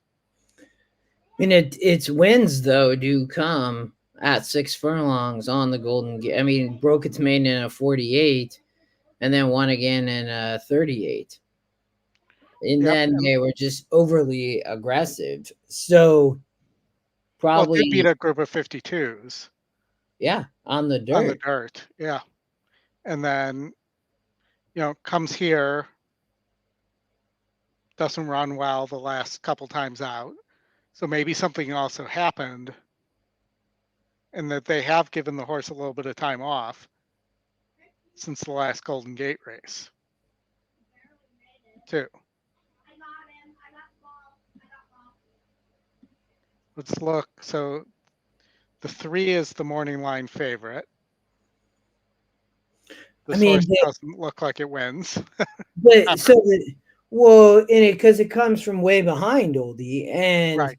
I mean, its wins though do come at 6 furlongs on the Golden Gate. I mean, broke its maiden in a 48, and then won again in a 38. And then they were just overly aggressive. So probably did beat a group of 52s. Yeah, on the dirt. On the dirt, yeah. And then, comes here, doesn't run well the last couple times out. So maybe something also happened and that they have given the horse a little bit of time off since the last Golden Gate race, too. Let's look. So the 3 is the morning line favorite. This horse doesn't look like it wins. But because it comes from way behind, Oldie, and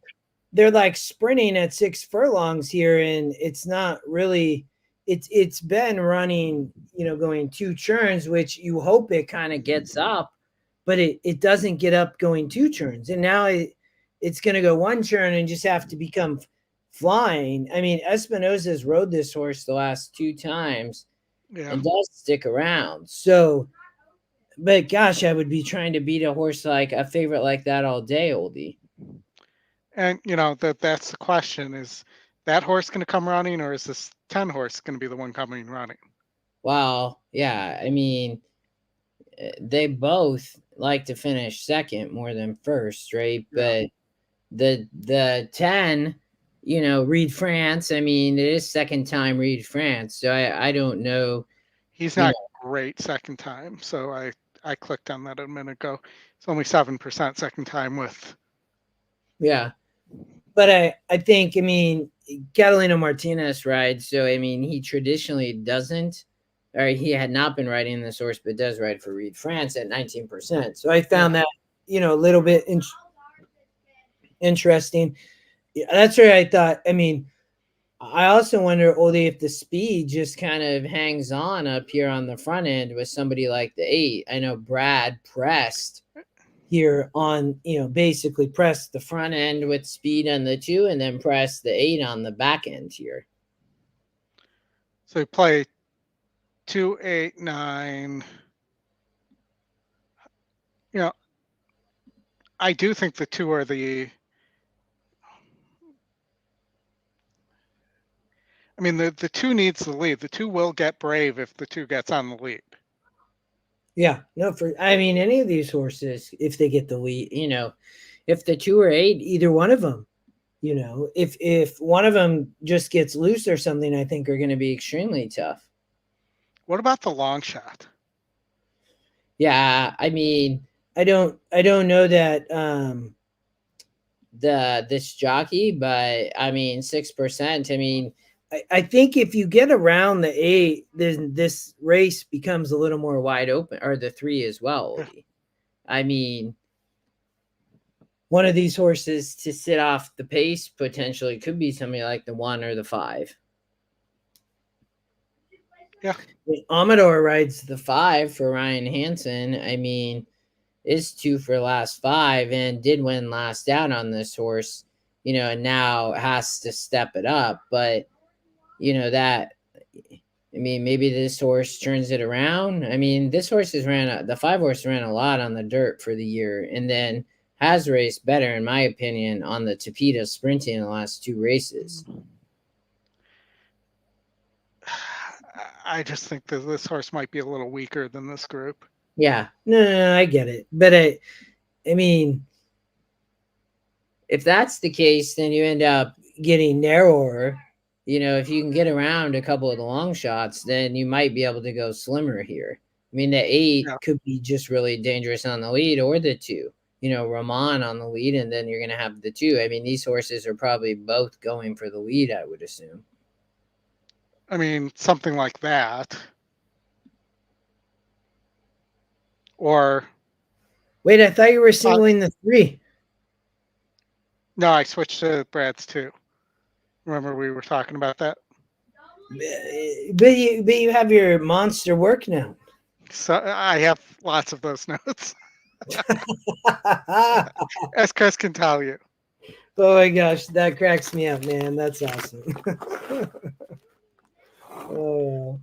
they're like sprinting at 6 furlongs here, and it's not really. It's been running, going 2 churns, which you hope it kind of gets up, but it doesn't get up going 2 churns, and now it's going to go 1 churn and just have to become flying. I mean, Espinosa's rode this horse the last 2 times. Yeah. And does stick around. So But gosh, I would be trying to beat a horse like a favorite like that all day, Oldie. And that's the question: is that horse going to come running, or is this 10 horse going to be the one coming running? Well, yeah, I mean, they both like to finish second more than first, right? Yeah. But the 10, Reed France, I mean, it is second time Reed France, so I don't know. He's not great second time, so I clicked on that a minute ago. It's only 7% second time with. Yeah. But I think, I mean, Catalino Martinez rides, so I mean, he traditionally doesn't, or he had not been riding this horse, but does ride for Reed France at 19%. So I found that, a little bit interesting. Yeah, that's where I thought, I mean, I also wonder, Oldie, if the speed just kind of hangs on up here on the front end with somebody like the 8. I know Brad pressed here on, basically pressed the front end with speed on the 2 and then pressed the 8 on the back end here. So you play 2, 8, 9. I do think the 2 are the. I mean, the 2 needs the lead. The 2 will get brave if the 2 gets on the lead. Yeah, no, I mean, any of these horses, if they get the lead, if the 2 or 8, either one of them, if one of them just gets loose or something, I think are going to be extremely tough. What about the long shot? Yeah, I mean, I don't know that this jockey, but I mean 6%. I mean, I think if you get around the 8, then this race becomes a little more wide open, or the 3 as well. Yeah. I mean, one of these horses to sit off the pace potentially could be somebody like the 1 or the 5. Yeah. Amador rides the 5 for Ryan Hansen. I mean, is 2 for last 5 and did win last out on this horse, and now has to step it up. But, that, I mean, maybe this horse turns it around. I mean, this horse the 5 horse ran a lot on the dirt for the year and then has raced better, in my opinion, on the Tapeta sprinting in the last 2 races. I just think that this horse might be a little weaker than this group. Yeah, no, I get it. But I mean, if that's the case, then you end up getting narrower. If you can get around a couple of the long shots, then you might be able to go slimmer here. I mean, the 8 could be just really dangerous on the lead, or the 2, Ramon on the lead, and then you're going to have the 2. I mean, these horses are probably both going for the lead, I would assume. I mean, something like that. Or. Wait, I thought you were singling the 3. No, I switched to Brad's 2. Remember we were talking about that? But you have your monster work now. So I have lots of those notes. As Chris can tell you. Oh my gosh, that cracks me up, man. That's awesome. Oh.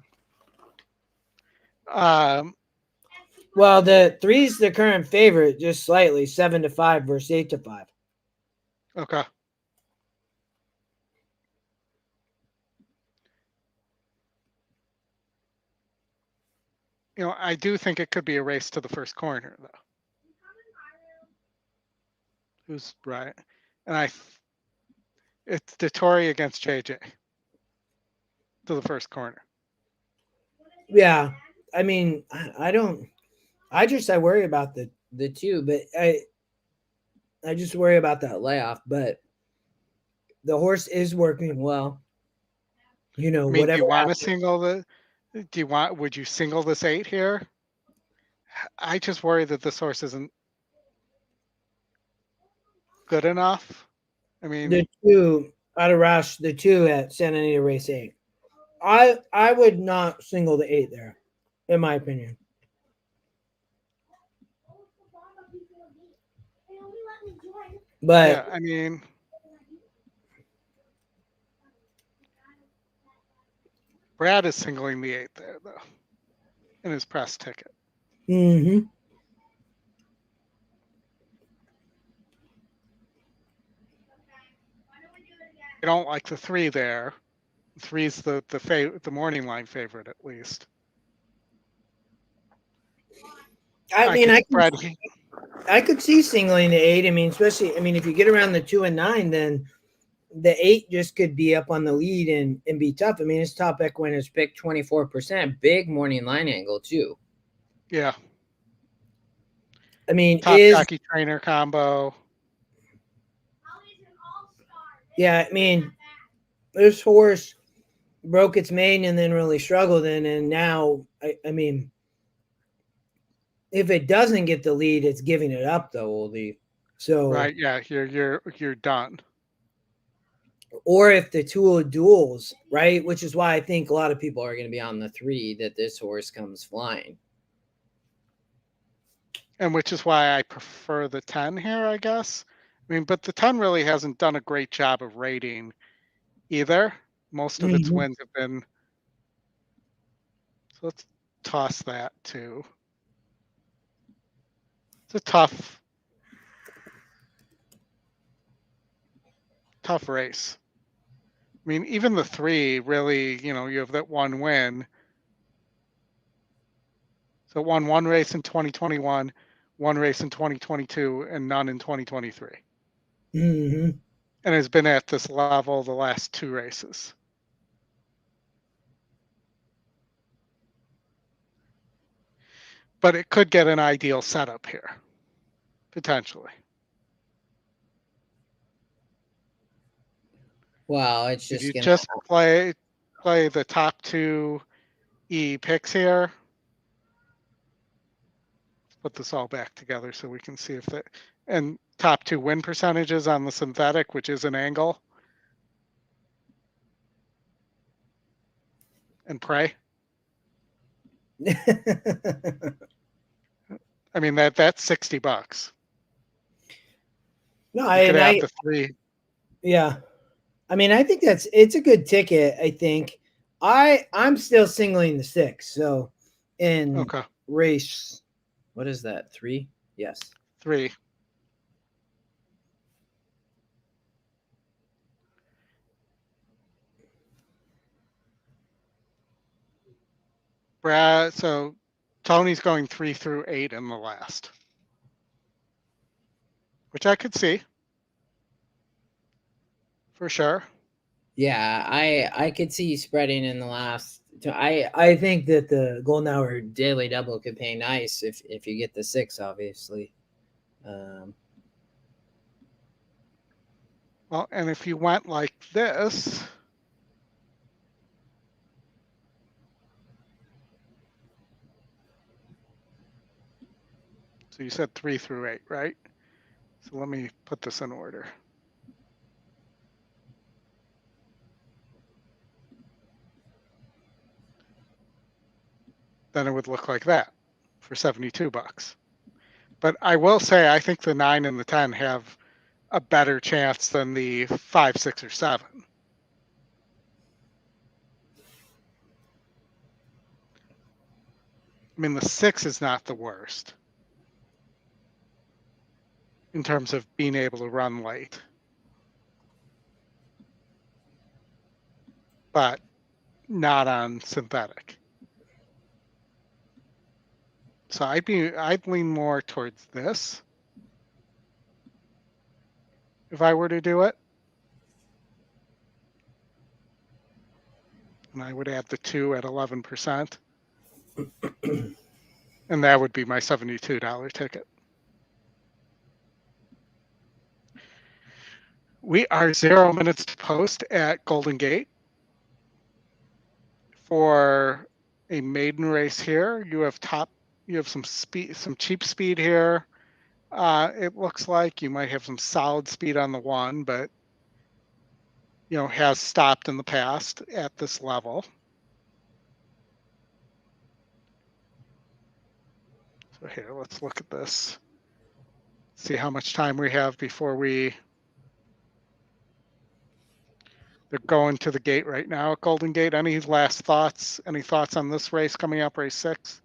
Well, the 3's the current favorite, just slightly, 7-5 versus 8-5. Okay. I do think it could be a race to the first corner, though. Who's right? And it's Dettori against JJ to the first corner. Yeah, I mean, I worry about the 2, but I just worry about that layoff. But the horse is working well. Whatever. Do you want to single the? Would you single this 8 here? I just worry that this horse isn't good enough. I mean, the 2 out of Roush, the 2 at Santa Anita race 8. I would not single the 8 there, in my opinion. But yeah, I mean, Brad is singling the 8 there, though, in his press ticket. Mm-hmm. I don't like the 3 there. 3's the morning line favorite at least. I mean, could I could see singling the 8. I mean, especially, I mean, if you get around the 2 and 9, then the 8 just could be up on the lead and be tough. I mean, his top EquinEdge pick 24%, big morning line angle too. Yeah. I mean, top jockey trainer combo. Yeah, I mean, this horse broke its maiden and then really struggled and now I mean, if it doesn't get the lead, it's giving it up though, Oldy. So right, yeah, you're done. Or if the 2 duels, right, which is why I think a lot of people are going to be on the 3 that this horse comes flying. And which is why I prefer the 10 here, I guess. I mean, but the 10 really hasn't done a great job of rating either. Most of its wins have been. So let's toss that too. It's a tough race. I mean, even the 3 really, you have that 1 win. So won 1 race in 2021, 1 race in 2022, and none in 2023. Mm-hmm. And has been at this level the last 2 races. But it could get an ideal setup here, potentially. Well, it's if just you just play the top 2 E picks here. Let's put this all back together so we can see if that and top 2 win percentages on the synthetic, which is an angle. And pray. I mean that's $60. No, you could add the 3. Yeah. I mean, I think it's a good ticket, I think. I'm still singling the 6. So in race, what is that? 3? Yes. 3. Brad, so Tony's going 3 through 8 in the last, which I could see for sure. Yeah, I could see spreading in the last. I think that the golden hour daily double could pay nice if you get the 6, obviously. Well, and if you went like this. So you said 3 through 8, right? So let me put this in order. Then it would look like that for $72. But I will say, I think the 9 and the 10 have a better chance than the 5, 6, or 7. I mean, the 6 is not the worst in terms of being able to run late. But not on synthetic. So I'd lean more towards this if I were to do it. And I would add the 2 at 11%. And that would be my $72 ticket. We are 0 minutes to post at Golden Gate for a maiden race here. You have some speed, some cheap speed here. It looks like you might have some solid speed on the 1, but has stopped in the past at this level. So here, let's look at this. See how much time we have before they're going to the gate right now at Golden Gate. Any last thoughts? Any thoughts on this race coming up, race 6?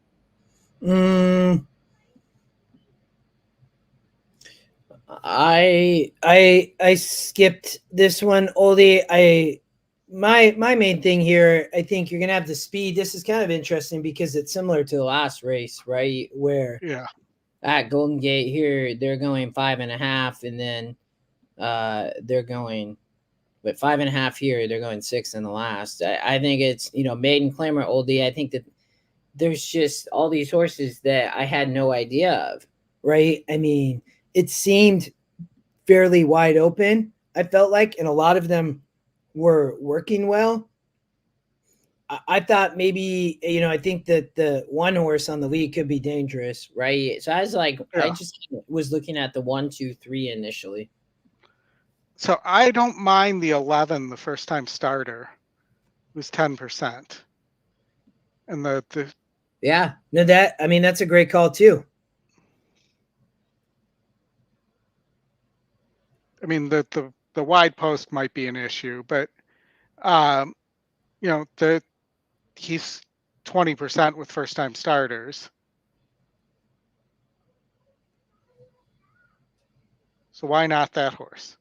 I skipped this one, Oldie. My main thing here, I think you're gonna have the speed. This is kind of interesting because it's similar to the last race, right? Where Yeah. at Golden Gate here, they're going 5.5, and then they're going but 5.5 here, they're going 6 in the last. I think it's, Maiden Clamor, Oldie. I think that there's just all these horses that I had no idea of, right? I mean, it seemed fairly wide open, I felt like, and a lot of them were working well. I thought maybe, I think that the one horse on the lead could be dangerous, right? So I was like, I just was looking at the 1, 2, 3 initially. So I don't mind the 11, the first time starter, who's 10%. And the yeah, no, that's a great call too. I mean, the wide post might be an issue, but he's 20% with first time starters. So why not that horse?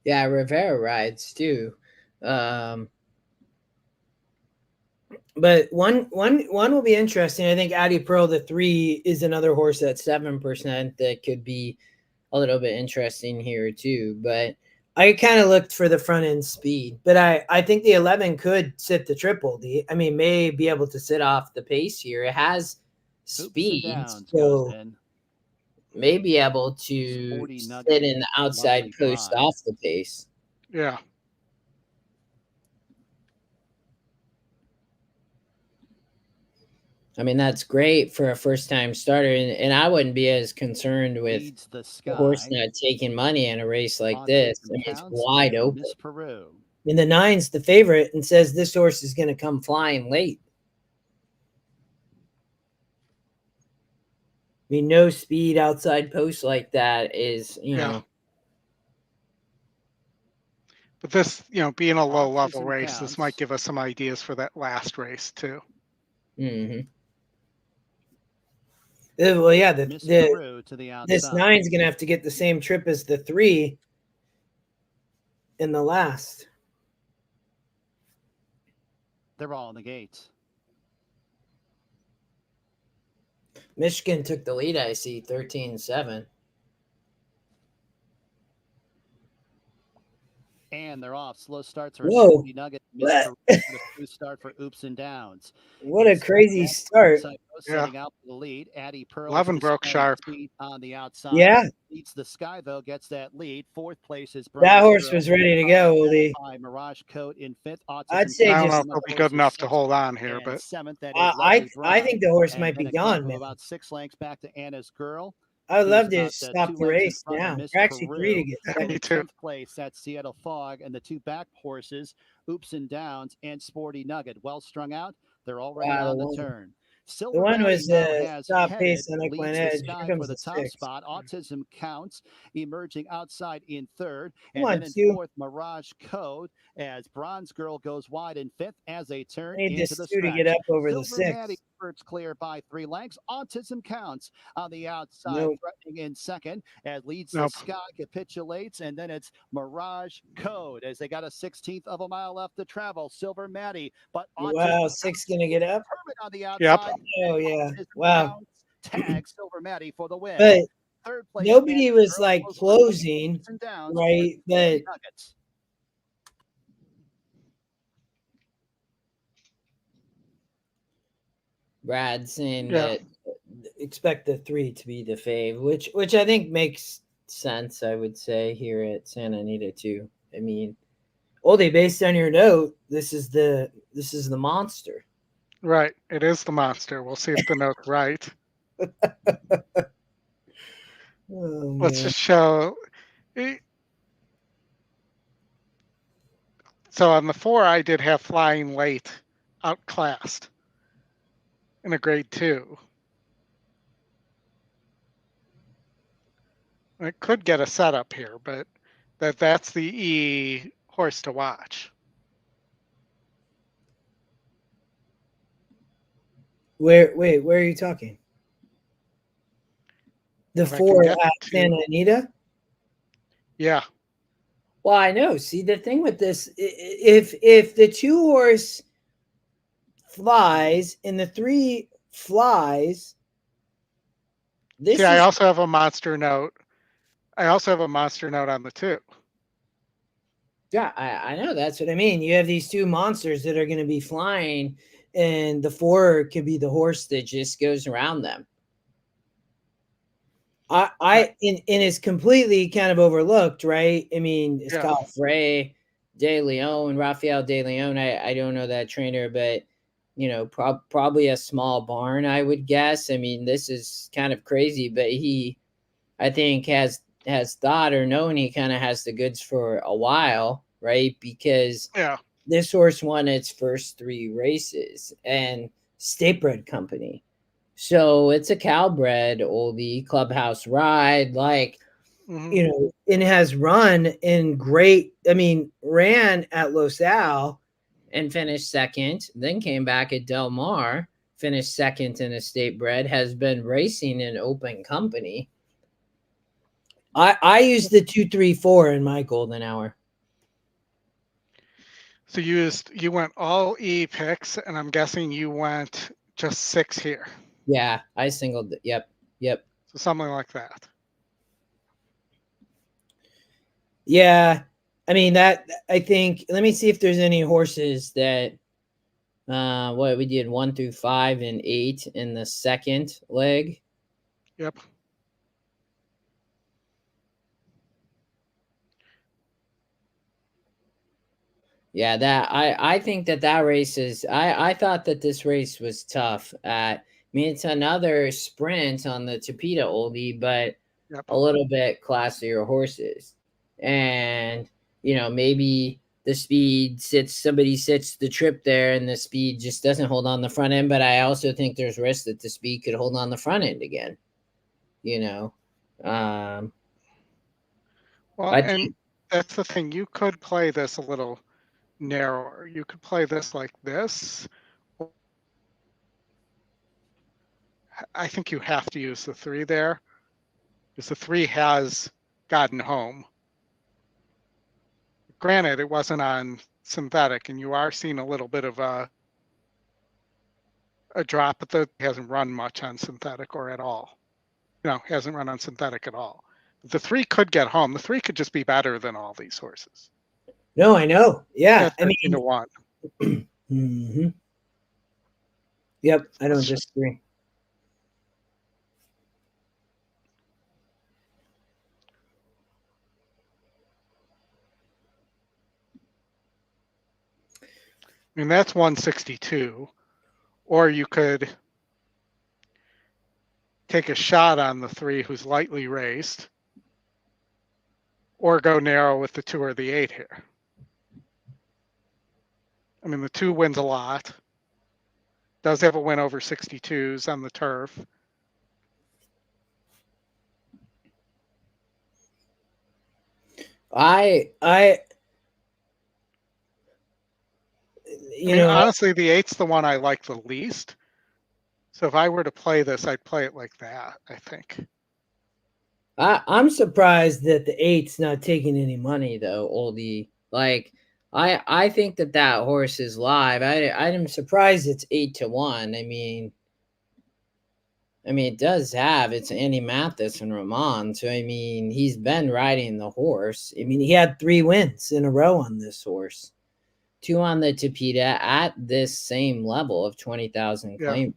Yeah, Rivera rides too. But one will be interesting. I think Addy Pearl, the 3, is another horse at 7% that could be a little bit interesting here too. But I kind of looked for the front end speed, but I think the 11 could sit the triple. May be able to sit off the pace here. It has speed, so may be able to sit in the outside post off the pace. Yeah. That's great for a first-time starter, and I wouldn't be as concerned with the horse not taking money in a race like this. It's wide open. And the 9's the favorite and says this horse is going to come flying late. No speed outside post like that is, Yeah. But this, being a low-level race, this might give us some ideas for that last race too. Mm-hmm. Well, yeah, this 9's going to have to get the same trip as the 3 in the last. They're all in the gates. Michigan took the lead, I see, 13-7. And they're off. Slow starts for Whoa. Nugget. Start for Oops and Downs. What a crazy start. Setting out the lead. Addy Pearl 11 broke sharp on the outside. Yeah. Leads the Sky, though, gets that lead. 4th place is that horse was ready to go, Oldy. Mirage Coat in 5th. I'd say I don't know if he'll be good enough to hold on here, but 7th, I think the horse might be gone, man. About 6 lengths back to Anna's Girl. I would love to stop the race now. Or actually 3 to get in 10th place. That's Seattle Fog, and the 2 back horses, Oops and Downs and Sporty Nugget. Well strung out. They're already on the turn. The one was top pace on EquinEdge. Here comes for the top 6. spot. Autism Counts emerging outside in 3rd. Come And on, then in 2. 4th, Mirage Code as Bronze Girl goes wide in 5th as they turn I need into this the 2 to stretch. get up over Silver the 6. Maddie Spurts clear by 3 lengths. Autism Counts on the outside, threatening in 2nd as leads the Sky capitulates, and then it's Mirage Code as they got a 16th of a mile left to travel. Silver Maddie, but Wow, 6 gonna get up. on the outside. Oh yeah. Wow. Tag Silver Maddie for the win. But 3rd place, nobody was like closing, right? But Brad saying that expect the 3 to be the fave, which I think makes sense. I would say here at Santa Anita too. Oldie, based on your note, this is the monster. Right, it is the monster. We'll see if the note's right. Let's just show. So on the 4, I did have Flying Late outclassed in a grade 2. It could get a setup here, but that's the E horse to watch. Where are you talking? The If I can 4 get at to- Santa Anita? Yeah. Well, I know. See, the thing with this, if the 2 horse flies and the 3 flies, this See, I is also have a monster note. I also have a monster note on the 2. yeah, I know. That's what I mean. You have these 2 monsters that are going to be flying, and the 4 could be the horse that just goes around them. And it's completely kind of overlooked, right? I mean, it's got Frey, De Leon, Rafael De Leon. I don't know that trainer, but you know, probably a small barn, I would guess. I mean, this is kind of crazy, but he, I think, has thought or known he kind of has the goods for a while, right? Because this horse won its first 3 races and state bred company. So it's a Calbred Oldie clubhouse ride, like, you know, and has run in great, I mean, ran at Los Al and finished 2nd, then came back at Del Mar, finished 2nd in a state bred, has been racing in open company. I used the 2-3-4 in my golden hour. So you went all E picks, and I'm guessing you went just 6 here. Yeah, I singled. Yep. So something like that. Yeah, I mean that. I think. Let me see if there's any horses that. What we did 1 through 5 and 8 in the 2nd leg. Yep. Yeah, that I think that race is. I thought that this race was tough. I mean, it's another sprint on the Tapeta Oldie, but a little bit classier horses. And, you know, maybe the speed somebody sits the trip there and the speed just doesn't hold on the front end. But I also think there's risk that the speed could hold on the front end again, you know. Well, and that's the thing. You could play this a little narrower. You could play this like this. I think you have to use the 3 there, because the 3 has gotten home. Granted, it wasn't on synthetic, and you are seeing a little bit of a drop, but it hasn't run much on synthetic or at all. No, hasn't run on synthetic at all. The 3 could get home. The 3 could just be better than all these horses. No, I know. Yeah, I mean, 13-1. Mm-hmm. Yep, I don't disagree. I mean, that's 162. Or you could take a shot on the 3 who's lightly raced, or go narrow with the 2 or the 8 here. I mean, the 2 wins a lot. Does have a win over 62s on the turf. You know, honestly, the 8's the one I like the least. So if I were to play this, I'd play it like that, I think. I'm surprised that the 8's not taking any money though, Oldie. Like, I think that horse is live. I'm surprised it's 8-1. I mean, it does have it's Andy Mathis and Ramon. So I mean, he's been riding the horse. I mean, he had 3 wins in a row on this horse. 2 on the Tapeta at this same level of 20,000 claim.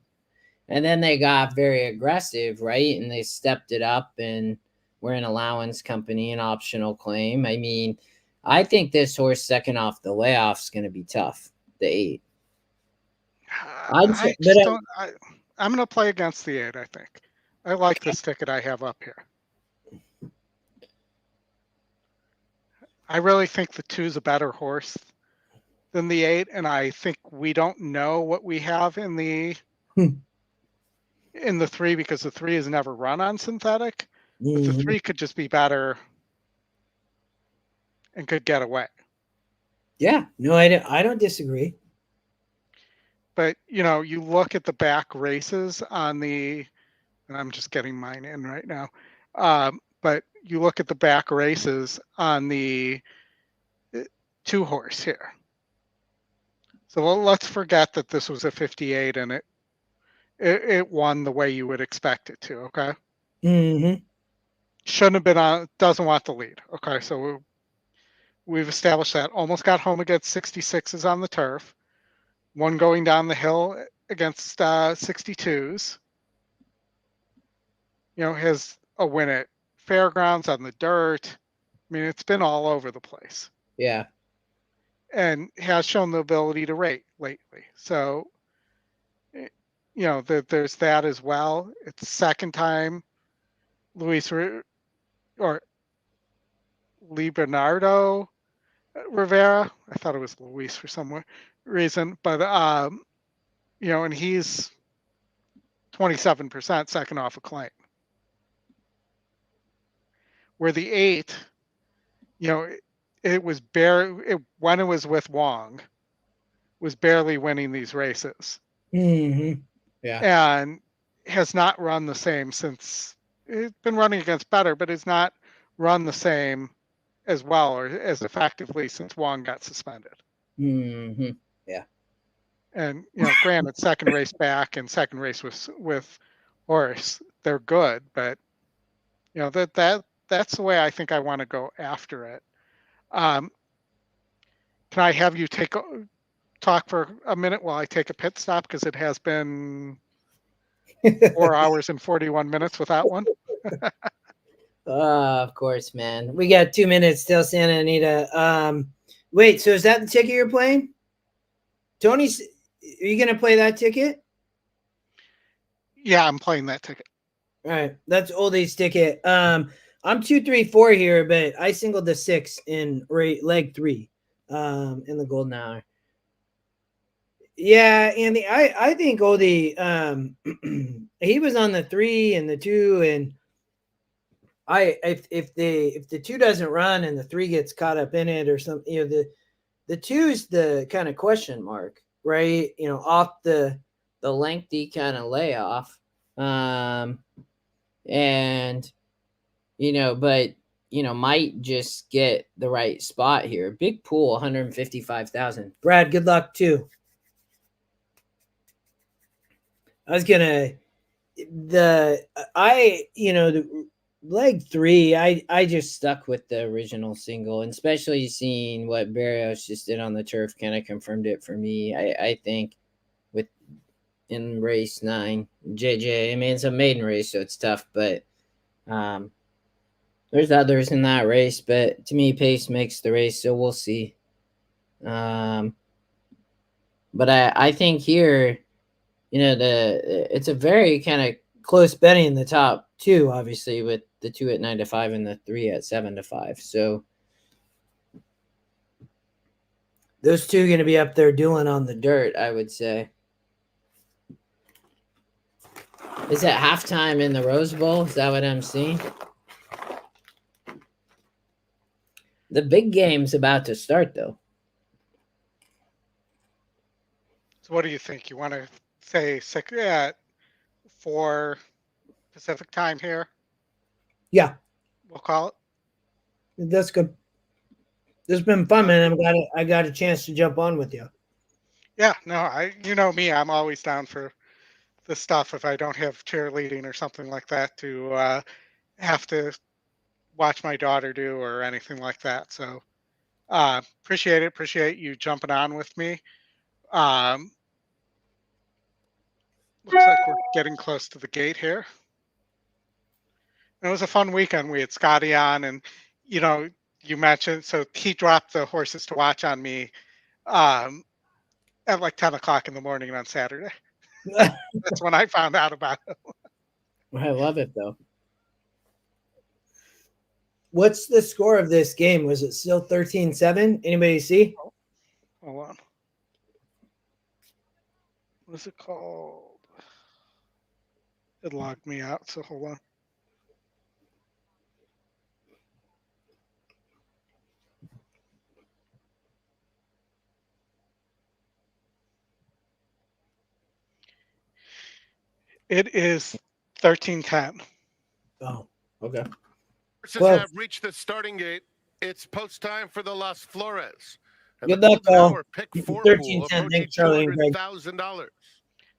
And then they got very aggressive, right? And they stepped it up and were an allowance company, an optional claim. I mean, I think this horse second off the layoff is going to be tough. The 8. I'm going to play against the 8, I think. I like this ticket I have up here. I really think the 2 is a better horse than the 8, and I think we don't know what we have in the 3, because the 3 has never run on synthetic. But the 3 could just be better and could get away. Yeah, no, I don't disagree. but you look at the back races on the, and I'm just getting mine in right now. But you look at the back races on the 2-horse here. So let's forget that this was a 58 and it won the way you would expect it to. Okay. Mm-hmm. Shouldn't have been on. Doesn't want the lead. Okay, so we've established that. Almost got home against 66s on the turf. One going down the hill against 62s. Has a win at fairgrounds on the dirt. I mean, it's been all over the place. Yeah. And has shown the ability to rate lately. So, there's that as well. It's the second time Luis or Leonardo Rivera. I thought it was Luis for some reason, but and he's 27% second off a claim. Where the 8, it was when it was with Wong, was barely winning these races. Mm-hmm. Yeah. And has not run the same since. It's been running against better, but it's not run the same as well or as effectively since Wong got suspended. Mm-hmm. Yeah. And granted, second race back and second race with Horace, they're good, but that's the way I think I want to go after it. Can I have you talk for a minute while I take a pit stop, because it has been 4 hours and 41 minutes without one. Of course, man. We got 2 minutes still, Santa Anita. Wait, so is that the ticket you're playing? Tony's, are you gonna play that ticket? Yeah, I'm playing that ticket. All right, that's Oldy's ticket. I'm 2-3-4 here, but I singled the 6 in leg 3, in the golden hour. Yeah, Andy, I think Oldy, he was on the 3 and the 2, and if the 2 doesn't run and the 3 gets caught up in it or something, the 2's the kind of question mark, right? Off the lengthy kind of layoff, and but might just get the right spot here. Big pool, 155,000. Brad, good luck too. I was gonna the leg 3, I just stuck with the original single, and especially seeing what Barrios just did on the turf kind of confirmed it for me. I think in race 9, JJ, I mean, it's a maiden race, so it's tough, but there's others in that race, but to me, pace makes the race, so we'll see. But I think here, it's a very kind of close betting in the top 2, obviously, with the 2 at 9-5 and the 3 at 7-5. So those 2 are going to be up there dueling on the dirt, I would say. Is it halftime in the Rose Bowl? Is that what I'm seeing? The big game's about to start, though. So what do you think? You want to say 6 at 4 Pacific time here? Yeah. We'll call it. That's good. This has been fun, man. I got a chance to jump on with you. Yeah, no, you know me, I'm always down for the stuff if I don't have cheerleading or something like that to have to watch my daughter do or anything like that. So appreciate it. Appreciate you jumping on with me. Looks like we're getting close to the gate here. It was a fun weekend. We had Scotty on, and you mentioned, so he dropped the horses to watch on me at like 10 o'clock in the morning on Saturday. That's when I found out about it. I love it, though. What's the score of this game? Was it still 13-7? Anybody see? Hold on. What is it called? It logged me out, so hold on. It is 13:10. Oh, okay. Horses Close. have reached the starting gate. It's post time for the Las Flores. And Good the luck, golden Paul. hour pick 4 13-10. pool approaching Thanks, Charlie and Greg. $200,000.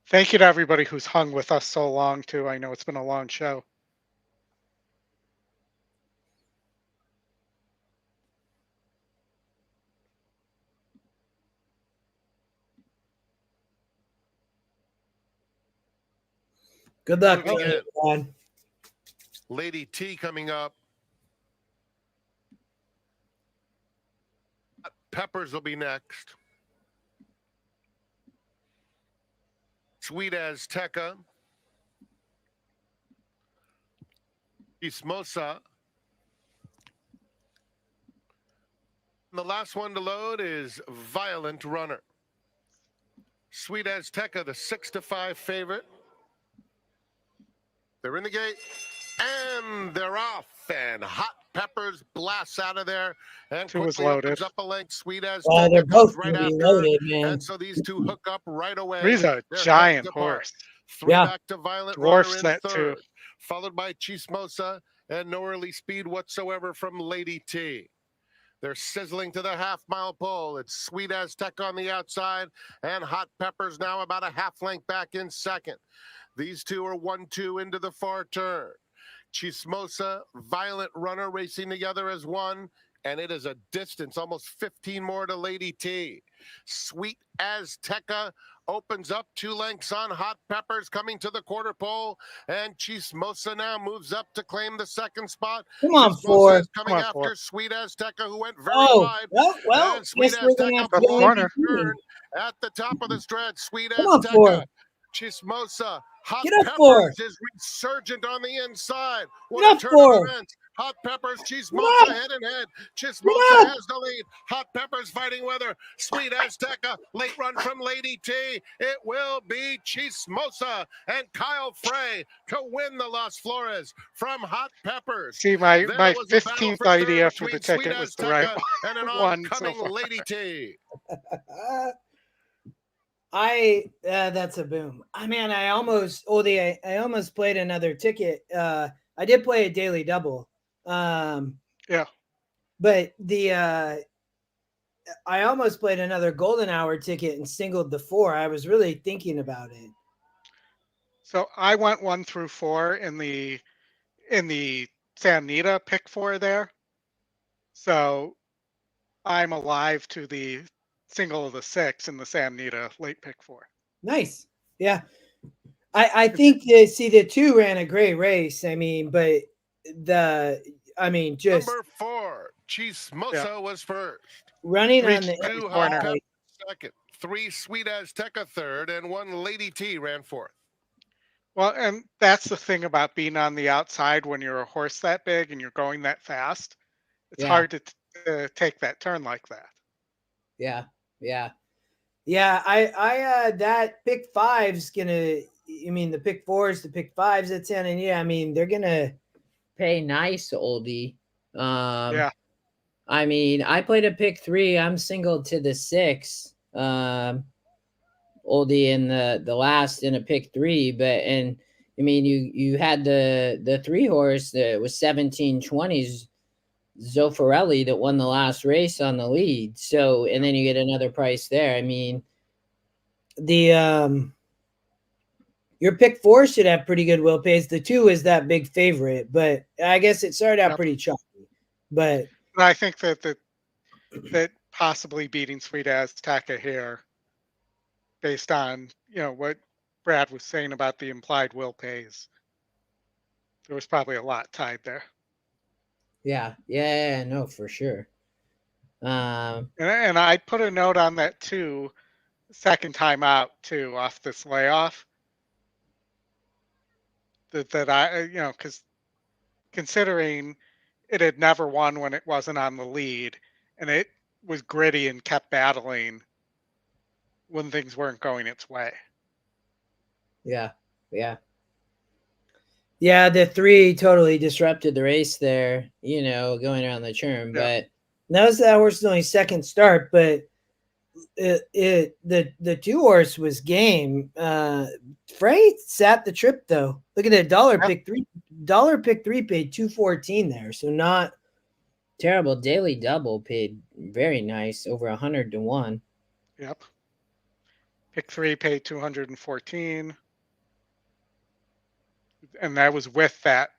Thank you to everybody who's hung with us so long, too. I know it's been a long show. Good luck, Moving in. everyone. Lady T coming up. Peppers will be next. Sweet Azteca. Ismosa. And the last one to load is Violent Runner. Sweet Azteca, the 6-5 favorite. They're in the gate, and they're off. And Hot Peppers blasts out of there, and Two was quickly opens loaded. up a length. Sweet Azteca Well, they're comes both right going to be after her, loaded, man. and so these two hook up right away. He's a They're giant heads apart. horse. 3 Yeah. back to Violent Dwarfs Runner in that third, too. followed by Chismosa, and no early speed whatsoever from Lady T. They're sizzling to the half-mile pole. It's Sweet Aztec on the outside, and Hot Peppers now about a half length back in second. These two are 1-2 into the far turn. Chismosa, Violent Runner racing together as one, and it is a distance, almost 15 more to Lady T. Sweet Azteca opens up 2 lengths on Hot Peppers coming to the quarter pole, and Chismosa now moves up to claim the second spot. Come on, Chismosa Four. is coming Come on, after Four. Sweet Azteca, who went very Oh, wide. well, And Sweet guess we're going to Azteca have to Top go pulls corner. the in turn at the top of the stretch. Sweet Come on, Four. Azteca, Chismosa, Hot Get up, Four. Peppers is resurgent on the inside. What Get a up, turn Four. of events. Hot Peppers, Get Chismosa up. head and head. Get Chismosa up. has the lead. Hot Peppers fighting with her. Sweet Azteca, late run from Lady T. It will be Chismosa and Kyle Frey to win the Las Flores from Hot Peppers. See, my There my was a battle 15th for third idea for the between Sweet ticket was the right Azteca and an one so oncoming far. Lady T. That's a boom. Man, I almost played another ticket. I did play a daily double. Yeah. But I almost played another golden hour ticket and singled the 4. I was really thinking about it. So I went 1 through 4 in the San Anita pick 4 there. So I'm alive to the single of the 6 in the San Anita late pick 4. Nice. Yeah. I think the 2 ran a great race. I mean, but just Number 4, Chismosa was first. running 3 on the Two corner. Hot Peppers second. 3 Sweet Azteca third, and 1 Lady T ran fourth. Well, and that's the thing about being on the outside when you're a horse that big and you're going that fast. It's Yeah. hard to take that turn like that. Yeah. I that pick 5's gonna. The pick 4s, the pick 5s at Santa Anita. They're gonna pay nice, Oldie. Yeah. I played a pick 3. I'm singled to the 6. Oldie in the last in a pick 3, you had the 3 horse that was 1720s. Zoffarelli that won the last race on the lead. So, and then you get another price there. Your pick 4 should have pretty good will pays. The 2 is that big favorite, but I guess it started out pretty choppy. But I think that possibly beating Sweet Azteca here, based on what Brad was saying about the implied will pays, there was probably a lot tied there. yeah, no, for sure. And I put a note on that too, second time out too, off this layoff. That I, because considering it had never won when it wasn't on the lead, and it was gritty and kept battling when things weren't going its way. Yeah. The 3 totally disrupted the race there, going around the turn. Yeah. But that horse is only second start. But the 2-horse was game. Frey sat the trip though. Look at that pick three paid 214 there, so not Terrible. Daily double paid very nice, over 100 to 1. Yep. Pick 3 paid 214. And that was with that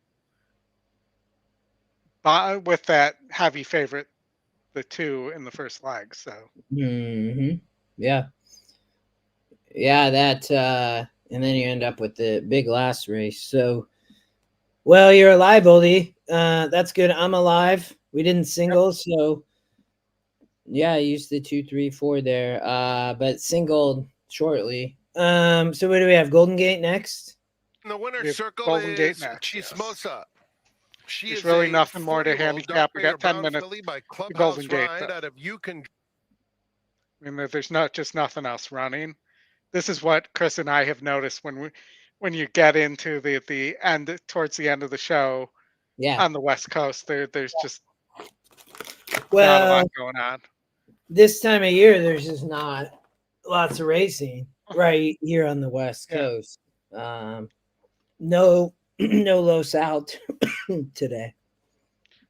heavy favorite, the 2 in the first leg. So yeah, that and then you end up with the big last race. So, well, you're alive, Oldy. That's good. I'm alive. We didn't single, so yeah, I used the 2, 3, 4 there, but singled shortly. So what do we have? Golden Gate next. The winner's circle Golden Gate is next, Chismosa. She There's is really a nothing more to 4-year-old handicap. We got 10 dark-gray or minutes. brown filly by The Clubhouse Golden Gate. Ride out of EquinEdge. I mean, there's not just nothing else running. This is what Chris and I have noticed when you get into the end, towards the end of the show. Yeah. On the West Coast, there's just not a Well, lot going on. this time of year, there's just not lots of racing right here on the West Coast. No Los out today.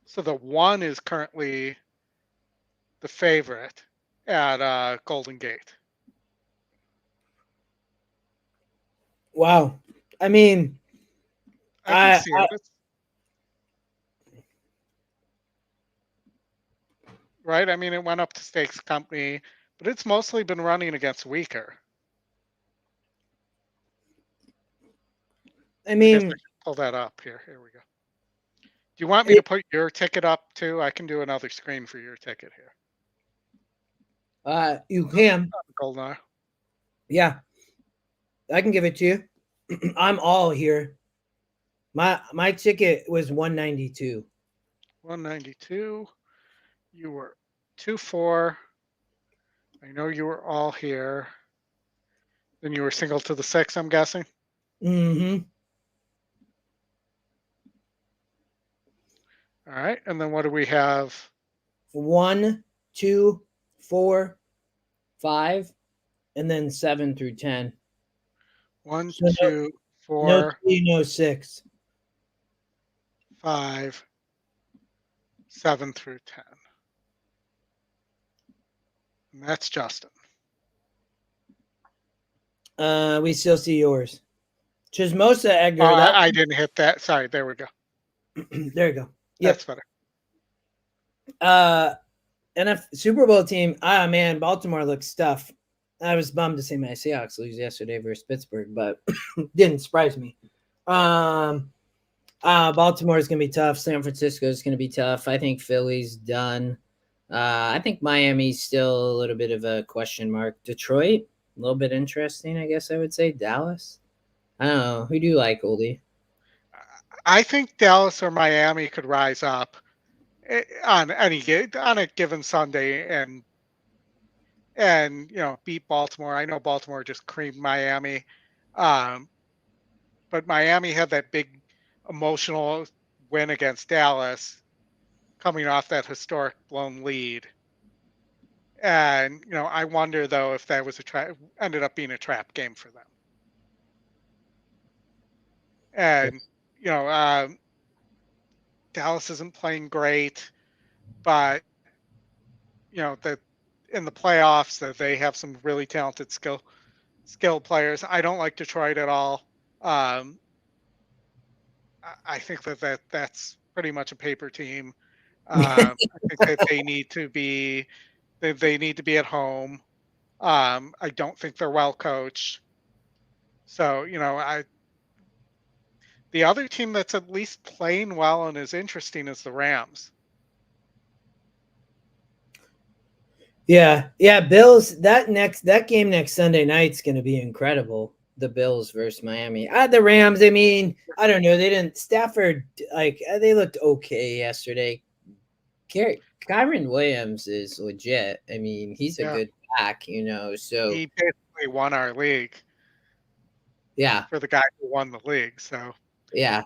So the 1 is currently the favorite at Golden Gate. Wow. I mean, I can see it. Right? I mean, it went up to Stakes Company, but it's mostly been running against weaker. I mean, pull that up here. Here we go. Do you want me to put your ticket up too? I can do another screen for your ticket here. You can. Golden. Yeah, I can give it to you. I'm all here. My ticket was 192. 192. You were 2-4. I know you were all here. Then you were single to the 6, I'm guessing. Mm-hmm. All right, and then what do we have? 1, 2, 4, 5, and then 7 through 10. 1, So 2, 4. No 3, no 6. 5, 7 through 10. And that's Justin. We still see yours. Chismosa, Edgar. Oh, I didn't hit that. Sorry, there we go. There you go. Yep. That's better. And Super Bowl team. Man, Baltimore looks tough. I was bummed to see my Seahawks lose yesterday versus Pittsburgh, but didn't surprise me. Baltimore is going to be tough. San Francisco is going to be tough. I think Philly's done. I think Miami's still a little bit of a question mark. Detroit, a little bit interesting, I guess I would say. Dallas. I don't know. Who do you like, Oldie? I think Dallas or Miami could rise up on a given Sunday and beat Baltimore. I know Baltimore just creamed Miami, but Miami had that big emotional win against Dallas, coming off that historic blown lead. And I wonder though if that was ended up being a trap game for them. And Dallas isn't playing great, but that in the playoffs that they have some really talented skill players. I don't like Detroit at all. I think that's pretty much a paper team. I think that they need to be at home. I don't think they're well coached. So the other team that's at least playing well and is interesting is the Rams. Yeah. Bills. That game next Sunday night's going to be incredible. The Bills versus Miami. The Rams. I mean, I don't know. They didn't. Stafford, they looked okay yesterday. Kyron Williams is legit. I mean, he's a good back. So he basically won our league. Yeah. For the guy who won the league. So. Yeah.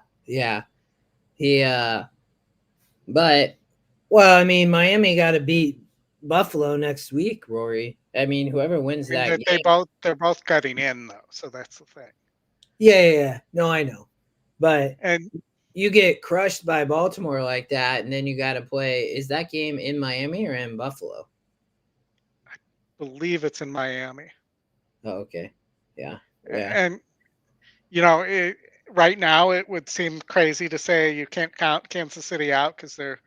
He. But, well, I mean, Miami got to beat Buffalo next week, Rory. I mean, whoever wins that game. They're both cutting in though, so that's the thing. Yeah. No, I know, but And you get crushed by Baltimore like that, and then you got to play. Is that game in Miami or in Buffalo? I believe it's in Miami. Oh, okay. Yeah. And right now it would seem crazy to say you can't count Kansas City out because their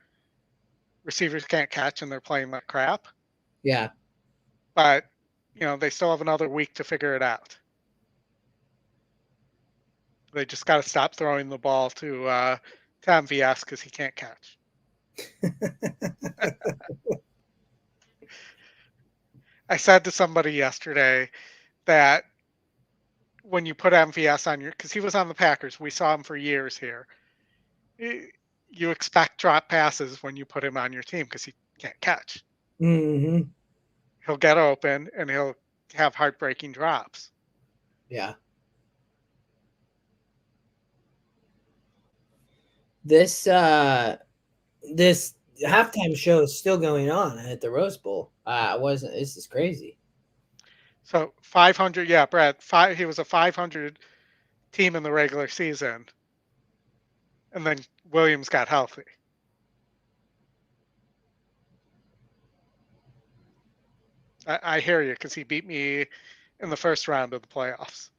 receivers can't catch and they're playing like crap. Yeah. But they still have another week to figure it out. They just got to stop throwing the ball to MVS because he can't catch. I said to somebody yesterday that when you put MVS on because he was on the Packers, we saw him for years here. You expect drop passes when you put him on your team because he can't catch. Mm-hmm. He'll get open and he'll have heartbreaking drops. Yeah. This halftime show is still going on at the Rose Bowl. This is crazy. So 500, yeah, Brad. He was a 500 team in the regular season, and then Williams got healthy. I hear you because he beat me in the first round of the playoffs.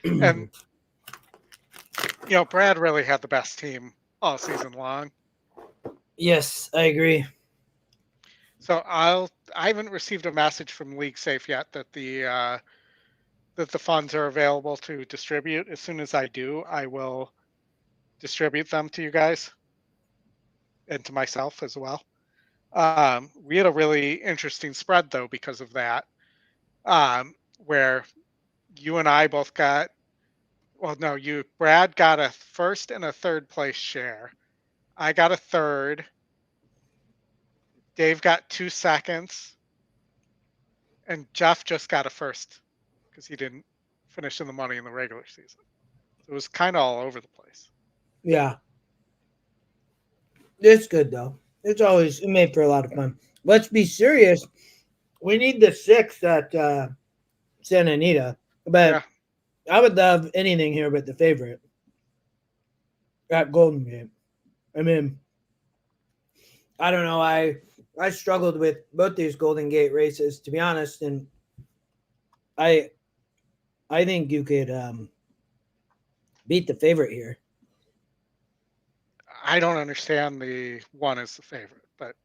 And Brad really had the best team all season long. Yes, I agree. So I haven't received a message from League Safe yet that the funds are available to distribute. As soon as I do, I will distribute them to you guys and to myself as well. We had a really interesting spread though because of that, where you and I both got. Well, no, Brad got a first and a third place share. I got a third. Dave got 2 seconds. And Jeff just got a first because he didn't finish in the money in the regular season. So it was kind of all over the place. Yeah. It's good though. It made for a lot of fun. Let's be serious. We need the 6 at Santa Anita. But yeah. I would love anything here but the favorite at Golden Gate. I mean, I don't know. I struggled with both these Golden Gate races, to be honest, and I think you could beat the favorite here. I don't understand the one as the favorite, but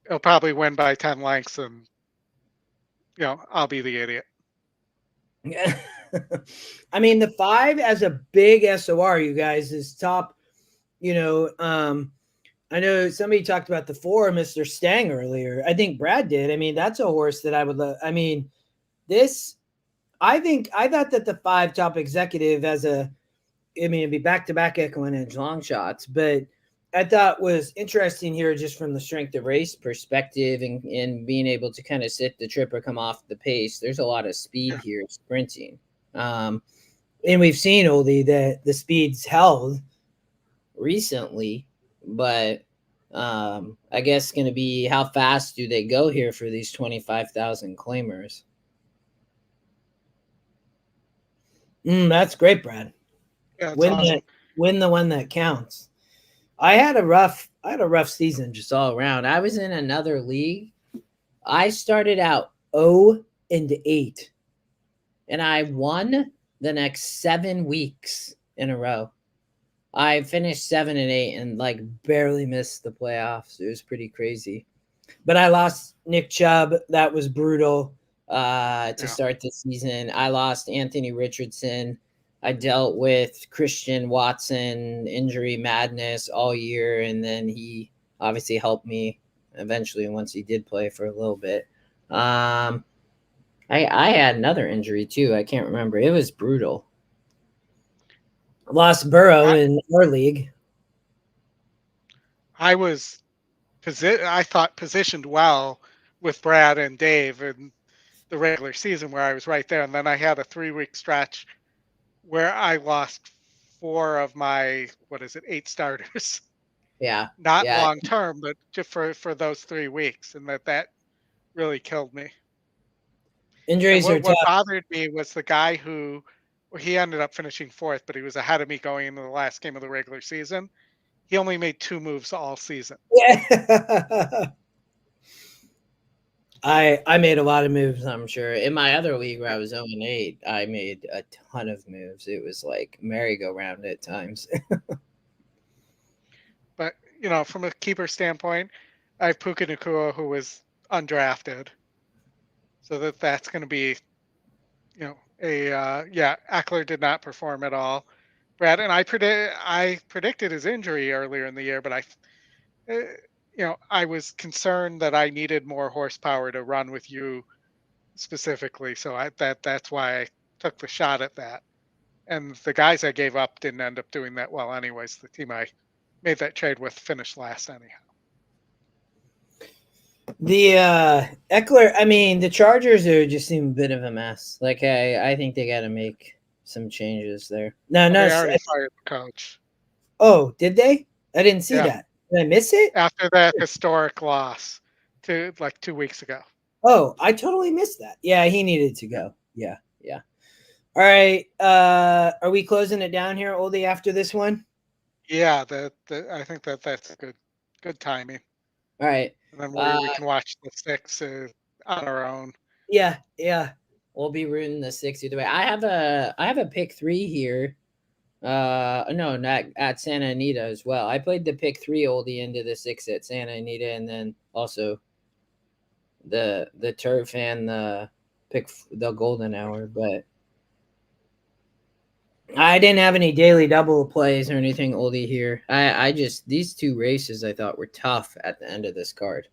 it'll probably win by 10 lengths, and I'll be the idiot. I mean, the 5 as a big SOR, you guys, is top. I know somebody talked about the 4, Mr. Stang, earlier. I think Brad did. I mean, that's a horse that I would love. I mean, I thought that the 5 top executive it'd be back-to-back EquinEdge long shots, but I thought was interesting here just from the strength of race perspective and being able to kind of sit the trip or come off the pace. There's a lot of speed here sprinting. And we've seen, Oldy, that the speed's held recently, but I guess it's going to be how fast do they go here for these 25,000 claimers. That's great, Brad. Yeah, awesome. Win the one that counts. I had a rough season just all around. I was in another league. I started out 0-8, and I won the next 7 weeks in a row. I finished 7-8 and barely missed the playoffs. It was pretty crazy. But I lost Nick Chubb. That was brutal to start the season. I lost Anthony Richardson. I dealt with Christian Watson injury madness all year, and then he obviously helped me eventually once he did play for a little bit. I had another injury too. I can't remember. It was brutal. Lost Burrow in our league. I thought positioned well with Brad and Dave in the regular season where I was right there, and then I had a 3-week stretch where I lost 4 of my 8 starters. Yeah. Not Yeah. long term, but just for those 3 weeks, and that really killed me. And Injuries are what tough. bothered me was the guy who he ended up finishing 4th, but he was ahead of me going into the last game of the regular season. He only made 2 moves all season. Yeah. I made a lot of moves, I'm sure. In my other league where I was 0-8, I made a ton of moves. It was like merry-go-round at times. But, from a keeper standpoint, I have Puka Nacua, who was undrafted. So that's going to be, Eckler did not perform at all. Brad, and I predicted his injury earlier in the year, but I was concerned that I needed more horsepower to run with you specifically. So that's why I took the shot at that. And the guys I gave up didn't end up doing that well anyways. The team I made that trade with finished last anyhow. The Eckler, I mean, the Chargers just seem a bit of a mess. Like I think they got to make some changes there. No, They already fired the coach. Oh, did they? I didn't see that. Did I miss it? After that historic loss to 2 weeks ago. Oh, I totally missed that. Yeah, he needed to go. Yeah. All right. Are we closing it down here, Oldie, after this one? Yeah, I think that's good timing. All right. And then we can watch the 6 on our own. Yeah. We'll be rooting the 6 either way. I have a pick 3 here. No, not at Santa Anita as well. I played the pick 3 Oldie into the 6 at Santa Anita, and then also the turf and the golden hour, but I didn't have any daily double plays or anything, Oldie, here. I just, these 2 races I thought were tough at the end of this card.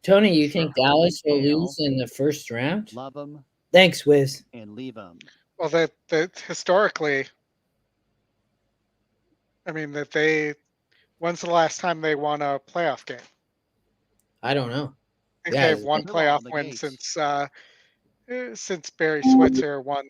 Tony, you think Dallas will lose in the first round? Love them. Thanks, Wiz. And leave them. Well, that historically, I mean, when's the last time they won a playoff game? I don't know. I think they've won playoff win since Barry Switzer won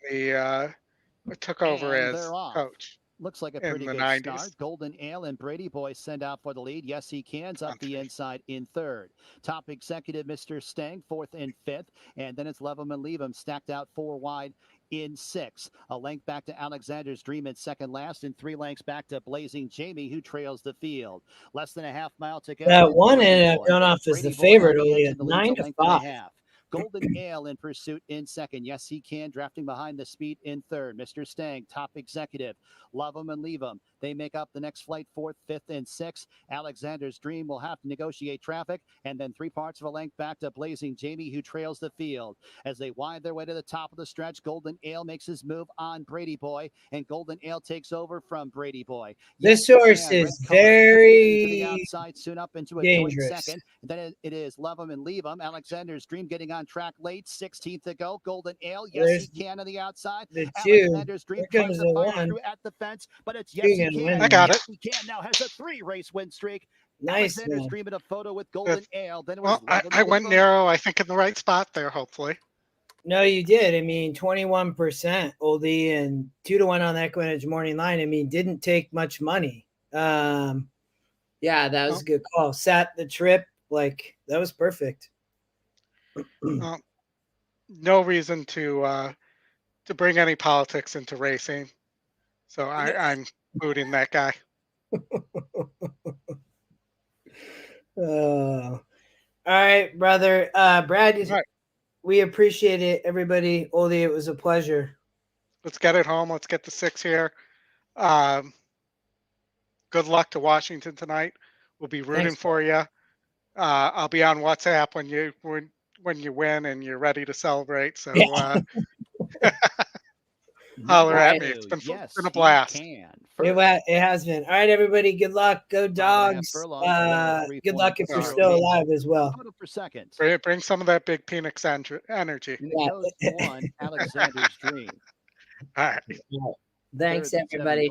took over as coach. Looks like a pretty good 90s. start. Golden Ale and Brady Boy send out for the lead. Yes, he can's up the inside in 3rd. Top executive, Mr. Stang, 4th and 5th. And then it's Love 'em and Leave 'em stacked out 4 wide in 6. A length back to Alexander's Dream in 2nd last, and 3 lengths back to Blazing Jamie, who trails the field. Less than a half mile to go. That one ended up going off as the favorite, only at 9-5. Golden Ale in pursuit in 2nd. Yes, he can. Drafting behind the speed in 3rd. Mr. Stang, top executive. Love 'em and Leave 'em. They make up the next flight 4th, 5th, and 6th. Alexander's Dream will have to negotiate traffic, and then 3 parts of a length back to Blazing Jamie, who trails the field. As they wind their way to the top of the stretch, Golden Ale makes his move on Brady Boy, and Golden Ale takes over from Brady Boy. This horse is very the outside, soon up into a dangerous. joint 2nd. And then it is Love 'em and Leave 'em. Alexander's Dream getting on track late, 16th to go. Golden Ale, yes, he can on the outside. Alexander's Dream tries to fire through at the fence, but it's yes, he can. I got it. Yes, he can now has a 3-race win streak. Nice. Alexander's Dream in a photo with Golden Ale. Then it was I went narrow, I think, in the right spot there, hopefully. No, you did. I mean, 21% Oldie and 2-1 on the EquinEdge morning line. I mean, didn't take much money. Yeah, that was a good call. Sat the trip, that was perfect. No reason to bring any politics into racing, so I'm booting that guy. All right, brother. Brad, we appreciate it, everybody. Oldie, it was a pleasure. Let's get it home. Let's get the 6 here. Good luck to Washington tonight. We'll be rooting for you. I'll be on WhatsApp when you win and you're ready to celebrate. So holler at me. It's been a blast. It has been. All right, everybody. Good luck. Go Dogs. Good luck if you're still alive as well. Bring some of that big Phoenix energy. Alexander's Dream. All right. Thanks, everybody.